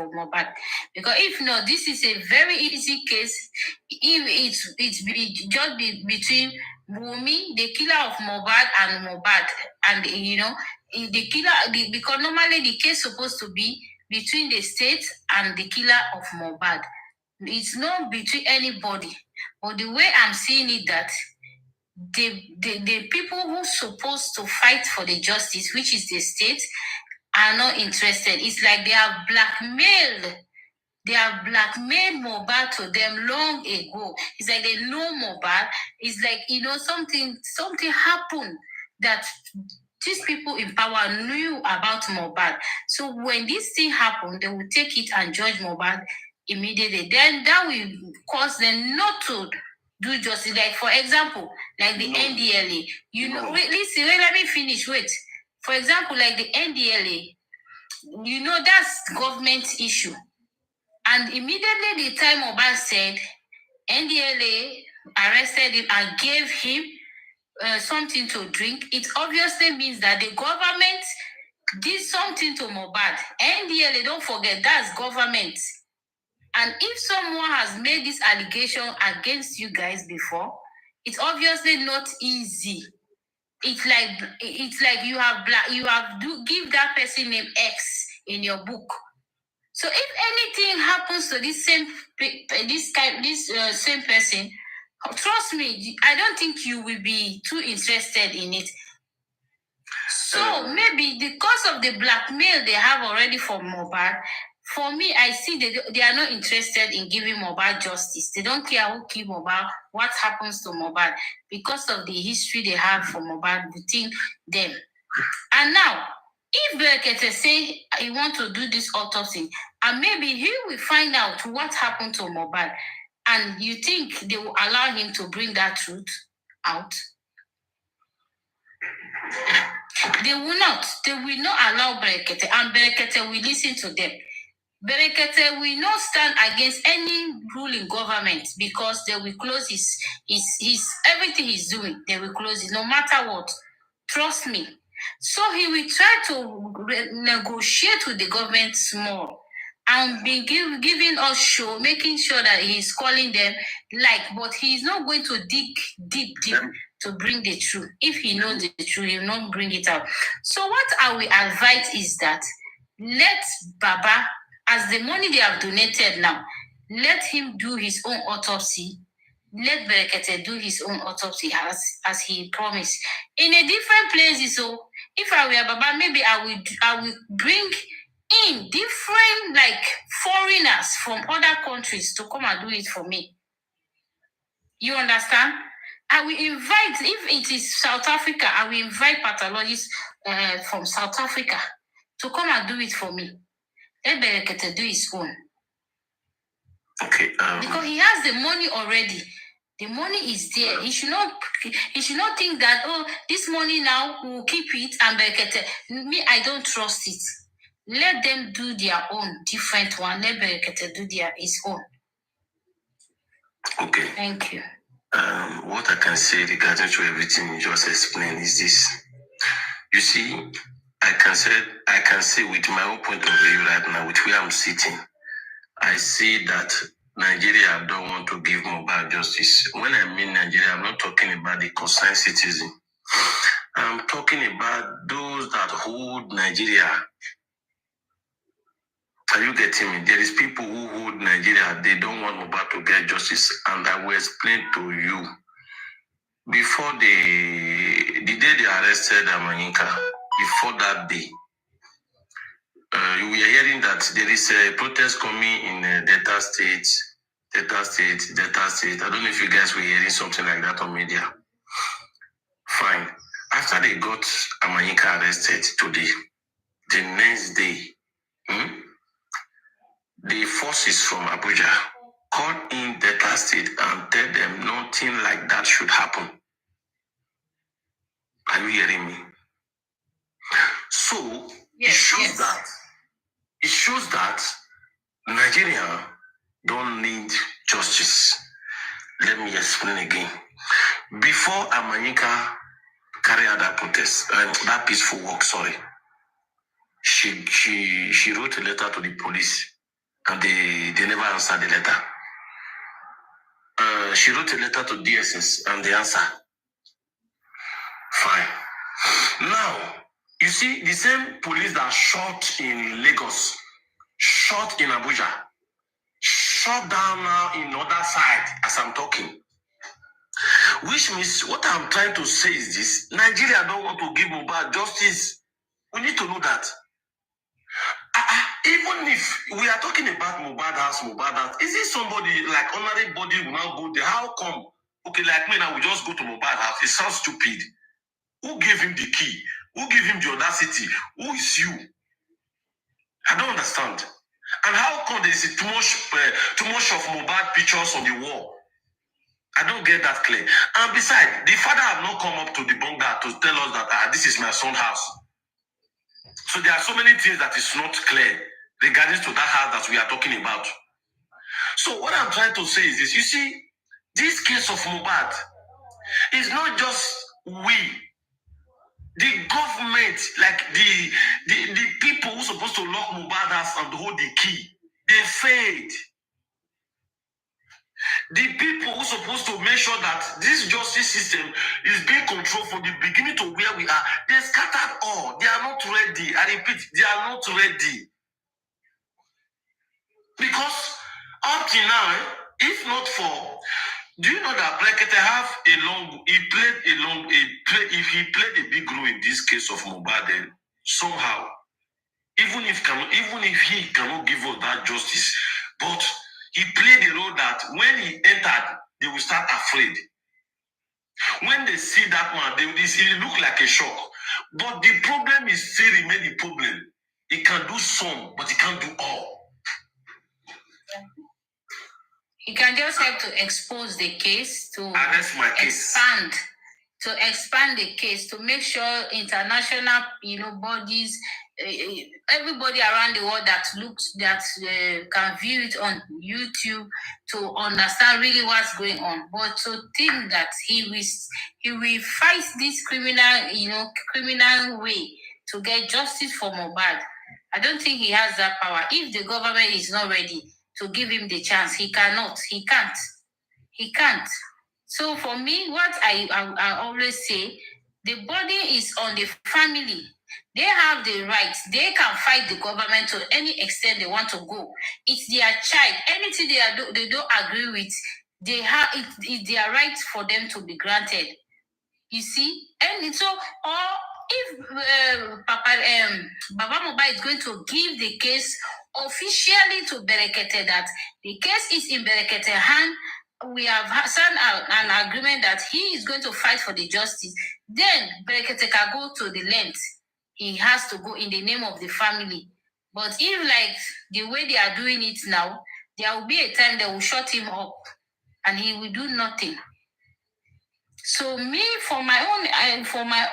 S14: Mohbad. Because if not, this is a very easy case. If it's just between Wumi, the killer of Mohbad, and Mohbad, and the killer. Because normally the case is supposed to be between the state and the killer of Mohbad. It's not between anybody. But the way I'm seeing it, that the people who are supposed to fight for the justice, which is the state, are not interested. It's like they have blackmailed. They have blackmailed Mohbad to them long ago. It's like they know Mohbad. It's like, something happened that these people in power knew about Mohbad. So when this thing happened, they will take it and judge Mohbad immediately. Then that will cause them not to do justice. Like, for example, like the NDLA. Listen, let me finish. Wait. For example, like the NDLA, that's government issue. And immediately the time Mohbad said, NDLA arrested him and gave him something to drink, it obviously means that the government did something to Mohbad. NDLA, don't forget, that's government. And if someone has made this allegation against you guys before, it's obviously not easy. It's like you have give that person name X in your book. So if anything happens to this same person, trust me, I don't think you will be too interested in it. So maybe because of the blackmail they have already for Mohbad, for me, I see they are not interested in giving Mohbad justice. They don't care who killed Mohbad, what happens to Mohbad, because of the history they have for Mohbad between them. And now, if Berekete say he want to do this autopsy, and maybe he will find out what happened to Mohbad, and you think they will allow him to bring that truth out? They will not. They will not allow Berekete, and Berekete will listen to them. Berekete will not stand against any ruling government, because they will close his everything he's doing. They will close it no matter what. Trust me. So he will try to negotiate with the government small, and be giving us show, making sure that he's calling them, but he's not going to dig deep to bring the truth. If he knows the truth, he will not bring it out. So what I will advise is that let Baba, as the money they have donated now, let him do his own autopsy. let Berekete do his own autopsy as he promised. In a different place, so if I were Baba, maybe I will bring in different like foreigners from other countries to come and do it for me. You understand? I will invite, if it is South Africa, I will invite pathologists from South Africa to come and do it for me. Let Berekete do his own.
S11: Okay.
S14: Because he has the money already. The money is there. He should not think that, oh, this money now we'll keep it and Berekete. Me, I don't trust it. Let them do their own different one. Let Berekete do his own.
S11: Okay.
S14: Thank you.
S11: What I can say regarding to everything you just explained is this. You see, I can say with my own point of view right now, with where I'm sitting, I see that Nigeria don't want to give Mohbad justice. When I mean Nigeria, I'm not talking about the concerned citizen. I'm talking about those that hold Nigeria. Are you getting me? There is people who hold Nigeria. They don't want Mohbad to get justice. And I will explain to you. Before the day they arrested Amanyika, before that day, we are hearing that there is a protest coming in Delta State. I don't know if you guys were hearing something like that on media. Fine. After they got Amanyika arrested today, the next day, the forces from Abuja called in Delta State and tell them nothing like that should happen. Are you hearing me? So it shows that Nigeria don't need justice. Let me explain again. Before Amanyika carried out that protest, that peaceful walk, she wrote a letter to the police, and they never answered the letter. She wrote a letter to DSS, and they answered. Fine. Now, you see, the same police that shot in Lagos, shot in Abuja, shot down now in other side as I'm talking. Which means what I'm trying to say is this: Nigeria don't want to give Mohbad justice. We need to know that. Even if we are talking about Mohbad house, is it somebody like honorary body will now go there? How come? Okay, like me now, we just go to Mohbad house. It sounds stupid. Who gave him the key? Who gave him the audacity? Who is you? I don't understand. And how come there is too much of Mohbad pictures on the wall? I don't get that clear. And besides, the father have not come up to the bunga to tell us that this is my son's house. So there are so many things that is not clear regarding to that house that we are talking about. So what I'm trying to say is this: you see, this case of Mohbad is not just we, the government, like the people who are supposed to lock Mohbad house and hold the key, they failed. The people who are supposed to make sure that this justice system is being controlled from the beginning to where we are, they scattered all. They are not ready. I repeat, they are not ready. Because up till now, if not for, do you know that Berekete if he played a big role in this case of Mohbad, then somehow, even if he cannot give us that justice, but he played a role that when he entered, they will start afraid. When they see that man, it look like a shock. But the problem is still remain the problem. He can do some, but he can't do all.
S14: He can just help to expose the case, to expand the case, to make sure international, bodies, everybody around the world that can view it on YouTube to understand really what's going on. But to think that he will fight this criminal way to get justice for Mohbad, I don't think he has that power. If the government is not ready to give him the chance, he can't. So for me, what I always say, the body is on the family. They have the right. They can fight the government to any extent they want to go. It's their child. Anything they don't agree with, they have it's their right for them to be granted. You see, and so or if Baba Mohbad is going to give the case officially to Berekete, that the case is in Berekete hand, we have signed an agreement that he is going to fight for the justice, then Berekete can go to the length he has to go in the name of the family. But if like the way they are doing it now, there will be a time they will shut him up and he will do nothing. So me, for my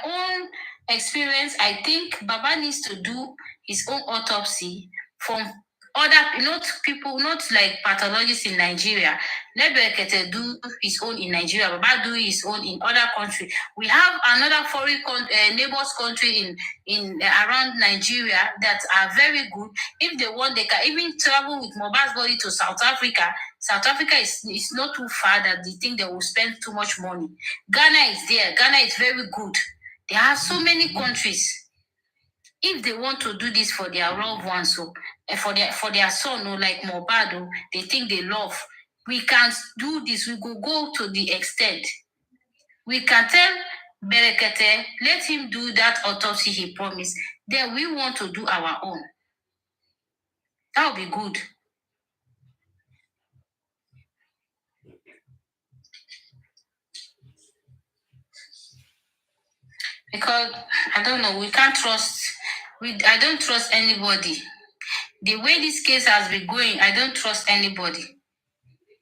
S14: own experience, I think Baba needs to do his own autopsy from other, not like pathologists in Nigeria. Let Berekete do his own in Nigeria. Baba do his own in other countries. We have another foreign neighbors country in around Nigeria that are very good. If they want, they can even travel with Mohbad's body to South Africa. South Africa is not too far that they think they will spend too much money. Ghana is there. Ghana is very good. There are so many countries. If they want to do this for their loved ones, so for their son, like Mohbad, they think they love, we can do this. We go to the extent. We can tell Berekete, let him do that autopsy he promised. Then we want to do our own. That would be good. Because I don't know, we can't trust. I don't trust anybody. The way this case has been going, I don't trust anybody.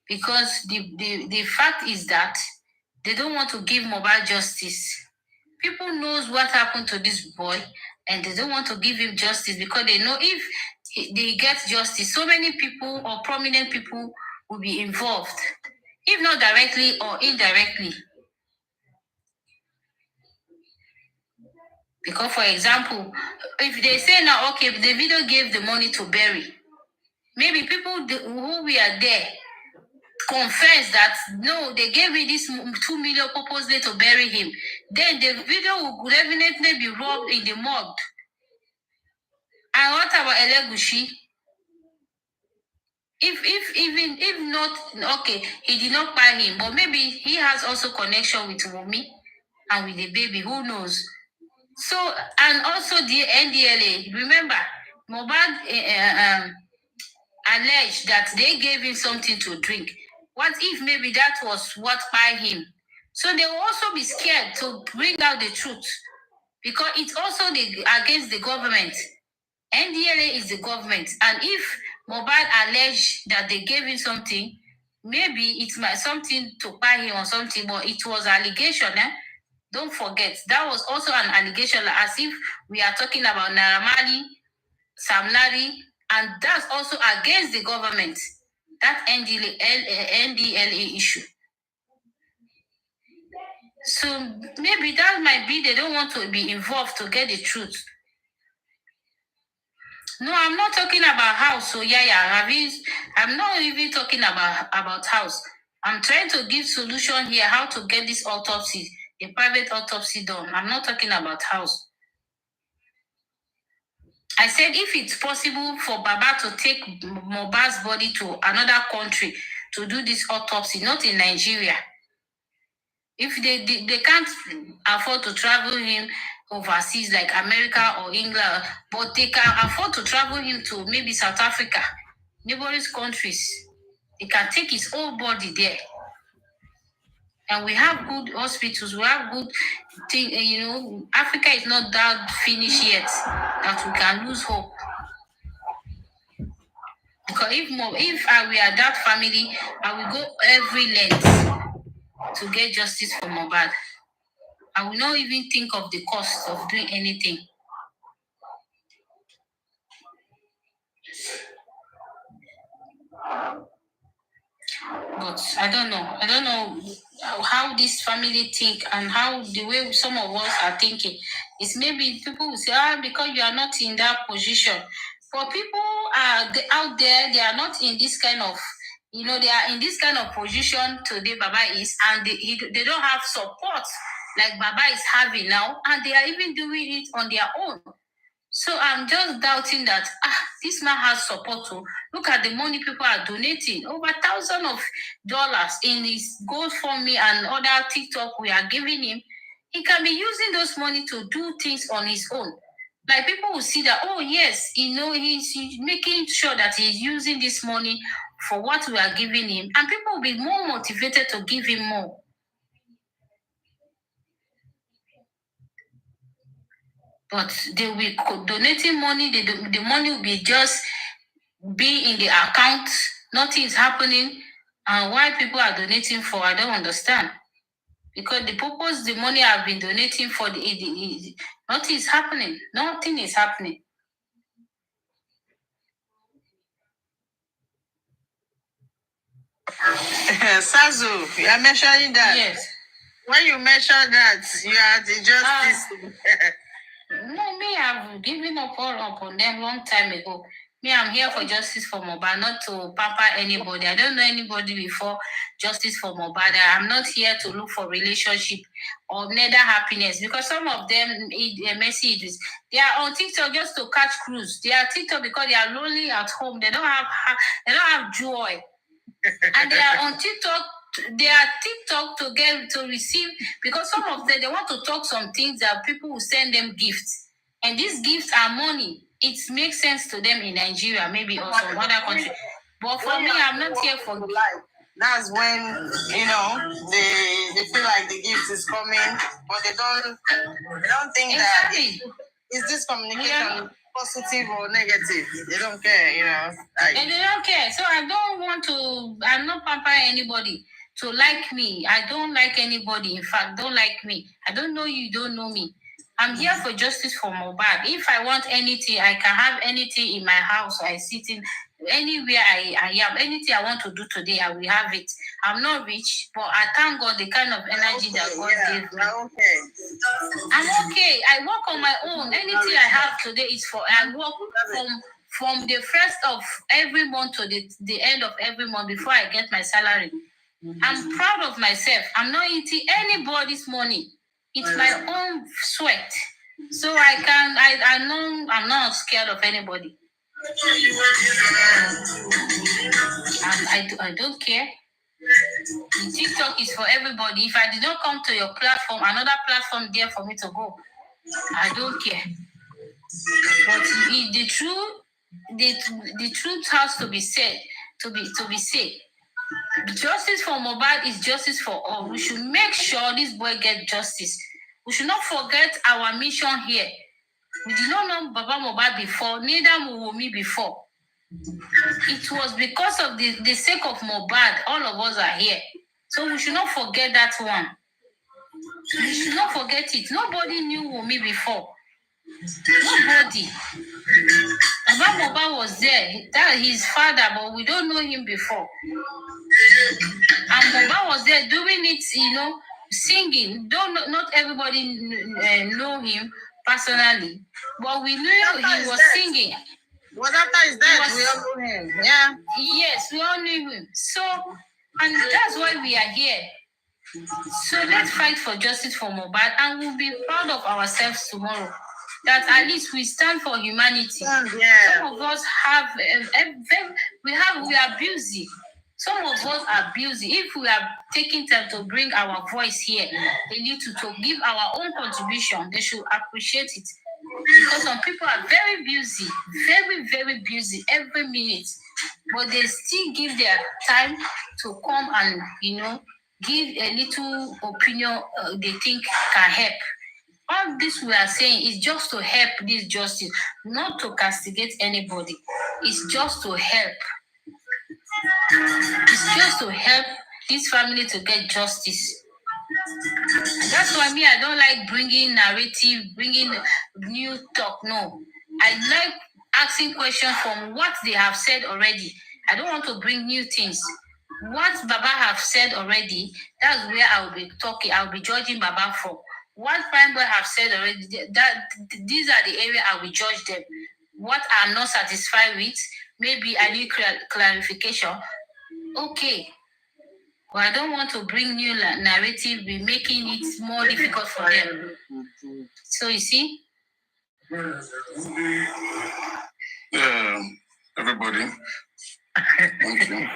S14: Because the fact is that they don't want to give Mohbad justice. People knows what happened to this boy, and they don't want to give him justice because they know if they get justice, so many people or prominent people will be involved, if not directly or indirectly. Because, for example, if they say now, okay, the video gave the money to bury, maybe people who were there confess that no, they gave me this 2 million purposely to bury him. Then the video will definitely be robbed in the morgue. And what about Elegushi? If not, okay, he did not buy him, but maybe he has also connection with Wumi and with the baby. Who knows? So, and also the NDLA, remember, Mohbad alleged that they gave him something to drink. What if maybe that was what by him? So they will also be scared to bring out the truth because it's also against the government. NDLA is the government, and if Mohbad alleged that they gave him something, maybe it's something to buy him or something, but it was allegation. Don't forget, that was also an allegation, as if we are talking about Naira Marley, Sam Larry, and that's also against the government. That NDLA issue. So maybe that might be they don't want to be involved to get the truth. No, I'm not talking about house. So I'm not even talking about house. I'm trying to give solution here how to get this autopsy, a private autopsy done. I'm not talking about house. I said if it's possible for Baba to take Mohbad's body to another country to do this autopsy, not in Nigeria. If they can't afford to travel him overseas like America or England, but they can afford to travel him to maybe South Africa, neighboring countries. They can take his whole body there. And we have good hospitals, we have good thing, Africa is not that finished yet that we can lose hope. Because if we are that family, I will go every length to get justice for Mohbad. I will not even think of the cost of doing anything. But I don't know how this family think and how the way some of us are thinking. It's maybe people will say, because you are not in that position. For people out there, they are not in this kind of, they are in this kind of position today, Baba is, and they don't have support like Baba is having now, and they are even doing it on their own. So I'm just doubting that this man has support. Look at the money people are donating. Over $1,000s in his GoFundMe and other TikTok we are giving him. He can be using those money to do things on his own. Like people will see that, oh yes, he's making sure that he's using this money for what we are giving him, and people will be more motivated to give him more. But they will be donating money. The money will be just be in the account. Nothing is happening. And why people are donating for, I don't understand. Because the purpose the money I've been donating for, nothing is happening. Nothing is happening.
S8: Sazu, you are mentioning that.
S14: Yes.
S8: When you mention that, you are the justice.
S14: No, me, I've given up on them long time ago. Me, I'm here for justice for Mohbad, not to pamper anybody. I don't know anybody before justice for Mohbad. I'm not here to look for relationship or neither happiness, because some of them messages, they are on TikTok just to catch cruise. They are TikTok because they are lonely at home. They don't have joy, and they are on TikTok. They are TikTok to receive, because some of them, they want to talk some things that people will send them gifts, and these gifts are money. It makes sense to them in Nigeria, maybe or some other country. But for me, I'm not here for life.
S8: That's when they feel like the gift is coming, but they don't think exactly. That is this communication positive or negative. They don't care,
S14: and they don't care. So I'm not pampering anybody to like me. I don't like anybody. In fact, don't like me. I don't know you, don't know me. I'm here for justice for Mohbad. If I want anything, I can have anything in my house. I sit in anywhere I am. Anything I want to do today, I will have it. I'm not rich, but I thank God the kind of energy that God gave me. I'm okay. I work on my own. Anything I have today is I work from the first of every month to the end of every month before I get my salary. I'm proud of myself. I'm not eating anybody's money. It's my own sweat. So I know I'm not scared of anybody. I don't care. The TikTok is for everybody. If I did not come to your platform, another platform there for me to go. I don't care. But the truth has to be said, to be said. Justice for Mohbad is justice for all. We should make sure this boy gets justice. We should not forget our mission here. We did not know Baba Mohbad before, neither Wumi before. It was because of the sake of Mohbad, all of us are here. So we should not forget that one. We should not forget it. Nobody knew Wumi before. Nobody. Baba Mohbad was there. That his father, but we don't know him before. And Baba was there doing it, singing. Not everybody know him personally, but we knew he was singing.
S8: Well, after his death, we all know him. Yeah.
S14: Yes, we all knew him. So, and that's why we are here. So let's fight for justice for Mohbad, and we'll be proud of ourselves tomorrow. That at least we stand for humanity. Yeah. Some of us we are busy. Some of us are busy. If we are taking time to bring our voice here, they need to give our own contribution. They should appreciate it. Because some people are very busy, very, very busy every minute. But they still give their time to come and, give a little opinion they think can help. All this we are saying is just to help this justice, not to castigate anybody. It's just to help. It's just to help this family to get justice. That's why I don't like bringing narrative, bringing new talk. No. I like asking questions from what they have said already. I don't want to bring new things. What Baba have said already, that's where I will be talking. I will be judging Baba for. What Prime Boy have said already, that these are the area I will judge them. What I'm not satisfied with, maybe I need clarification. Okay. But I don't want to bring new narrative, be making it more difficult for them. So you see,
S3: Everybody. Thank you.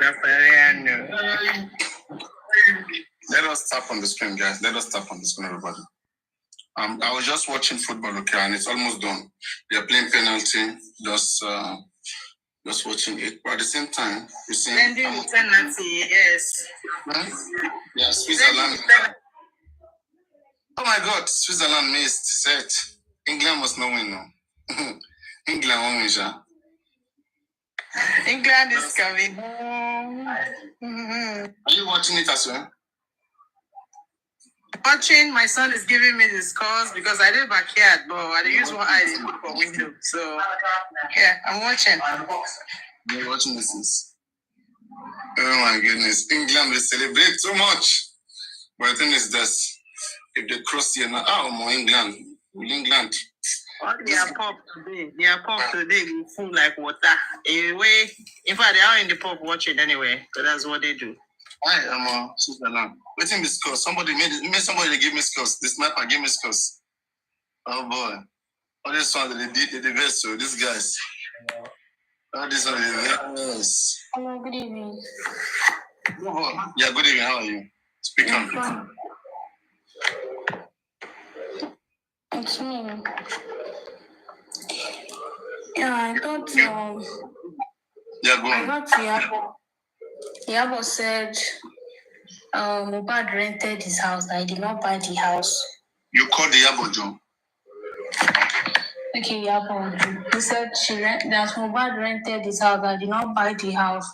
S3: Let us tap on the screen, guys. Let us tap on the screen, everybody. I was just watching football, okay, and it's almost done. They are playing penalty, just watching it. But at the same time, you see,
S8: penalty, yes.
S3: Huh? Yeah, Switzerland. Oh my God, Switzerland missed. Set. England must not win now. England won't win, sha.
S8: England is coming.
S3: Are you watching it as well?
S8: Watching, my son is giving me the scores because I live backyard, but I use one eye to look for window. So, yeah, I'm watching.
S3: You're watching this. Oh my goodness. England will celebrate so much. But the thing is this. If they cross here now, more England. Will England?
S8: They are pop today. They are pop today. They full like water. Anyway, in fact, they are in the pub watching anyway. So that's what they do.
S3: I am Switzerland. Waiting the score. Somebody made somebody give me scores. The sniper gave me scores. Oh boy. All this one they did the best. So these guys. All this one the best.
S16: Hello, good evening.
S3: Oh, yeah, good evening. How are you? Speak on.
S16: It's me. Yeah, I thought
S3: yeah, go on.
S16: I thought Yabo said Mohbad rented his house. I did not buy the house.
S3: You called the Yabo Joe?
S16: Okay, Yabo. He said that Mohbad rented his house. I did not buy the house.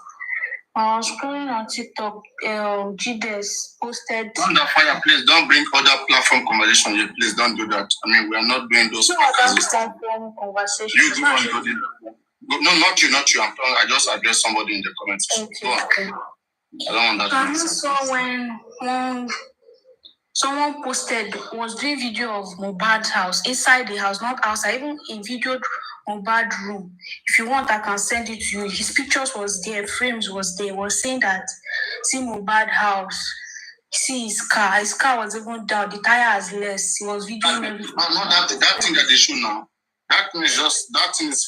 S16: I was scrolling on TikTok. GDS posted.
S3: Don't that fire, please. Don't bring other platform conversation here. Please don't do that. I mean, we are not doing those.
S16: No, platform conversation.
S3: You do want to do that. No, not you. I just addressed somebody in the comments.
S16: Okay.
S3: I don't want that.
S16: I saw when someone was doing video of Mohbad's house, inside the house, not outside, even in video Mohbad room. If you want, I can send it to you. His pictures was there, frames was there, was saying that, see Mohbad house, see his car was even down, the tire has less. He was videoing everything.
S3: That thing that they show now, that thing is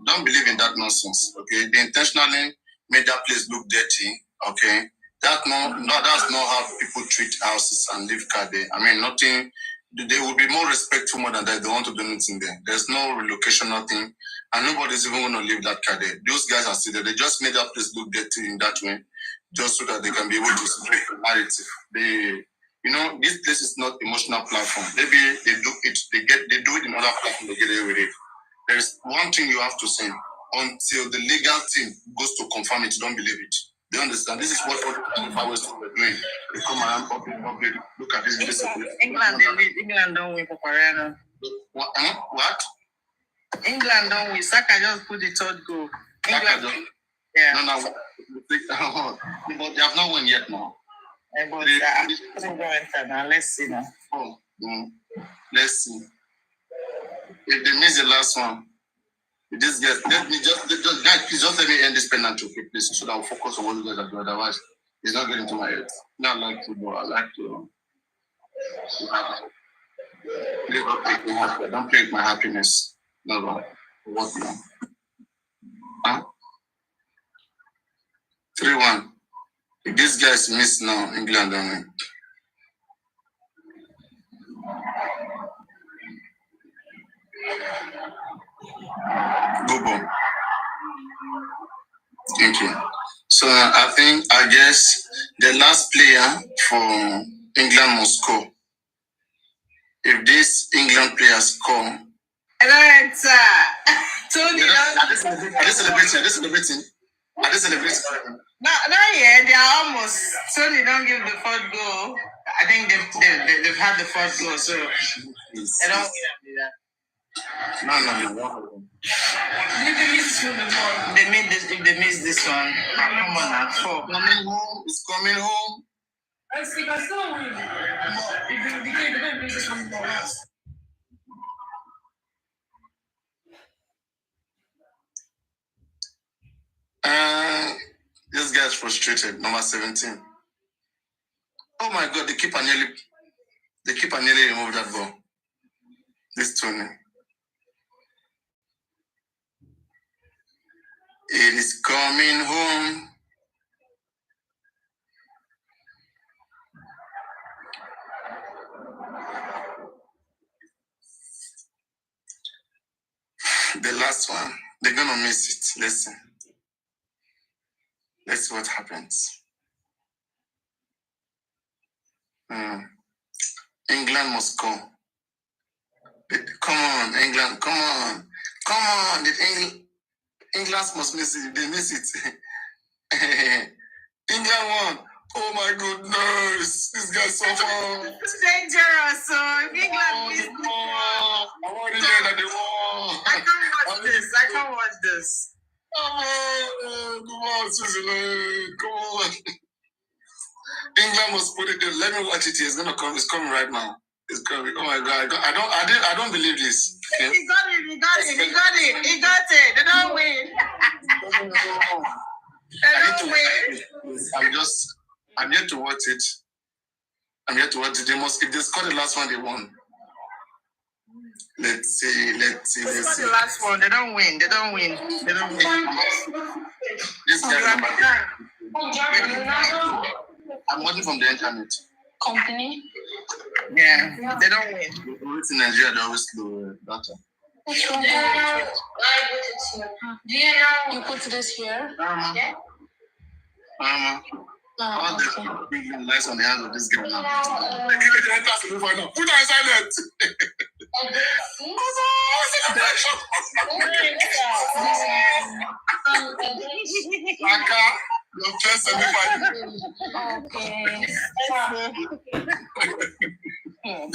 S3: don't believe in that nonsense, okay? They intentionally made that place look dirty, okay? That's not how people treat houses and leave car there. I mean, nothing. They will be more respectful more than that. They want to do anything there. There's no relocation, nothing, and nobody's even going to leave that car there. Those guys are still there. They just made that place look dirty in that way, just so that they can be able to spread the narrative. This place is not emotional platform. Maybe they do it in other platforms. They get away with it. There is one thing you have to say: until the legal team goes to confirm it, don't believe it. They understand. This is what I was doing. They come around, look at this.
S8: England don't win for Parano.
S3: What?
S8: England don't win. Saka just put the third goal. England. Yeah.
S3: No. But they have not won yet now.
S8: Let's see now.
S3: Let's see. If they miss the last one, this guy, guys, please just let me end this penalty, okay, please, so that I'll focus on what you guys are doing. Otherwise, it's not getting to my head. Not like football. I like to. Please don't take my happiness. Don't take my happiness. No. What now? Huh? 3-1. If these guys miss now, England don't win. Go ball. Thank you. So I guess the last player for England must score. If this England player score,
S8: Tony,
S3: are they celebrating?
S8: Not yet. They are almost. Tony don't give the fourth goal. I think they've had the fourth goal, so they don't win that.
S3: No.
S8: If they miss this one, come on now. 4.
S3: It's coming home.
S16: I see, I still win. If they don't miss this one,
S3: This guy's frustrated. Number 17. Oh my God! The keeper nearly removed that ball. This Tony. It is coming home. The last one. They're gonna miss it. Listen. Let's see what happens. England must go. Come on, England. Come on. Come on. England must miss it. They miss it. England won. Oh my goodness. This guy's so fun.
S8: It's dangerous. So if England missed
S3: I want to hear that they won.
S8: I can't watch this.
S3: Come on, Switzerland. Come on. England must put it there. Let me watch it here. It's gonna come. It's coming right now. It's coming. Oh my God! I don't believe this. Okay?
S8: He got it. He got it. They don't win.
S3: I'm yet to watch it. They must. If they score the last one, they won. Let's see.
S8: The last one. They don't win. This guy.
S3: I'm watching from the internet.
S16: Company?
S8: Yeah, they don't win.
S3: It's in Nigeria, they always slow data.
S16: What's wrong? Do you know you put this here?
S3: All the lights on the hands of this girl now. Put her silent. Aka, your first semi-final.
S16: Okay.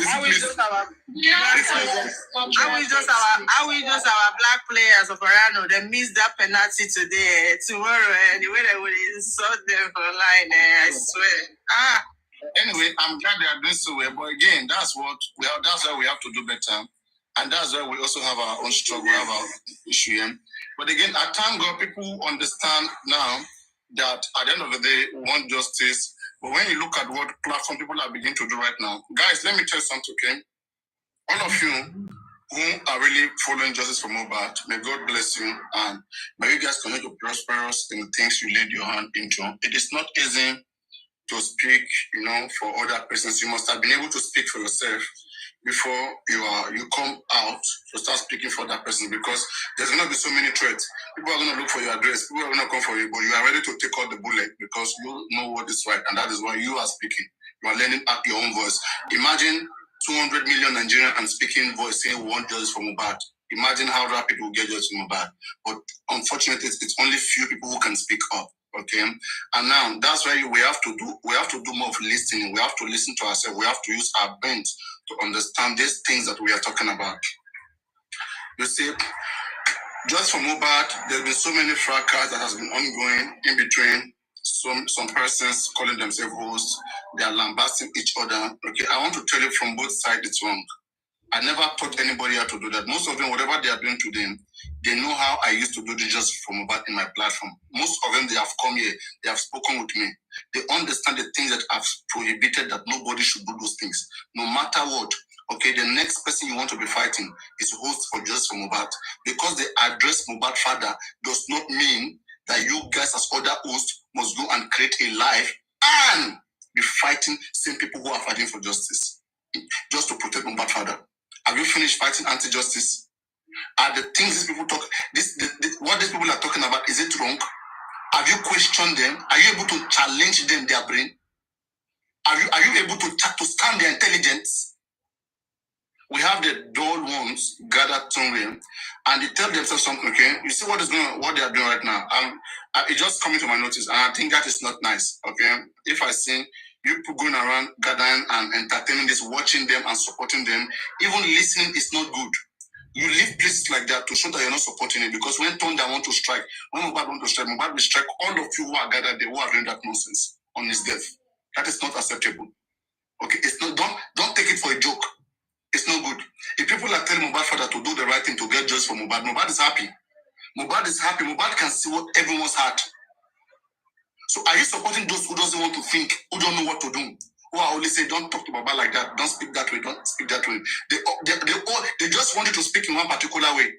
S8: How is just our black players of Arano? They missed that penalty today. Tomorrow, the way they will insult them for line, I swear.
S3: Anyway, I'm glad they are doing so well. But again, that's why we have to do better. And that's why we also have our own struggle, have our issue here. But again, I thank God people understand now that at the end of the day, we want justice. But when you look at what platform people are beginning to do right now, guys, let me tell you something, okay? All of you who are really following justice for Mohbad, may God bless you, and may you guys continue to prosperous in the things you laid your hand into. It is not easy to speak, for other persons. You must have been able to speak for yourself before you come out to start speaking for that person, because there's going to be so many threats. People are going to look for your address. People are going to come for you, but you are ready to take out the bullet because you know what is right, and that is why you are speaking. You are lending up your own voice. Imagine 200 million Nigerians speaking voice saying we want justice for Mohbad. Imagine how other people get justice for Mohbad. But unfortunately, it's only few people who can speak up. Okay, and now that's why we have to do more of listening. We have to listen to ourselves. We have to use our brains to understand these things that we are talking about. You see, just for Mohbad, there's been so many fracas that has been ongoing in between. Some persons calling themselves hosts, they are lambasting each other. Okay, I want to tell you from both sides, it's wrong. I never taught anybody how to do that. Most of them, whatever they are doing today, they know how I used to do this just for Mohbad in my platform. Most of them, they have come here, they have spoken with me. They understand the things that I've prohibited, that nobody should do those things, no matter what. Okay, the next person you want to be fighting is host for just for Mohbad. Because they address Mohbad father does not mean that you guys as other hosts must go and create a life and be fighting same people who are fighting for justice just to protect Mohbad father. Have you finished fighting anti-justice? Are the things these people talk, what these people are talking about, is it wrong? Have you questioned them? Are you able to challenge them, their brain? Are you able to stand their intelligence? We have the dull ones gathered somewhere, and they tell themselves something. Okay, you see what they are doing right now. It just coming to my notice, and I think that is not nice. Okay, if I see you people going around gathering and entertaining this, watching them and supporting them, even listening is not good. You leave places like that to show that you're not supporting it, because when Thunder want to strike, when Mohbad want to strike, Mohbad will strike all of you who are gathered there who are doing that nonsense on his death. That is not acceptable. Okay, it's not. Don't take it for a joke. It's not good. If people are telling Mohbad father to do the right thing to get justice for Mohbad, Mohbad is happy. Mohbad is happy. Mohbad can see what everyone's heart. So are you supporting those who doesn't want to think, who don't know what to do? Who are only say, don't talk to Baba like that, don't speak that way, don't speak that way. They just want you to speak in one particular way.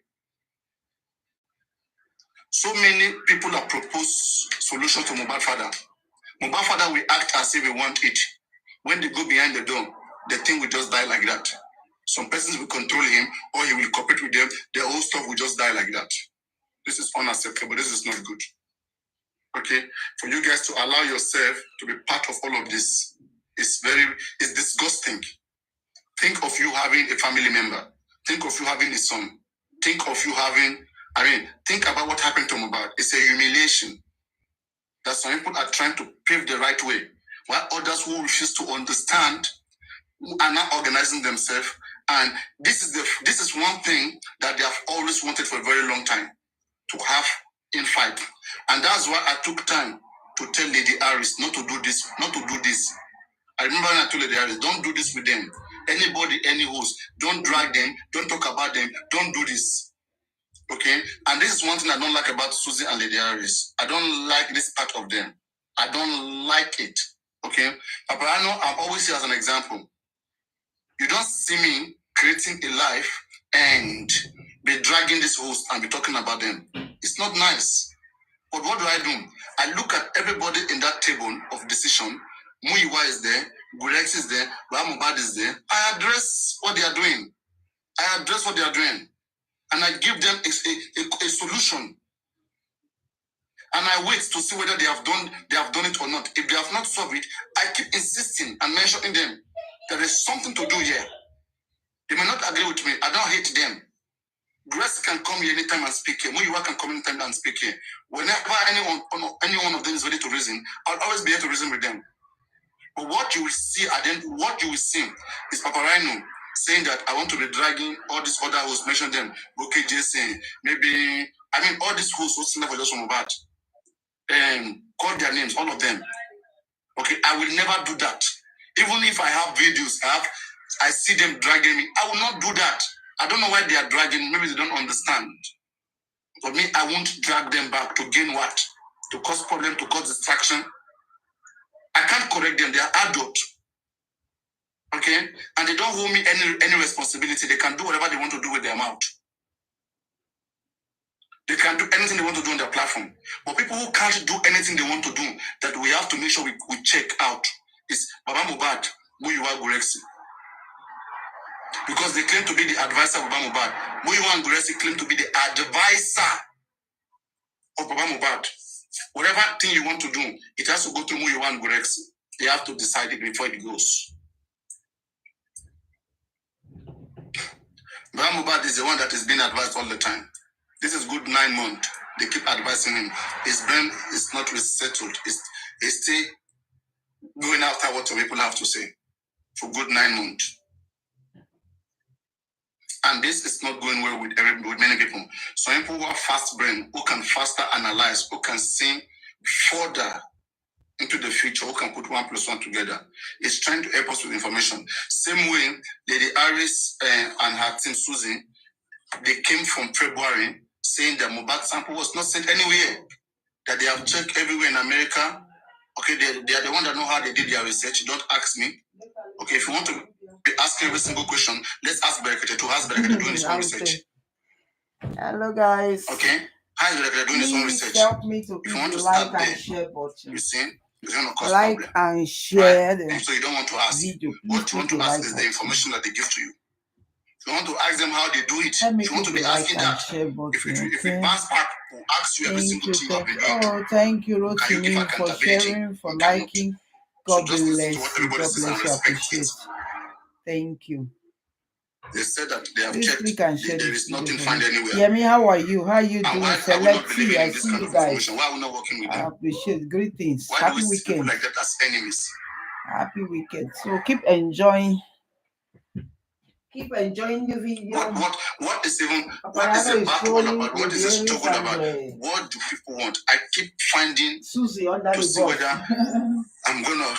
S4: So many people have proposed solutions to Mohbad father. Mohbad father will act as if he want it. When they go behind the door, the thing will just die like that. Some persons will control him, or he will cooperate with them. The whole stuff will just die like that. This is unacceptable. This is not good. Okay, for you guys to allow yourself to be part of all of this is it's disgusting. Think of you having a family member. Think of you having a son. Think of you having, think about what happened to Mohbad. It's a humiliation that some people are trying to pave the right way, while others who refuse to understand are not organizing themselves. And this is one thing that they have always wanted for a very long time, to have in fight. And that's why I took time to tell Lady Harris not to do this, not to do this. I remember when I told Lady Harris, don't do this with them. Anybody, any host, don't drag them, don't talk about them, don't do this. Okay? And this is one thing I don't like about Susie and Lady Harris. I don't like this part of them. I don't like it. Okay? But I know I'm always here as an example. You don't see me creating a life and be dragging this host and be talking about them. It's not nice. But what do? I look at everybody in that table of decision. Muyiwa is there, Gurex is there, Mohbad is there. I address what they are doing. And I give them a solution. And I wait to see whether they have done it or not. If they have not solved it, I keep insisting and mentioning them. There is something to do here. They may not agree with me. I don't hate them. Grace can come here anytime and speak here. Muyiwa can come anytime and speak here. Whenever any one of them is ready to reason, I'll always be here to reason with them. But what you will see is Papa Rhino saying that I want to be dragging all these other hosts, mention them, okay, Jason, maybe, all these hosts who never just from Mohbad. Call their names, all of them. Okay, I will never do that. Even if I have videos, I see them dragging me, I will not do that. I don't know why they are dragging, maybe they don't understand. But me, I won't drag them back to gain what? To cause problem, to cause distraction. I can't correct them, they are adults. Okay? And they don't hold me any responsibility. They can do whatever they want to do with their mouth. They can do anything they want to do on their platform. But people who can't do anything they want to do, that we have to make sure we check out, is Baba Mohbad, Muyiwa Gurexi. Because they claim to be the advisor of Baba Mohbad. Muyiwa and Gurexi claim to be the advisor of Baba Mohbad. Whatever thing you want to do, it has to go through Muyiwa and Gurexi. They have to decide it before it goes. Baba Mohbad is the one that is being advised all the time. This is good 9 months. They keep advising him. His brain is not resettled. He's still going after what some people have to say for good 9 months. And this is not going well with many people. Some people who are fast brain, who can faster analyze, who can see further into the future, who can put 1 + 1 together, is trying to help us with information. Same way, Lady Harris and her team, Susie, they came from February saying that Mohbad sample was not sent anywhere, that they have checked everywhere in America. Okay, they are the one that know how they did their research. Don't ask me. Okay, if you want to be asking every single question, let's ask Berekete to ask Berekete doing his own research.
S12: Hello, guys.
S4: Okay, how is Berekete doing his own research?
S12: Help me to
S4: if you want to
S12: like
S4: start
S12: and
S4: there,
S12: share button.
S4: you see, it's going to cause
S12: Like
S4: problem.
S12: and share the
S4: And so you don't want to ask.
S12: video.
S4: What you want to ask is the information that they give to you. If you want to ask them how they do it, if you want to be asking that, if it pass back, we'll ask you every single thing you have been doing.
S12: Oh, thank you,
S4: Can you give
S12: Rotimi, for
S4: accountability?
S12: sharing, for
S4: You cannot.
S12: liking. God
S4: So just listen
S12: bless
S4: to what
S12: you.
S4: everybody
S12: God
S4: says and
S12: bless you.
S4: respect
S12: Appreciate.
S4: it.
S12: Thank you.
S4: They said that they have
S12: Please
S4: checked.
S12: click and share
S4: There
S12: this
S4: is nothing
S12: video.
S4: found anywhere.
S12: Yemi, how are you? How are you
S4: And
S12: doing?
S4: why are we not
S12: Selecti,
S4: believing
S12: I
S4: in this
S12: see
S4: kind
S12: you
S4: of
S12: guys.
S4: information? Why are we not working with
S12: I
S4: them?
S12: appreciate. Greetings.
S4: Why do
S12: Happy
S4: we see people
S12: weekend.
S4: like that as enemies?
S12: Happy weekend. So keep enjoying. Keep enjoying the video.
S4: What is even
S12: Paparano is
S4: the battle
S12: trolling
S4: about? What
S12: with
S4: is the
S12: the
S4: struggle about?
S12: and
S4: What do people want? I keep finding
S12: Susie under
S4: to
S12: the
S4: see
S12: bus.
S4: whether I'm gonna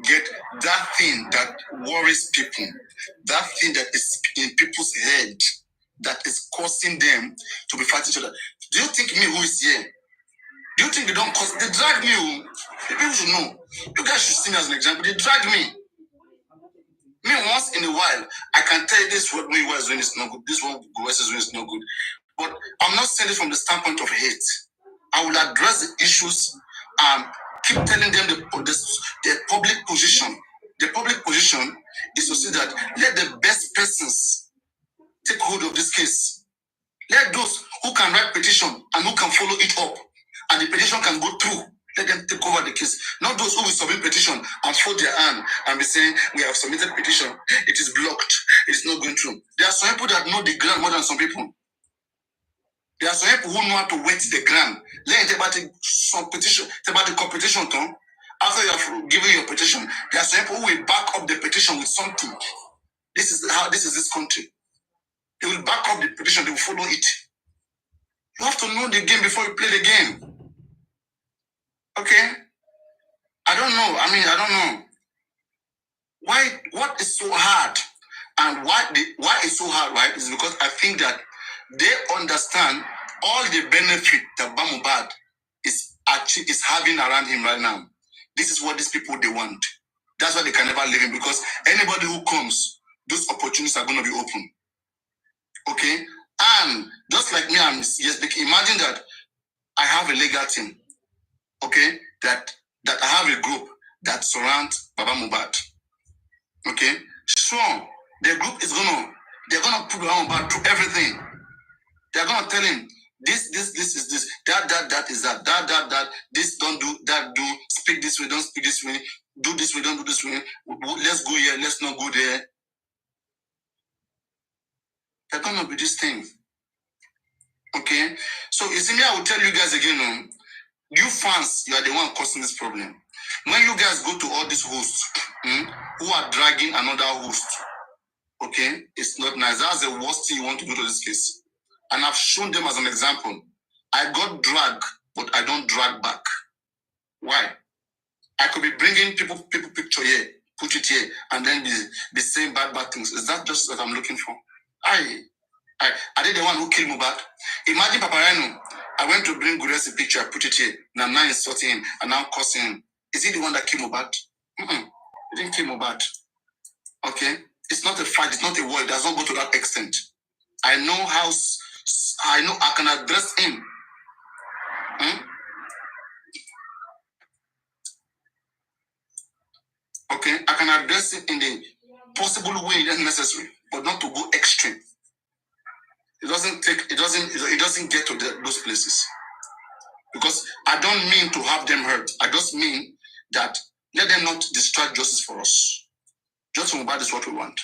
S4: get that thing that worries people, that thing that is in people's head, that is causing them to be fighting each other. Do you think me who is here? Do you think they don't cause? They drag me. People should know. You guys should see me as an example. They drag me. Me once in a while, I can tell you this what me was doing is not good. This what West is doing is not good.
S3: But I'm not saying it from the standpoint of hate. I will address the issues and keep telling them the public position. The public position is to say that let the best persons take hold of this case. Let those who can write petition and who can follow it up, and the petition can go through, let them take over the case. Not those who will submit petition and fold their hand and be saying, we have submitted petition, it is blocked, it is not going through. There are some people that know the ground more than some people. There are some people who know how to wet the ground. Let them take some petition, take about the competition, Tom. After you have given your petition, there are some people who will back up the petition with something. This is this country. They will back up the petition, they will follow it. You have to know the game before you play the game. Okay? I don't know. Why, what is so hard? And why it's so hard, right? Is because I think that they understand all the benefit that Bamubad is having around him right now. This is what these people, they want. That's why they can never leave him, because anybody who comes, those opportunities are going to be open. Okay? And just like me, imagine that I have a legal team, okay, that I have a group that surrounds Baba Mohbad. Okay? Sure, the group is they're gonna put Baba Mohbad through everything. They're gonna tell him this is this, that is that, this don't do, that do, speak this way, don't speak this way, do this way, don't do this way, let's go here, let's not go there. They're gonna be this thing. Okay? So you see me, I will tell you guys again, you fans, you are the one causing this problem. When you guys go to all these hosts who are dragging another host, okay, it's not nice. That's the worst thing you want to do to this case. And I've shown them as an example. I got dragged, but I don't drag back. Why? I could be bringing people picture here, put it here, and then be saying bad things. Is that just what I'm looking for? I did the one who killed Mohbad. Imagine Paparano. I went to bring Guresi picture, I put it here, and I'm now insulting him, and now cursing him. Is he the one that killed Mohbad? He didn't kill Mohbad. Okay? It's not a fight, it's not a war, it does not go to that extent. I know I can address him. Okay? I can address it in the possible way that's necessary, but not to go extreme. It doesn't get to those places. Because I don't mean to have them hurt. I just mean that let them not distract justice for us. Justice for Mohbad is what we want.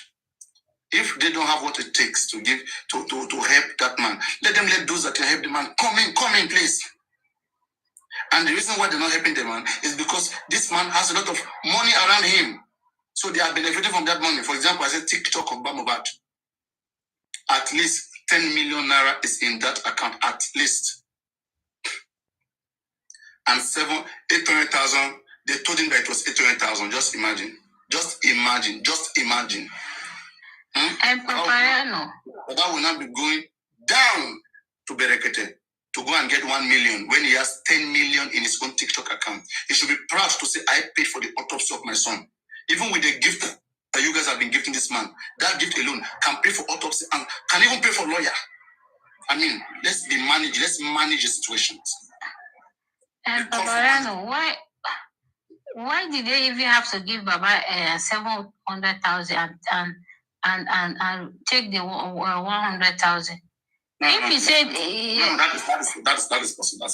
S3: If they don't have what it takes to give to help that man, let those that can help the man come in, please. And the reason why they're not helping the man is because this man has a lot of money around him. So they are benefiting from that money. For example, I said TikTok of Mohbad. At least 10 million naira is in that account, at least. And 800,000, they told him that it was 800,000. Just imagine.
S14: And Paparano.
S3: That will not be going down to Berekete to go and get 1 million when he has 10 million in his own TikTok account. He should be proud to say, I paid for the autopsy of my son. Even with the gift that you guys have been gifting this man, that gift alone can pay for autopsy and can even pay for lawyer. I mean, let's manage the situations.
S14: And Paparano, why did they even have to give Baba 700,000 and take the 100,000? If he said
S3: that is possible. That's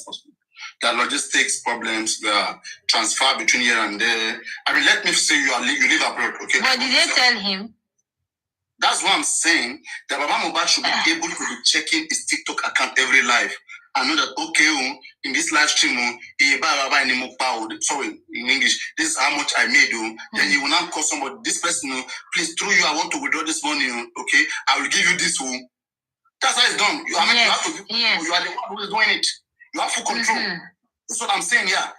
S3: possible. There are logistics problems, there are transfer between here and there. I mean, let me say you live abroad, okay?
S14: But did they tell him?
S3: That's what I'm saying. That Baba Mohbad should be able to be checking his TikTok account every live. I know that, okay, in this live stream, sorry, in English, this is how much I made. Then you will now call somebody, this person, please, through you, I want to withdraw this money, okay? I will give you this. That's how it's done. You have to give, you are the one who is doing it. You have full control. That's what I'm saying, yeah.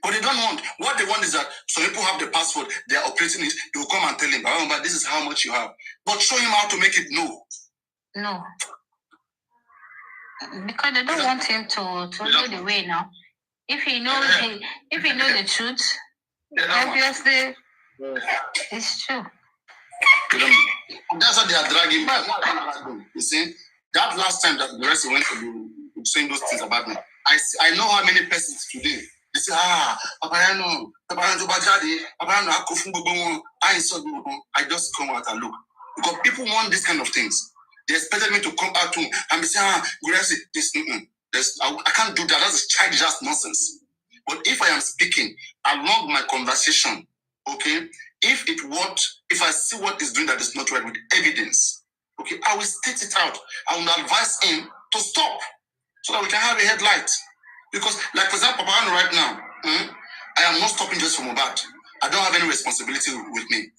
S3: But they don't want. What they want is that some people have the password, they are operating it, they will come and tell him, but this is how much you have. But show him how to make it no.
S14: No. Because they don't want him to know the way now. If he knows the truth, obviously it's true.
S3: That's what they are dragging back. You see? That last time that the rest went to be saying those things about me, I know how many persons today, they say, Papa, I just come out and look. Because people want this kind of things. They expected me to come out and be saying, Gracie, I can't do that. That's childish nonsense. But if I am speaking along my conversation, okay, if I see what is doing that is not right with evidence, okay, I will state it out. I will advise him to stop so that we can have a headlight. Because, like for example, Papa right now, I am not stopping just from Obad. I don't have any responsibility with me.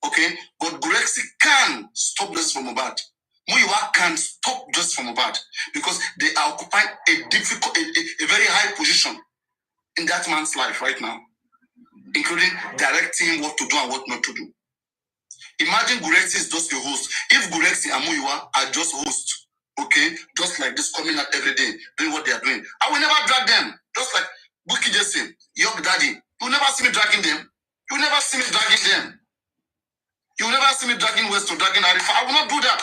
S3: Okay, but Gurexi can stop just from Obad. Muyiwa can stop just from Obad because they are occupying a very high position in that man's life right now, including directing what to do and what not to do. Imagine Gurexi is just a host. If Gurexi and Muyiwa are just hosts, okay, just like this, coming out every day, doing what they are doing, I will never drag them. Just like Buki just said, your daddy, you will never see me dragging them. You will never see me dragging them. You will never see me dragging West or dragging Arifa. I will not do that.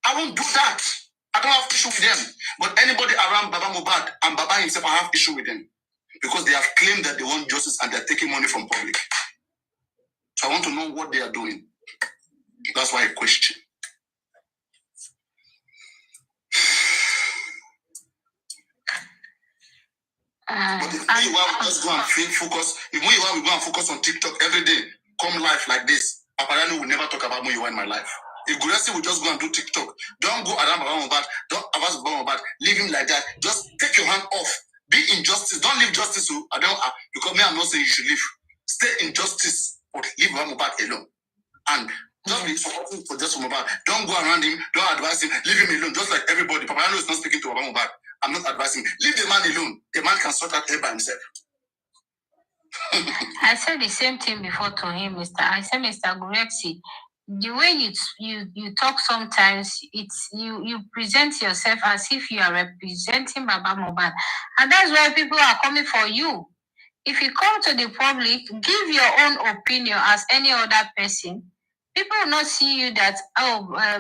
S3: I won't do that. I don't have issue with them. But anybody around Baba Mohbad and Baba himself, I have issue with them. Because they have claimed that they want justice and they're taking money from public. So I want to know what they are doing. That's why I question. But if we just go and focus, if we go and focus on TikTok every day, come live like this, Paparano will never talk about Muyiwa in my life. If Guresi will just go and do TikTok, don't go around Baba Mohbad, don't advance Baba Mohbad, leave him like that. Just take your hand off. Be in justice. Don't leave justice. Because me, I'm not saying you should leave. Stay in justice, but leave Baba Mohbad alone. And just be supporting for just Mohbad. Don't go around him. Don't advise him. Leave him alone. Just like everybody. Paparano is not speaking to Baba Mohbad. I'm not advising. Leave the man alone. The man can sort out by himself.
S14: I said the same thing before to him, Mr. Gurexi. The way you talk sometimes, it's you present yourself as if you are representing Baba Mohbad, and that's why people are coming for you. If you come to the public, give your own opinion as any other person. People will not see you that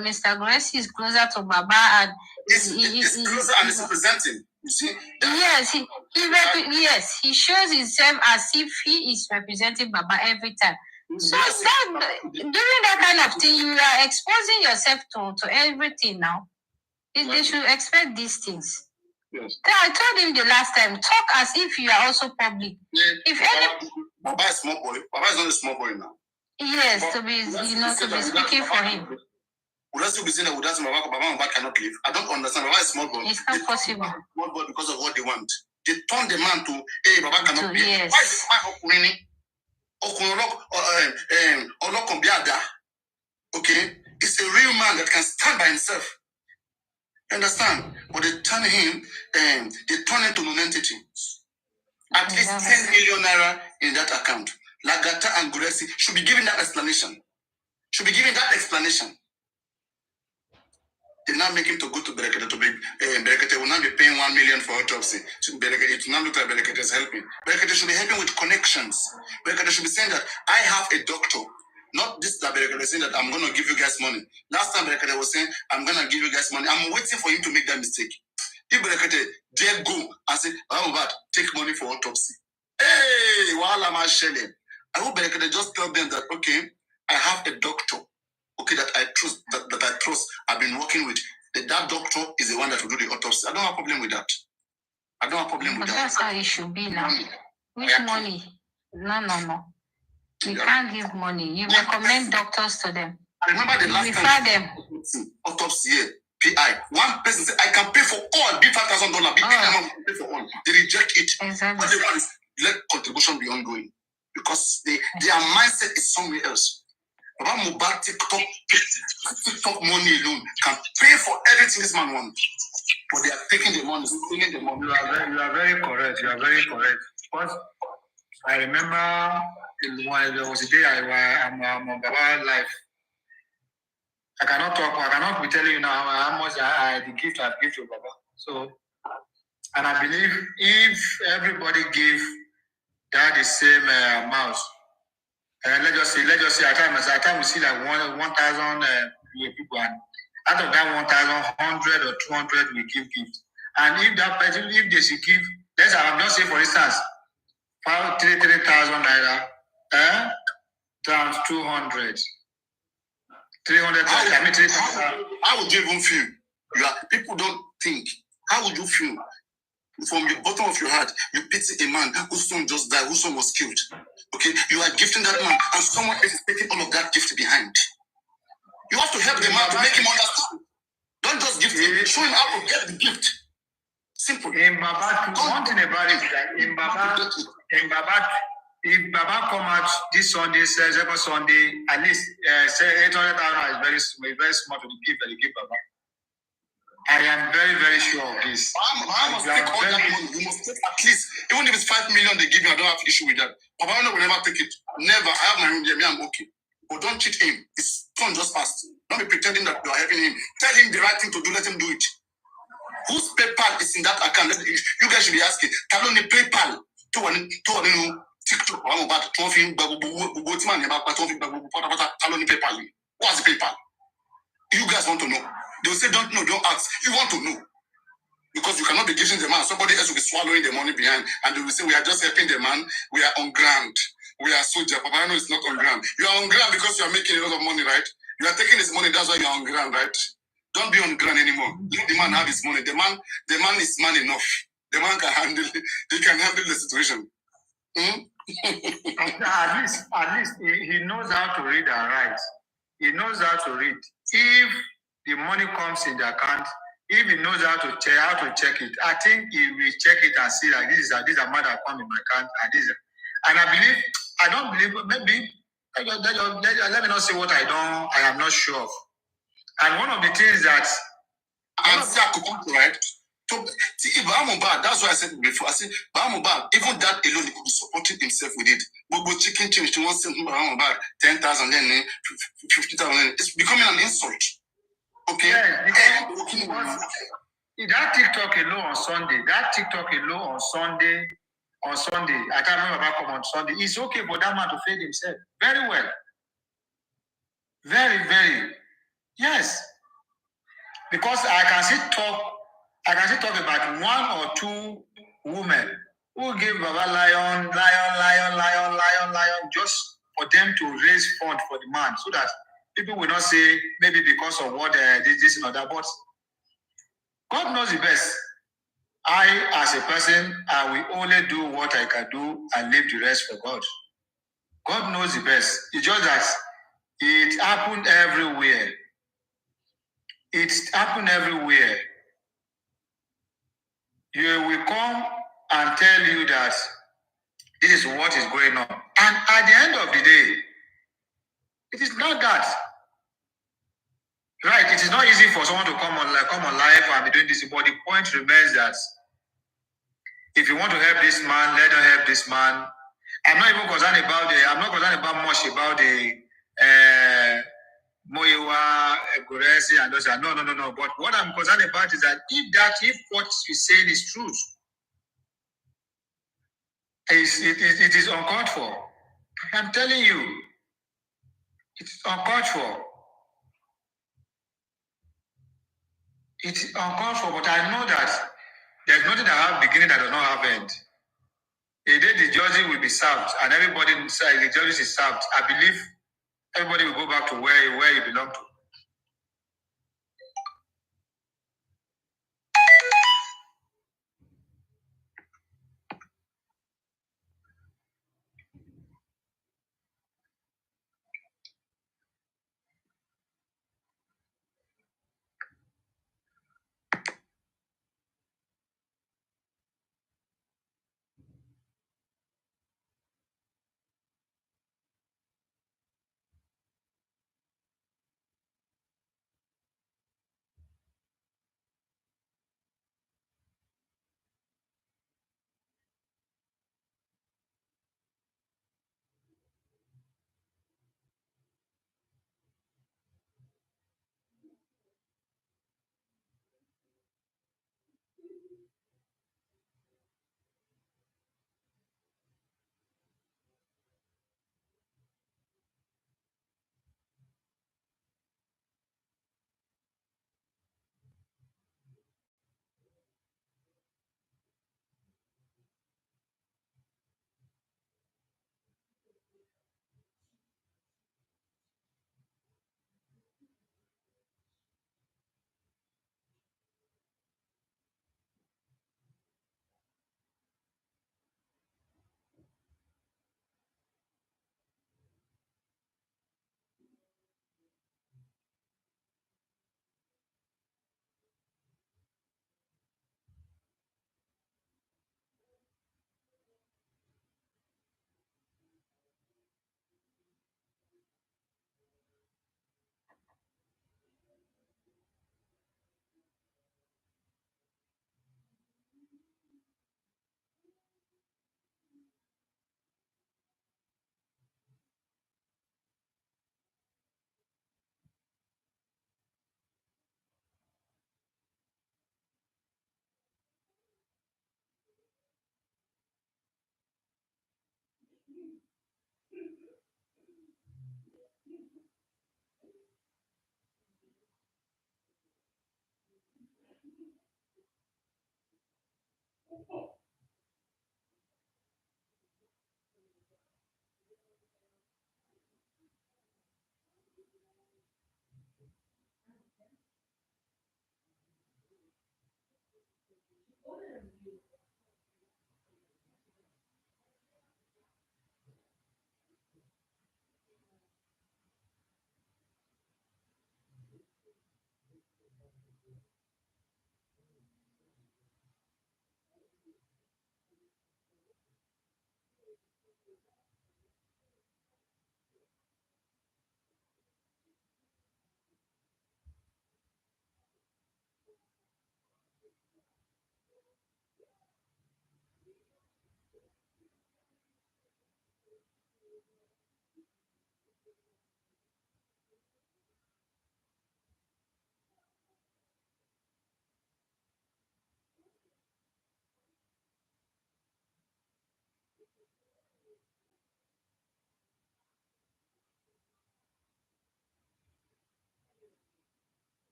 S14: Mr. Gurexi is closer to Baba and
S3: he's closer and he's representing. You see?
S14: Yes, he shows himself as if he is representing Baba every time. So doing that kind of thing, you are exposing yourself to everything now. They should expect these things.
S3: Yes.
S14: I told him the last time, talk as if you are also public.
S3: Yeah. If Baba is small boy. Baba is not a small boy now.
S14: Yes, to be speaking for him.
S3: Would also be saying that Baba cannot live. I don't understand. Baba is small boy.
S14: It's not possible.
S3: Small boy because of what they want. They turn the man to, hey, Baba cannot live.
S14: Yes.
S3: Why is this man winning? Okay, it's a real man that can stand by himself. You understand? But they turn him to non-entity. At least 10 million naira in that account. Lagata and Guresi should be given that explanation. They now make him to go to Berekete to be Berekete will now be paying 1 million for autopsy. So Berekete, it will now look like Berekete is helping. Berekete should be helping with connections. Berekete should be saying that I have a doctor. Not this that Berekete is saying that I'm going to give you guys money. Last time Berekete was saying I'm going to give you guys money. I'm waiting for him to make that mistake. If Berekete dare go and say, oh, but take money for autopsy. Hey, while I'm shelling. I hope Berekete just tell them that, okay, I have a doctor. Okay, that I trust, I've been working with. That doctor is the one that will do the autopsy. I don't have a problem with that.
S14: But that's how it should be now. Which money? No. You can't give money. You recommend doctors to them.
S3: I remember the last
S14: time. Them.
S3: Autopsy here, PI. One person said, I can pay for all. Be $5,000. Be pay for all. They reject it.
S14: Exactly.
S3: What they want is let contribution be ongoing. Because their mindset is somewhere else. Baba Mohbad TikTok money alone can pay for everything this man wants. But they are taking the money, stealing the money.
S17: You are very correct. Because I remember there was a day I'm on Baba life. I cannot be telling you now how much I've given to Baba. So, and I believe if everybody give that the same amount, let's just say at times we see like 1,000 people, and Out of that 1,100 or 200, we give gift. And if that person, if they should give, let's I'm not saying for instance, 3,000 naira, times 200. 300.
S1: How would you even feel? People don't think. How would you feel? From the bottom of your heart, you pity a man whose son just died, whose son was killed. Okay, you are gifting that man, and someone else is taking all of that gift behind. You have to help the man to make him understand. Don't just gift him. Show him how to get the gift. Simple.
S17: In Baba, one thing about it is that in Baba, if Baba come out this Sunday, second Sunday, at least say 800,000 is very small to the gift that they give Baba. I am very, very sure of this.
S1: I must take all that money. You must take at least, even if it's 5 million they give me, I don't have issue with that. Papa will never take it. Never. I have my own there. Me, I'm okay. But don't cheat him. His son just passed. Don't be pretending that you are helping him. Tell him the right thing to do. Let him do it. Whose PayPal is in that account? You guys should be asking. Tell me PayPal. To TikTok. I'm about to PayPal. What's the PayPal? You guys want to know. They'll say, don't know, don't ask. You want to know. Because you cannot be giving the man. Somebody else will be swallowing the money behind. And they will say, we are just helping the man. We are on ground. We are soldier. Papa, I know it's not on ground. You are on ground because you are making a lot of money, right? You are taking his money. That's why you are on ground, right? Don't be on ground anymore. Let the man have his money. The man is man enough. The man can handle it. He can handle the situation.
S17: At least he knows how to read and write. He knows how to read. If the money comes in the account, if he knows how to check it, I think he will check it and see that this amount that come in my account and I don't believe maybe let me not say what I am not sure of. And one of the things that
S1: right? So if Bahmubad, that's why I said before. I said Bahmubad, even that alone, he could be supporting himself with it. But chicken change to 10,000, then 50,000. It's becoming an insult. Okay.
S17: Yeah, because that TikTok alone on Sunday, I can't remember back on Sunday. It's okay for that man to feed himself very well. Very, very. Yes. Because I can still talk about one or two women who give Baba lion, just for them to raise funds for the man, so that people will not say maybe because of what this and that. But God knows the best. I, as a person, I will only do what I can do and leave the rest for God. God knows the best. It's just that it happened everywhere. It's happened everywhere. You will come and tell you that this is what is going on. And at the end of the day, it is not that. Right, it is not easy for someone to come on live and be doing this, but the point remains that if you want to help this man, let them help this man. I'm not concerned about much about the Moyewa, Goresi, and those. No. But what I'm concerned about is that if what you're saying is true, it is uncalled for. I'm telling you, it's uncalled for. It's uncalled for, but I know that there's nothing that have beginning that does not have end. A day the judging will be served, and everybody inside the judges is served. I believe everybody will go back to where you belong to.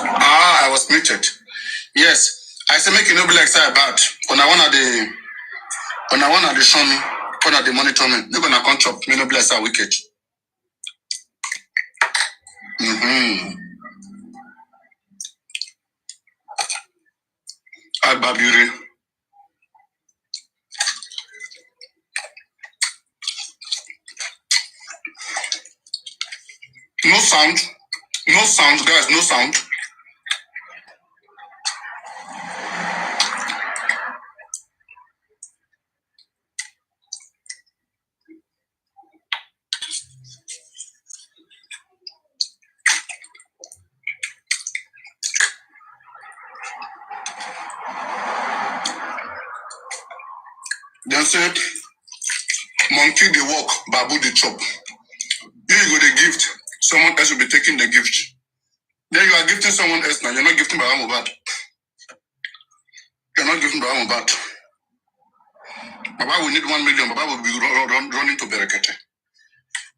S4: I was muted. Yes, I say make you no be like say bad. When I wanna the show me, when I the monitor me, no gonna come chop. Me no be like say wicked. Agbabiri. No sound, guys, no sound. Then said, monkey the walk, babu the chop. You go the gift, someone else will be taking the gift. Then you are gifting someone else now. You're not gifting Baba Mubad. You're not gifting Baba Mubad. Baba will need 1 million. Baba will be running to Berekete.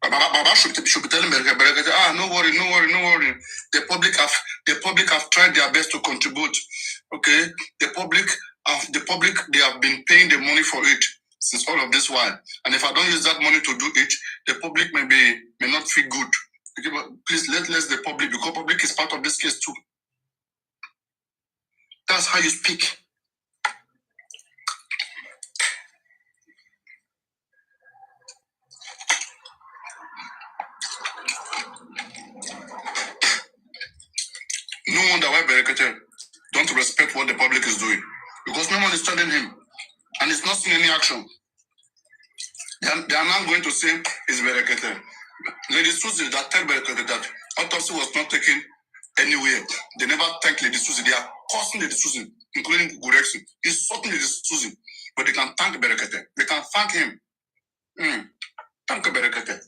S4: Baba should be telling Berekete, no worry. The public have tried their best to contribute. Okay, the public, they have been paying the money for it since all of this while. And if I don't use that money to do it, the public may not feel good. Okay, but please let the public, because public is part of this case too. That's how you speak. No wonder why Berekete don't respect what the public is doing. Because no one is telling him. And he's not seeing any action. They are now going to say it's Berekete. Lady Susie that tell Berekete that autopsy was not taken anywhere. They never thank Lady Susie. They are cursing Lady Susie, including Gurexi. He's sorting Lady Susie. But they can thank Berekete. They can thank him. Thank Berekete.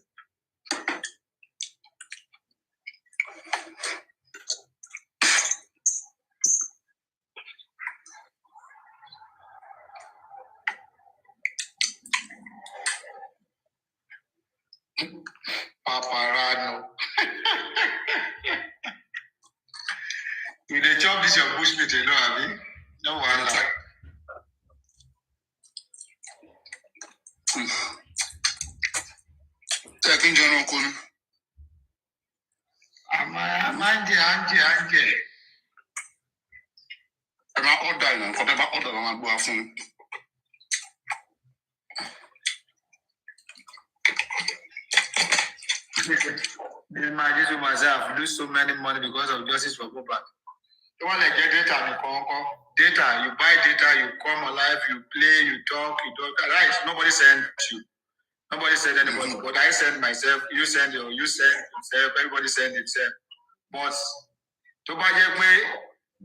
S4: Paparano. You dey chop this your bushmeat alone, Abi? No wahala. Taking General Kuni. Anje. I'm not order now. Whatever order I'm going to go. This man just myself lose so many money because of justice for Boba.
S17: The one like get data, data, you buy data, you come alive, you play, you talk, right? Nobody sent you. Nobody sent anybody, but I send myself, you send yourself, everybody send himself. But to buy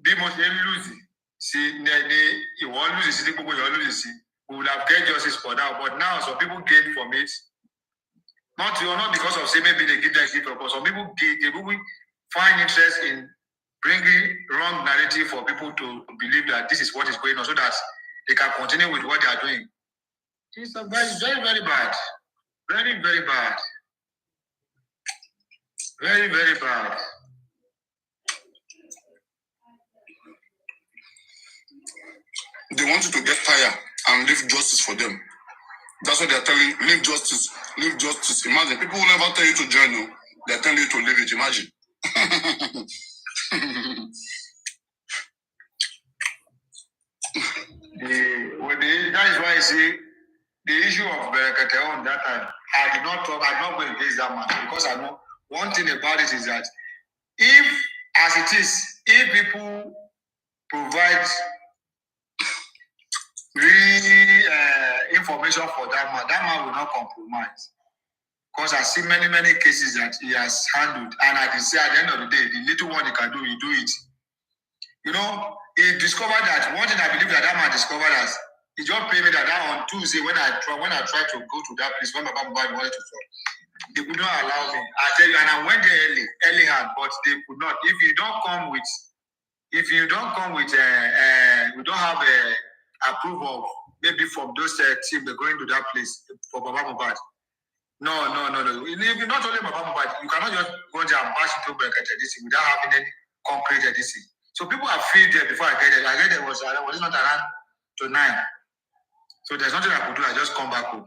S17: be much lose. See, you won't lose it, people will lose it. We would have get justice for now, but now some people gain from it. Not because of say maybe they give them gift, but some people find interest in bringing wrong narrative for people to believe that this is what is going on, so that they can continue with what they are doing. It's very, very bad. Very, very bad. Very, very bad.
S4: They want you to get tired and leave justice for them. That's what they're telling you. Leave justice. Leave justice. Imagine. People will never tell you to join you. They're telling you to leave it. Imagine.
S17: That is why I say the issue of Berekete on that time, I did not go against that man, because I know one thing about it is that if people provide real information for that man will not compromise. Because I see many, many cases that he has handled, and I can say at the end of the day, the little one he can do, he do it. You know, he discovered that one thing I believe that man discovered as he just paid me that on Tuesday when I tried to go to that place when my mom wanted to talk. They could not allow me. I tell you, and I went there early hand, but they could not. If you don't come with, we don't have a approval maybe from those team they're going to that place for Baba Mubad. No. If you're not only Baba Mubad, you cannot just go there and bash into Berekete without having any concrete editing. So people are free there before I get there. I get there was not around to 9. So there's nothing I could do. I just come back home.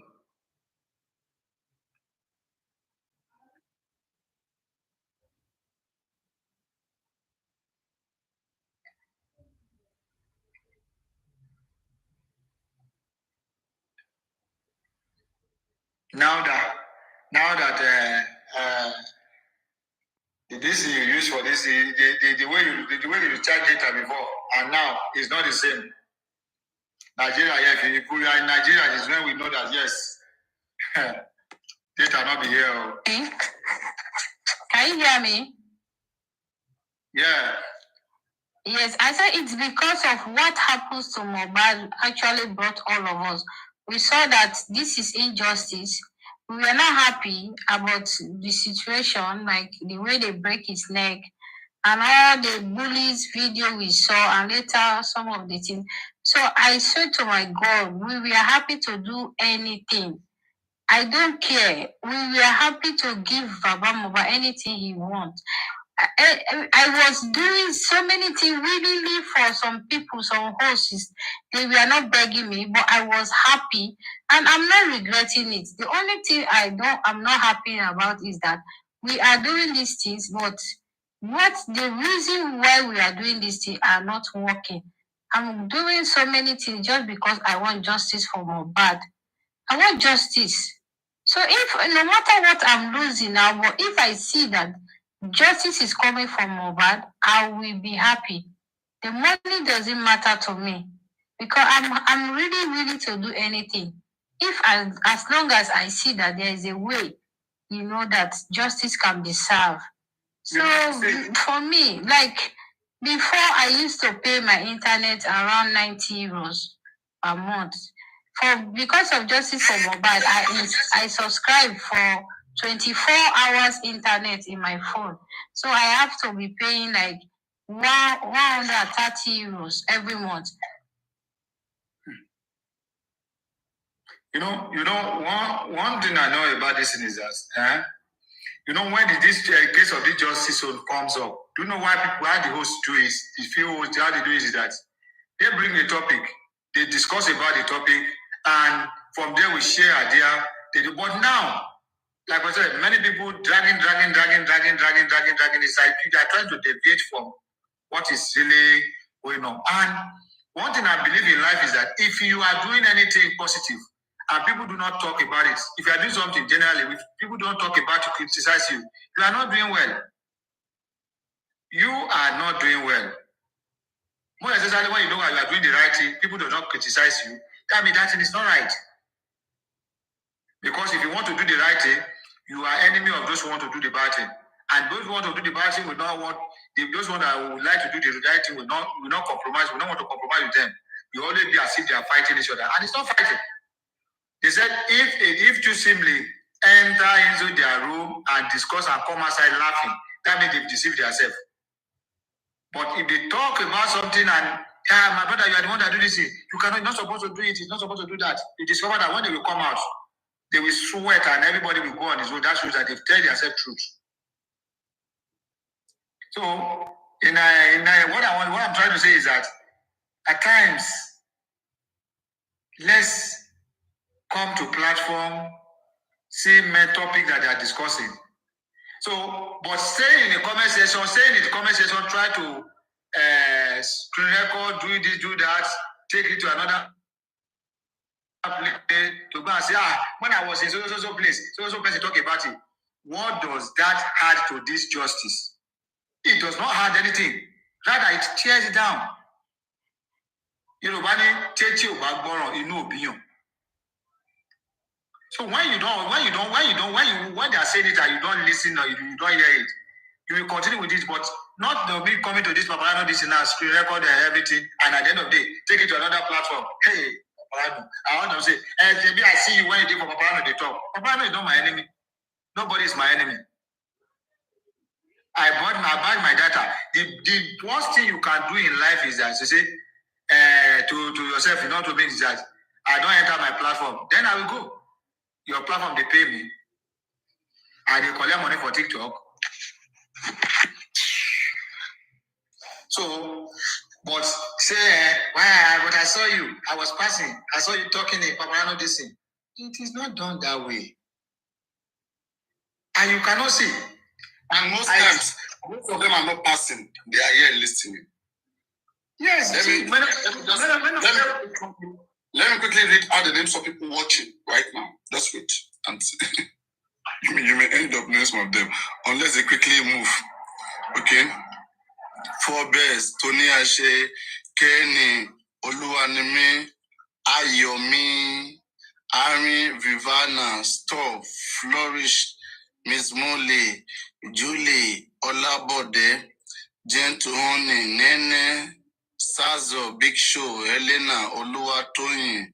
S17: Now that this you use for this, the way you charge data before and now is not the same. Nigeria, if we are in Nigeria, is when we know that yes, data not be here.
S16: Can you hear me?
S17: Yeah.
S16: Yes, I said it's because of what happens to Mohbad actually brought all of us. We saw that this is injustice. We were not happy about the situation, like the way they break his neck and all the bullies video we saw, and later some of the things. So I said to my God, we were happy to do anything. I don't care. We were happy to give Baba Mohbad anything he wants. I was doing so many things willingly for some people, some hosts. They were not begging me, but I was happy, and I'm not regretting it. The only thing I'm not happy about is that we are doing these things, but the reason why we are doing these things are not working. I'm doing so many things just because I want justice for Mohbad. I want justice. So if no matter what I'm losing now, but if I see that justice is coming from Mohbad, I will be happy. The money doesn't matter to me because I'm really willing to do anything. As long as I see that there is a way, that justice can be served. So for me, like before, I used to pay my internet around 90 euros per month. Because of justice for Mohbad, I subscribe for 24 hours internet in my phone. So I have to be paying like 130 euros every month.
S17: One thing I know about this is that, when this case of this justice comes up, do you know why the hosts do is, how they do is that they bring a topic, they discuss about the topic, and from there we share idea. But now, like I said, many people dragging. It's like they are trying to deviate from what is really going on. And one thing I believe in life is that if you are doing anything positive and people do not talk about it, if you are doing something generally, if people don't talk about it, criticize you, you are not doing well. You are not doing well. More especially when you know you are doing the right thing, people do not criticize you. That means that thing is not right. Because if you want to do the right thing, you are enemy of those who want to do the bad thing. And those who want to do the bad thing will not want, those ones that would like to do the right thing will not compromise, will not want to compromise with them. You always be as if they are fighting each other. And it's not fighting. They said if you simply enter into their room and discuss and come outside laughing, that means they've deceived themselves. But if they talk about something and my brother, you are the one that do this, you cannot, you're not supposed to do it, you're not supposed to do that. You discover that when they will come out, they will sweat and everybody will go on his own. That shows that they've told themselves truth. So, what I'm trying to say is that at times, let's come to platform, see main topic that they are discussing. So, but staying in the comment section, try to screen record, do this, do that, take it to another place to go and say, when I was in so place to talk about it. What does that add to this justice? It does not add anything. Rather, it tears it down. So when they are saying it and you don't listen or you don't hear it, you will continue with this, but not the me coming to this Paparano, this and that, screen record and everything, and at the end of the day, take it to another platform. Hey, Paparano, I want to say, maybe I see you when you do for Paparano, they talk. Paparano is not my enemy. Nobody is my enemy. I buy my data. The worst thing you can do in life is that you say to yourself, you know, to me is that I don't enter my platform. Then I will go. Your platform, they pay me. And they collect money for TikTok. So, but say, but I saw you. I was passing. I saw you talking in Paparano this thing. It is not done that way. And you cannot see.
S3: And most times, most of them are not passing. They are here listening.
S17: Yes.
S3: Let me quickly read out the names of people watching right now. Just wait. And you may end up knowing some of them. Unless they quickly move. Okay? Forbes, Tony Ashe, Kenny, Oluwanimi, Ayomi, Ari, Vivana, Stop, Flourish, Miss Mole, Julie, Olabode, Gentle Nene, Sazo, Big Show, Helena, Oluwatoyin,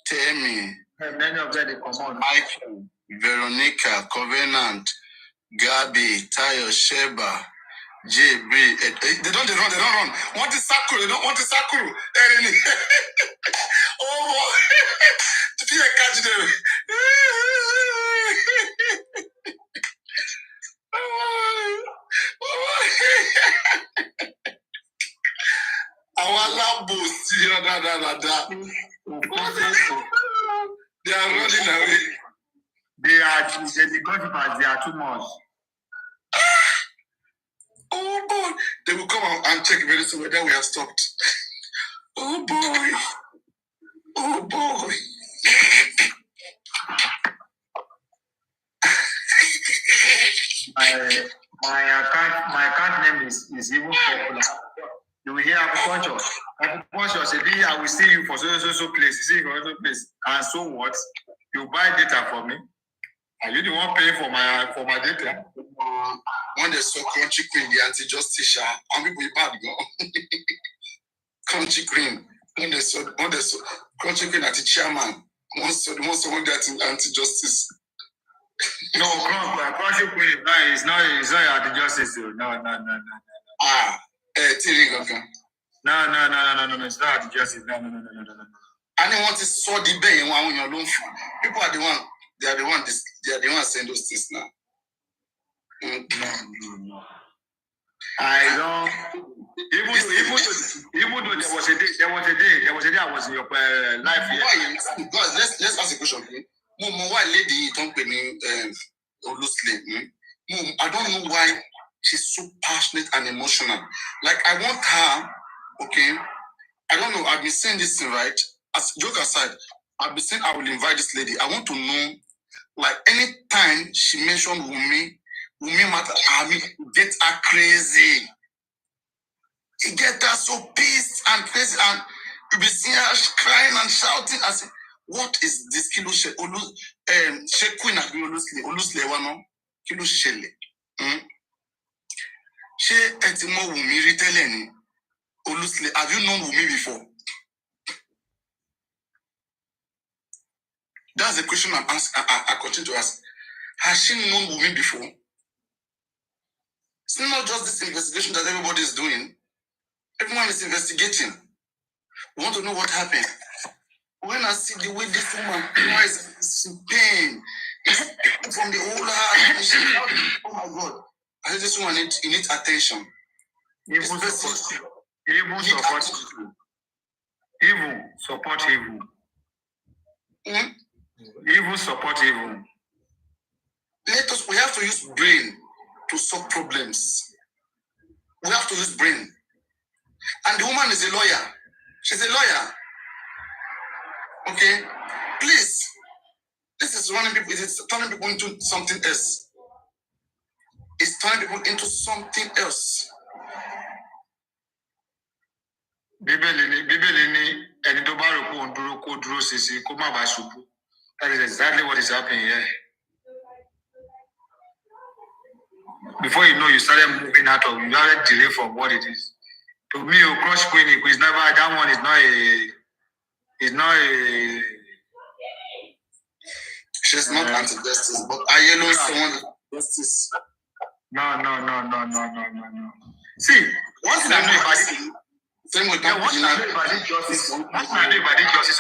S3: Temi,
S17: many of them they come on.
S3: Michael, Veronica, Covenant, Gabi, Tayo, Sheba, JB. They don't run. Want the circle, they don't want the circle. Oh boy. Did you catch them? Our labo, they are running away.
S17: They are too much.
S3: Oh boy, they will come out and check very soon whether we have stopped. Oh boy.
S17: My account name is even popular. You will hear Acupuncture. Acupuncture say, I will see you for so place. You see you for so place. And so what? You buy data for me. Are you the one paying for my data?
S3: When they saw Crunchy Queen, the anti-justice, and people bad go. Crunchy Queen. When they saw Crunchy Queen at the chairman, once that anti-justice.
S17: No, Crunchy Queen is not anti-justice. No.
S3: No,
S17: It's not anti-justice. No.
S3: I don't want to saw the bay in one your loan. People are the one. They are the one saying those things now.
S17: No. I don't. Even though there was a day I was in your life here.
S3: Let's ask a question. Why lady don't pay me I don't know why she's so passionate and emotional. Like I want her, okay. I don't know. I've been saying this thing, right? As joke aside, I've been saying I will invite this lady. I want to know, like anytime she mentioned Wumi matter, I mean, get her crazy.
S1: He get that so pissed and crazy, and you be seeing her crying and shouting. I say, what is this? Kilo she queen abi olusle wa no? Kilo shele. She etimo Wumi rí tẹ́lẹ̀ ni. Olusle, have you known Wumi before? That's the question I'm asking. I continue to ask. Has she known Wumi before? It's not just this investigation that everybody is doing. Everyone is investigating. We want to know what happened. When I see the way this woman is in pain, it's from the whole heart, and she, oh my God, I said this woman needs attention.
S17: Even support evil. Evil support evil.
S1: We have to use brain to solve problems. We have to use brain. And the woman is a lawyer. She's a lawyer. Okay? Please. This is running people, it's turning people into something else. It's turning people into something else.
S17: That is exactly what is happening here. Before you know, you started moving out of, you started delay from what it is. To me, a crush queen is never, that one is not a.
S1: She's not anti-justice, but I know someone justice.
S17: No. See, one thing I know about the justice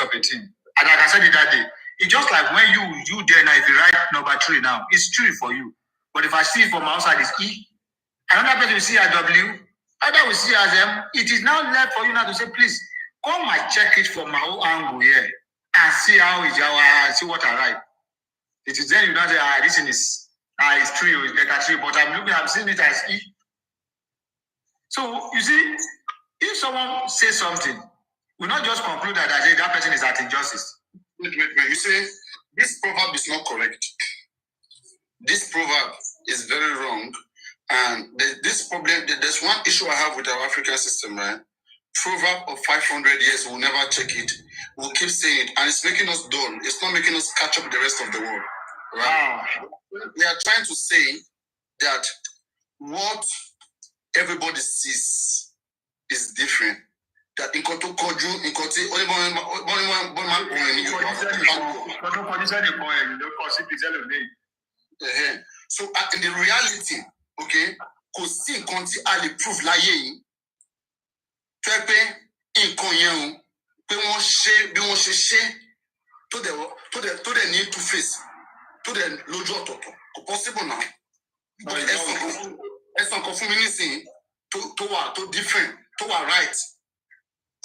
S17: of a team, and like I said it that day, it's just like when you there now, if you write number 3 now, it's 3 for you. But if I see it from outside, it's E. Another person will see as W. Other will see as M. It is now left for you now to say, please, come and check it from my own angle here and see how it's see what I write. It is then you know that this thing is it's 3 or it's letter 3, but I'm seeing it as E. So you see, if someone says something, we not just conclude that that person is at injustice.
S1: Wait. You say this proverb is not correct. This proverb is very wrong. And this problem, there's one issue I have with our African system, right? Proverb of 500 years, we'll never check it. We'll keep saying it. And it's making us dull. It's not making us catch up with the rest of the world. Right? We are trying to say that what everybody sees is different. That in Koto Koju, in Koto, so in the reality, okay, kò sí nǹkan tí a lè prove láyé yìí tó yẹ pé nǹkan yẹn o pé wọ́n ṣe bí wọ́n ṣe ṣe tó dẹ̀ ní two face tó dẹ̀ lójú ọ̀tọ̀ọ̀tọ̀ kò possible now. Ẹ̀sán kan fún mi nísìnyí tó wà tó different tó wà right,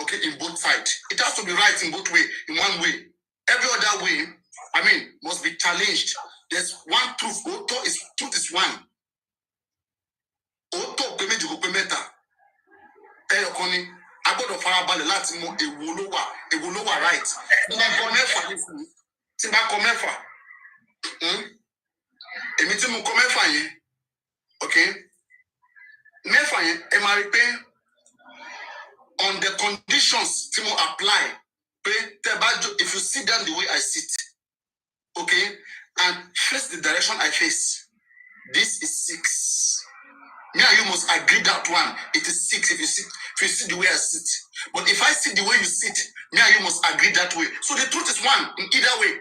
S1: okay, in both sides. It has to be right in both way, in one way. Every other way, I mean, must be challenged. There's one truth. Truth is one. Oto pe meji ko pe meta. Ẹyọkan ni a gbọ́dọ̀ farabalẹ̀ láti mọ èwo ló wà right. Tí bá kọ mẹ́fà nísìnyí. Tí bá kọ mẹ́fà. Èmi tí mo kọ mẹ́fà yẹn. Okay? Mẹ́fà yẹn ẹ máa rí pé on the conditions tí mo apply pé if you sit down the way I sit, okay, and face the direction I face, this is 6. Me and you must agree that one. It is 6 if you sit the way I sit. But if I sit the way you sit, me and you must agree that way. So the truth is one in either way.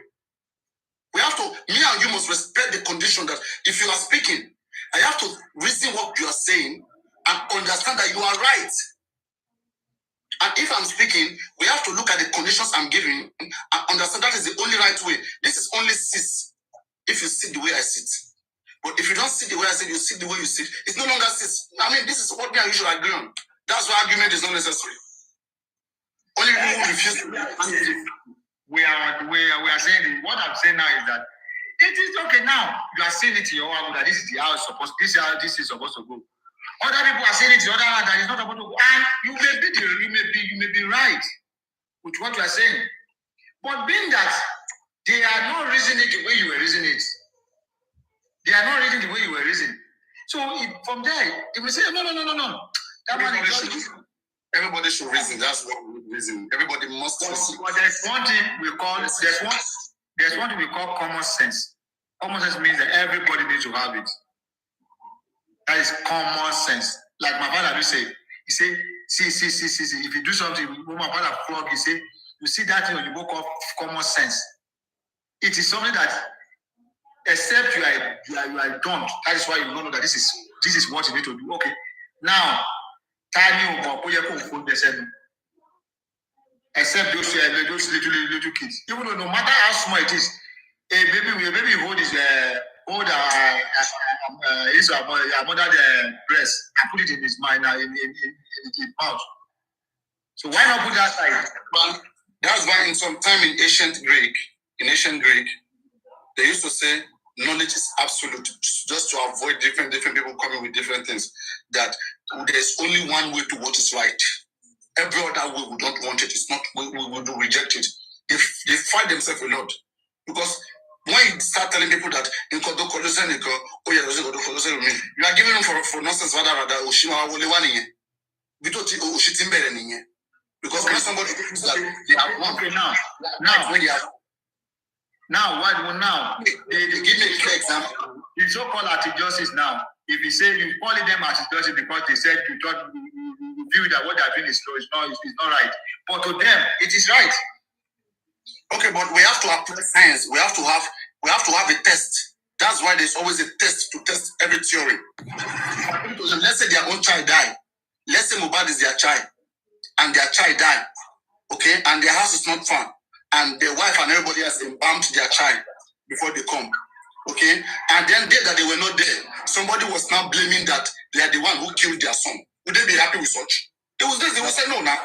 S1: Me and you must respect the condition that if you are speaking, I have to reason what you are saying and understand that you are right. And if I'm speaking, we have to look at the conditions I'm giving and understand that is the only right way. This is only 6 if you sit the way I sit. But if you don't sit the way I sit, you sit the way you sit. It's no longer 6. I mean, this is what me and you should agree on. That's why argument is not necessary. Only people who refuse to
S17: we are saying, what I'm saying now is that it is okay now. You are saying it to your own that this is how it's supposed. This is how this is supposed to go. Other people are saying it to the other hand that it's not supposed to go. And you may be right with what you are saying. But being that they are not reasoning the way you were reasoning it. They are not reading the way you were reasoning. So from there, they will say, no. That man is just
S1: Everybody should reason. That's what we reason. Everybody must reason.
S17: But there's one thing we call common sense. Common sense means that everybody needs to have it. That is common sense. Like my father will say, he say, see. If you do something, when my father flog, he say, you see that thing you book of common sense. It is something that, except you are dumb. That is why you don't know that this is what you need to do. Okay. Now, tiny except those little kids. Even though no matter how small it is, a baby hold his mother breast and put it in his mind now in his mouth. So why not put that side?
S1: But that's why in some time in ancient Greek, they used to say knowledge is absolute, just to avoid different people coming with different things. That there's only one way to what is right. Every other way we don't want it. It's not, we do reject it. They fight themselves a lot. Because when you start telling people that you are giving them for nonsense because when somebody thinks that they have one
S17: they give me a clear example. The so-called anti-justice now, if you say you call them anti-justice because they said you thought you feel that what they are doing is not right. But to them, it is right.
S1: Okay, but we have to apply science. We have to have a test. That's why there's always a test to test every theory. Let's say their own child died. Let's say Mohbad is their child, and their child died. Okay, and their house is not found, and their wife and everybody else embalmed their child before they come. Okay, and then that they were not there, somebody was now blaming that they are the one who killed their son. Would they be happy with such? They will say no now.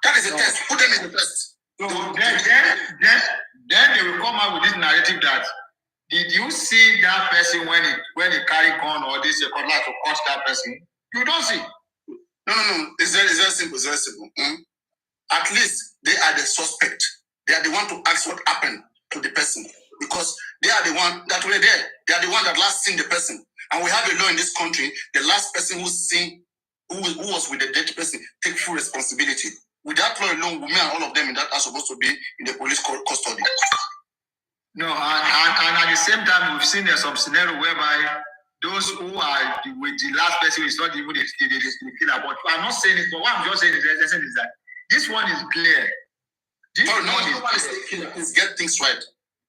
S1: That is a test. Put them in the test.
S17: So then they will come out with this narrative that did you see that person when he carry gun or this cutlass to cut that person? You don't see.
S1: No. It's very simple. It's very simple. At least they are the suspect. They are the one to ask what happened to the person, because they are the one that were there. They are the one that last seen the person. And we have a law in this country: the last person who was with the dead person take full responsibility. With that law alone, Wumi and all of them in that are supposed to be in the police custody.
S17: No, and at the same time, we've seen there's some scenario whereby those who are with the last person is not even the killer. But I'm not saying it, but what I'm just saying is that this one is clear.
S1: Please get things right.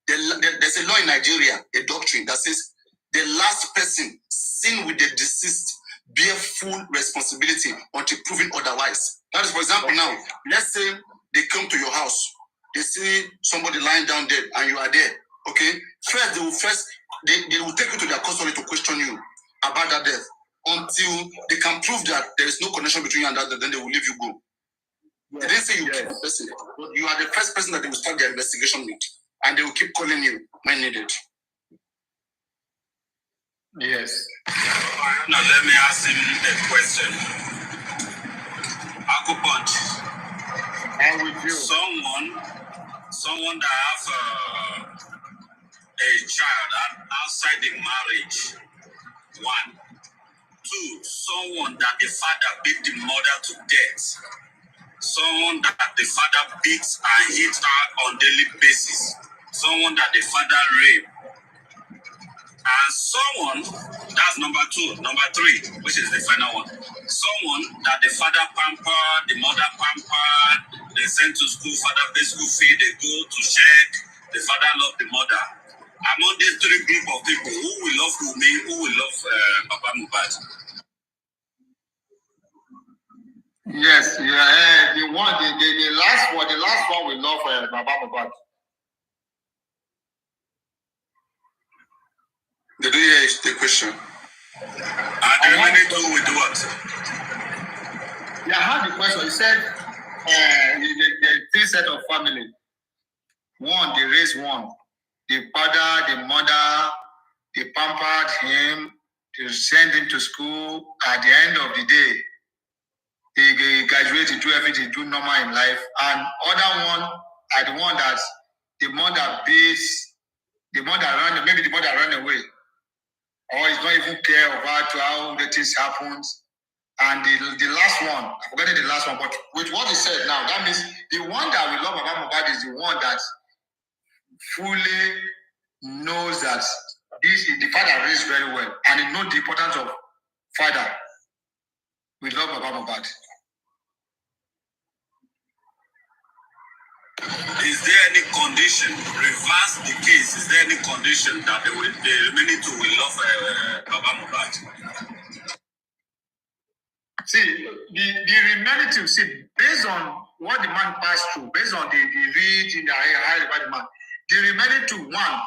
S1: There's a law in Nigeria, a doctrine that says the last person seen with the deceased bear full responsibility until proven otherwise. That is, for example, now, let's say they come to your house, they see somebody lying down dead, and you are there. Okay, they will take you to their custody to question you about that death until they can prove that there is no connection between you and that death. Then they will leave you go. They didn't say you killed the person, but you are the first person that they will start their investigation with, and they will keep calling you when needed.
S17: Yes.
S3: Now let me ask him a question. Uncle Punch.
S17: I'm with you.
S3: Someone that has a child outside the marriage. 1. 2. Someone that the father beat the mother to death. Someone that the father beats and hits her on daily basis. Someone that the father raped. And someone, that's number 2. Number 3, which is the final one. Someone that the father pampered, the mother pampered, they sent to school, father pay school fee, they go to check, the father loved the mother. Among these 3 group of people, who will love Wumi, who will love Papa Mohbad?
S17: Yes, yeah, the last one will love Papa Mohbad.
S1: Did you hear the question?
S3: And the remaining 2 will do what?
S17: Yeah, I heard the question. He said the 3 set of family. 1, they raised 1. The father, the mother, they pampered him, they sent him to school. At the end of the day, he graduated, do everything, do normal in life. And other one are the one that the mother beats, maybe the mother ran away. Or is not even care about how the things happened. And the last one, I forgot the last one, but with what he said now, that means the one that we love about Mohbad is the one that fully knows that this is the father raised very well, and he knows the importance of father. We love about Mohbad.
S3: Is there any condition, reverse the case, is there any condition that the remaining two will love Baba Mohbad?
S17: See, the remaining two, based on what the man passed through, based on the read in the high about the man, the remaining two, one,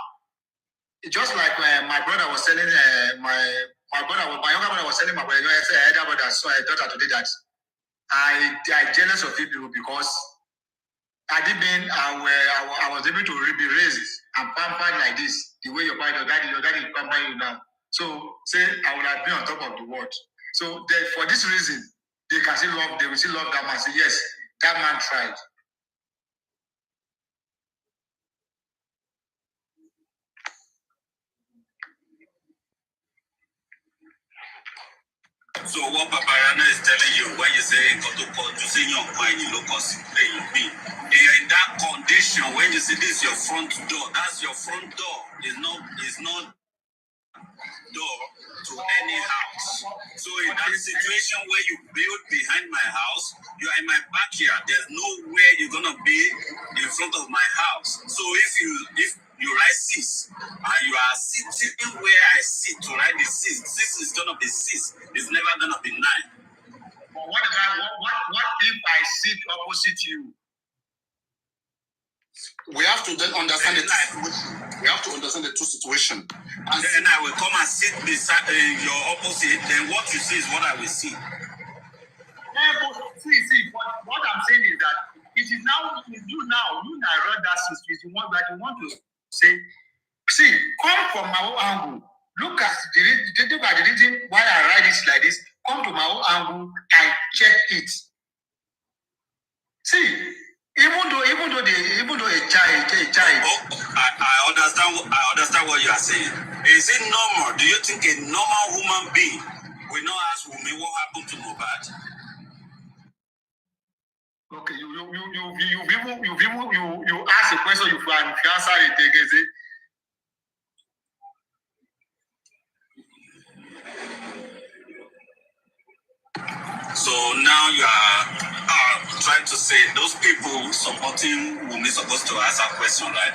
S17: just like my brother was telling my younger brother was telling my brother, elder brother, so I daughter today that I jealous of people because I was able to be raised and pampered like this, the way your daddy is pampering you now. So say I would have been on top of the world. So for this reason, they will still love that man. Say yes, that man tried.
S3: So what Paparana is telling you when you say in that condition, when you see this your front door, that's your front door. It's not door to any house. So in that situation where you build behind my house, you are in my backyard. There's nowhere you're gonna be in front of my house. So if you write 6 and you are sitting where I sit to write the 6, 6 is gonna be 6. It's never gonna be 9.
S17: But what if I sit opposite you?
S1: We have to then understand we have to understand the two situations.
S3: And then I will come and sit beside your opposite. Then what you see is what I will see.
S17: See, what I'm saying is that it is now you narrate that situation. What that you want to say, see, come from my own angle. Look at the reason why I write it like this. Come to my own angle and check it. See. Even though a child.
S3: I understand what you are saying. Is it normal? Do you think a normal human being will not ask Wumi what happened to Mohbad?
S17: Okay, you ask a question, you answer it again.
S3: So now you are trying to say those people supporting Wumi supposed to ask a question, right?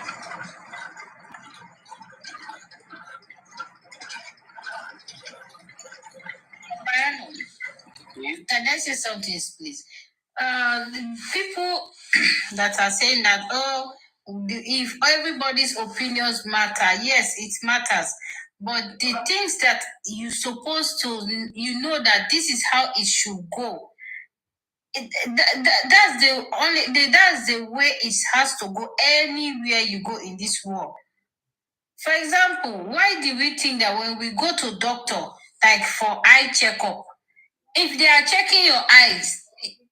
S14: Can I say something, please? The people that are saying that, if everybody's opinions matter, yes, it matters. But the things that you're supposed to, that this is how it should go. That's the way it has to go anywhere you go in this world. For example, why do we think that when we go to doctor, like for eye checkup, if they are checking your eyes,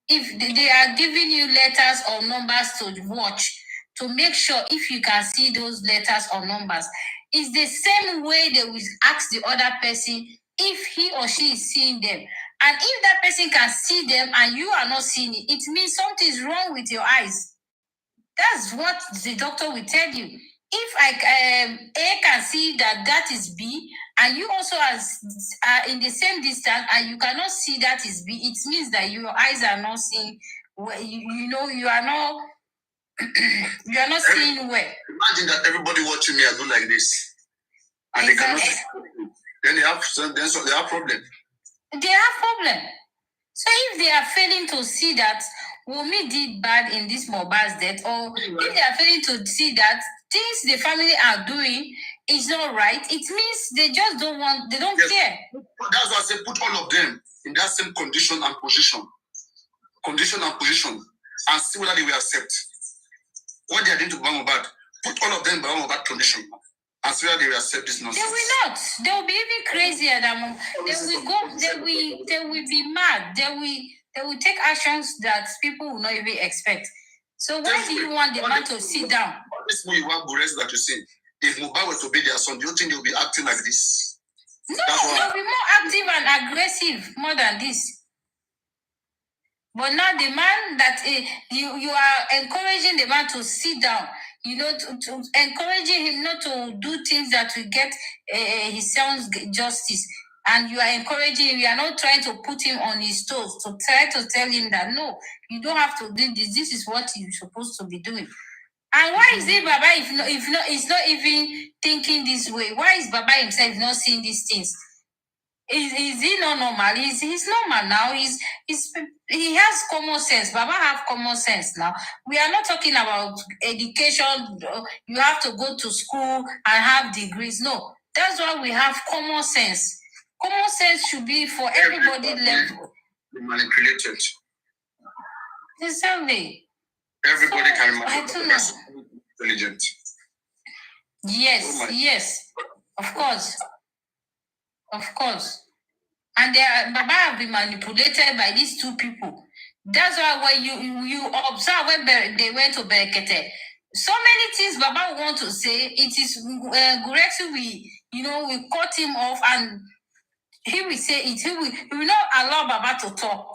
S14: if they are giving you letters or numbers to watch, to make sure if you can see those letters or numbers, it's the same way they will ask the other person if he or she is seeing them. And if that person can see them and you are not seeing it, it means something is wrong with your eyes. That's what the doctor will tell you. If A can see that is B, and you also are in the same distance, and you cannot see that is B, it means that your eyes are not seeing. You are not. You are not seeing well.
S1: Imagine that everybody watching me do like this, and exactly. They cannot. Then they have problem.
S14: They have problem. So if they are failing to see that Wumi did bad in this Mohbad's death, or if they are failing to see that things the family are doing is not right, it means they just don't want, they don't care.
S1: That's why I say put all of them in that same condition and position, and see whether they will accept what they are doing to Mohbad. Put all of them in Mohbad condition and see whether they will accept this nonsense.
S14: They will not. They will be even crazier than they will be mad. They will take actions that people will not even expect. So why do you want the man to sit down?
S1: This way you want Buresi that you say, if Mohbad were to be their son, do you think they'll be acting like this?
S14: No, they'll be more active and aggressive more than this.
S16: But now the man that you are encouraging the man to sit down, to encouraging him not to do things that will get his son's justice. And you are encouraging him, you are not trying to put him on his toes, to try to tell him that, no, you don't have to do this. This is what you're supposed to be doing. And why is it Baba, if he's not even thinking this way? Why is Baba himself not seeing these things? Is he not normal? He's normal now. He has common sense. Baba have common sense now. We are not talking about education. You have to go to school and have degrees. No, that's why we have common sense. Common sense should be for everybody level.
S4: Manipulated.
S16: Exactly.
S4: Everybody can
S16: manipulate. I don't know.
S4: Intelligent.
S16: Yes, yes, of course. Of course. And Baba have been manipulated by these two people. That's why when you observe when they went to Berekete, so many things Baba want to say, it is Gurexi we cut him off and he will say it. He will not allow Baba to talk.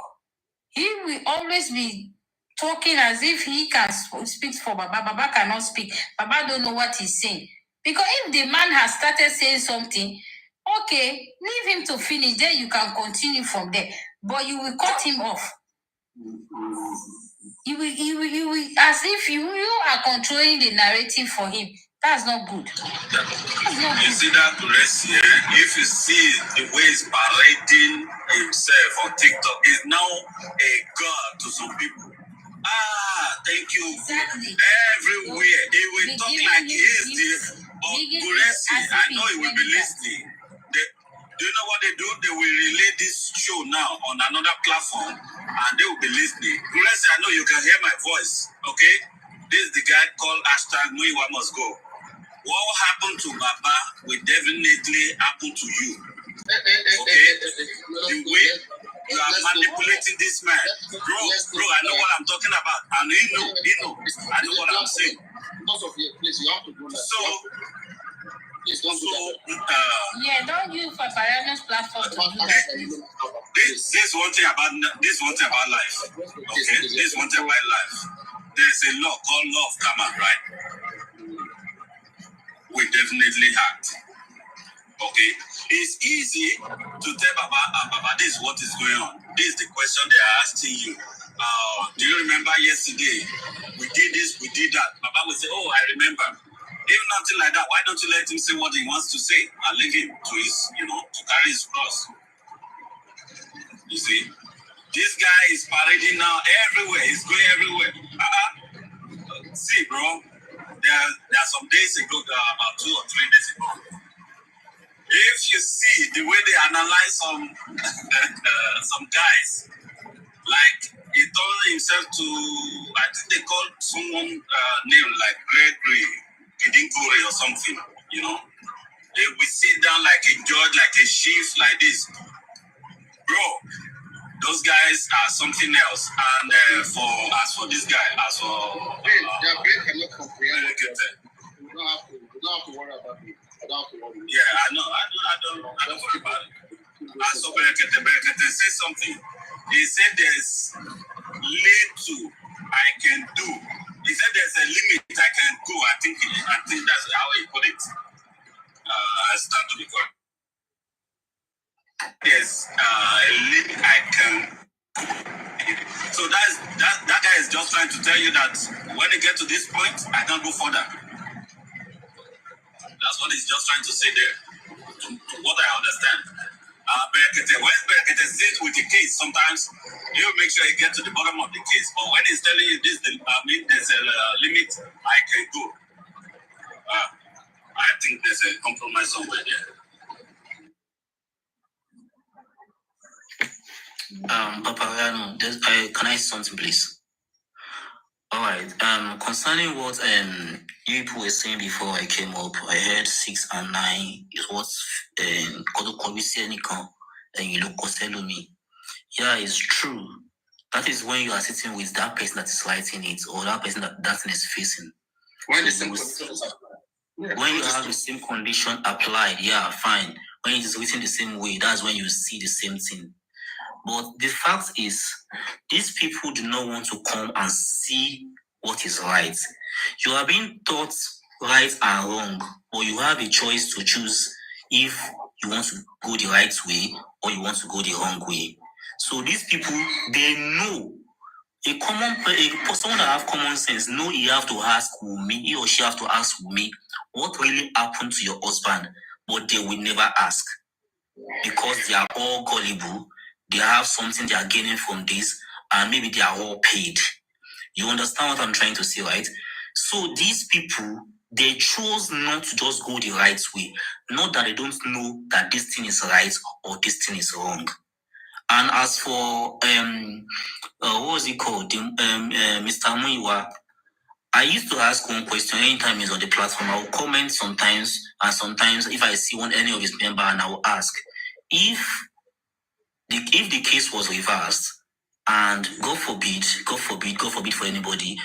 S16: He will always be talking as if he can speak for Baba. Baba cannot speak. Baba don't know what he's saying. Because if the man has started saying something, okay, leave him to finish. Then you can continue from there. But you will cut him off. You will as if you are controlling the narrative for him. That's not good.
S3: You see that Gurexi, if you see the way he's parading himself on TikTok, he's now a god to some people. Thank you.
S16: Exactly.
S3: Everywhere. He will talk like he is the Gurexi. I know he will be listening. Do you know what they do? They will relay this show now on another platform and they will be listening. Gurexi, I know you can hear my voice. Okay? This is the guy called #Muiwa must go. What happened to Baba will definitely happen to you. Okay? The way you are manipulating this man. Bro, I know what I'm talking about. And he know. I know what I'm saying.
S4: Because of your place, you have to go like
S16: don't use Papara's platform to do that.
S3: This is one thing about life. Okay, this is one thing about life. There's a law called law of karma, right? We definitely act. Okay, it's easy to tell Baba, this is what is going on. This is the question they are asking you. Do you remember yesterday? We did this, we did that. Baba will say, oh, I remember. If nothing like that, why don't you let him say what he wants to say and leave him to his, to carry his cross? You see, this guy is parading now everywhere. He's going everywhere. See, bro, there are some days ago, about 2 or 3 days ago. If you see the way they analyze some guys, like he told himself to, I think they called someone named like Gregory. Or something, They will sit down like a judge, like a chief, like this. Bro, those guys are something else. And as for this guy,
S4: their brain cannot comprehend. You don't have to worry about it.
S3: Yeah, I know. I don't worry about it. As for Berekete say something. He said there's little I can do. He said there's a limit I can go. I think that's how he put it. I stand to be correct. There's a limit I can. So that guy is just trying to tell you that when you get to this point, I can't go further. That's what he's just trying to say there. To what I understand. When Berekete sits with the case, sometimes he'll make sure he gets to the bottom of the case. But when he's telling you this, there's a limit I can go. I think there's a compromise somewhere there.
S7: Papa, can I say something, please? All right. Concerning what you people were saying before I came up, I heard 6 and 9. It was and you look me. Yeah, it's true. That is when you are sitting with that person that is writing it, or that person that thing is facing. When you have the same condition applied, yeah, fine. When it is written the same way, that's when you see the same thing. But the fact is, these people do not want to come and see what is right. You are being taught right and wrong, but you have a choice to choose if you want to go the right way or you want to go the wrong way. So these people, they know. Someone that have common sense know he have to ask Wumi, he or she have to ask Wumi what really happened to your husband, but they will never ask because they are all gullible. They have something they are gaining from this, and maybe they are all paid. You understand what I'm trying to say, right? So these people, they chose not to just go the right way, not that they don't know that this thing is right or this thing is wrong. And as for what was it called? Mr. Muiwa, I used to ask one question anytime he's on the platform. I will comment sometimes, and sometimes if I see any of his member, and I will ask if the case was reversed, and God forbid for anybody,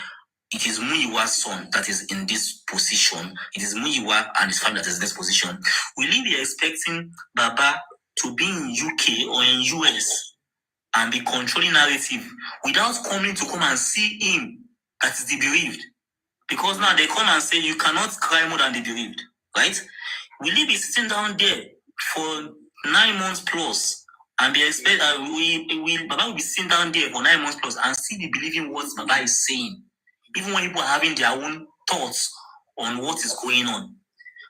S7: it is Muiwa's son that is in this position. It is Muiwa and his family that is in this position. Will he be expecting Baba to be in UK or in US and be controlling narrative without coming to come and see him that is the bereaved? Because now they come and say you cannot cry more than the bereaved, right? Will he be sitting down there for 9 months plus and be expect Baba will be sitting down there for 9 months plus and still be believing what Baba is saying, even when people are having their own thoughts on what is going on?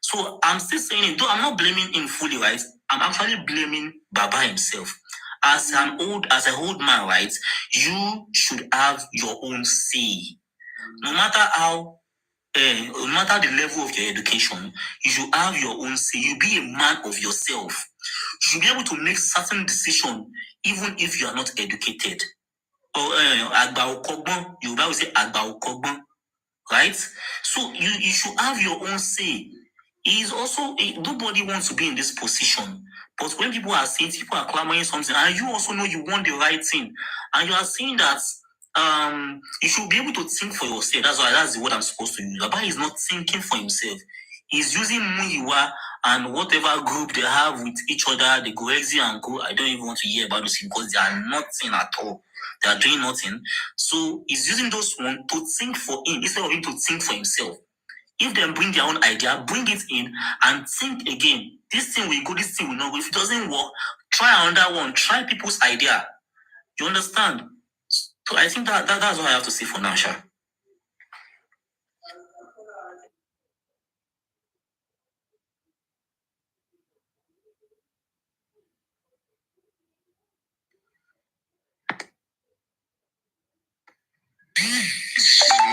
S7: So I'm still saying it, though I'm not blaming him fully, right? I'm actually blaming Baba himself. As an old man, right? You should have your own say. No matter no matter the level of your education, you should have your own say. You be a man of yourself. You should be able to make certain decisions, even if you are not educated. Or you will say right? So you should have your own say. Nobody wants to be in this position. But when people are saying, people are clamoring something, and you also know you want the right thing, and you are saying that you should be able to think for yourself. That's what I'm supposed to use. Baba is not thinking for himself. He's using Muiwa and whatever group they have with each other, they go exit and go. I don't even want to hear about this because they are nothing at all. They are doing nothing. So he's using those ones to think for him instead of him to think for himself. If they bring their own idea, bring it in and think again. This thing will go, this thing will not go. If it doesn't work, try another one. Try people's idea. You understand? So I think that's what I have to say for now, Sha.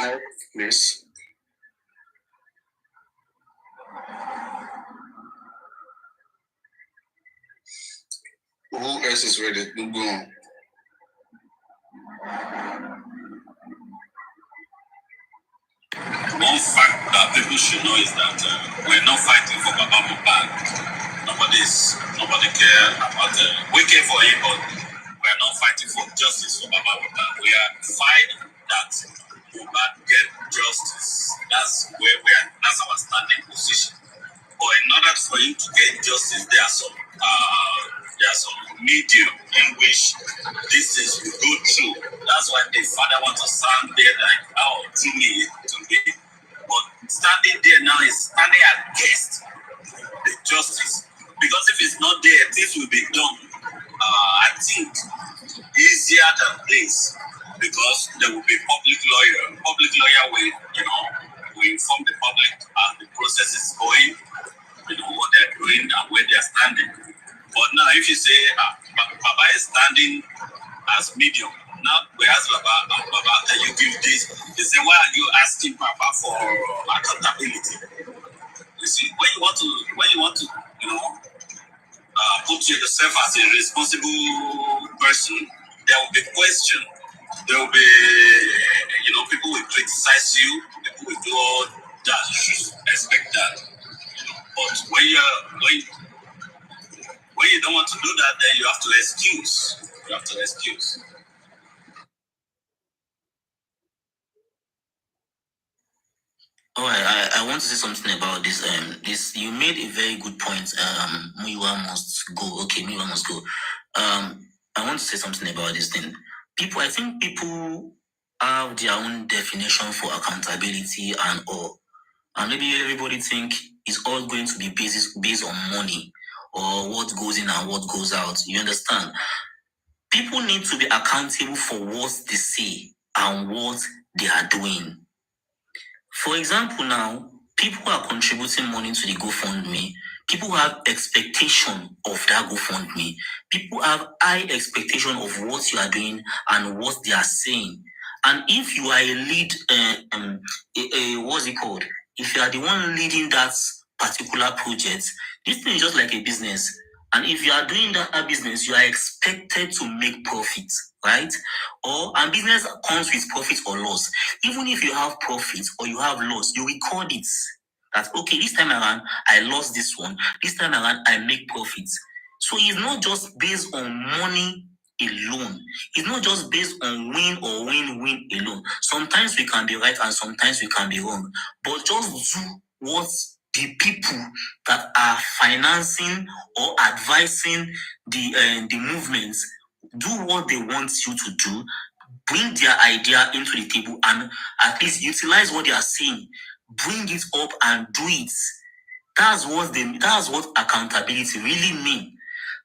S1: Next, please. Who else is ready? Go on.
S18: One fact that people should know is that we're not fighting for Baba Mohbad. Nobody care about we care for him, but we're not fighting for justice for Baba Mohbad. We are fighting that Mohbad get justice. That's our standing position. But in order for him to get justice, there are some medium in which this is go through. That's why the father wants to stand there like, to me. But standing there now is standing against the justice. Because if it's not there, things will be done. I think easier than this. Because there will be public lawyer. Public lawyer will inform the public as the process is going. What they're doing and where they're standing. But now, if you say Baba is standing as medium, now we ask Baba, can you give this? They say, why are you asking Baba for accountability? You see, when you want to, put yourself as a responsible person, there will be question. There will be, people will criticize you. People will do all that. You should expect that. But when you don't want to do that, then you have to excuse.
S7: Oh, I want to say something about this. You made a very good point. Muiwa must go. Okay, Muiwa must go.
S19: I want to say something about this thing. I think people have their own definition for accountability and all. And maybe everybody think it's all going to be based on money or what goes in and what goes out. You understand? People need to be accountable for what they say and what they are doing. For example, now, people are contributing money to the GoFundMe. People have expectation of that GoFundMe. People have high expectation of what you are doing and what they are saying. And if you are a lead, what's it called? If you are the one leading that particular project, this thing is just like a business. And if you are doing that business, you are expected to make profit, right? And business comes with profit or loss. Even if you have profit or you have loss, you record it. That, okay, this time around, I lost this one. This time around, I make profits. So it's not just based on money alone. It's not just based on win or win alone. Sometimes we can be right and sometimes we can be wrong. But just do what the people that are financing or advising the movements, do what they want you to do, bring their idea into the table and at least utilize what they are saying, bring it up and do it. That's what accountability really means.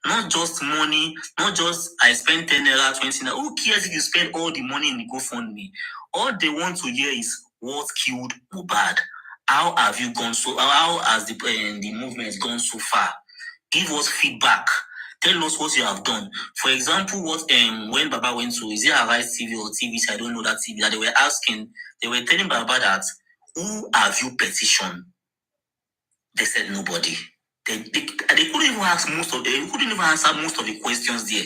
S19: Not just money, not just I spend 10 naira, 20 naira. Who cares if you spend all the money in the GoFundMe? All they want to hear is what killed Mohbad. How have you gone so? How has the movement gone so far? Give us feedback. Tell us what you have done. For example, when Baba went to, is it Arise TV or TVC? I don't know that TV. That they were telling Baba that, who have you petitioned? They said nobody. They couldn't even answer most of the questions there.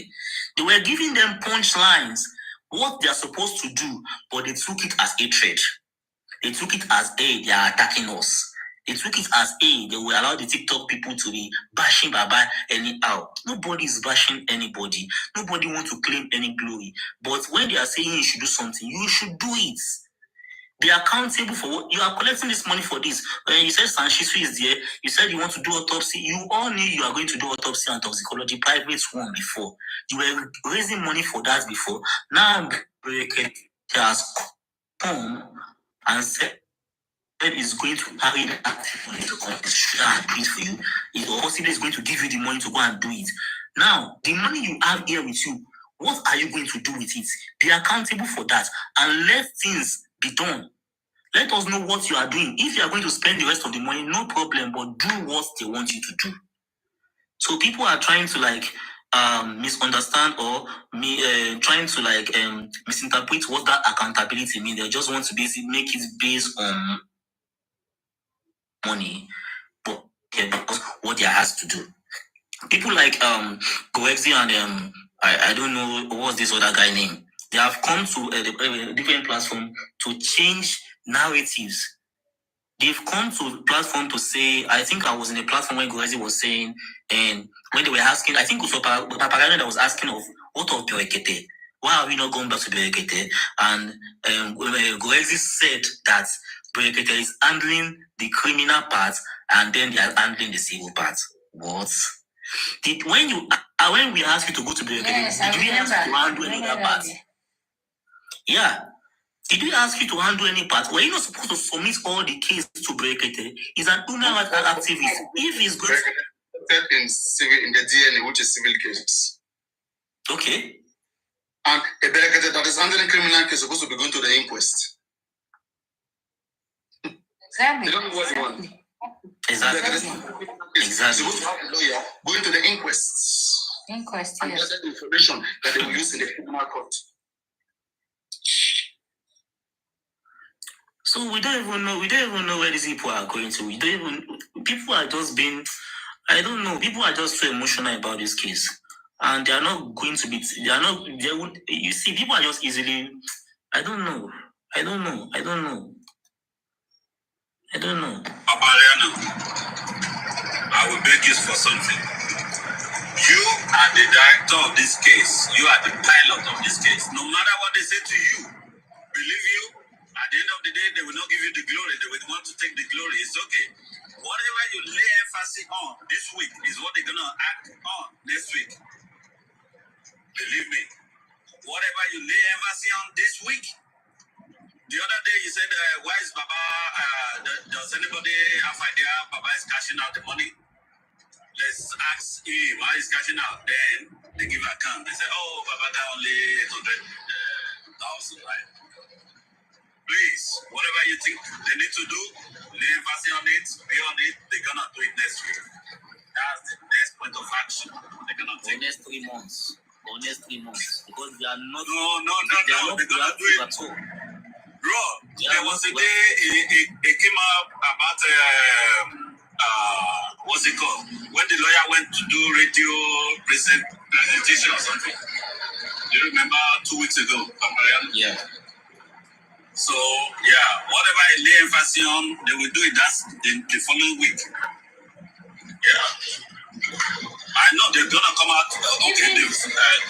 S19: They were giving them punchlines, what they are supposed to do, but they took it as hatred. They took it as, hey, they are attacking us. They took it as, hey, they will allow the TikTok people to be bashing Baba anyhow. Nobody is bashing anybody. Nobody wants to claim any glory. But when they are saying you should do something, you should do it. Be accountable for what you are collecting this money for. This. You said Sanshisu is there. You said you want to do autopsy. You all knew you are going to do autopsy and toxicology, private one before. You were raising money for that before. Now, has come and said is going to carry that money to come and do it for you. Or possibly is going to give you the money to go and do it. Now, the money you have here with you, what are you going to do with it? Be accountable for that and let things be done. Let us know what you are doing. If you are going to spend the rest of the money, no problem, but do what they want you to do. So people are trying to misunderstand or trying to misinterpret what that accountability means. They just want to basically make it based on money, but what they are asked to do. People like Goexi and I don't know what's this other guy name. They have come to a different platform to change narratives. They've come to the platform to say, I think I was in a platform when Goexi was saying, and when they were asking, I think it was Papagano that was asking of what of Berekete? Why have we not gone back to Berekete? And Goexi said that Berekete is handling the criminal part and then they are handling the civil part. What? When we asked you to go to Berekete, did we ask you to handle any other part? Yeah. Did we ask you to handle any part? Were you not supposed to submit all the case to Berekete? He's an human rights activist. If he's going
S3: to in the DNA, which is civil cases.
S19: Okay.
S3: And a Berekete that is handling criminal case is supposed to be going to the inquest.
S16: Exactly.
S3: They don't know what they want.
S19: Exactly.
S3: Exactly. Supposed to have a lawyer going to the inquests.
S16: Inquest,
S3: and
S16: yes.
S3: get the information that they will use in the criminal court.
S19: So we don't even know where these people are going to. People are just being, I don't know, people are just so emotional about this case. And they are not going to be, you see, people are just easily, I don't know.
S18: Abariano, I will beg you for something. You are the director of this case. You are the pilot of this case. No matter what they say to you, believe you, at the end of the day, they will not give you the glory. They will want to take the glory. It's okay. Whatever you lay emphasis on this week is what they're going to act on next week. Believe
S11: you lay emphasis on this week. The other day you said, why is Baba, does anybody have idea Baba is cashing out the money? Let's ask him how he's cashing out. Then they give account. They say, oh, Baba got only 800,000, right? Please, whatever you think they need to do, lay emphasis on it, be on it, they're gonna do it next week. That's the next point of action. They're gonna take
S19: next 3 months. Or next 3 months. Because they are not
S11: they're gonna do it.
S19: At all.
S11: Bro, there was a day it came up about what's it called? When the lawyer went to do radio presentation or something. Do you remember 2 weeks ago?
S19: Yeah.
S11: So yeah, whatever I lay emphasis on, they will do it. That's the following week. Yeah. I know they're gonna come out. Okay, they've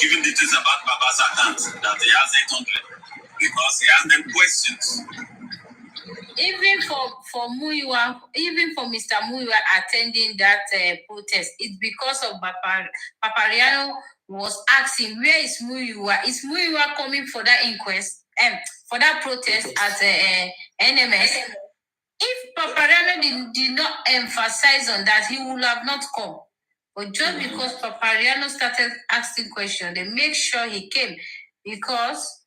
S11: given details about Baba's account that he has 800 because he asked them questions.
S14: Even for Muiwa, even for Mr. Muiwa attending that protest, it's because of Papariano was asking, where is Muiwa? Is Muiwa coming for that inquest and for that protest at NMS? If Papariano did not emphasize on that, he would have not come. But just because Papariano started asking questions, they make sure he came because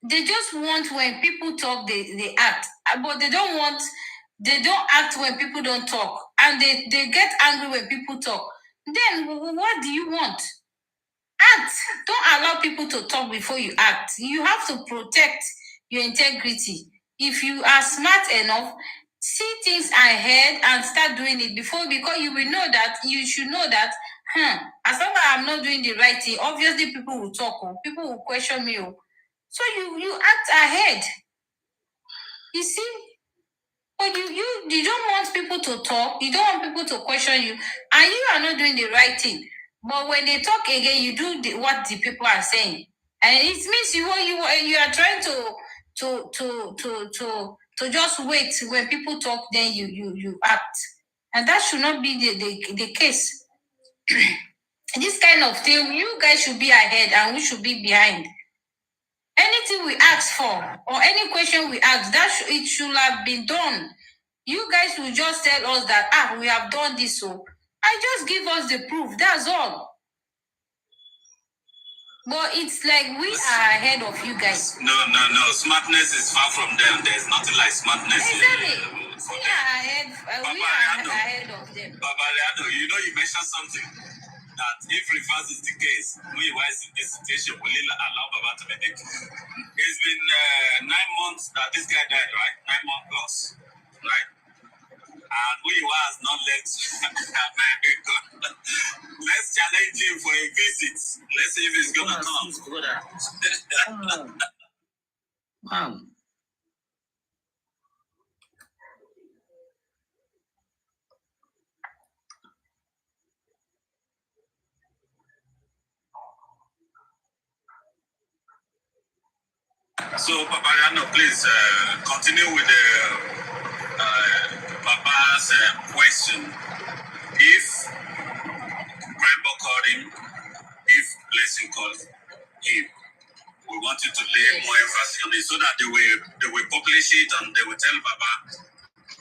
S14: they just want when people talk, they act. But they don't act when people don't talk. And they get angry when people talk. Then what do you want? Act. Don't allow people to talk before you act. You have to protect your integrity. If you are smart enough, see things ahead and start doing it before, because you will know that, you should know that, as long as I'm not doing the right thing, obviously people will talk, people will question me. So you act ahead. You see? But you don't want people to talk, you don't want people to question you, and you are not doing the right thing. But when they talk again, you do what the people are saying. And it means you are trying to just wait when people talk, then you act. And that should not be the case. This kind of thing, you guys should be ahead and we should be behind. Anything we ask for or any question we ask, it should have been done. You guys will just tell us that we have done this, so I just give us the proof. That's all. But it's like we are ahead of you guys.
S11: No. Smartness is far from them. There's nothing like smartness.
S14: Exactly. We are ahead of them.
S11: Babariano, you mentioned something that if reverse is the case, Wumi'S in this situation will allow Baba to make it. It's been 9 months that this guy died, right? 9 months plus, right? And Wumi'S has not left America. Let's challenge him for a visit. Let's see if he's gonna come.
S19: Wow.
S11: So, Papariano, please continue with Baba's question. If Grandpa called him, if Blessing called him, we want you to lay more emphasis on it so that they will publish it and they will tell Baba.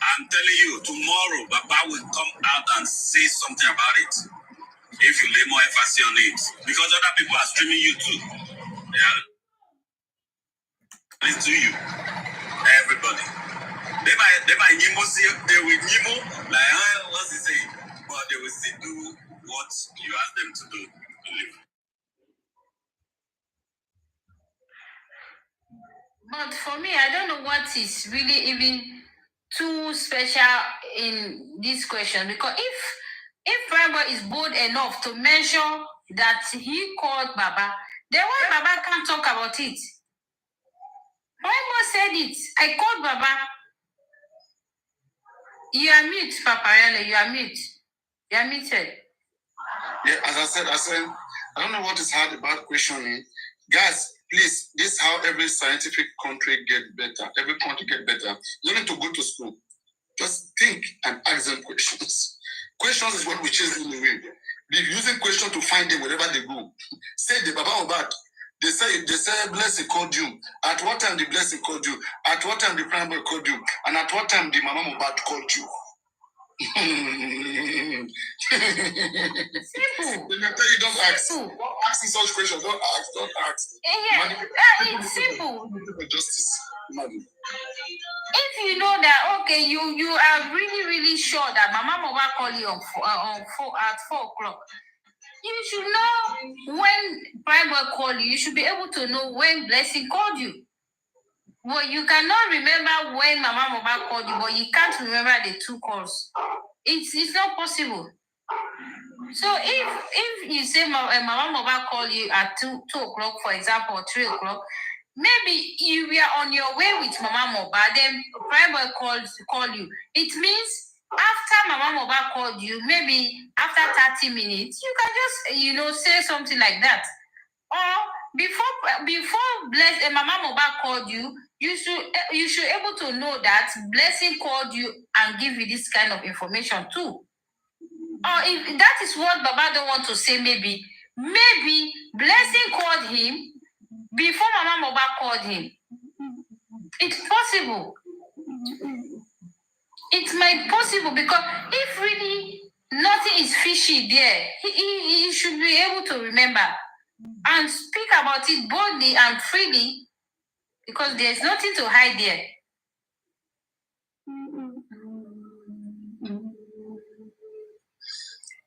S11: I'm telling you, tomorrow Baba will come out and say something about it. If you lay more emphasis on it, because other people are streaming you too. They are listening to you, everybody. They will Nimo, like, what's he saying? But they will still do what you ask them to do.
S14: But for me, I don't know what is really even too special in this question, because if Bravo is bold enough to mention that he called Baba, then why Baba can't talk about it? Bravo said it. I called Baba. You are mute, Papariano. You are mute. You are muted.
S17: Yeah, as I said, I don't know what is hard about questioning. Guys, please, this is how every scientific country get better. Every country get better. You don't need to go to school. Just think and ask them questions. Questions is what we chase in the way. They're using questions to find them wherever they go. Say the Baba Obad.
S4: They say blessing called you. At what time the blessing called you? At what time the primary called you? And at what time the Mama Mohbad called you?
S16: Simple.
S4: They may tell you don't ask. Don't ask such questions. Don't ask.
S16: Yeah, it's simple.
S4: Justice. Imagine.
S16: If you know that, okay, you are really sure that Mama Mohbad called you at 4 o'clock, you should know when Prime Boy called you. You should be able to know when Blessing called you. Well, you cannot remember when Mama Mohbad called you, but you can't remember the 2 calls. It's not possible. So if you say Mama Mohbad called you at 2 o'clock, for example, or 3 o'clock, maybe you were on your way with Mama Mohbad, then Prime Boy call you. It means after Mama Mohbad called you, maybe after 30 minutes, you can just say something like that. Or before Mama Mohbad called you, you should able to know that Blessing called you and give you this kind of information too. Or if that is what Baba don't want to say, maybe Blessing called him before Mama Mohbad called him. It's possible. It might possible because if really nothing is fishy there, he should be able to remember and speak about it boldly and freely because there's nothing to hide there.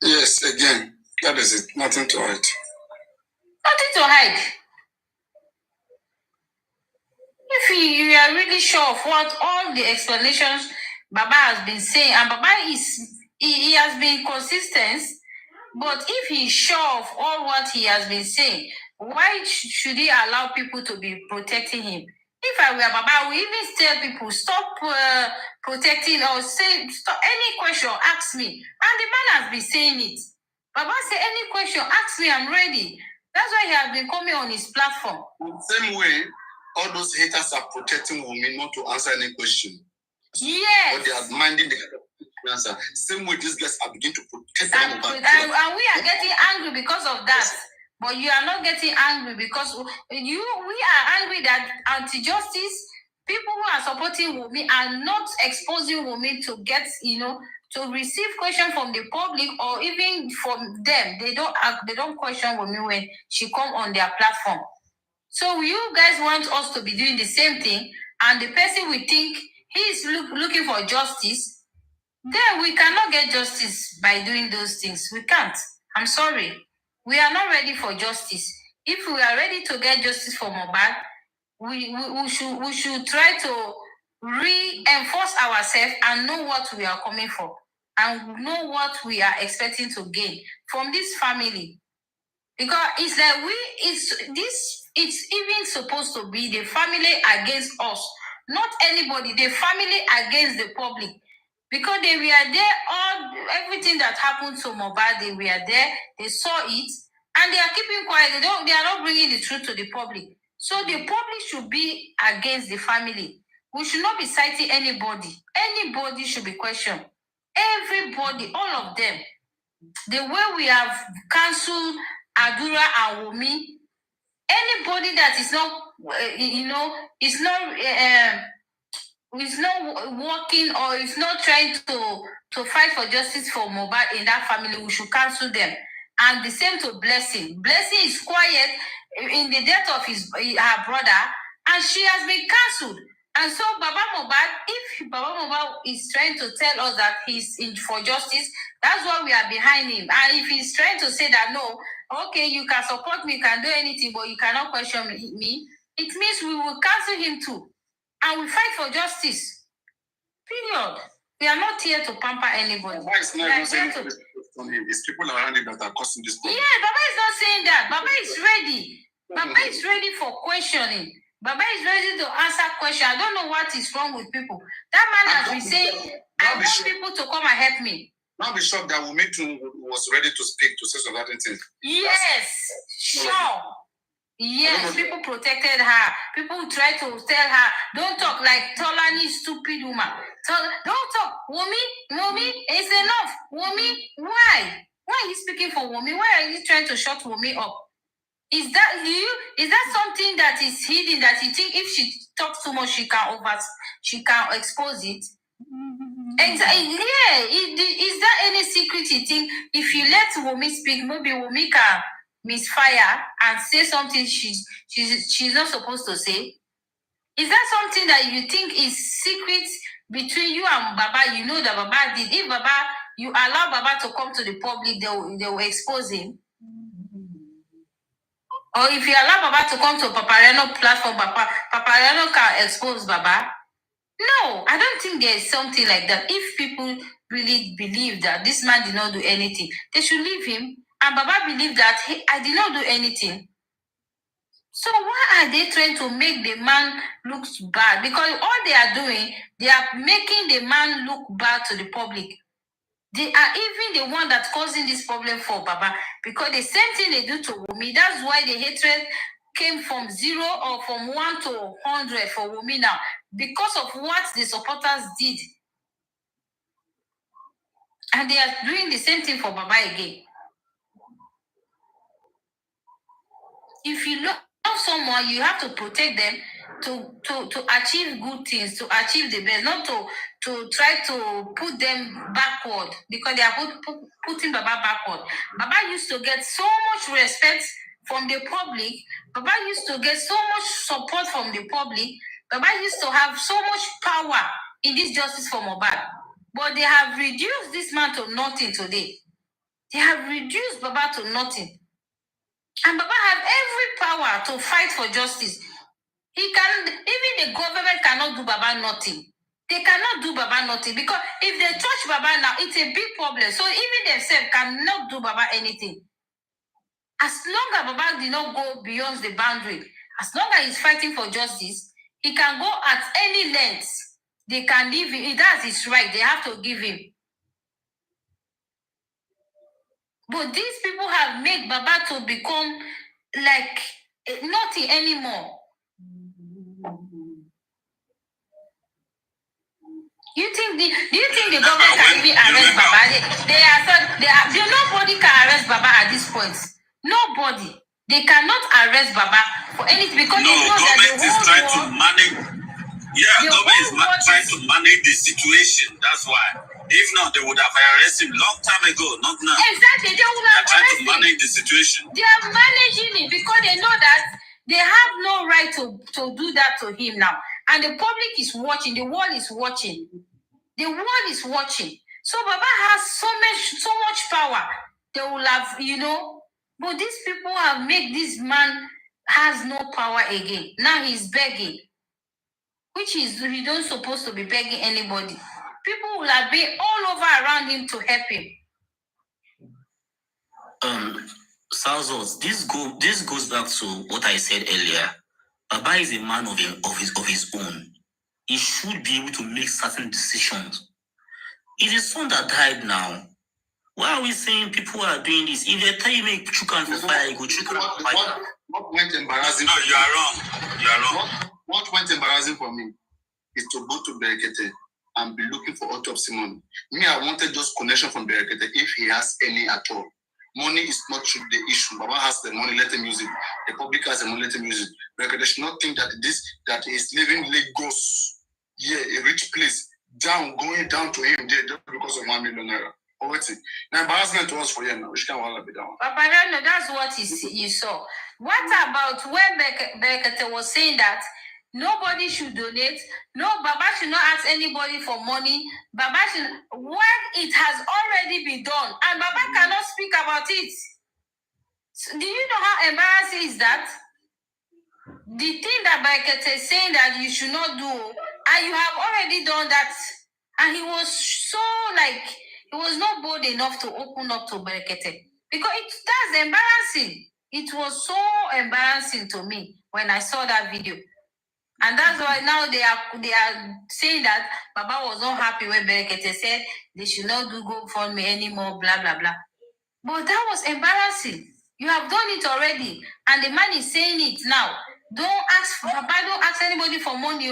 S4: Yes, again, that is it. Nothing to hide.
S16: Nothing to hide. If you are really sure of what all the explanations Baba has been saying, and Baba he has been consistent, but if he's sure of all what he has been saying, why should he allow people to be protecting him? If I were Baba, I would even tell people, stop protecting or say, stop any question, ask me. And the man has been saying it. Baba say, any question, ask me, I'm ready. That's why he has been coming on his platform.
S4: In the same way, all those haters are protecting Wumi not to answer any question.
S16: Yes.
S4: But they are minding the answer. Same way these guys are beginning to protect
S16: and we are getting angry because of that. But you are not getting angry because we are angry that anti-justice, people who are supporting Wumi are not exposing Wumi to get, to receive questions from the public or even from them. They don't question Wumi when she come on their platform. So you guys want us to be doing the same thing, and the person we think he is looking for justice, then we cannot get justice by doing those things. We can't. I'm sorry. We are not ready for justice. If we are ready to get justice for Mohbad, we should try to reinforce ourselves and know what we are coming for and know what we are expecting to gain from this family. Because it's like it's even supposed to be the family against us, not anybody, the family against the public. Because they were there, everything that happened to Mohbad, they were there, they saw it, and they are keeping quiet. They are not bringing the truth to the public. So the public should be against the family. We should not be citing anybody. Anybody should be questioned. Everybody, all of them. The way we have cancelled Adura and Wumi, anybody that is not, is not working or is not trying to fight for justice for Mohbad in that family, we should cancel them. And the same to Blessing. Blessing is quiet in the death of her brother, and she has been cancelled. And so Baba Mohbad, if Baba Mohbad is trying to tell us that he's in for justice, that's why we are behind him. And if he's trying to say that, no, okay, you can support me, you can do anything, but you cannot question me, it means we will cancel him too. And we fight for justice. Period. We are not here to pamper anybody.
S4: It's people around him that are causing this problem.
S16: Yeah, Baba is not saying that. Baba is ready. Baba is ready for questioning. Baba is ready to answer questions. I don't know what is wrong with people. That man has been saying, I want people to come and help me.
S4: Now be shocked that Wumi too was ready to speak to say some certain things.
S16: Yes, sure. Yes, people protected her. People tried to tell her, don't talk like Tolani, stupid woman. Don't talk. Wumi, it's enough. Wumi, why? Why are you speaking for Wumi? Why are you trying to shut Wumi up? Is that something that is hidden that you think if she talks too much she can expose it? Exactly. Yeah. Is there any secret you think if you let Wumi speak, maybe Wumi can misfire and say something she's not supposed to say? Is that something that you think is secret between you and Baba? You know that Baba did. If Baba, you allow Baba to come to the public, they will expose him. Or if you allow Baba to come to Papareno platform, Papareno can expose Baba. No, I don't think there's something like that. If people really believe that this man did not do anything, they should leave him. And Baba believed that I did not do anything. So why are they trying to make the man look bad? Because all they are doing, they are making the man look bad to the public. They are even the one that's causing this problem for Baba. Because the same thing they do to Wumi, that's why the hatred came from 0 or from 1 to 100 for Wumi now. Because of what the supporters did. And they are doing the same thing for Baba again. If you love someone, you have to protect them to achieve good things, to achieve the best, not to try to put them backward because they are putting Baba backward. Baba used to get so much respect from the public. Baba used to get so much support from the public. Baba used to have so much power in this justice for Mohbad. But they have reduced this man to nothing today. They have reduced Baba to nothing. And Baba have every power to fight for justice. He can, even the government cannot do Baba nothing. They cannot do Baba nothing because if they touch Baba now, it's a big problem. So even themselves cannot do Baba anything. As long as Baba did not go beyond the boundary, as long as he's fighting for justice, he can go at any length. They can leave him. That's his right. They have to give him. But these people have made Baba to become like nothing anymore. Do you think the government can even arrest Baba? Nobody can arrest Baba at this point. Nobody. They cannot arrest Baba for anything because they know that the
S18: is trying to manage. Yeah, government is trying to manage the situation. That's why. If not, they would have arrested him long time ago, not now.
S16: Exactly, they would have
S18: trying to manage the situation.
S16: They are managing it because they know that they have no right to do that to him now. And the public is watching, the world is watching. The world is watching. So Baba has so much power. They will have, but these people have made this man has no power again. Now he's begging. Which is he don't supposed to be begging anybody. People will have been all over around him to help him.
S19: Salzos, this goes back to what I said earlier. Baba is a man of his own. He should be able to make certain decisions. It's his son that died now. Why are we saying people are doing this? If they tell you make chicken for fire, you go chicken for fire.
S17: What went embarrassing?
S18: No, you are wrong.
S17: What went embarrassing for me is to go to Berekete and be looking for autopsy money. Me, I wanted just connection from Berekete if he has any at all. Money is not the issue. Baba has the money, let him use it. The public has the money, let him use it. Berekete should not think that he's living Lagos, a rich place, going down to him there just because of 1 million naira. Now embarrassment to us for him now. Which can all be down.
S16: Papa, that's what you saw. What about when Berekete was saying that nobody should donate? No, Baba should not ask anybody for money. Baba should, when it has already been done, and Baba cannot speak about it. So, do you know how embarrassing is that? The thing that Berekete is saying that you should not do, and you have already done that, and he was so he was not bold enough to open up to Berekete because that's embarrassing. It was so embarrassing to me when I saw that video. And that's why now they are saying that Baba was not happy when Berekete said they should not do GoFundMe anymore, blah, blah, blah. But that was embarrassing. You have done it already. And the man is saying it now. Baba don't ask anybody for money.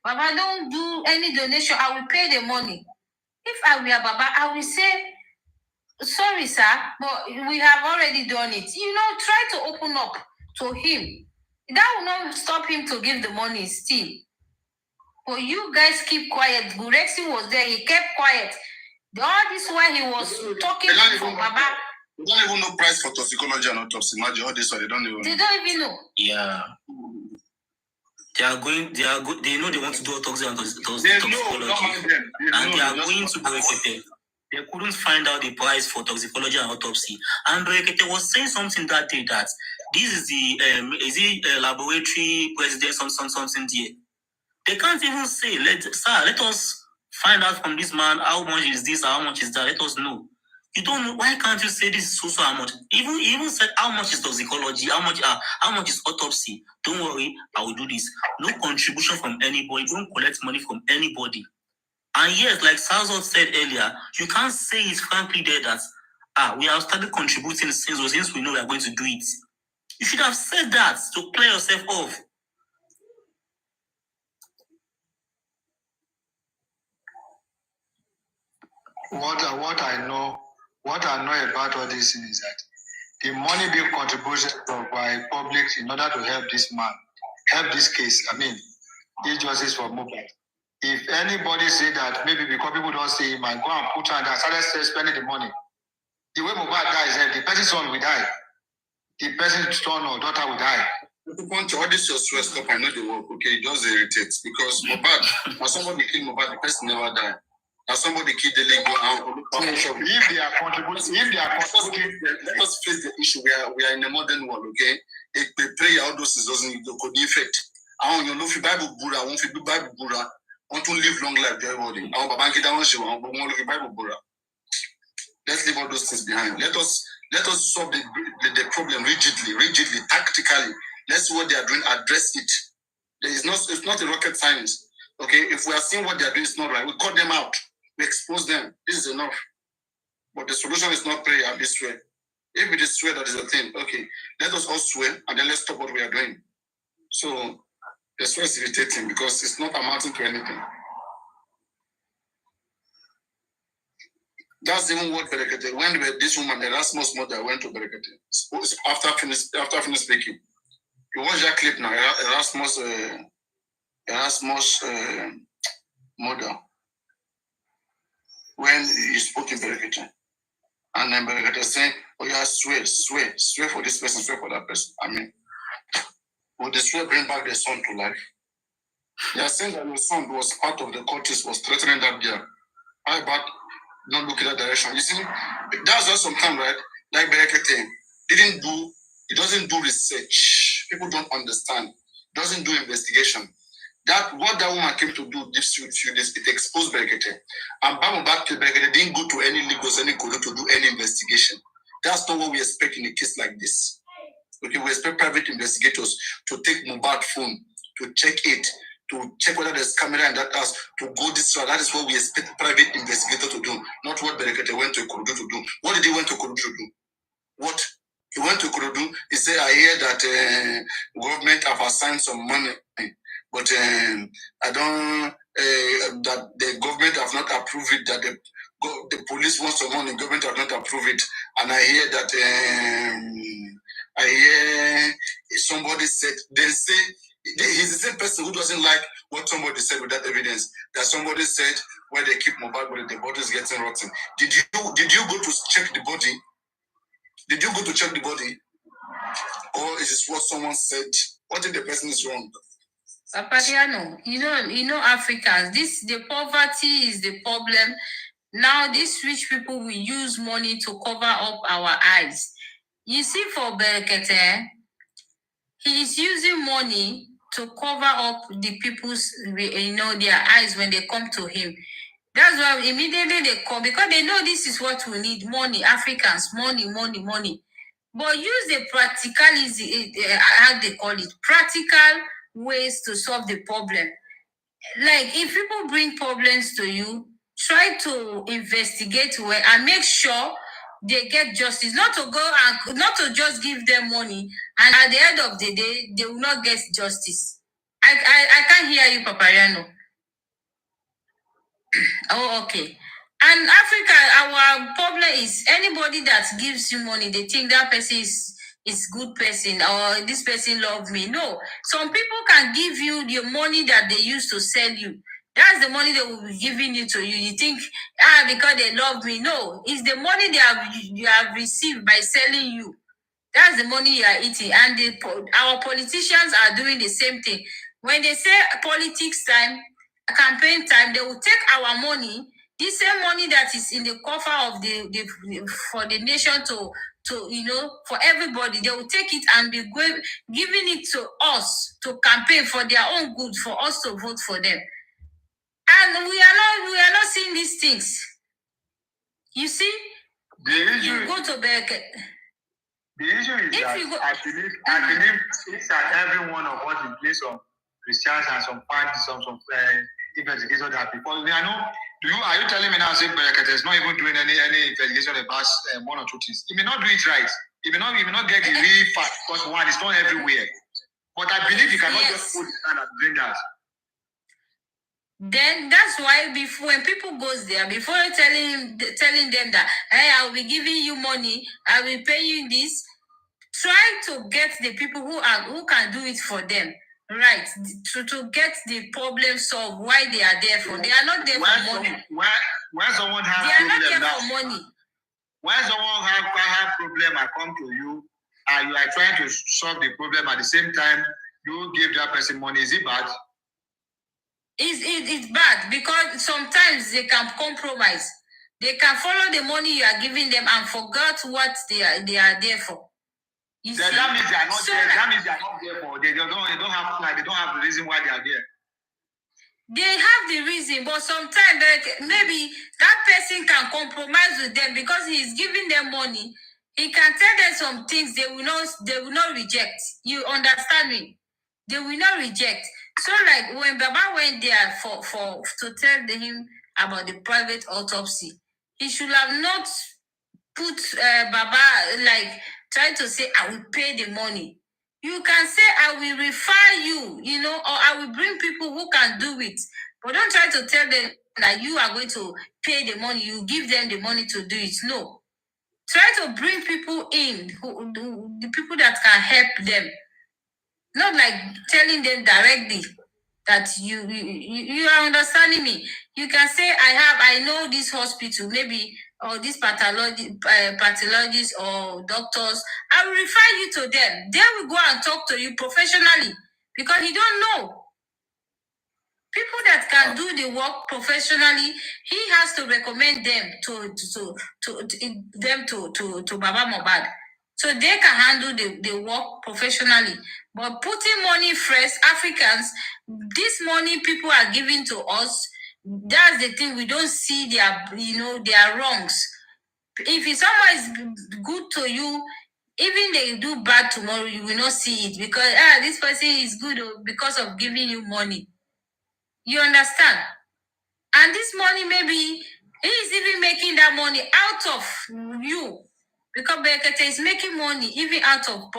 S16: Baba don't do any donation. I will pay the money. If I were Baba, I will say, sorry, sir, but we have already done it. Try to open up. to him. That will not stop him to give the money still. But you guys keep quiet. Gurexi was there, he kept quiet. All this while he was talking for Baba.
S3: They don't even know price for toxicology and autopsy. Imagine all this, so they don't even know.
S16: They don't even know.
S19: Yeah. They know they want to do autopsy and toxicology.
S3: They are
S19: going to Berekete. They couldn't find out the price for toxicology and autopsy. And Berekete was saying something that day that this is the laboratory president, something there. They can't even say, let us find out from this man how much is this, how much is that. Let us know. You don't know. Why can't you say this is so how much? Even said how much is toxicology, how much is autopsy. Don't worry, I will do this. No contribution from anybody. Don't collect money from anybody. And yes, like Salzo said earlier, you can't say it frankly there that we have started contributing since we know we are going to do it. You should have said that to clear yourself off.
S17: What I know about all this is that the money being contributed by public in order to help this man, help this case. I mean, this justice for Mohbad. If anybody say that maybe because people don't see him and go and put on that, started spending the money. The way Mohbad dies, the person's son will die. The person's son or daughter will die.
S3: You want to all this your stress stop, I know the work, okay? It just irritates because Mohbad, when somebody kill Mohbad, the person never die. Now somebody killed the leg
S17: if they are contributing,
S3: let us face the issue. We are in a modern world, okay? If we pray all those doesn't could affect. I don't know if Bible Buddha, I want to be Bible Buddha, want to live long life to everybody. I want to Bible Buddha. Let's leave all those things behind. Let us solve the problem rigidly, tactically. Let's see what they are doing, address it. It's not a rocket science. Okay, if we are seeing what they are doing is not right, we cut them out. We expose them. This is enough. But the solution is not prayer, be swear. If it is swear that is a thing, okay, let us all swear and then let's stop what we are doing. So the swear is irritating because it's not amounting to anything. That's even what Berekete, when this woman, Erasmus' mother, went to Berekete, after finished speaking. You watch that clip now, Erasmus' mother, when he spoke in Berekete. And then Berekete saying, oh yeah, swear for this person, swear for that person. I mean, would the swear bring back the son to life? They are saying that the son was part of the cultist, was threatening that girl. How about not looking that direction? You see, that's just sometimes, right? Like Berekete, he doesn't do research. People don't understand. Doesn't do investigation. What that woman came to do this few days, it exposed Berekete. And back to Berekete didn't go to any Lagos, any Kodo to do any investigation. That's not what we expect in a case like this. Okay, we expect private investigators to take Mohbad's phone, to check it, to check whether there's camera in that house, to go this route. That is what we expect private investigator to do, not what Berekete went to Kodo to do. What did he went to Kodo to do? What? He went to Kodo. He said, I hear that government have assigned some money. But I don't, that the government have not approved it, that the police want some money, the government have not approved it. And I hear that, I hear somebody said, they say, he's the same person who doesn't like what somebody said without evidence. That somebody said, where they keep Mohbad, but the body is getting rotten. Did you go to check the body? Did you go to check the body? Or is this what someone said? What if the person is wrong?
S16: Papadiano, you know Africans, the poverty is the problem. Now these rich people will use money to cover up our eyes. You see, for Berekete, he is using money to cover up the people's, their eyes when they come to him. That's why immediately they come, because they know this is what we need, money, Africans, money. But use the practicality, how they call it, practical ways to solve the problem. Like, if people bring problems to you, try to investigate well and make sure they get justice. Not to just give them money, and at the end of the day, they will not get justice. I can't hear you, Papariano. Oh, okay. And Africa, our problem is anybody that gives you money, they think that person is
S14: is good person or this person love me. No, some people can give you the money that they used to sell you. That's the money they will be giving it to you. You think, because they love me. No, it's the money you have received by selling you. That's the money you are eating. And our politicians are doing the same thing. When they say politics time, campaign time, they will take our money, the same money that is in the coffer of for the nation to for everybody. They will take it and be giving it to us to campaign for their own good, for us to vote for them. And we are not seeing these things. You see, you go to Berkeley.
S17: The issue is that I believe it's that every one of us in place of Christians and some parties, some investigators that before I know. Are you telling me now say Bereket is not even doing any investigation about one or two things? He may not do it right. He may not get the real fact because one, it's not everywhere. But I believe he cannot just put his hand and bring that.
S14: Then that's why when people goes there, before telling them that, hey, I'll be giving you money, I will pay you this, try to get the people who can do it for them, right? To get the problem solved. Why they are there for? They are not there for money.
S17: When someone has
S14: they are not there
S17: now,
S14: for money.
S17: When someone have problem, I come to you, and you are trying to solve the problem at the same time, you give that person money. Is it bad?
S14: It's bad because sometimes they can compromise. They can follow the money you are giving them and forget what they are there for.
S17: That means they are not there. That means they are not there for. They don't have the reason why they are there.
S14: They have the reason, but sometimes maybe that person can compromise with them because he is giving them money. He can tell them some things they will not reject. You understand me? They will not reject. So like when Baba went there to tell him about the private autopsy, he should have not put Baba like trying to say I will pay the money. You can say I will refer you, or I will bring people who can do it. But don't try to tell them that you are going to pay the money. You give them the money to do it. No. Try to bring people in, the people that can help them. Not like telling them directly that you are understanding me. You can say I know this hospital, maybe, or this pathologist or doctors. I will refer you to them. They will go and talk to you professionally because you don't know. People that can do the work professionally, he has to recommend them to Baba Mohbad. So they can handle the work professionally. But putting money first, Africans, this money people are giving to us, that's the thing. We don't see their wrongs. If someone is good to you, even they do bad tomorrow, you will not see it because this person is good because of giving you money. You understand? And this money, maybe he is even making that money out of you. Because Bekete is making money even out of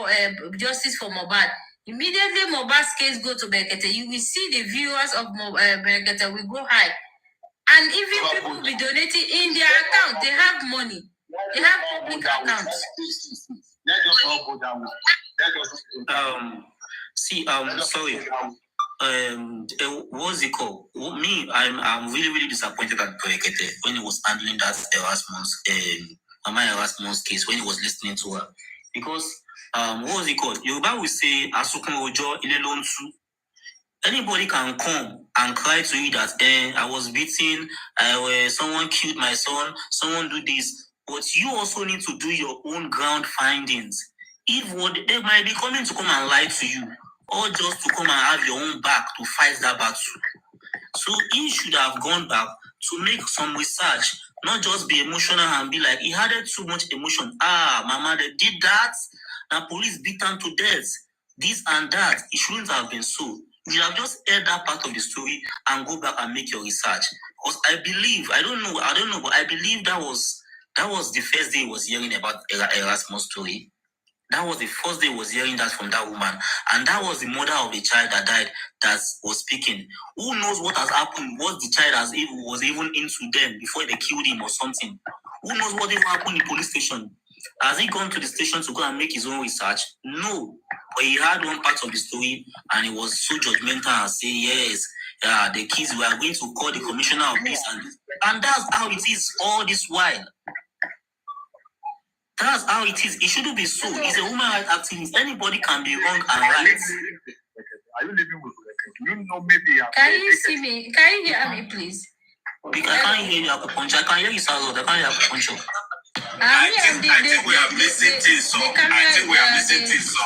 S14: justice for Mohbad. Immediately Mohbad's case go to Bekete, you will see the viewers of Bekete will go high. And even people will be donating in their account. They have money. They have public accounts.
S17: Let us all go down.
S19: Sorry. What's it called? Me, I'm really, really disappointed at Bekete when he was handling that Mama Erasmus case, when he was listening to her. Because, what was it called? Yoruba will say, Asukun Ojo Ilelonsu. Anybody can come and cry to you that, I was beaten, someone killed my son, someone do this. But you also need to do your own ground findings. They might be coming to come and lie to you, or just to come and have your own back to fight that battle. So he should have gone back to make some research, not just be emotional and be like, he had too much emotion. Mama, they did that. Now police beat him to death. This and that. It shouldn't have been so. You should have just heard that part of the story and go back and make your research. Because I believe, I don't know, but I believe that was the first day he was hearing about Erasmus' story. That was the first day he was hearing that from that woman. And that was the mother of the child that died that was speaking. Who knows what has happened? What the child was even into them before they killed him or something? Who knows what even happened in the police station? Has he gone to the station to go and make his own research? No. But he had one part of the story and he was so judgmental and say, yes, the kids, we are going to call the commissioner of this and that's how it is all this while. That's how it is. It shouldn't be so. He's a human rights activist. Anybody can be wrong and right.
S17: Are you living with you know maybe
S16: Can you see me? Can you hear me, please?
S19: Because I can't hear you, Akupuncho. I can hear you, Sazo. I can't hear Akupuncho.
S11: I think we are missing things. So I think we are missing things. So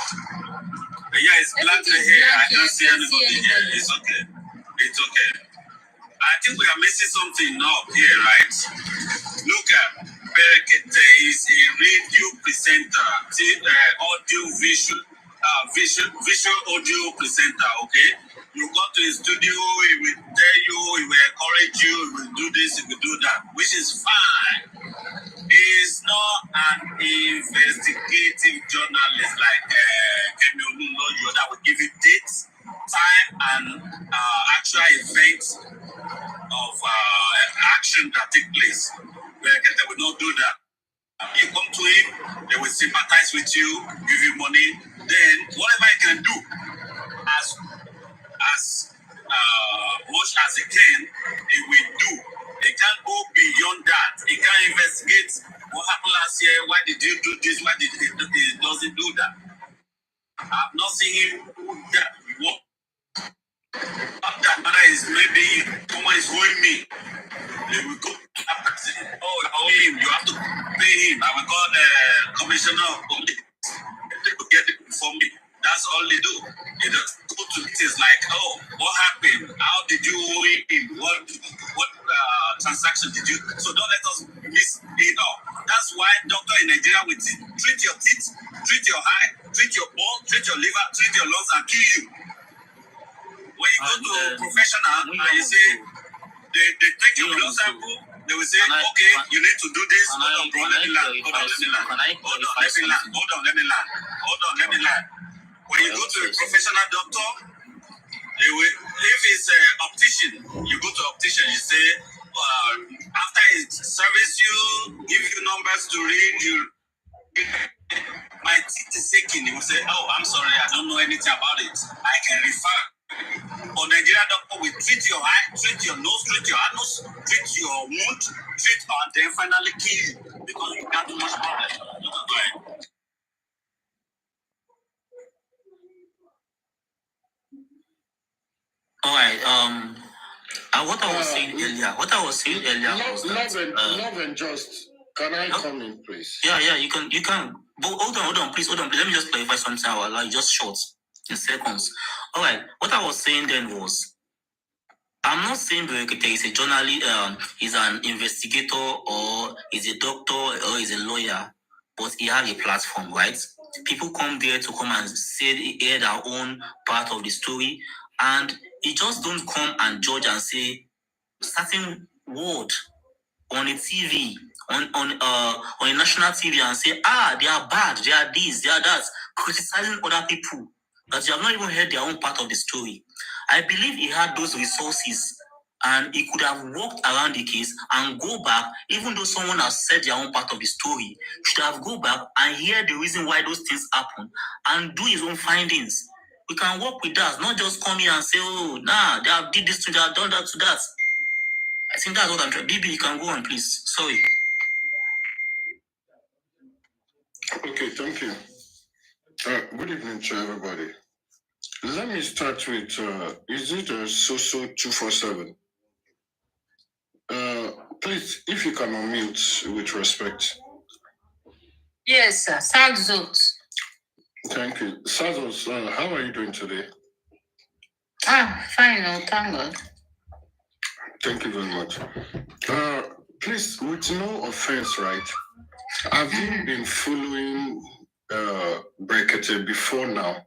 S11: yeah, it's black here. I don't see anybody here. It's okay. It's okay. I think we are missing something now here, right? Look at Berekete is a radio presenter, audio visual audio presenter, okay? You go to his studio, he will tell you, he will encourage you, he will do this, he will do that, which is fine. He's not an investigative journalist like Kemi Olunloyo that will give you dates, time, and actual events of action that take place. They will not do that. You come to him, they will sympathize with you, give you money. Then whatever he can do, as much as he can, he will do. He can't go beyond that. He can't investigate what happened last year. Why did you do this? Why did he doesn't do that? I've not seen him do that. What that matter is maybe someone is owing me. They will go him. You have to pay him. I will call the commissioner of police. They will get it for me. That's all they do. They just go to things like, oh, what happened? How did you owe him? What transaction did you? So don't let us miss it all. That's why doctor in Nigeria will treat your teeth, treat your eye, treat your bone, treat your liver, treat your lungs, and kill you. When you go to a professional and you say, they take your blood sample, they will say, okay, you need to do this. Hold on, let me land. When you go to a professional doctor, they will, if it's an optician, you go to optician, you say, after he service you, give you numbers to read, my teeth is aching. He will say, oh, I'm sorry, I don't know anything about it. I can refer. But Nigerian doctor will treat your eye, treat your nose, treat your anus, treat your wound, and then finally kill you because you got too much problem. Go ahead.
S19: All right. What I was saying earlier. Was
S10: love and just. Can I come in, please?
S19: Yeah. You can. But hold on, please. Hold on. Let me just clarify something. I will allow you just short in seconds. All right. What I was saying then was, I'm not saying Berekete is a journalist, is an investigator, or is a doctor, or is a lawyer, but he has a platform, right? People come there to come and hear their own part of the story, and he just don't come and judge and say certain word on a TV, on a national TV, and say, they are bad, they are this, they are that, criticizing other people that you have not even heard their own part of the story. I believe he had those resources and he could have walked around the case and go back, even though someone has said their own part of the story, should have go back and hear the reason why those things happen and do his own findings. We can work with that, not just come here and say, they have did this to that, done that to that. I think that's what I'm trying. BB, you can go on, please. Sorry.
S10: Okay, thank you. Good evening to everybody. Let me start with, is it a SOSO 247? Please, if you can unmute with respect.
S16: Yes, sir. Sazos.
S10: Thank you. Sazos, how are you doing today?
S16: Fine, thank God.
S10: Thank you very much. Please, with no offense, right? Have you been following Berekete before now?